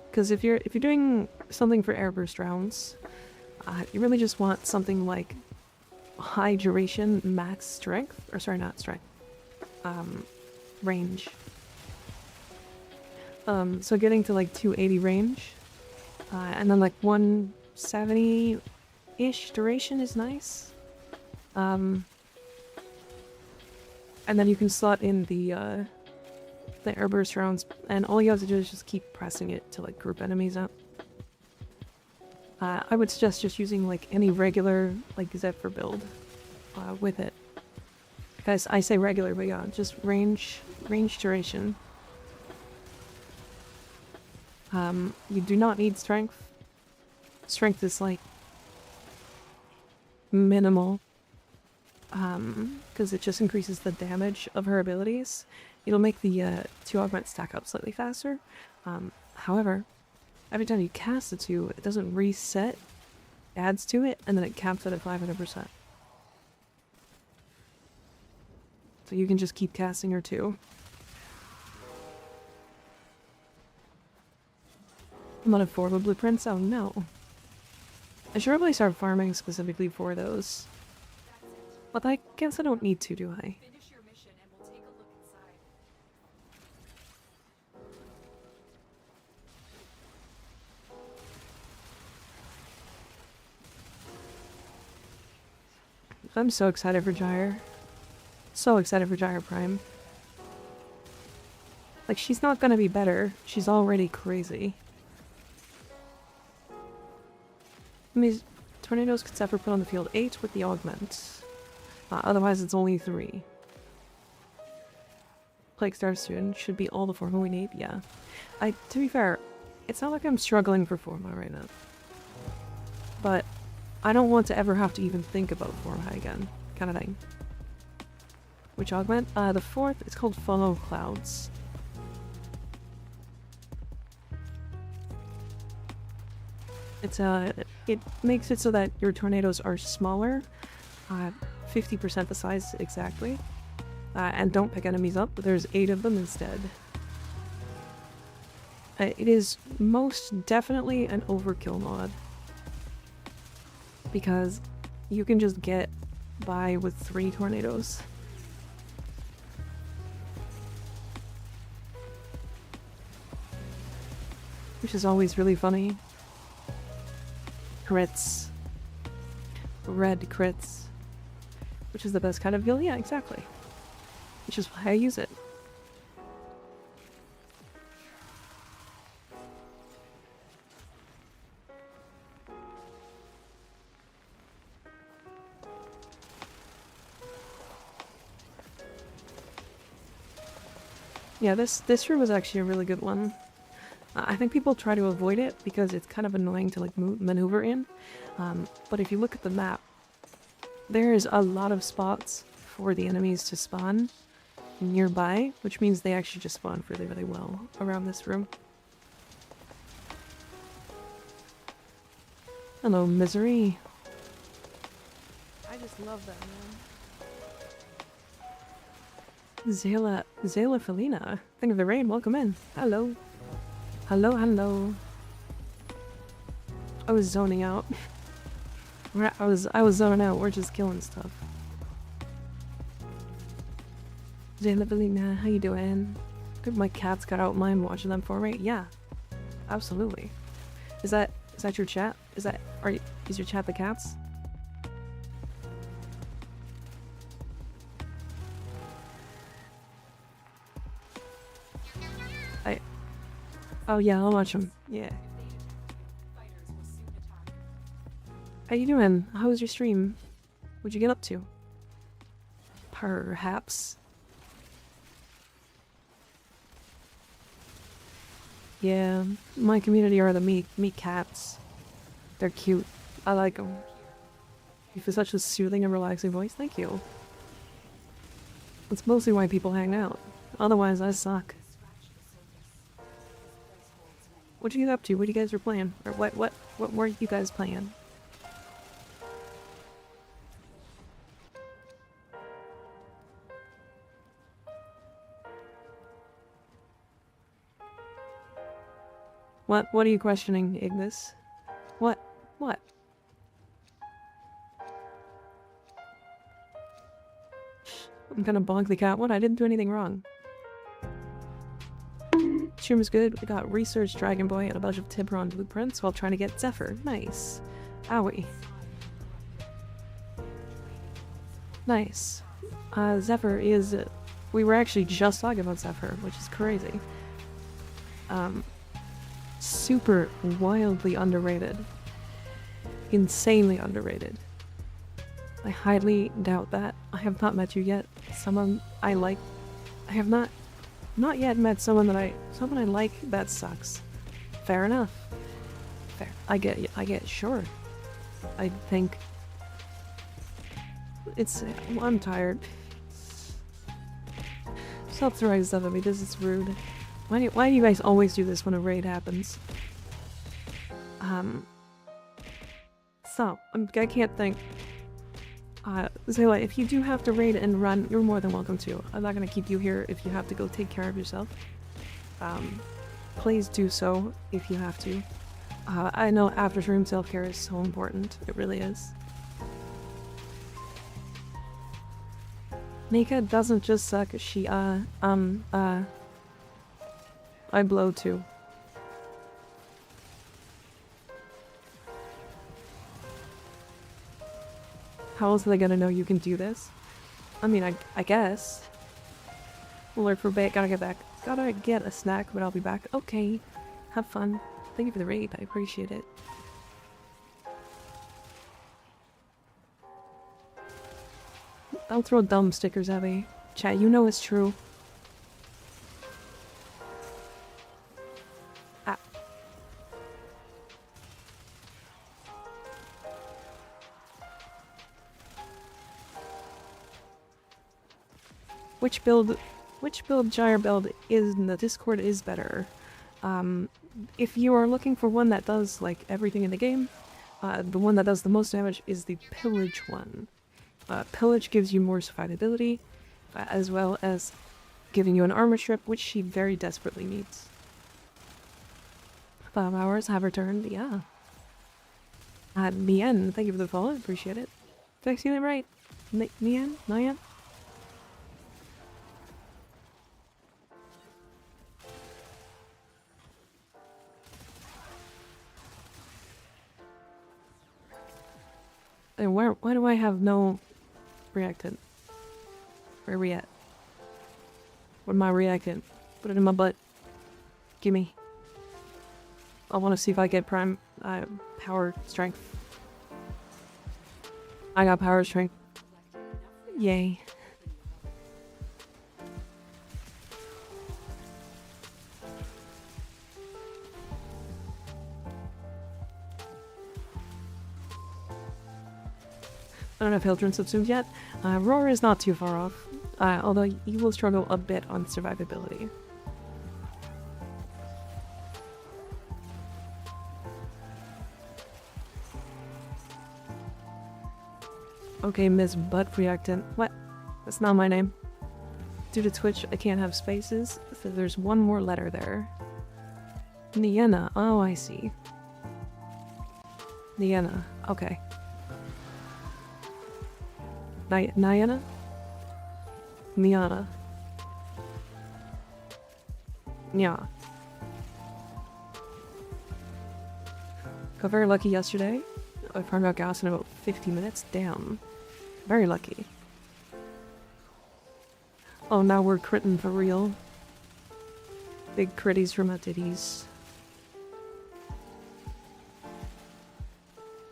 Because if you're doing something for airburst rounds, you really just want something like high duration, max strength, or sorry, not strength, range. So getting to like 280 range, and then like 170-ish duration is nice. And then you can slot in the airburst rounds, and all you have to do is just keep pressing it to like group enemies up. I would suggest just using like any regular like Zephyr build with it. Guys, I say regular, but yeah, just range duration. You do not need strength. Strength is like minimal, because it just increases the damage of her abilities. It'll make the 2 augments stack up slightly faster. However, every time you cast the 2, it doesn't reset, adds to it, and then it caps it at 500%. So you can just keep casting her 2. I'm on a 4 with blueprints? Oh no. I should probably start farming specifically for those. But I guess I don't need to, do I? I'm so excited for Gyre. So excited for Gyre Prime. Like, she's not gonna be better. She's already crazy. These tornadoes could Zephyr put on the field 8 with the augment. Otherwise it's only 3. Plague Star Student should be all the forma we need, yeah. To be fair, it's not like I'm struggling for forma right now. But I don't want to ever have to even think about forma again, kind of thing. Which augment? The 4th, it's called Follow Clouds. It's it makes it so that your tornadoes are smaller, 50% the size exactly, and don't pick enemies up, but there's 8 of them instead. It is most definitely an overkill mod, because you can just get by with 3 tornadoes. Which is always really funny. Crits. Red crits. Which is the best kind of heal? Yeah, exactly. Which is why I use it. Yeah, this room is actually a really good one. I think people try to avoid it because it's kind of annoying to like maneuver in. But if you look at the map, there's a lot of spots for the enemies to spawn nearby, which means they actually just spawn really, really well around this room. Hello, Misery. I just love that, man. Zayla Felina. Thank you for the raid. Welcome in. Hello. Hello, hello. I was zoning out. I was zoning out. We're just killing stuff. Zayla Felina, how you doing? I think my cats got out mine watching them for me. Yeah, absolutely. Is that your chat? Is your chat the cats? Oh yeah, I'll watch them. Yeah. How you doing? How was your stream? What'd you get up to? Perhaps. Yeah, my community are the meat cats. They're cute. I like them. You have such a soothing and relaxing voice. Thank you. That's mostly why people hang out. Otherwise, I suck. What you get up to? What you guys were playing? Or what were you guys playing? What are you questioning, Ignis? What? I'm gonna bonk the cat. What? I didn't do anything wrong. Stream is good. We got Research Dragon Boy and a bunch of Tiburon blueprints while trying to get Zephyr. Nice. Owie. Nice. Zephyr is... we were actually just talking about Zephyr, which is crazy. Super wildly underrated. Insanely underrated. I highly doubt that. I have not met you yet. Someone I like... I have not yet met someone I like. That sucks. Fair enough. Fair. I get, sure. I think... it's... I'm tired. Stop throwing stuff at me, this is rude. Why do you guys always do this when a raid happens? So, I can't think. Zayla, if you do have to raid and run, you're more than welcome to. I'm not gonna keep you here if you have to go take care of yourself. Please do so if you have to. I know after stream self-care is so important. It really is. Mika doesn't just suck, she, I blow too. How else are they gonna know you can do this? I mean, I guess. Alert for bait, gotta get back. Gotta get a snack, but I'll be back. Okay. Have fun. Thank you for the raid, I appreciate it. Don't throw dumb stickers at me. Chat, you know it's true. Ah. Which gyre build is in the Discord is better? If you are looking for one that does like everything in the game, the one that does the most damage is the pillage one. Pillage gives you more survivability, as well as giving you an armor strip, which she very desperately needs. 5 hours have returned, yeah. Nien, thank you for the follow, appreciate it. Did I see that right? Nien? Nyan? And why do I have no reactant? Where are we at? Where's my reactant? Put it in my butt. Gimme. I want to see if I get prime power strength. I got power strength. Yay. I don't have Hildren subsumed yet. Roar is not too far off, although you will struggle a bit on survivability. Okay, Miss Butt Reactant. What? That's not my name. Due to Twitch, I can't have spaces, so there's one more letter there. Niena. Oh, I see. Niena. Okay. Niana? Niana. Nya. Got very lucky yesterday. I farmed out gas in about 50 minutes. Damn. Very lucky. Oh, now we're critting for real. Big critties from our titties.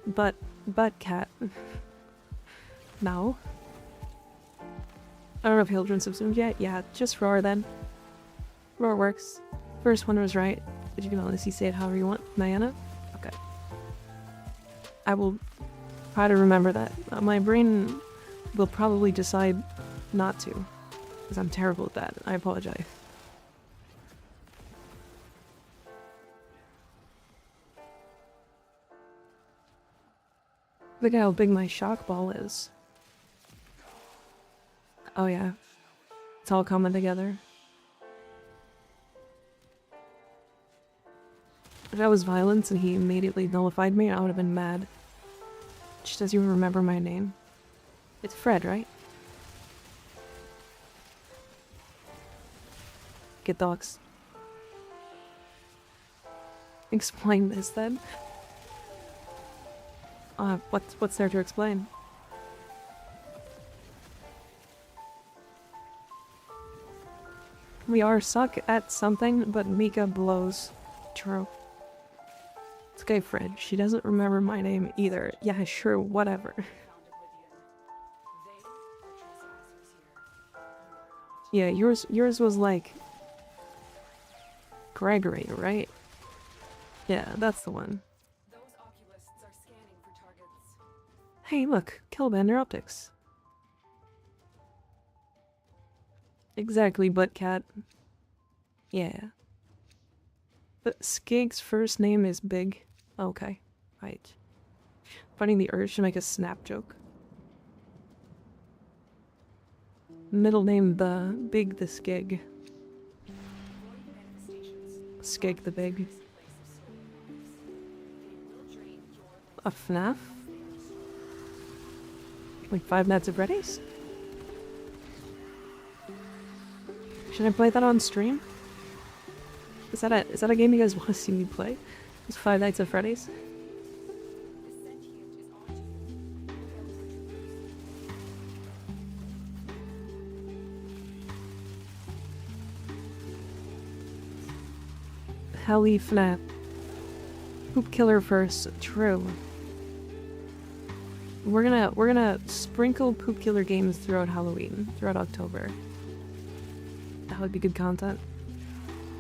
But cat. No. I don't know if Hildren subsumed yet. Yeah, just Roar then. Roar works. First one was right. But you can honestly say it however you want. Niana? Okay. I will try to remember that. My brain will probably decide not to. Because I'm terrible at that. I apologize. Look how big my shock ball is. Oh yeah. It's all coming together. If that was violence and he immediately nullified me, I would have been mad. Just as you remember my name. It's Fred, right? Get dogs. Explain this then. What's there to explain? We are suck at something, but Mika blows. True. It's okay, Fred. She doesn't remember my name either. Yeah, sure, whatever. Yeah, yours was like Gregory, right? Yeah, that's the one. Those oculists are scanning for targets. Hey, look, Killbender Optics. Exactly, butt cat. Yeah. But Skig's first name is Big. Okay, right. Finding the urge to make a snap joke. Middle name the Big the Skig. Skig the Big. A FNAF? Like Five Nights at Freddy's? Should I play that on stream? Is that a game you guys want to see me play? It's Five Nights at Freddy's? Helly FNAF. Poop killer first. True. we're gonna sprinkle poop killer games throughout Halloween, throughout October. That would be good content.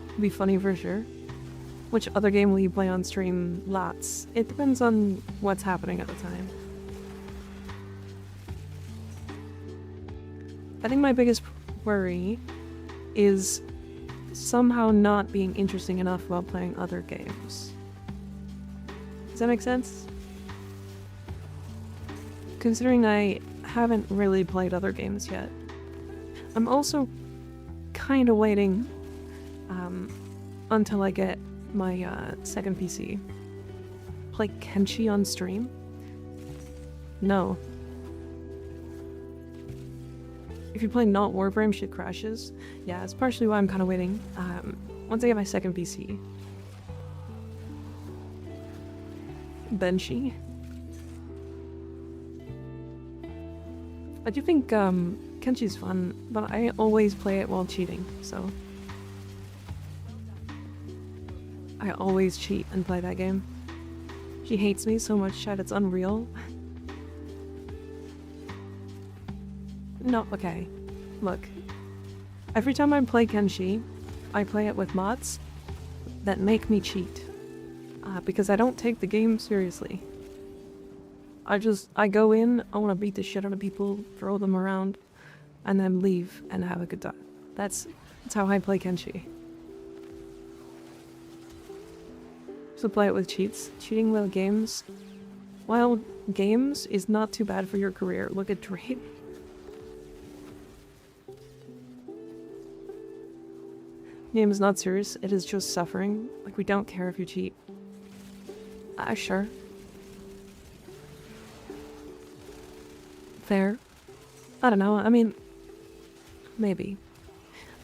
It'd be funny for sure. Which other game will you play on stream? Lots. It depends on what's happening at the time. I think my biggest worry is somehow not being interesting enough while playing other games. Does that make sense? Considering I haven't really played other games yet. I'm also kind of waiting until I get my second PC. Play Kenshi on stream? No. If you play not Warframe, shit crashes. Yeah, it's partially why I'm kind of waiting. Once I get my second PC. Benshi. I do think Kenshi's fun, but I always play it while cheating, so... I always cheat and play that game. She hates me so much, chat, it's unreal. No, okay. Look. Every time I play Kenshi, I play it with mods that make me cheat. Because I don't take the game seriously. I go in, I want to beat the shit out of people, throw them around, and then leave and have a good time. That's how I play Kenshi. So play it with cheats. Cheating while games. While games is not too bad for your career. Look at Drake. Game is not serious, it is just suffering. Like, we don't care if you cheat. Sure. Fair. I don't know, I mean... Maybe.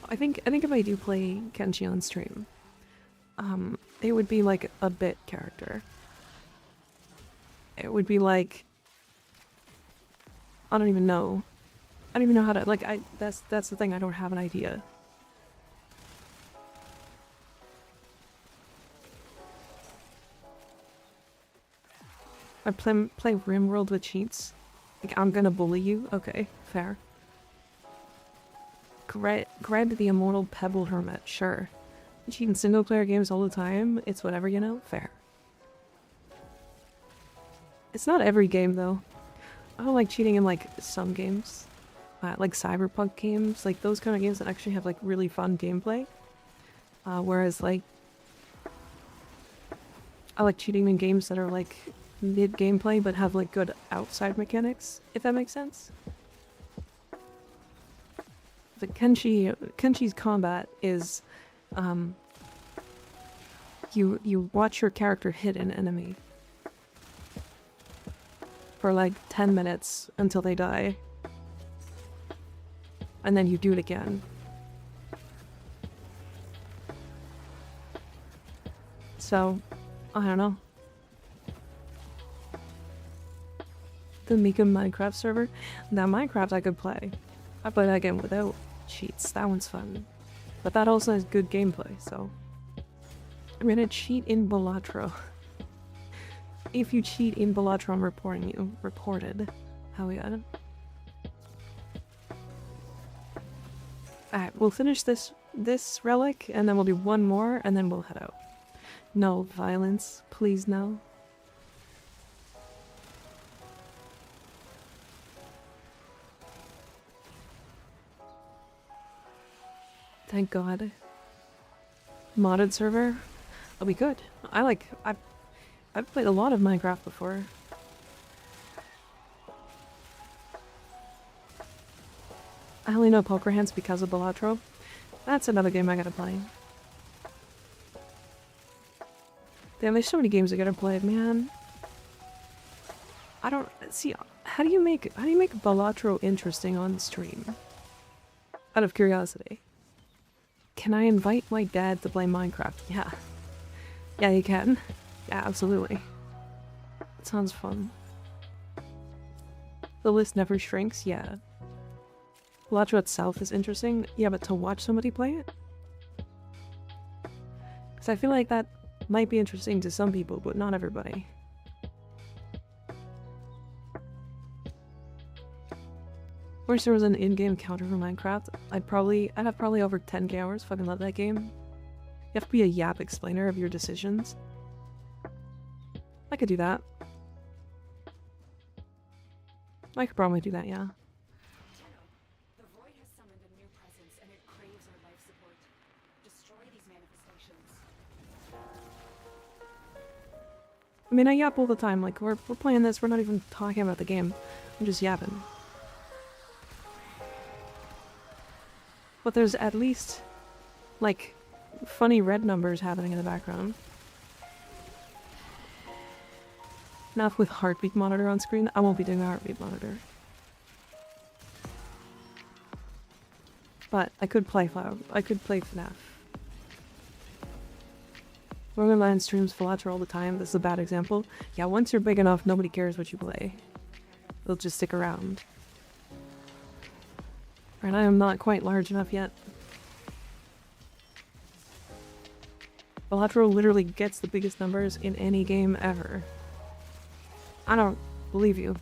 I think if I do play Kenshi on stream, it would be like a bit character. It would be like... I don't even know. I don't even know how to... Like, that's the thing, I don't have an idea. I play RimWorld with cheats. Like, I'm gonna bully you? Okay, fair. Grab the Immortal Pebble Hermit, sure. You cheat in single player games all the time, it's whatever, you know? Fair. It's not every game, though. I don't like cheating in, like, some games. Like Cyberpunk games, like those kind of games that actually have, like, really fun gameplay. Whereas, like... I like cheating in games that are, like, mid-gameplay but have, like, good outside mechanics, if that makes sense. The Kenshi's combat is, you watch your character hit an enemy for like 10 minutes until they die, and then you do it again. So, I don't know. The Mika Minecraft server? Now Minecraft I could play. I play that game without cheats. That one's fun. But that also has good gameplay, so... I'm gonna cheat in Balatro. If you cheat in Balatro, I'm reporting you. Reported. Hell yeah. Alright, we'll finish this relic, and then we'll do one more, and then we'll head out. No violence. Please, no. Thank God. Modded server? I'll be good. I've played a lot of Minecraft before. I only know Poker Hands because of Balatro. That's another game I gotta play. Damn, there's so many games I gotta play, man. I don't see how do you make Balatro interesting on stream? Out of curiosity. Can I invite my dad to play Minecraft? Yeah. Yeah, you can. Yeah, absolutely. That sounds fun. The list never shrinks? Yeah. Balatro itself is interesting. Yeah, but to watch somebody play it? Because I feel like that might be interesting to some people, but not everybody. Wish there was an in-game counter for Minecraft. I'd have probably over 10k hours. Fucking love that game. You have to be a yap explainer of your decisions. I could do that. I could probably do that, yeah. The void has summoned a new presence and it craves our life support. Destroy these manifestations. I mean, I yap all the time. Like, we're playing this, we're not even talking about the game. I'm just yapping. But there's at least, like, funny red numbers happening in the background. Now with heartbeat monitor on screen, I won't be doing a heartbeat monitor. But I could play FNAF. Roman streams Philatro all the time. This is a bad example. Yeah, once you're big enough, nobody cares what you play. They'll just stick around. And I am not quite large enough yet. Philatro literally gets the biggest numbers in any game ever. I don't believe you.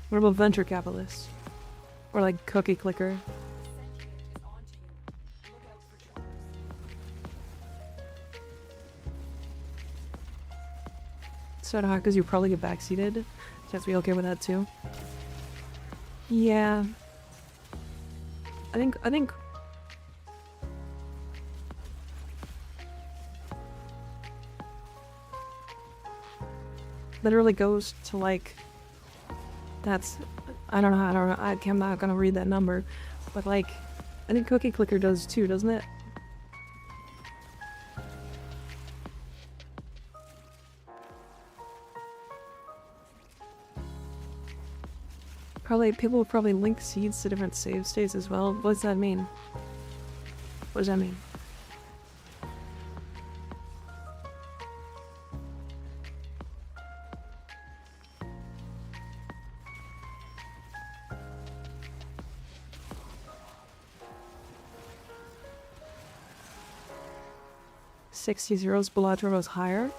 What about venture capitalists? Or like Cookie Clicker? So hard because you probably get backseated. You have to be okay with that too. Yeah. I think literally goes to like, that's, I don't know, I'm not gonna read that number, but like, I think Cookie Clicker does too, doesn't it? Probably, people will probably link seeds to different save states as well. What does that mean? What does that mean? $60 Bellator was higher.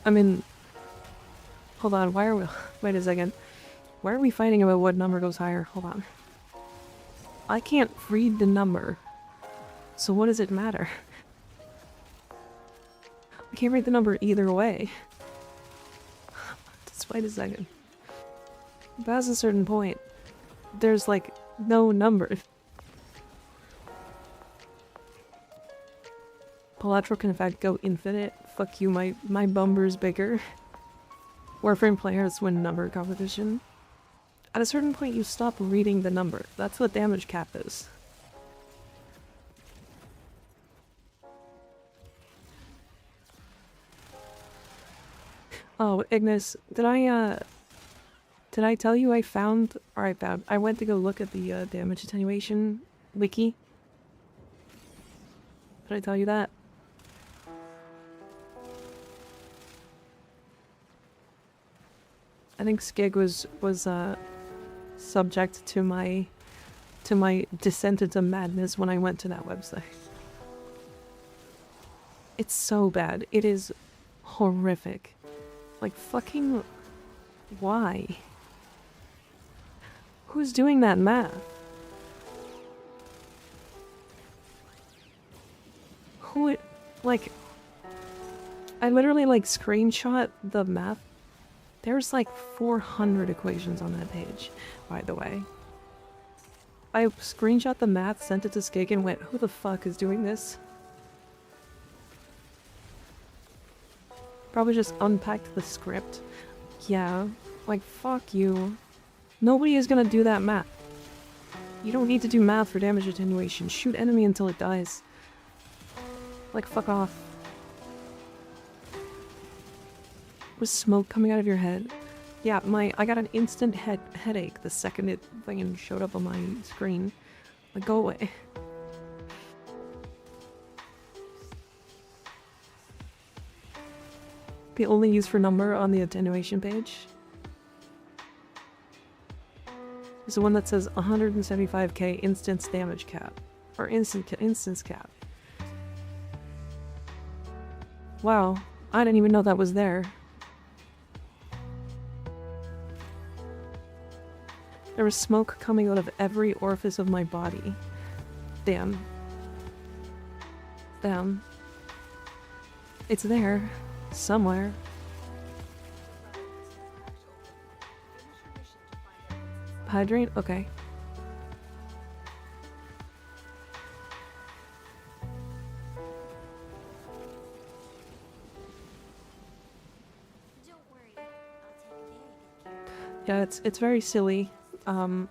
I mean, hold on, why are we, wait a second. Why are we fighting about what number goes higher? Hold on. I can't read the number. So what does it matter? I can't read the number either way. Just wait a second. Past a certain point, there's like no number. Palatro can in fact go infinite. Fuck you, my bumper's bigger. Warframe players win number competition. At a certain point you stop reading the number. That's what damage cap is. Oh, Ignis, did I tell you I found, I went to go look at the damage attenuation wiki? Did I tell you that? I think Skig was subject to my descent into madness when I went to that website. It's so bad. It is horrific. Like fucking why? Who's doing that math? Who like I literally like screenshot the math. There's like 400 equations on that page, by the way. I screenshot the math, sent it to Skig, and went, who the fuck is doing this? Probably just unpacked the script. Yeah, like fuck you. Nobody is gonna do that math. You don't need to do math for damage attenuation. Shoot enemy until it dies. Like fuck off. Was smoke coming out of your head? Yeah, I got an instant headache the second it fucking showed up on my screen. Like, go away. The only use for number on the attenuation page is the one that says 175k instance damage cap. Or instance cap. Wow, I didn't even know that was there. There was smoke coming out of every orifice of my body. Damn. Damn. It's there. Somewhere. Hydrate? Okay. Yeah, it's very silly. That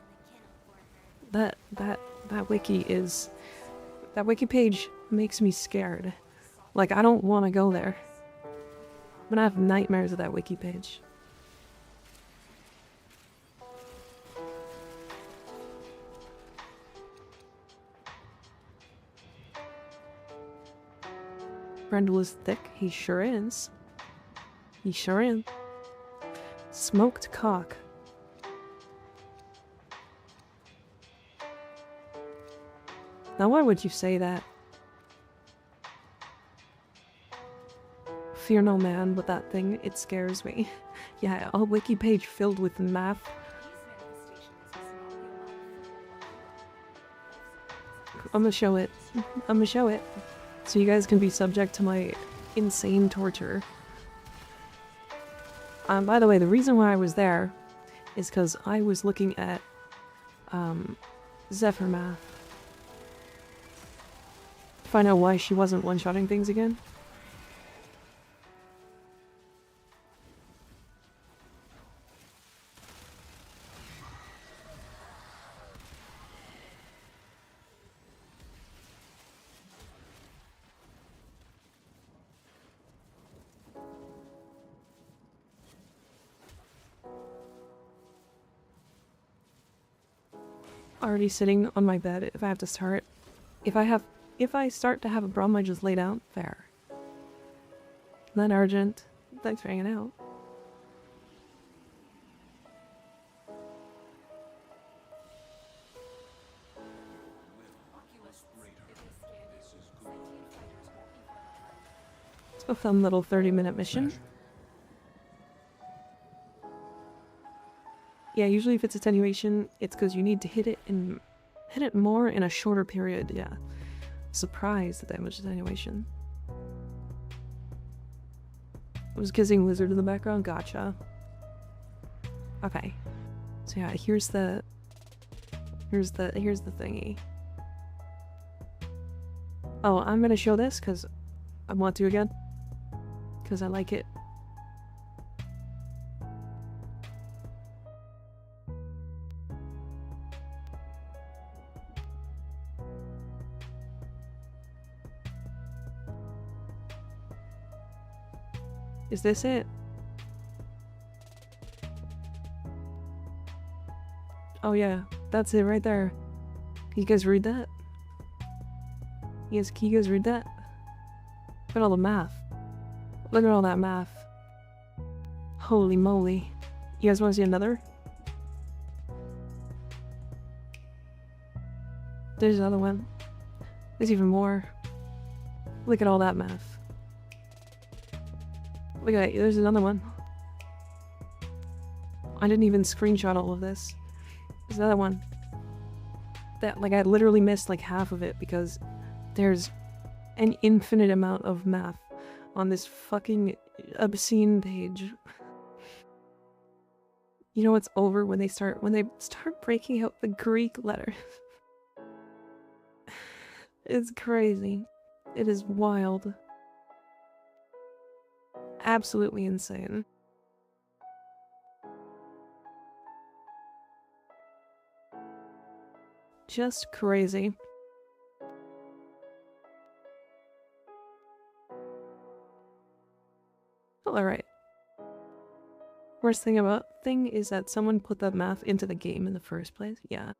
wiki page makes me scared. Like, I don't want to go there. I'm gonna have nightmares of that wiki page. Brendel is thick. He sure is. He sure is. Smoked cock. Now why would you say that? Fear no man with that thing, it scares me. Yeah, a wiki page filled with math. I'm gonna show it. I'm gonna show it. So you guys can be subject to my insane torture. By the way, the reason why I was there is because I was looking at Zephyr math. Find out why she wasn't one-shotting things again. Already sitting on my bed if I have to start. If I start to have a problem, I just lay down. Fair. Not urgent. Thanks for hanging out. It's a fun little 30-minute mission. Yeah, usually if it's attenuation, it's because you need to hit it more in a shorter period, yeah. Surprised at that much attenuation. I was kissing Wizard in the background, gotcha. Okay. So yeah, here's the thingy. Oh, I'm gonna show this because I want to again. Because I like it. Is this it? Oh yeah, that's it right there. Can you guys read that? Yes, can you guys read that? Look at all the math. Look at all that math. Holy moly. You guys want to see another? There's another one. There's even more. Look at all that math. Look at that, there's another one. I didn't even screenshot all of this. There's another one. That, like, I literally missed like half of it because there's an infinite amount of math on this fucking obscene page. You know what's over when they start breaking out the Greek letters. It's crazy. It is wild. Absolutely insane. Just crazy. Well, alright. Worst thing is that someone put that math into the game in the first place. Yeah.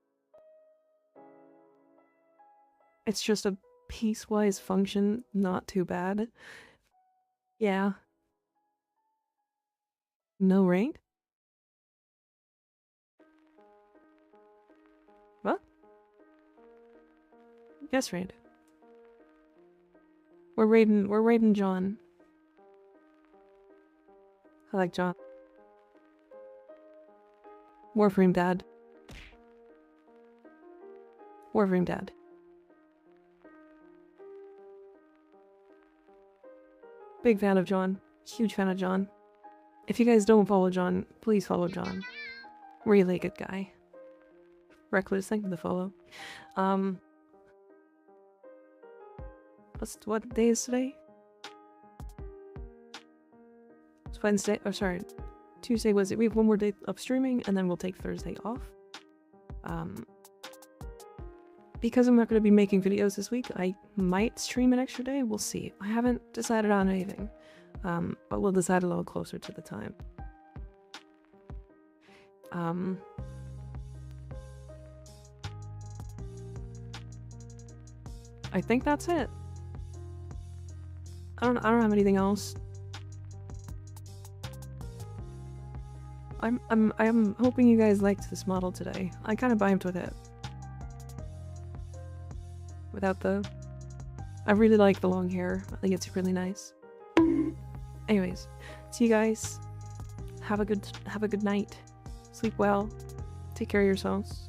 It's just a piecewise function, not too bad. Yeah. No raid? What? Yes, raid. We're raiding John. I like John. Warframe dad. Warframe Dad. Big fan of John. Huge fan of John. If you guys don't follow John, please follow John. Really good guy. Reckless, thank you for the follow. What day is today? It's Wednesday. Oh, sorry. Tuesday, Wednesday. We have one more day of streaming, and then we'll take Thursday off. Because I'm not going to be making videos this week, I might stream an extra day. We'll see. I haven't decided on anything. But we'll decide a little closer to the time. I think that's it. I don't have anything else. I'm hoping you guys liked this model today. I kind of vibed with it. Without the... I really like the long hair. I think it's really nice. Anyways, see you guys. Have a good night. Sleep well. Take care of yourselves.